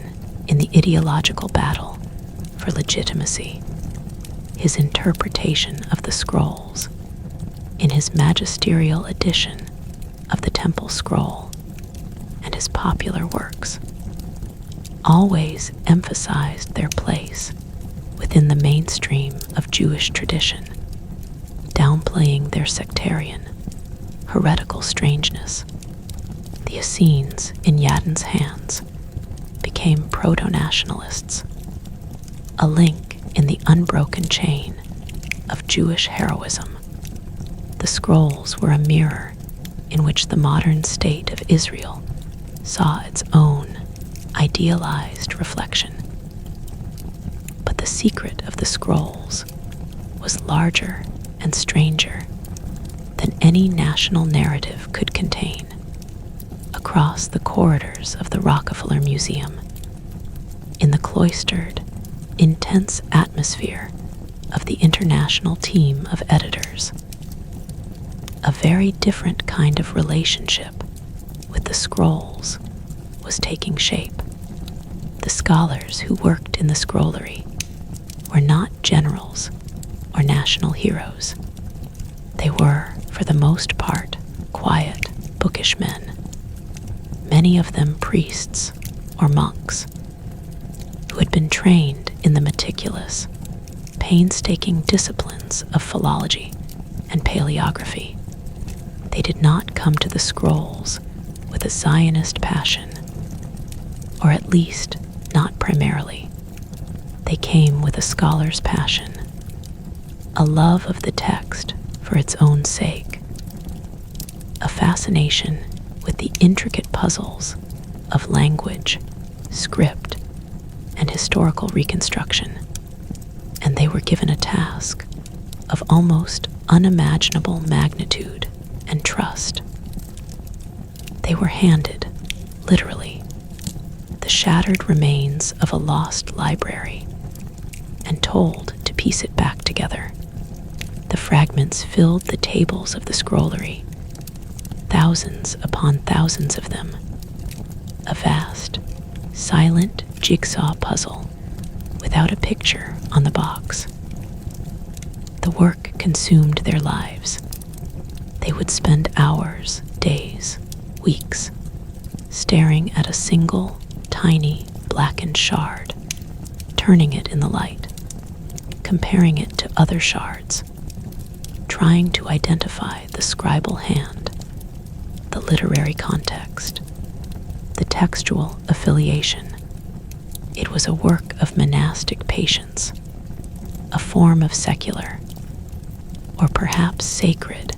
in the ideological battle for legitimacy. His interpretation of the scrolls, in his magisterial edition of the Temple Scroll and his popular works, always emphasized their place within the mainstream of Jewish tradition, downplaying their sectarian, heretical strangeness. The Essenes in Yadin's hands became proto-nationalists, a link in the unbroken chain of Jewish heroism. The scrolls were a mirror in which the modern state of Israel saw its own idealized reflection. But the secret of the scrolls was larger and stranger than any national narrative could contain. Across the corridors of the Rockefeller Museum, in the cloistered, intense atmosphere of the international team of editors, a very different kind of relationship with the scrolls was taking shape. The scholars who worked in the scrollery were not generals or national heroes. They were, for the most part, quiet, bookish men, many of them priests or monks, who had been trained in the meticulous, painstaking disciplines of philology and paleography. They did not come to the scrolls with a Zionist passion, or at least not primarily. They came with a scholar's passion, a love of the text for its own sake, a fascination with the intricate puzzles of language, script, and historical reconstruction, and they were given a task of almost unimaginable magnitude and trust. They were handed, literally, the shattered remains of a lost library and told to piece it back together. The fragments filled the tables of the scrollery, thousands upon thousands of them, a vast, silent jigsaw puzzle without a picture on the box. The work consumed their lives. They would spend hours, days, weeks, staring at a single, tiny, blackened shard, turning it in the light, comparing it to other shards, trying to identify the scribal hand, the literary context, the textual affiliation. It was a work of monastic patience, a form of secular, or perhaps sacred,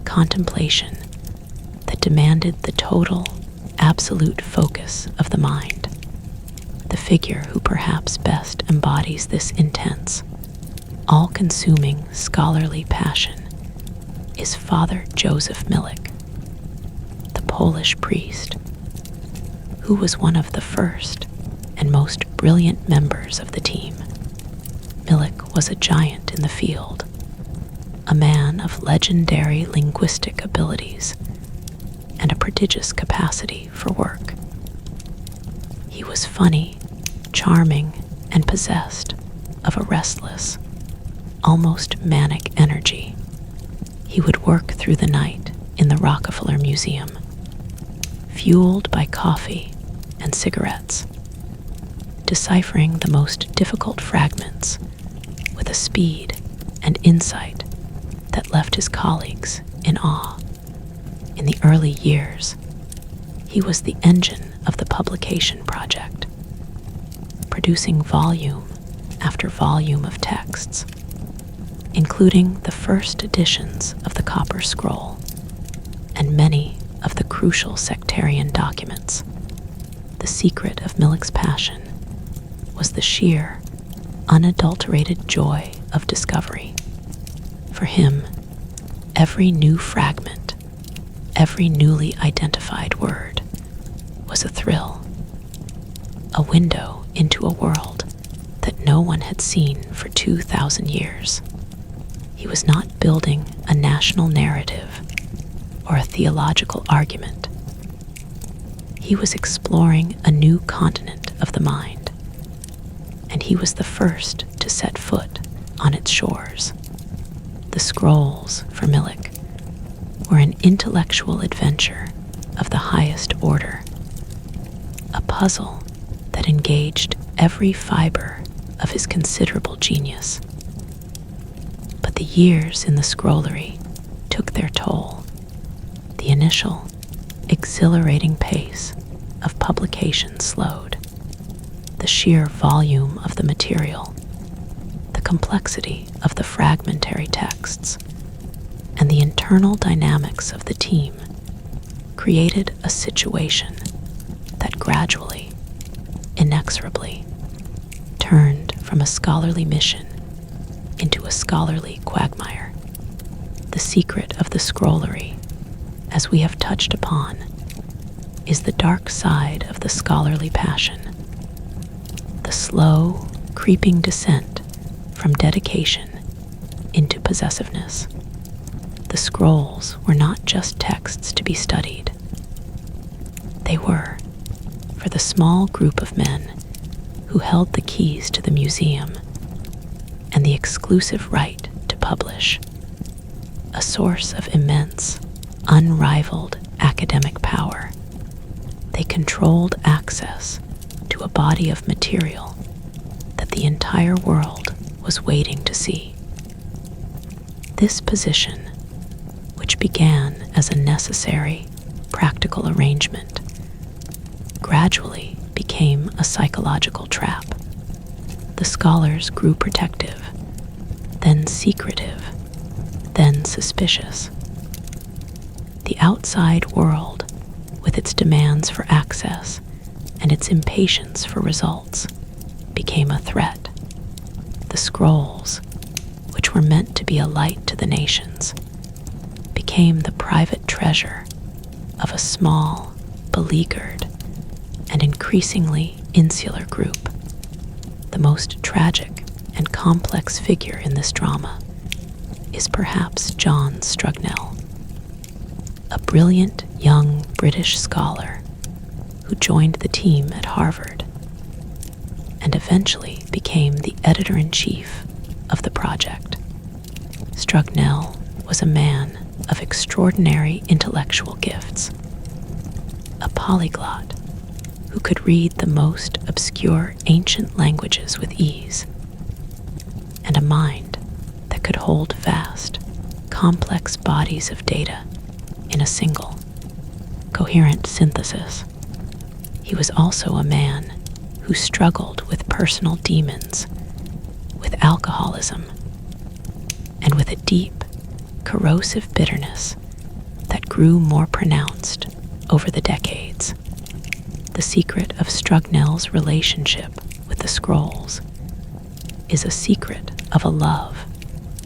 contemplation that demanded the total, absolute focus of the mind. The figure who perhaps best embodies this intense, all-consuming scholarly passion is Father Joseph Milik, the Polish priest, who was one of the first and most brilliant members of the team. Milik was a giant in the field, a man of legendary linguistic abilities, and a prodigious capacity for work. He was funny, charming, and possessed of a restless, almost manic energy. He would work through the night in the Rockefeller Museum, fueled by coffee and cigarettes, deciphering the most difficult fragments with a speed and insight that left his colleagues in awe. In the early years, he was the engine of the publication project, producing volume after volume of texts, including the first editions of the Copper Scroll and many of the crucial sectarian documents. The secret of Millick's passion was the sheer, unadulterated joy of discovery. For him, every new fragment, every newly identified word was a thrill, a window into a world that no one had seen for 2,000 years. He was not building a national narrative or a theological argument. He was exploring a new continent of the mind, and he was the first to set foot on its shores. The scrolls, for Millick, were an intellectual adventure of the highest order, a puzzle that engaged every fiber of his considerable genius. But the years in the scrollery took their toll. The initial, exhilarating pace of publication slowed. The sheer volume of the material, the complexity of the fragmentary texts, and the internal dynamics of the team created a situation that gradually, inexorably, turned from a scholarly mission into a scholarly quagmire. The secret of the scrollery, as we have touched upon, is the dark side of the scholarly passion, the slow, creeping descent from dedication into possessiveness. The scrolls were not just texts to be studied. They were, for the small group of men who held the keys to the museum and the exclusive right to publish, a source of immense, unrivaled academic power. They controlled access to a body of material that the entire world was waiting to see. This position, which began as a necessary, practical arrangement, gradually became a psychological trap. The scholars grew protective, then secretive, then suspicious. The outside world, with its demands for access and its impatience for results, became a threat. The scrolls, which were meant to be a light to the nations, became the private treasure of a small, beleaguered, and increasingly insular group. The most tragic and complex figure in this drama is perhaps John Strugnell, a brilliant young British scholar who joined the team at Harvard and eventually became the editor-in-chief of the project. Strugnell was a man of extraordinary intellectual gifts, a polyglot who could read the most obscure ancient languages with ease, and a mind that could hold vast, complex bodies of data in a single, coherent synthesis. He was also a man who struggled with personal demons, with alcoholism, and with a deep, corrosive bitterness that grew more pronounced over the decades. The secret of Strugnell's relationship with the scrolls is a secret of a love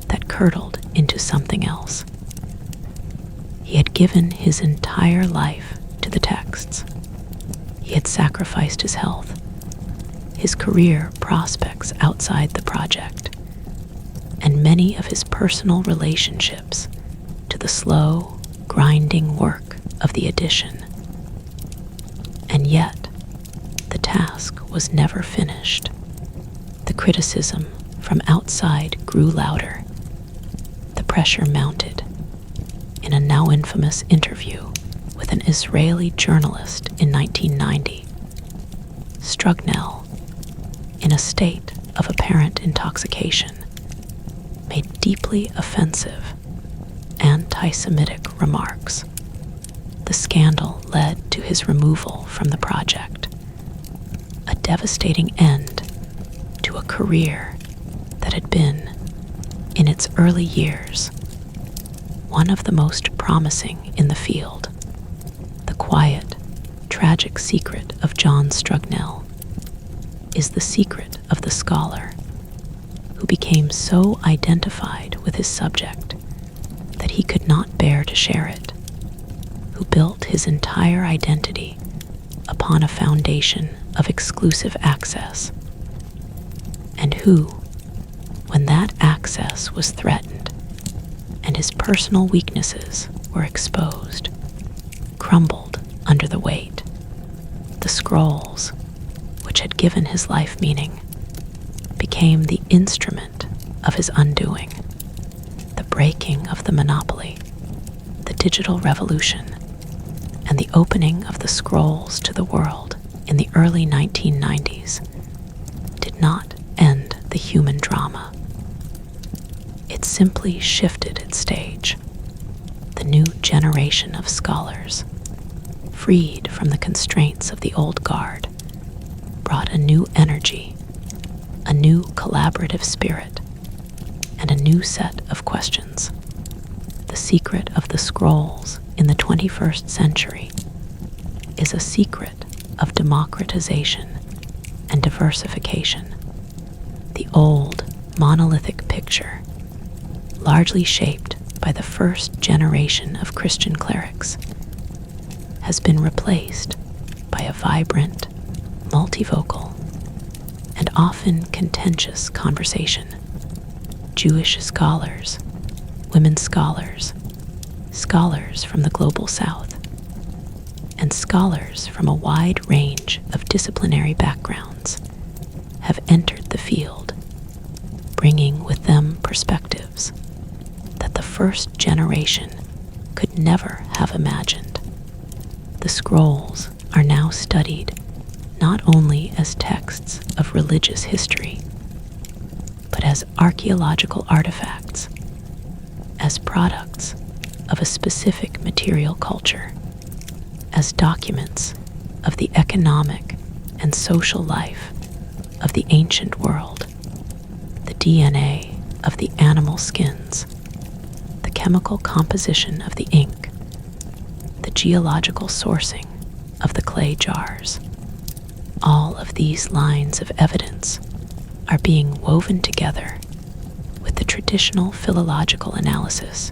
that curdled into something else. He had given his entire life to the texts. He had sacrificed his health, his career prospects outside the project, and many of his personal relationships to the slow, grinding work of the edition. And yet, the task was never finished. The criticism from outside grew louder. The pressure mounted. In a now infamous interview with an Israeli journalist in 1990, Strugnell, in a state of apparent intoxication, made deeply offensive, anti-Semitic remarks. The scandal led to his removal from the project, a devastating end to a career that had been, in its early years, one of the most promising in the field. The quiet, tragic secret of John Strugnell is the secret of the scholar who became so identified with his subject that he could not bear to share it, who built his entire identity upon a foundation of exclusive access, and who, when that access was threatened and his personal weaknesses were exposed, crumbled under the weight. The scrolls, which had given his life meaning, became the instrument of his undoing, the breaking of the monopoly, the digital revolution, and the opening of the scrolls to the world in the early 1990s did not end the human drama. It simply shifted its stage. The new generation of scholars, freed from the constraints of the old guard, brought a new energy, a new collaborative spirit, and a new set of questions. The secret of the scrolls in the 21st century is a secret of democratization and diversification. The old, monolithic picture, largely shaped by the first generation of Christian clerics, has been replaced by a vibrant, multivocal, and often contentious conversation. Jewish scholars, women scholars, scholars from the global south, and scholars from a wide range of disciplinary backgrounds have entered the field, bringing with them perspectives that the first generation could never have imagined. The scrolls are now studied not only as texts of religious history, but as archaeological artifacts, as products of a specific material culture, as documents of the economic and social life of the ancient world, the DNA of the animal skins, the chemical composition of the ink, the geological sourcing of the clay jars. All of these lines of evidence are being woven together with the traditional philological analysis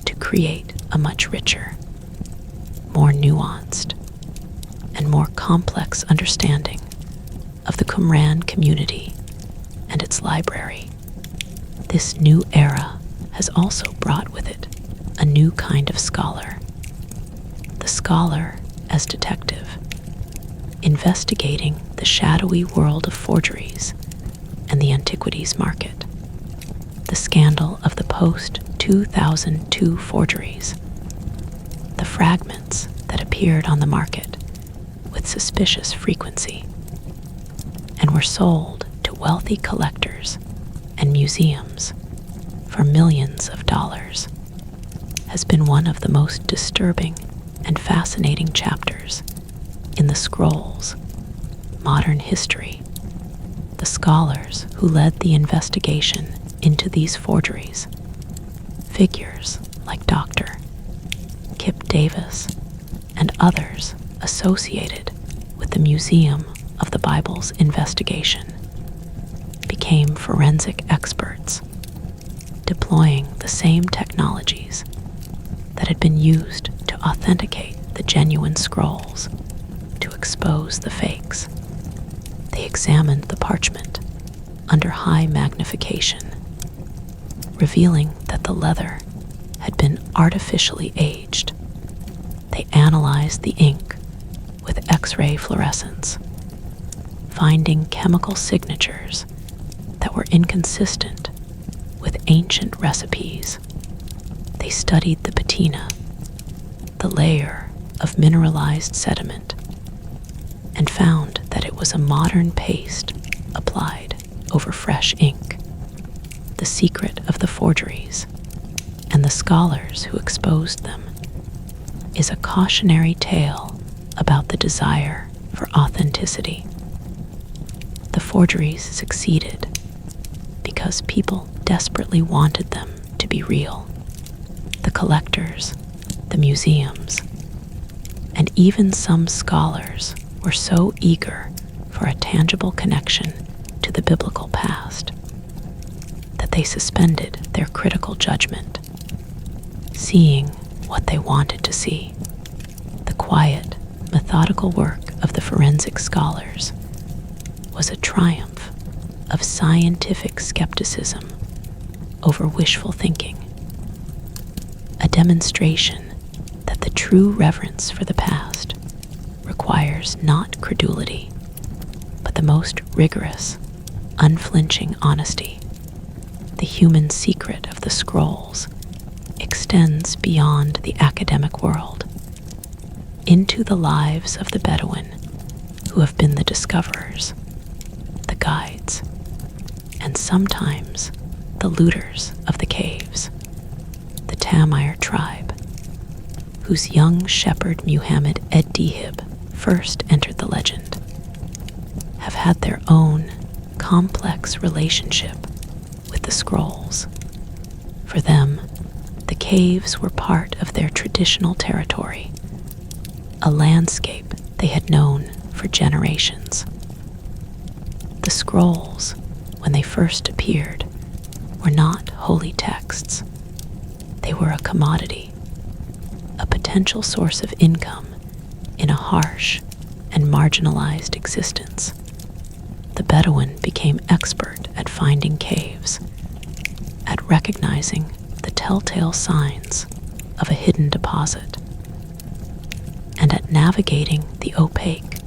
to create a much richer, more nuanced, and more complex understanding of the Qumran community and its library. This new era has also brought with it a new kind of scholar, the scholar as detective, investigating the shadowy world of forgeries and the antiquities market, the scandal of the post-2002 forgeries, the fragments that appeared on the market with suspicious frequency and were sold to wealthy collectors and museums for millions of dollars, has been one of the most disturbing and fascinating chapters in the scrolls, modern history. The scholars who led the investigation into these forgeries, figures like Dr. Kip Davis and others associated with the Museum of the Bible's investigation, became forensic experts, deploying the same technologies that had been used to authenticate the genuine scrolls to expose the fakes. They examined the parchment under high magnification, revealing that the leather had been artificially aged. They They analyzed the ink with X-ray fluorescence, finding chemical signatures that were inconsistent with ancient recipes. They studied the patina, the layer of mineralized sediment, and found that it was a modern paste applied over fresh ink. The secret of the forgeries and the scholars who exposed them is a cautionary tale about the desire for authenticity. The forgeries succeeded because people desperately wanted them to be real. The collectors, the museums, and even some scholars were so eager for a tangible connection to the biblical past that they suspended their critical judgment, seeing what they wanted to see. The quiet, methodical work of the forensic scholars was a triumph of scientific skepticism over wishful thinking, a demonstration that the true reverence for the past requires not credulity, but the most rigorous, unflinching honesty. The human secret of the scrolls extends beyond the academic world into the lives of the Bedouin who have been the discoverers, the guides, and sometimes the looters of the caves. The Tamir tribe, whose young shepherd Muhammad ed-Dihib first entered the legend, have had their own complex relationship with the scrolls. For them, the caves were part of their traditional territory, a landscape they had known for generations. The scrolls, when they first appeared, were not holy texts. They were a commodity, a potential source of income in a harsh and marginalized existence. The Bedouin became expert at finding caves, at recognizing the telltale signs of a hidden deposit, and at navigating the opaque,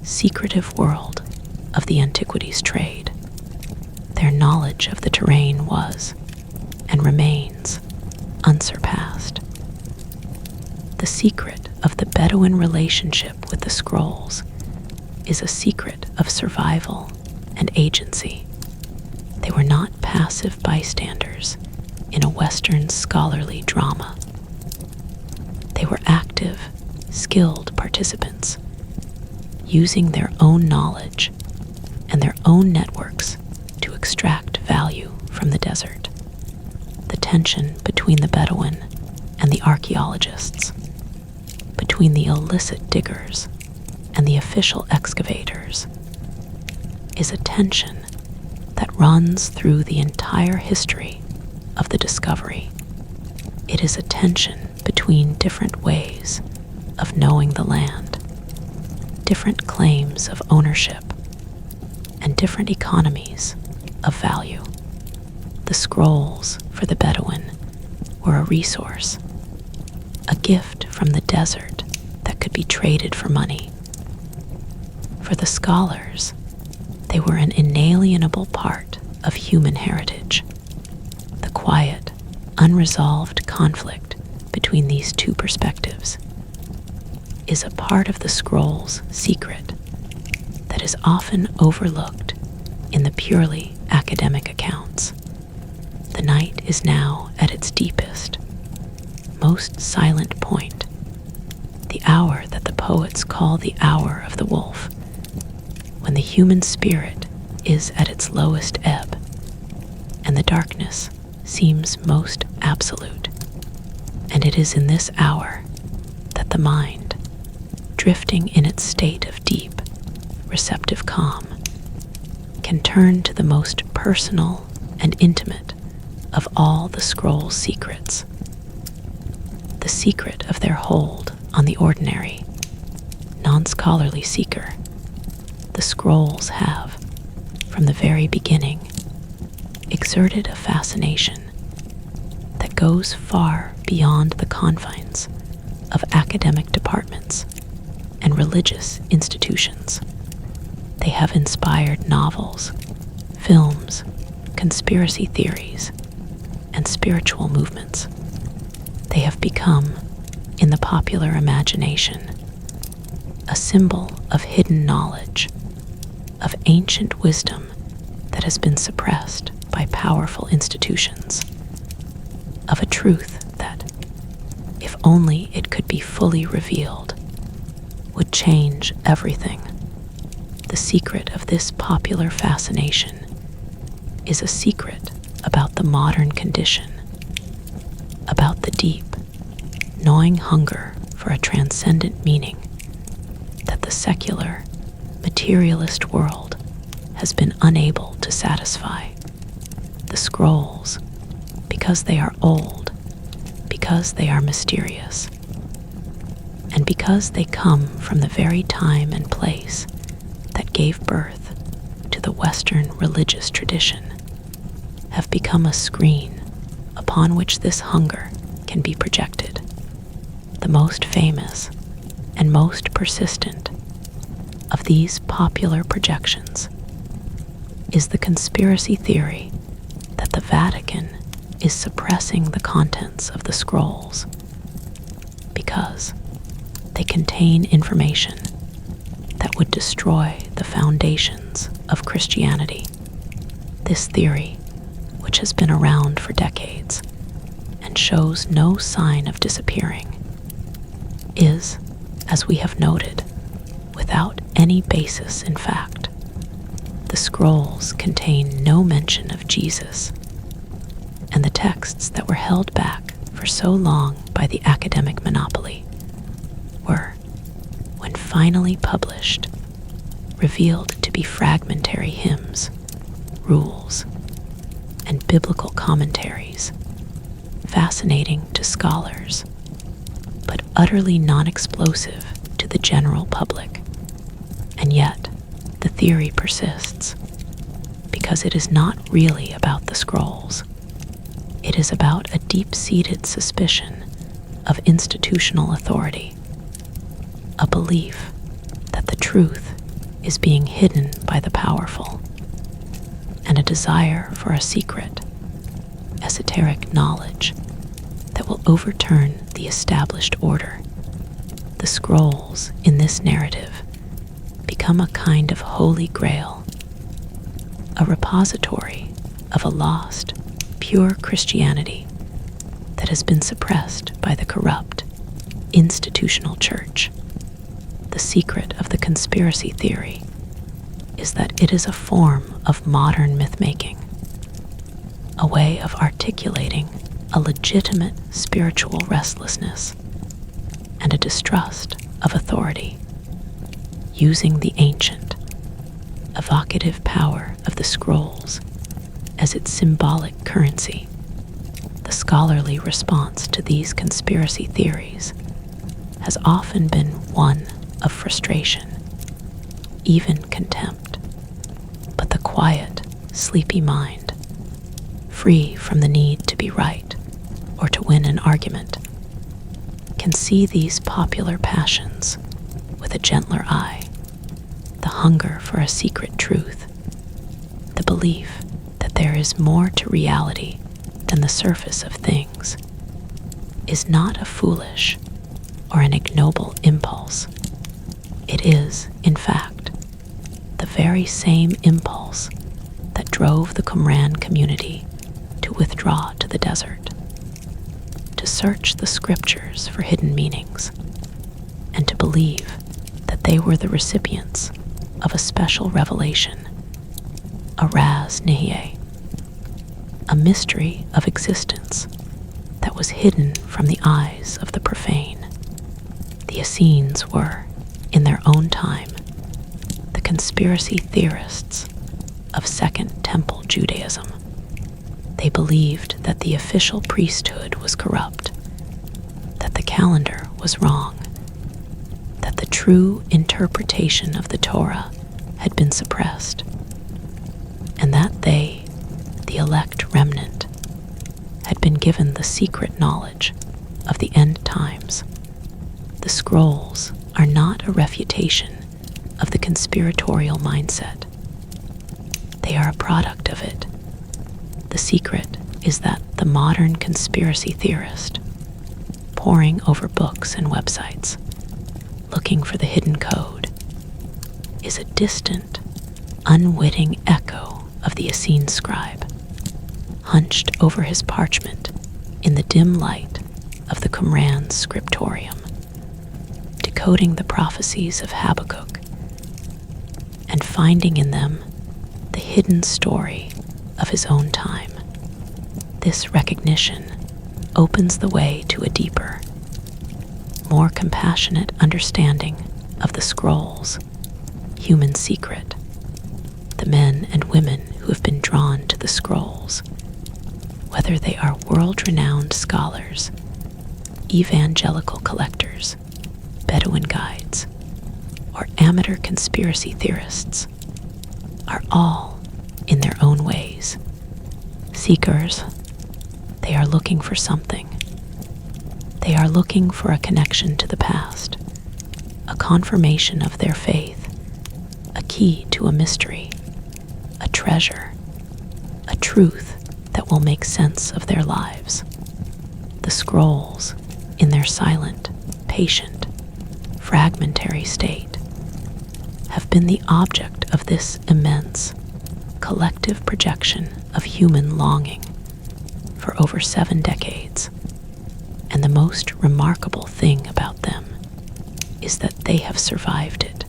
secretive world of the antiquities trade. Their knowledge of the terrain was, and remains, unsurpassed. The secret of the Bedouin relationship with the scrolls is a secret of survival and agency. They were not passive bystanders in a Western scholarly drama. They were active, skilled participants, using their own knowledge and their own networks to extract value from the desert. The tension between the Bedouin and the archaeologists, between the illicit diggers and the official excavators, is a tension that runs through the entire history of the discovery. It is a tension between different ways of knowing the land, different claims of ownership, and different economies of value. The scrolls for the Bedouin were a resource, a gift from the desert that could be traded for money. For the scholars, they were an inalienable part of human heritage. The quiet, unresolved conflict between these two perspectives is a part of the scroll's secret that is often overlooked in the purely academic accounts. The night is now at its deepest, most silent point, the hour that the poets call the hour of the wolf, when the human spirit is at its lowest ebb and the darkness seems most absolute. And it is in this hour that the mind, drifting in its state of deep, receptive calm, can turn to the most personal and intimate of all the scroll's secrets, the secret of their hold on the ordinary, non-scholarly seeker. The scrolls have, from the very beginning, exerted a fascination that goes far beyond the confines of academic departments and religious institutions. They have inspired novels, films, conspiracy theories, and spiritual movements. They have become, in the popular imagination, a symbol of hidden knowledge, of ancient wisdom that has been suppressed by powerful institutions, of a truth that, if only it could be fully revealed, would change everything. The secret of this popular fascination is a secret about the modern condition, about the deep, gnawing hunger for a transcendent meaning that the secular, materialist world has been unable to satisfy. The scrolls, because they are old, because they are mysterious, and because they come from the very time and place that gave birth to the Western religious tradition, have become a screen upon which this hunger can be projected. The most famous and most persistent of these popular projections is the conspiracy theory that the Vatican is suppressing the contents of the scrolls because they contain information that would destroy the foundations of Christianity. This theory, which has been around for decades and shows no sign of disappearing, is, as we have noted, without any basis in fact. The scrolls contain no mention of Jesus, and the texts that were held back for so long by the academic monopoly were, when finally published, revealed to be fragmentary hymns, rules, and biblical commentaries, fascinating to scholars, but utterly non-explosive to the general public. And yet, the theory persists, because it is not really about the scrolls. It is about a deep-seated suspicion of institutional authority, a belief that the truth is being hidden by the powerful, and a desire for a secret, esoteric knowledge that will overturn the established order. The scrolls in this narrative become a kind of holy grail, a repository of a lost, pure Christianity that has been suppressed by the corrupt, institutional church. The secret of the conspiracy theory is that it is a form of modern myth-making, a way of articulating a legitimate spiritual restlessness and a distrust of authority, using the ancient, evocative power of the scrolls as its symbolic currency. The scholarly response to these conspiracy theories has often been one of frustration, even contempt, but the quiet, sleepy mind, free from the need to be right or to win an argument, can see these popular passions with a gentler eye. The hunger for a secret truth, the belief that there is more to reality than the surface of things, is not a foolish or an ignoble impulse. It is, in fact, the very same impulse that drove the Qumran community to withdraw to the desert, to search the scriptures for hidden meanings, and to believe that they were the recipients of a special revelation, a raz nihye, a mystery of existence that was hidden from the eyes of the profane. The Essenes were, in their own time, the conspiracy theorists of Second Temple Judaism. They believed that the official priesthood was corrupt, that the calendar was wrong, that the true interpretation of the Torah had been suppressed, and that they, the elect remnant, had been given the secret knowledge of the end times The scrolls are not a refutation of the conspiratorial mindset. They are a product of it. The secret is that the modern conspiracy theorist, poring over books and websites, looking for the hidden code, is a distant, unwitting echo of the Essene scribe, hunched over his parchment in the dim light of the Qumran's scriptorium, decoding the prophecies of Habakkuk and finding in them the hidden story of his own time. This recognition opens the way to a deeper, more compassionate understanding of the scrolls, human secret, the men and women who have been drawn to the scrolls, whether they are world-renowned scholars, evangelical collectors, Bedouin guides, or amateur conspiracy theorists, are all, in their own ways, seekers. They are looking for something. They are looking for a connection to the past, a confirmation of their faith, a key to a mystery, a treasure, a truth that will make sense of their lives. The scrolls, in their silent, patient, fragmentary state, have been the object of this immense, collective projection of human longing for over 7 decades. And the most remarkable thing about them is that they have survived it.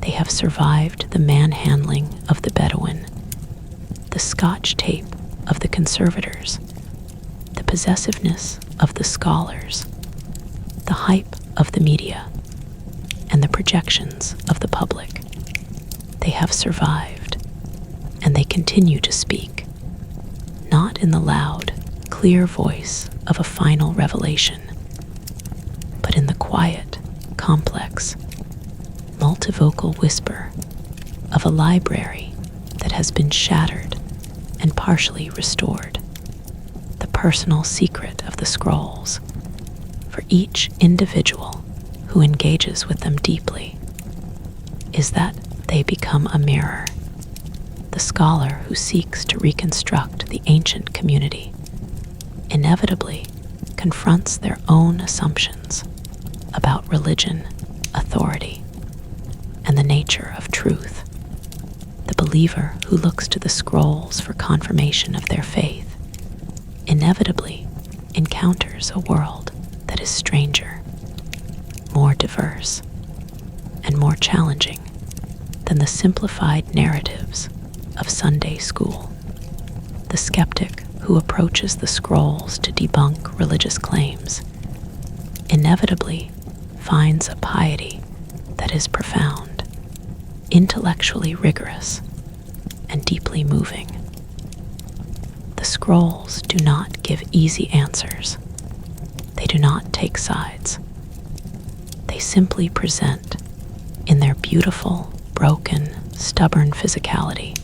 They have survived the manhandling of the Bedouin, the Scotch tape of the conservators, the possessiveness of the scholars, the hype of the media, and the projections of the public. They have survived, and they continue to speak, not in the loud, clear voice of a final revelation, but in the quiet, complex, multivocal whisper of a library that has been shattered and partially restored. The personal secret of the scrolls, for each individual who engages with them deeply, is that they become a mirror. The scholar who seeks to reconstruct the ancient community inevitably confronts their own assumptions about religion, authority, and the nature of truth. The believer who looks to the scrolls for confirmation of their faith inevitably encounters a world that is stranger, more diverse, and more challenging than the simplified narratives of Sunday school. The skeptic who approaches the scrolls to debunk religious claims inevitably finds a piety that is profound, intellectually rigorous, and deeply moving. The scrolls do not give easy answers. They do not take sides. They simply present, in their beautiful, broken, stubborn physicality,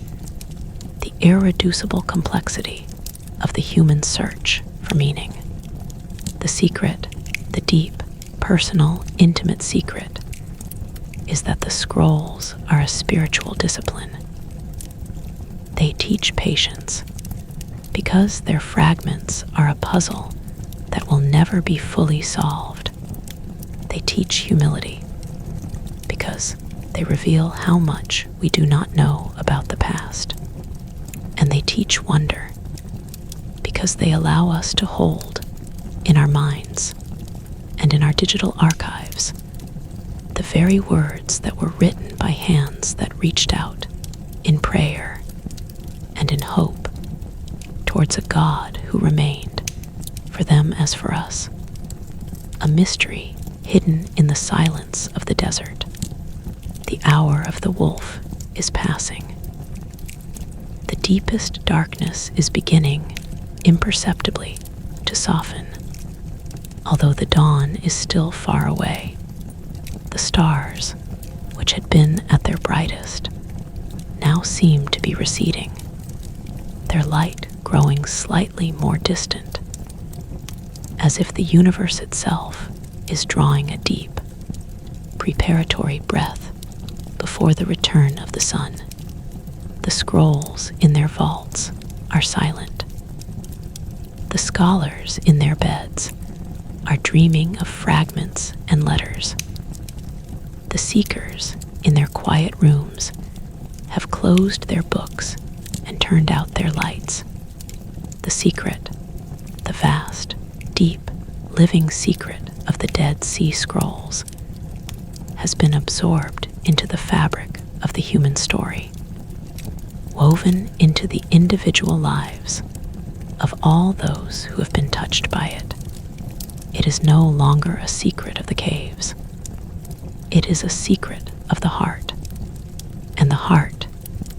the irreducible complexity of the human search for meaning. The secret, the deep, personal, intimate secret, is that the scrolls are a spiritual discipline. They teach patience because their fragments are a puzzle that will never be fully solved. They teach humility because they reveal how much we do not know about the past. And they teach wonder because they allow us to hold in our minds and in our digital archives the very words that were written by hands that reached out in prayer and in hope towards a God who remained, for them as for us, a mystery hidden in the silence of the desert. The hour of the wolf is passing. The deepest darkness is beginning, imperceptibly, to soften. Although the dawn is still far away, the stars, which had been at their brightest, now seem to be receding, their light growing slightly more distant, as if the universe itself is drawing a deep, preparatory breath before the return of the sun. The scrolls in their vaults are silent. The scholars in their beds are dreaming of fragments and letters. The seekers in their quiet rooms have closed their books and turned out their lights. The secret, the vast, deep, living secret of the Dead Sea Scrolls has been absorbed into the fabric of the human story, woven into the individual lives of all those who have been touched by it. It is no longer a secret of the caves. It is a secret of the heart, and the heart,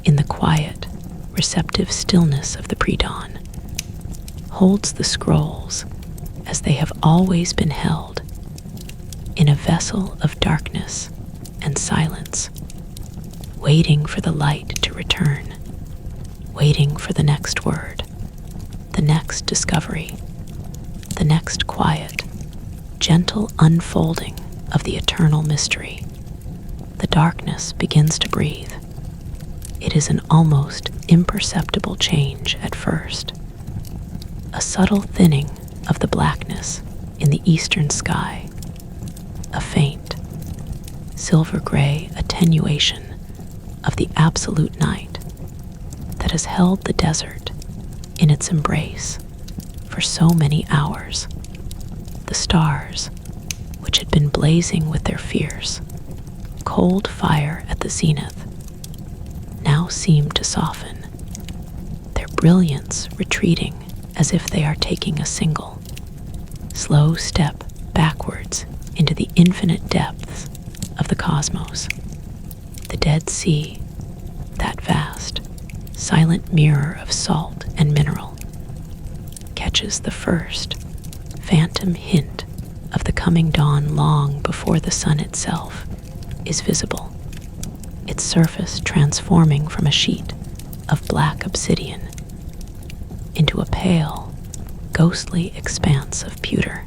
in the quiet, receptive stillness of the pre-dawn, holds the scrolls as they have always been held, in a vessel of darkness and silence, waiting for the light to return, waiting for the next word, the next discovery, the next quiet, gentle unfolding of the eternal mystery. The darkness begins to breathe. It is an almost imperceptible change at first, a subtle thinning of the blackness in the eastern sky, a faint, silver-gray attenuation of the absolute night that has held the desert in its embrace for so many hours. The stars, which had been blazing with their fierce, cold fire at the zenith, now seem to soften, their brilliance retreating as if they are taking a single, slow step backwards into the infinite depths of the cosmos. The Dead Sea, that vast, silent mirror of salt and mineral, catches the first phantom hint of the coming dawn long before the sun itself is visible, its surface transforming from a sheet of black obsidian into a pale, ghostly expanse of pewter.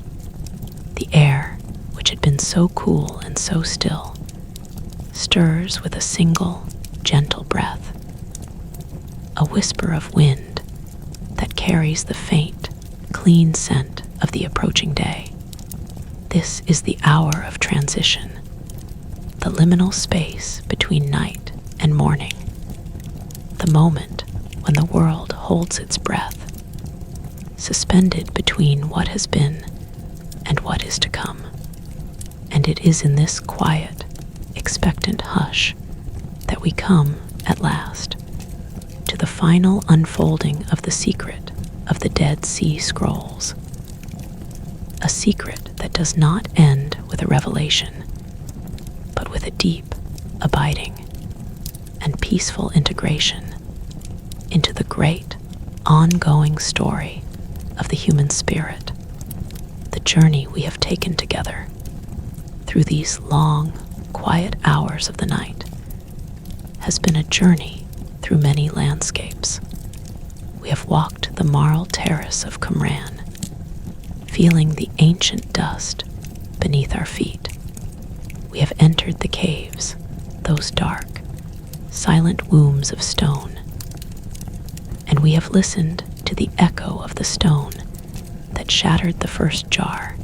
The air, which had been so cool and so still, stirs with a single, gentle breath, a whisper of wind that carries the faint, clean scent of the approaching day. This is the hour of transition, the liminal space between night and morning, the moment when the world holds its breath, suspended between what has been and what is to come. And it is in this quiet, expectant hush that we come, at last, to the final unfolding of the secret of the Dead Sea Scrolls. A secret that does not end with a revelation, but with a deep, abiding, and peaceful integration into the great, ongoing story of the human spirit. The journey we have taken together through these long, quiet hours of the night has been a journey through many landscapes. We have walked the marl terrace of Qumran, feeling the ancient dust beneath our feet. We have entered the caves, those dark, silent wombs of stone, and we have listened to the echo of the stone that shattered the first jar,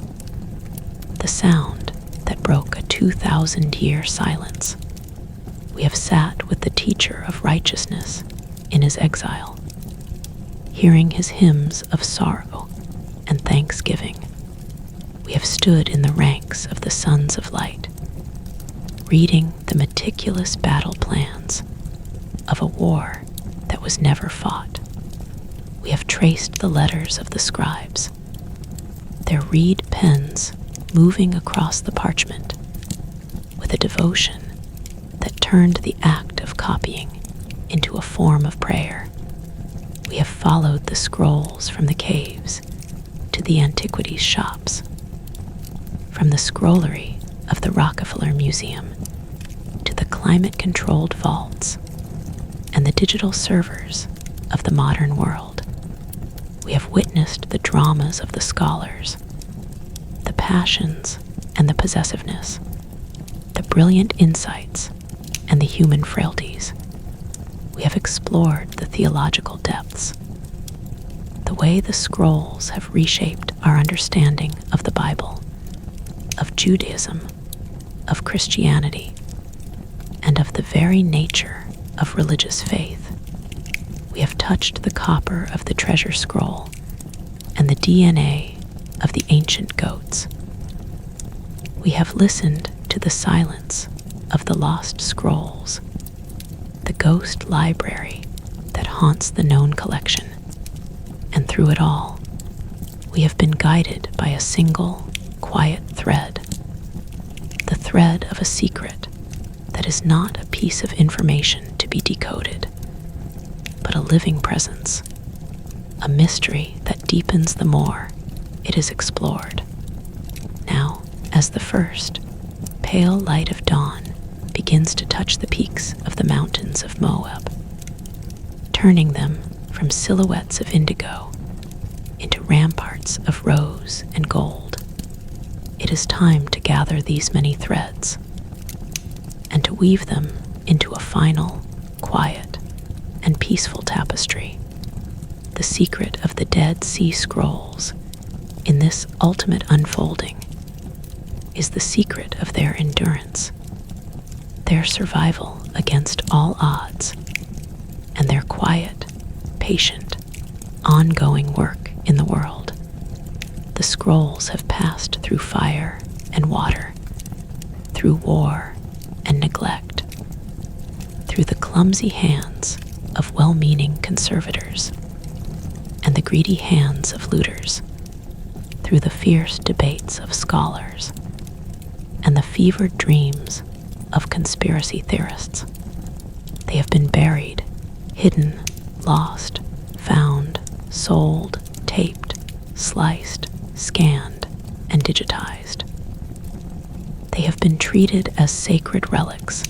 the sound that broke a 2,000-year silence. We have sat with the teacher of righteousness in his exile, hearing his hymns of sorrow and thanksgiving. We have stood in the ranks of the sons of light, reading the meticulous battle plans of a war that was never fought. We have traced the letters of the scribes, their reed pens moving across the parchment with a devotion that turned the act of copying into a form of prayer. We have followed the scrolls from the caves to the antiquities shops, from the scrollery of the Rockefeller Museum to the climate-controlled vaults and the digital servers of the modern world. We have witnessed the dramas of the scholars, the passions and the possessiveness, the brilliant insights and the human frailties. We have explored the theological depths, the way the scrolls have reshaped our understanding of the Bible, of Judaism, of Christianity, and of the very nature of religious faith. We have touched the copper of the treasure scroll and the DNA of the ancient goats. We have listened to the silence of the lost scrolls, the ghost library that haunts the known collection. And through it all, we have been guided by a single, quiet thread, the thread of a secret that is not a piece of information to be decoded, but a living presence, a mystery that deepens the more it is explored. Now, as the first pale light of dawn begins to touch the peaks of the mountains of Moab, turning them from silhouettes of indigo into ramparts of rose and gold, it is time to gather these many threads and to weave them into a final, quiet, and peaceful tapestry. The secret of the Dead Sea Scrolls in this ultimate unfolding is the secret of their endurance, their survival against all odds, and their quiet, patient, ongoing work in the world. The scrolls have passed through fire and water, through war and neglect, through the clumsy hands of well-meaning conservators and the greedy hands of looters, through the fierce debates of scholars and the fevered dreams of conspiracy theorists. They have been buried, hidden, lost, found, sold, taped, sliced, scanned, and digitized. They have been treated as sacred relics,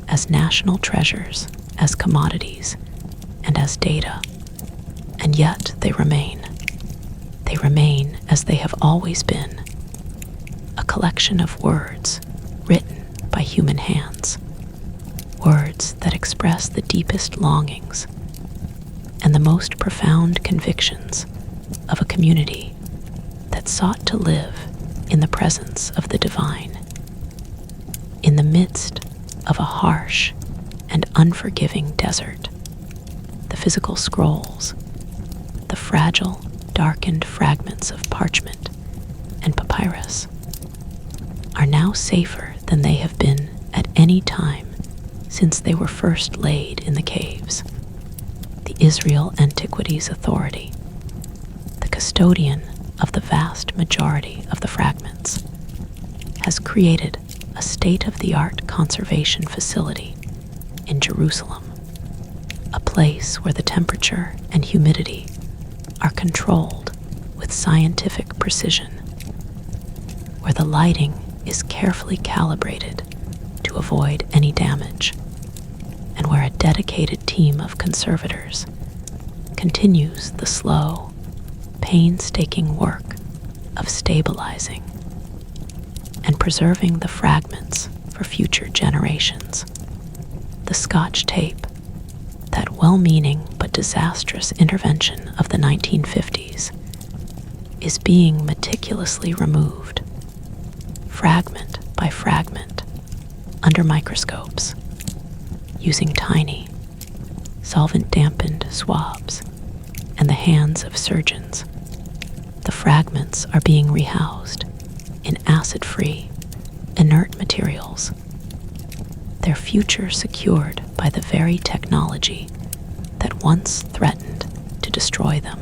as national treasures, as commodities, and as data. And yet they remain. They remain as they have always been, a collection of words written by human hands, words that express the deepest longings and the most profound convictions of a community that sought to live in the presence of the divine, in the midst of a harsh and unforgiving desert. The physical scrolls, the fragile, darkened fragments of parchment and papyrus, are now safer than they have been at any time since they were first laid in the caves. The Israel Antiquities Authority, the custodian of the vast majority of the fragments, has created a state-of-the-art conservation facility in Jerusalem, a place where the temperature and humidity are controlled with scientific precision, where the lighting is carefully calibrated to avoid any damage, and where a dedicated team of conservators continues the slow, painstaking work of stabilizing and preserving the fragments for future generations. The Scotch tape, that well-meaning but disastrous intervention of the 1950s, is being meticulously removed, fragment by fragment, under microscopes, using tiny, solvent-dampened swabs and the hands of surgeons. The fragments are being rehoused in acid-free, inert materials, their future secured by the very technology that once threatened to destroy them.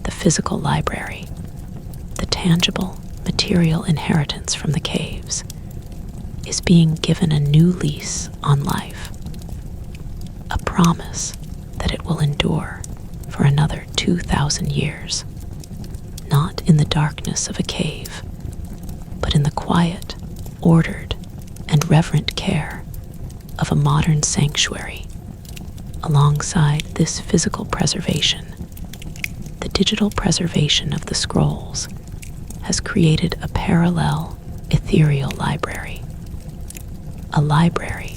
The physical library, the tangible material inheritance from the caves, is being given a new lease on life, a promise that it will endure for another 2,000 years, not in the darkness of a cave, but in the quiet, ordered, and reverent care of a modern sanctuary. Alongside this physical preservation, the digital preservation of the scrolls has created a parallel ethereal library, a library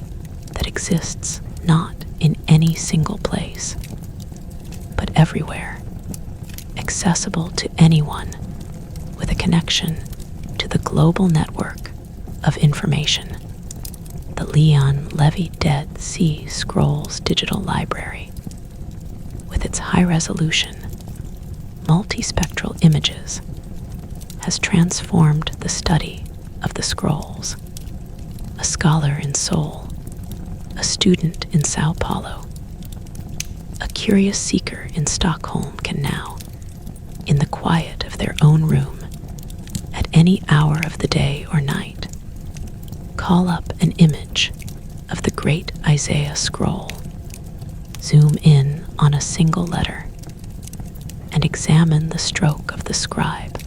that exists not in any single place, but everywhere, accessible to anyone with a connection to the global network of information. The Leon Levy Dead Sea Scrolls Digital Library, with its high-resolution, multispectral images, has transformed the study of the scrolls. A scholar in Seoul, a student in Sao Paulo, a curious seeker in Stockholm can now, in the quiet of their own room, at any hour of the day or night, call up an image of the great Isaiah scroll, zoom in on a single letter, and examine the stroke of the scribe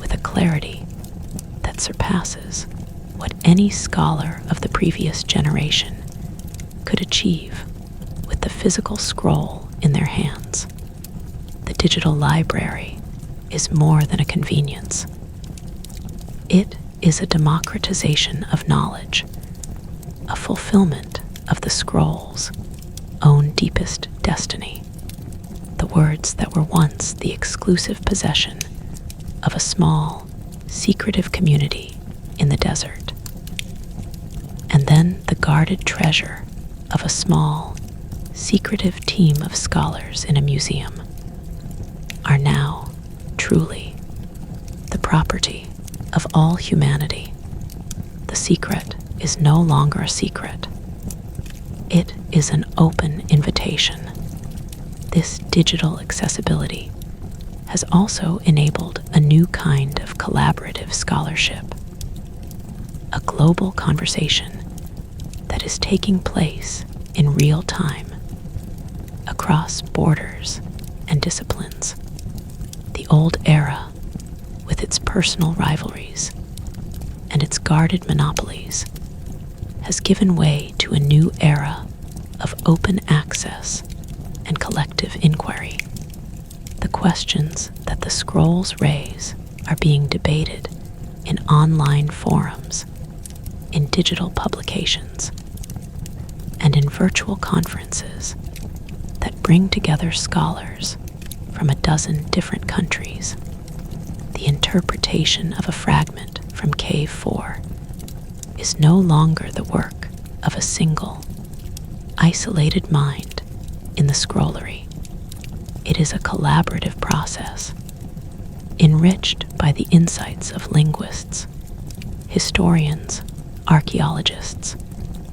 with a clarity that surpasses what any scholar of the previous generation could achieve with the physical scroll in their hands. The digital library is more than a convenience. It is a democratization of knowledge, a fulfillment of the scroll's own deepest destiny, the words that were once the exclusive possession of a small, secretive community in the desert, and then the guarded treasure of a small, secretive team of scholars in a museum, are now truly the property of all humanity. The secret is no longer a secret. It is an open invitation. This digital accessibility has also enabled a new kind of collaborative scholarship, a global conversation that is taking place in real time across borders and disciplines. The old era, with its personal rivalries and its guarded monopolies, has given way to a new era of open access and collective inquiry. The questions that the scrolls raise are being debated in online forums, in digital publications, and in virtual conferences that bring together scholars from a dozen different countries. The interpretation of a fragment from Cave 4 is no longer the work of a single, isolated mind in the scrollery. It is a collaborative process, enriched by the insights of linguists, historians, archaeologists,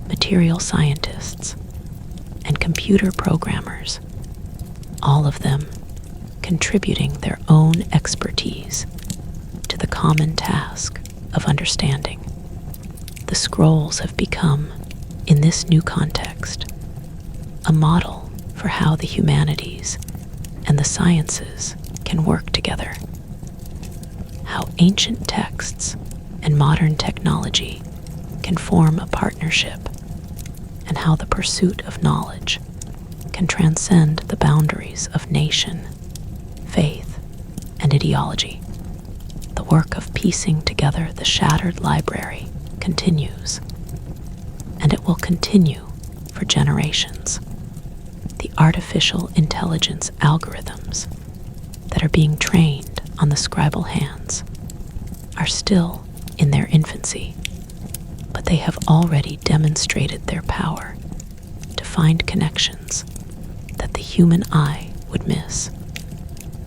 material scientists, and computer programmers, all of them contributing their own expertise to the common task of understanding. The scrolls have become, in this new context, a model for how the humanities and the sciences can work together, how ancient texts and modern technology can form a partnership, and how the pursuit of knowledge can transcend the boundaries of nation, faith, and ideology. The work of piecing together the shattered library continues, and it will continue for generations. The artificial intelligence algorithms that are being trained on the scribal hands are still in their infancy, but they have already demonstrated their power to find connections that the human eye would miss.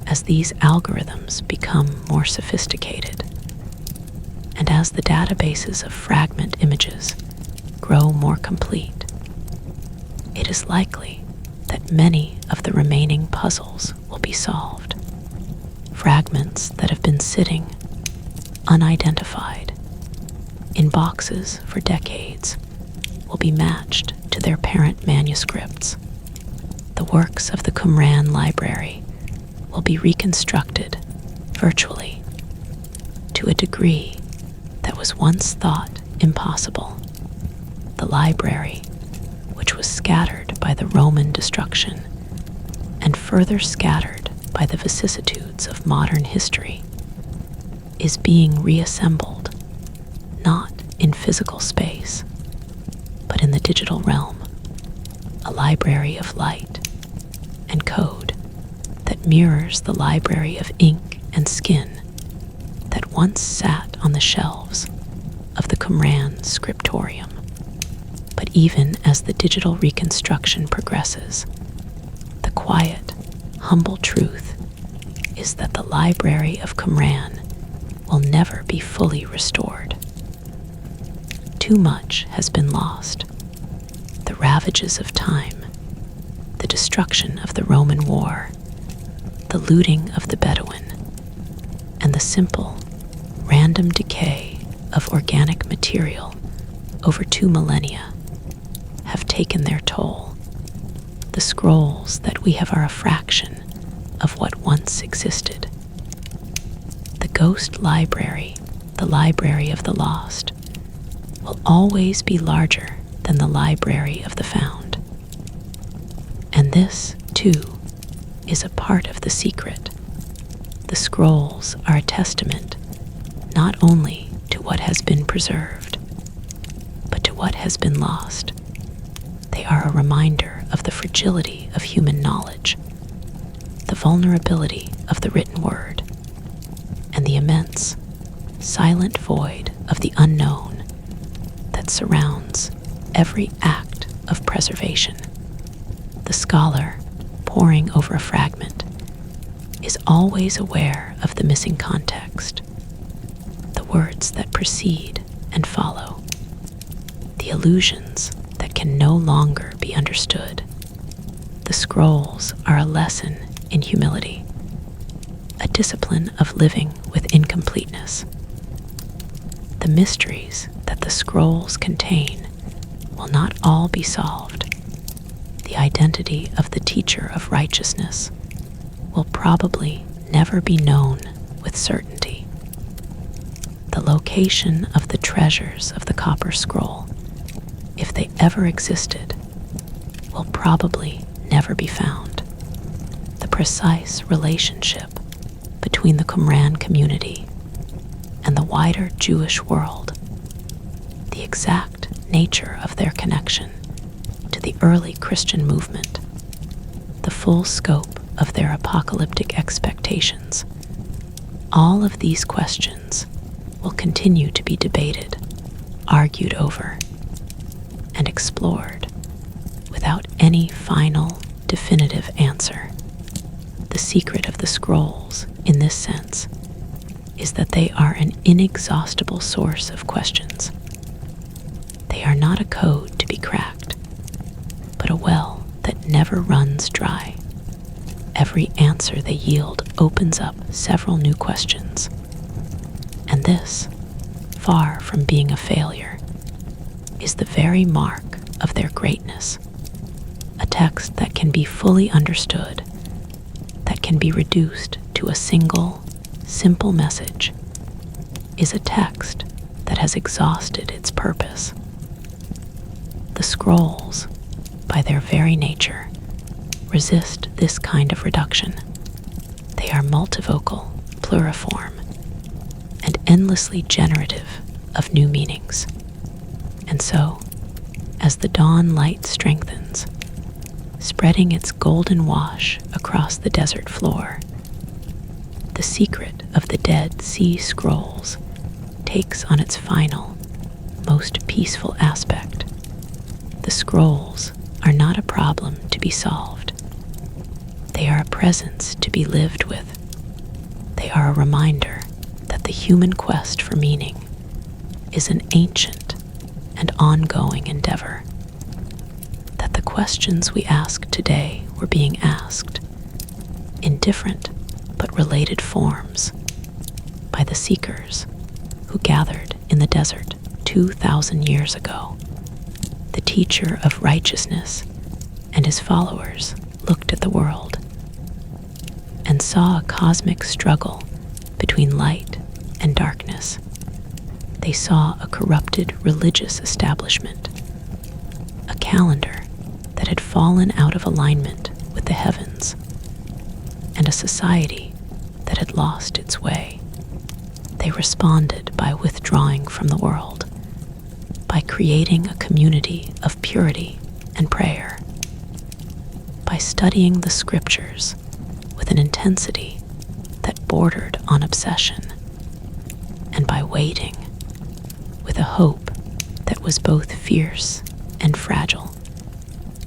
As these algorithms become more sophisticated, and as the databases of fragment images grow more complete, it is likely that many of the remaining puzzles will be solved. Fragments that have been sitting unidentified in boxes for decades will be matched to their parent manuscripts. The works of the Qumran library will be reconstructed virtually to a degree that was once thought impossible. The library, which was scattered by the Roman destruction and further scattered by the vicissitudes of modern history, is being reassembled in physical space, but in the digital realm, a library of light and code that mirrors the library of ink and skin that once sat on the shelves of the Qumran scriptorium. But even as the digital reconstruction progresses, the quiet, humble truth is that the library of Qumran will never be fully restored. Too much has been lost. The ravages of time, the destruction of the Roman war, the looting of the Bedouin, and the simple, random decay of organic material over 2 millennia have taken their toll. The scrolls that we have are a fraction of what once existed. The ghost library, the library of the lost, will always be larger than the library of the found. And this, too, is a part of the secret. The scrolls are a testament not only to what has been preserved, but to what has been lost. They are a reminder of the fragility of human knowledge, the vulnerability of the written word, and the immense, silent void of the unknown that surrounds every act of preservation. The scholar, poring over a fragment, is always aware of the missing context, the words that precede and follow, the allusions that can no longer be understood. The scrolls are a lesson in humility, a discipline of living with incompleteness. The mysteries that the scrolls contain will not all be solved. The identity of the teacher of righteousness will probably never be known with certainty. The location of the treasures of the Copper Scroll, if they ever existed, will probably never be found. The precise relationship between the Qumran community and the wider Jewish world, the exact nature of their connection to the early Christian movement, the full scope of their apocalyptic expectations, all of these questions will continue to be debated, argued over, and explored without any final, definitive answer. The secret of the scrolls, in this sense, is that they are an inexhaustible source of questions. They are not a code to be cracked, but a well that never runs dry. Every answer they yield opens up several new questions. And this, far from being a failure, is the very mark of their greatness. A text that can be fully understood, that can be reduced to a single, simple message, is a text that has exhausted its purpose. The scrolls, by their very nature, resist this kind of reduction. They are multivocal, pluriform, and endlessly generative of new meanings. And so, as the dawn light strengthens, spreading its golden wash across the desert floor, the secret of the Dead Sea Scrolls takes on its final, most peaceful aspect. The scrolls are not a problem to be solved. They are a presence to be lived with. They are a reminder that the human quest for meaning is an ancient and ongoing endeavor, that the questions we ask today were being asked in different but related forms by the seekers who gathered in the desert 2,000 years ago. The teacher of righteousness and his followers looked at the world and saw a cosmic struggle between light and darkness. They saw a corrupted religious establishment, a calendar that had fallen out of alignment with the heavens, and a society that had lost its way. They responded by withdrawing from the world, by creating a community of purity and prayer, by studying the scriptures with an intensity that bordered on obsession, and by waiting with a hope that was both fierce and fragile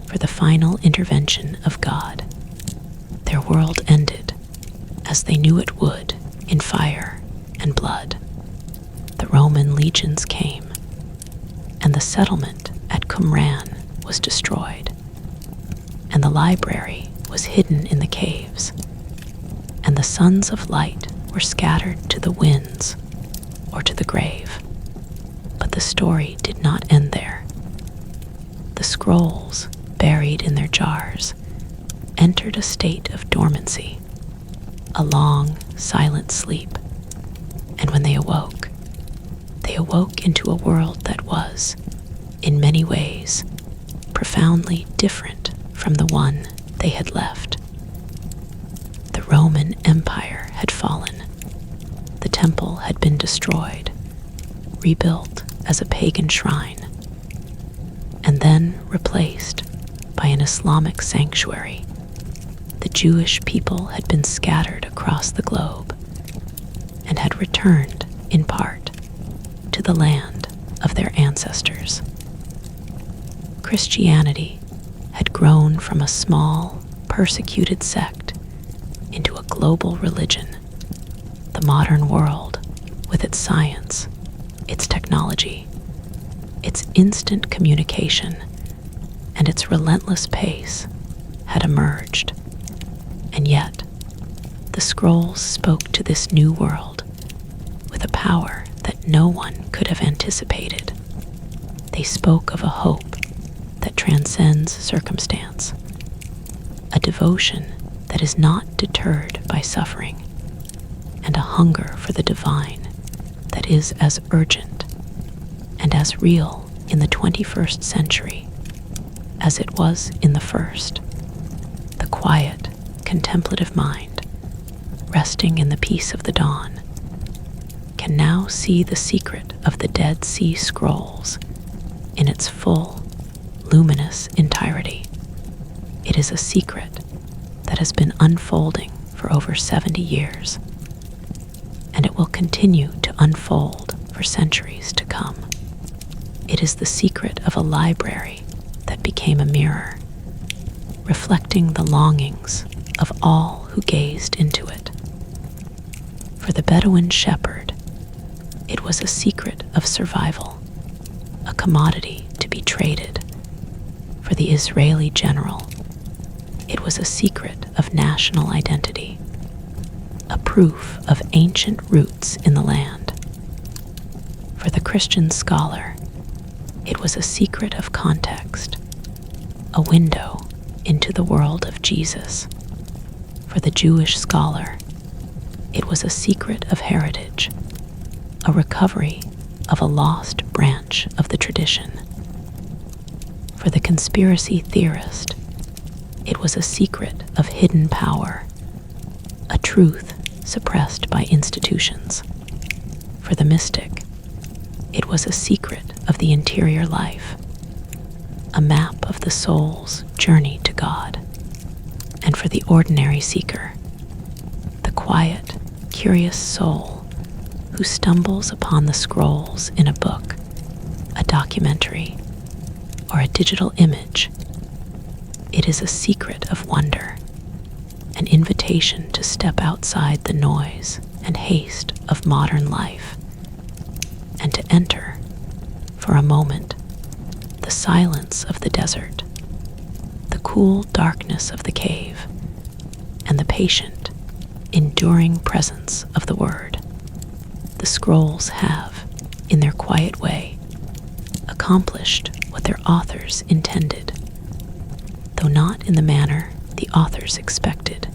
for the final intervention of God. Their world ended as they knew it would in fire and blood. The Roman legions came, and the settlement at Qumran was destroyed, and the library was hidden in the caves, and the sons of light were scattered to the winds or to the grave. But the story did not end there. The scrolls, buried in their jars, entered a state of dormancy, a long, silent sleep, and when they awoke into a world that was, in many ways, profoundly different from the one they had left. The Roman Empire had fallen. The temple had been destroyed, rebuilt as a pagan shrine, and then replaced by an Islamic sanctuary. The Jewish people had been scattered across the globe and had returned, in part, to the land of their ancestors. Christianity had grown from a small, persecuted sect into a global religion. The modern world, with its science, its technology, its instant communication, and its relentless pace, had emerged. And yet, the scrolls spoke to this new world with a power that no one could have anticipated. They spoke of a hope that transcends circumstance, a devotion that is not deterred by suffering, and a hunger for the divine that is as urgent and as real in the 21st century as it was in the first. The quiet, contemplative mind, resting in the peace of the dawn, can now see the secret of the Dead Sea Scrolls in its full, luminous entirety. It is a secret that has been unfolding for over 70 years, and it will continue to unfold for centuries to come. It is the secret of a library that became a mirror, reflecting the longings of all who gazed into it. For the Bedouin shepherd, it was a secret of survival, a commodity to be traded. For the Israeli general, it was a secret of national identity, a proof of ancient roots in the land. For the Christian scholar, it was a secret of context, a window into the world of Jesus. For the Jewish scholar, it was a secret of heritage, a recovery of a lost branch of the tradition. For the conspiracy theorist, it was a secret of hidden power, a truth suppressed by institutions. For the mystic, it was a secret of the interior life, a map of the soul's journey to God. And for the ordinary seeker, the quiet, curious soul who stumbles upon the scrolls in a book, a documentary, or a digital image, it is a secret of wonder, an invitation to step outside the noise and haste of modern life, and to enter, for a moment, the silence of the desert, the cool darkness of the cave, and the patient, enduring presence of the Word. The scrolls have, in their quiet way, accomplished what their authors intended, though not in the manner the authors expected.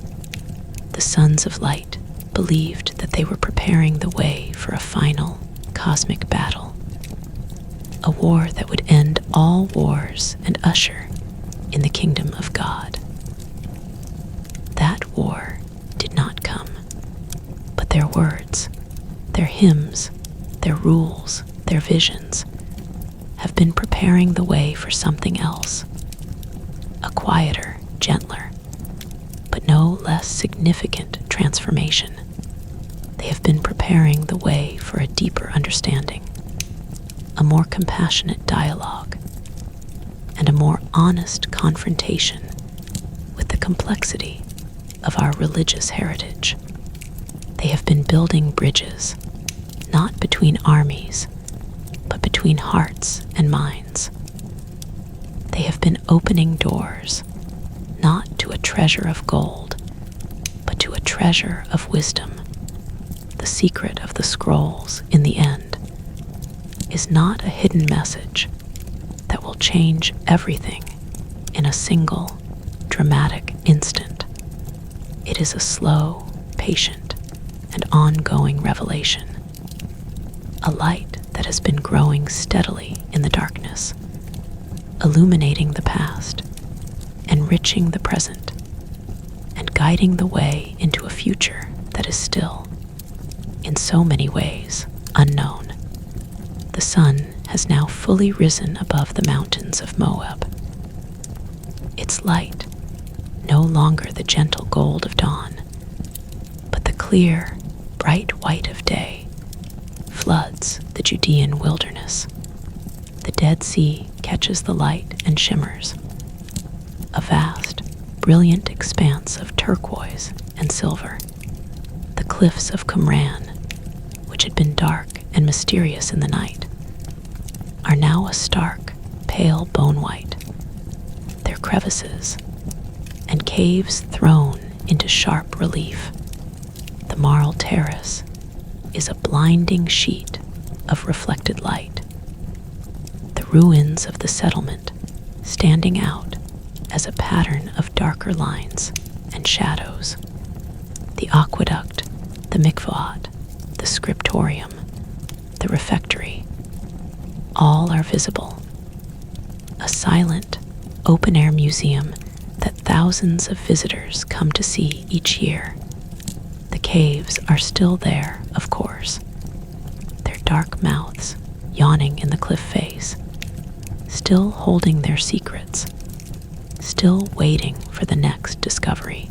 The sons of light believed that they were preparing the way for a final cosmic battle, a war that would end all wars and usher in the kingdom of God. That war did not come, but their words, their hymns, their rules, their visions, have been preparing the way for something else, a quieter, gentler, but no less significant transformation. They have been preparing the way for a deeper understanding, a more compassionate dialogue, and a more honest confrontation with the complexity of our religious heritage. They have been building bridges, not between armies, but between hearts and minds. They have been opening doors, not to a treasure of gold, but to a treasure of wisdom. The secret of the scrolls, in the end, is not a hidden message that will change everything in a single, dramatic instant. It is a slow, patient, and ongoing revelation, a light that has been growing steadily in the darkness, illuminating the past, enriching the present, and guiding the way into a future that is still, in so many ways, unknown. The sun has now fully risen above the mountains of Moab. Its light, no longer the gentle gold of dawn, but the clear, bright white of day, floods the Judean wilderness. The Dead Sea catches the light and shimmers, a vast, brilliant expanse of turquoise and silver. The cliffs of Qumran, which had been dark and mysterious in the night, are now a stark, pale bone white, their crevices and caves thrown into sharp relief. The Marl Terrace is a blinding sheet of reflected light, the ruins of the settlement standing out as a pattern of darker lines and shadows. The aqueduct, the mikvaot, the scriptorium, the refectory, all are visible. A silent, open-air museum that thousands of visitors come to see each year. The caves are still there, of course, their dark mouths yawning in the cliff face, still holding their secrets, still waiting for the next discovery.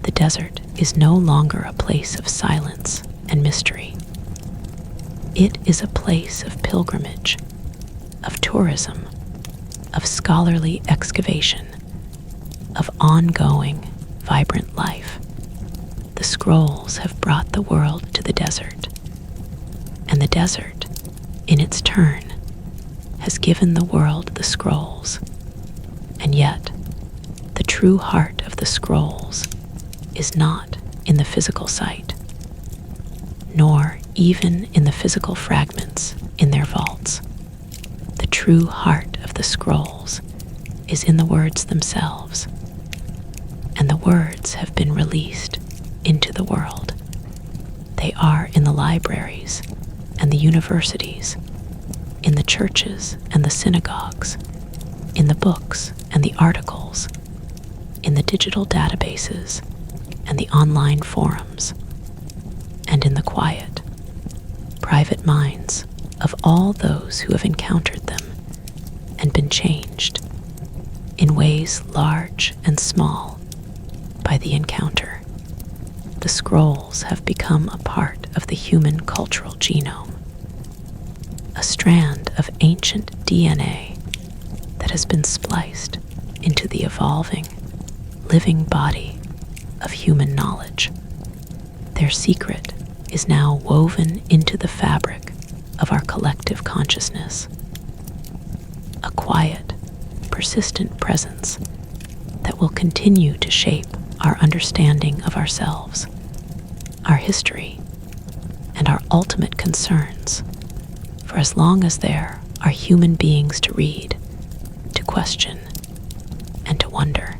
The desert is no longer a place of silence and mystery. It is a place of pilgrimage, of tourism, of scholarly excavation, of ongoing, vibrant life. The scrolls have brought the world to the desert, and the desert, in its turn, has given the world the scrolls. And yet, the true heart of the scrolls is not in the physical site, nor even in the physical fragments in their vaults. The true heart of the scrolls is in the words themselves, and the words have been released into the world. They are in the libraries and the universities, in the churches and the synagogues, in the books and the articles, in the digital databases and the online forums, and in the quiet, private minds of all those who have encountered them and been changed in ways large and small by the encounter. The scrolls have become a part of the human cultural genome, a strand of ancient DNA that has been spliced into the evolving, living body of human knowledge. Their secret is now woven into the fabric of our collective consciousness, a quiet, persistent presence that will continue to shape our understanding of ourselves, our history, and our ultimate concerns, for as long as there are human beings to read, to question, and to wonder.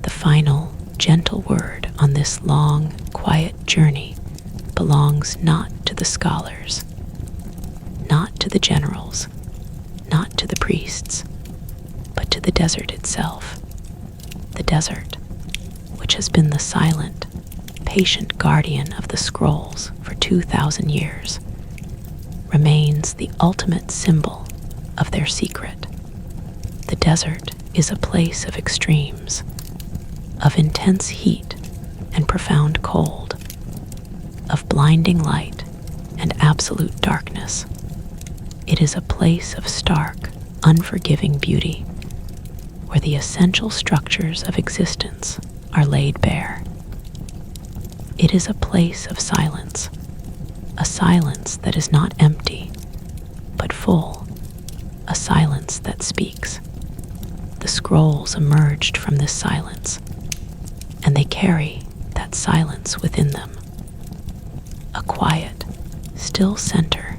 The final, gentle word on this long, quiet journey belongs not to the scholars, not to the generals, not to the priests, but to the desert itself. The desert, which has been the silent, patient guardian of the scrolls for 2,000 years, remains the ultimate symbol of their secret. The desert is a place of extremes, of intense heat and profound cold, of blinding light and absolute darkness. It is a place of stark, unforgiving beauty, where the essential structures of existence are laid bare. It is a place of silence, a silence that is not empty, but full, a silence that speaks. The scrolls emerged from this silence, and they carry that silence within them. A quiet, still center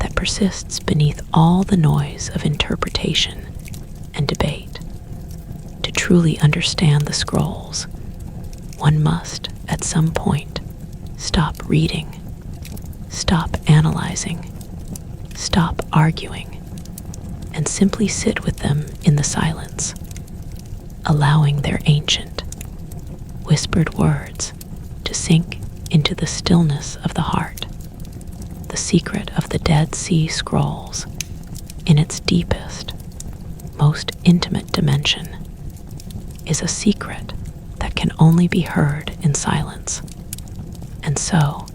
that persists beneath all the noise of interpretation and debate. To truly understand the scrolls, one must, at some point, stop reading, stop analyzing, stop arguing, and simply sit with them in the silence, allowing their ancient, whispered words to sink into the stillness of the heart. The secret of the Dead Sea Scrolls, in its deepest, most intimate dimension, is a secret that can only be heard in silence. And so,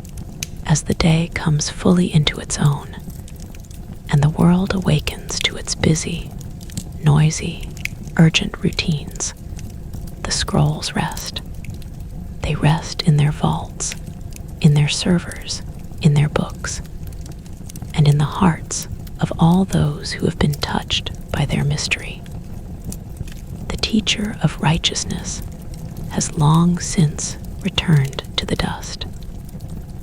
as the day comes fully into its own, and the world awakens to its busy, noisy, urgent routines, the scrolls rest. They rest in their vaults, in their servers, in their books, and in the hearts of all those who have been touched by their mystery. The teacher of righteousness has long since returned to the dust.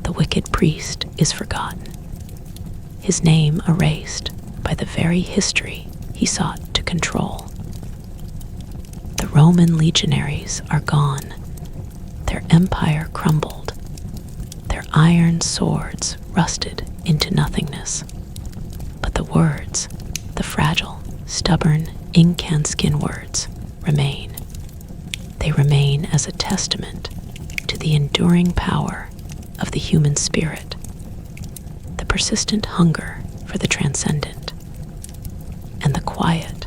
The wicked priest is forgotten, his name erased by the very history he sought to control. The Roman legionaries are gone, their empire crumbled, their iron swords rusted into nothingness. But the words, the fragile, stubborn, ink-and-skin words, remain. They remain as a testament to the enduring power of the human spirit, the persistent hunger for the transcendent, and the quiet,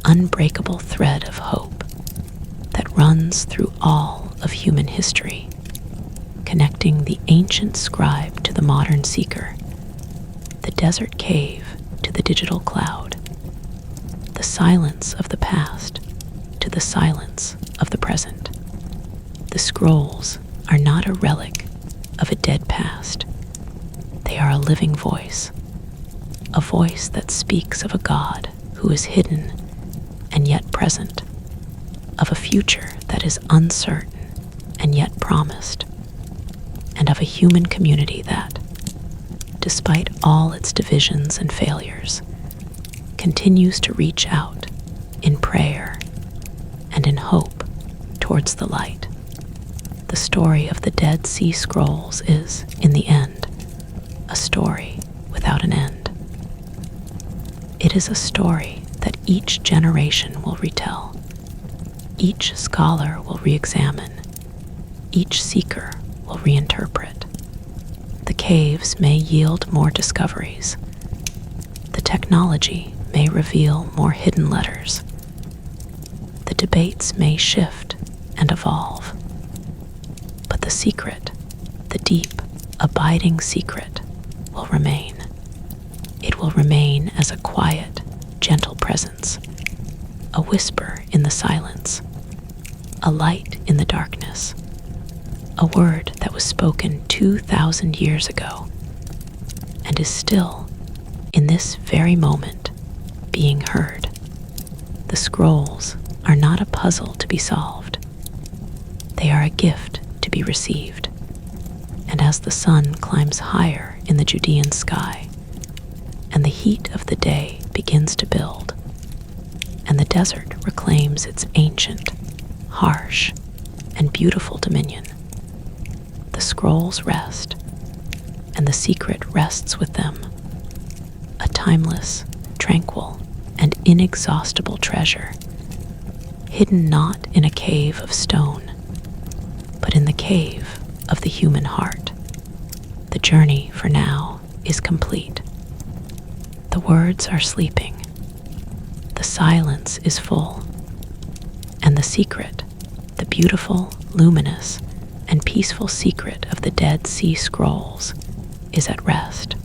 unbreakable thread of hope that runs through all of human history, connecting the ancient scribe to the modern seeker, the desert cave to the digital cloud, the silence of the past to the silence of the present. The scrolls are not a relic of a dead past. They are a living voice, a voice that speaks of a God who is hidden and yet present, of a future that is uncertain and yet promised, and of a human community that, despite all its divisions and failures, continues to reach out in prayer and in hope towards the light. The story of the Dead Sea Scrolls is, in the end, a story without an end. It is a story that each generation will retell, each scholar will re-examine, each seeker will reinterpret. The caves may yield more discoveries. The technology may reveal more hidden letters. The debates may shift and evolve. But the secret, the deep, abiding secret, will remain. It will remain as a quiet, gentle presence, a whisper in the silence, a light in the darkness, a word that was spoken 2,000 years ago and is still, in this very moment, being heard. The scrolls are not a puzzle to be solved. They are a gift to be received. And as the sun climbs higher in the Judean sky, and the heat of the day begins to build, and the desert reclaims its ancient, harsh, and beautiful dominion, the scrolls rest, and the secret rests with them, a timeless, tranquil, and inexhaustible treasure, hidden not in a cave of stone, but in the cave of the human heart. The journey, for now, is complete. the words are sleeping. The silence is full. And the secret, the beautiful, luminous, and peaceful secret of the Dead Sea Scrolls, is at rest.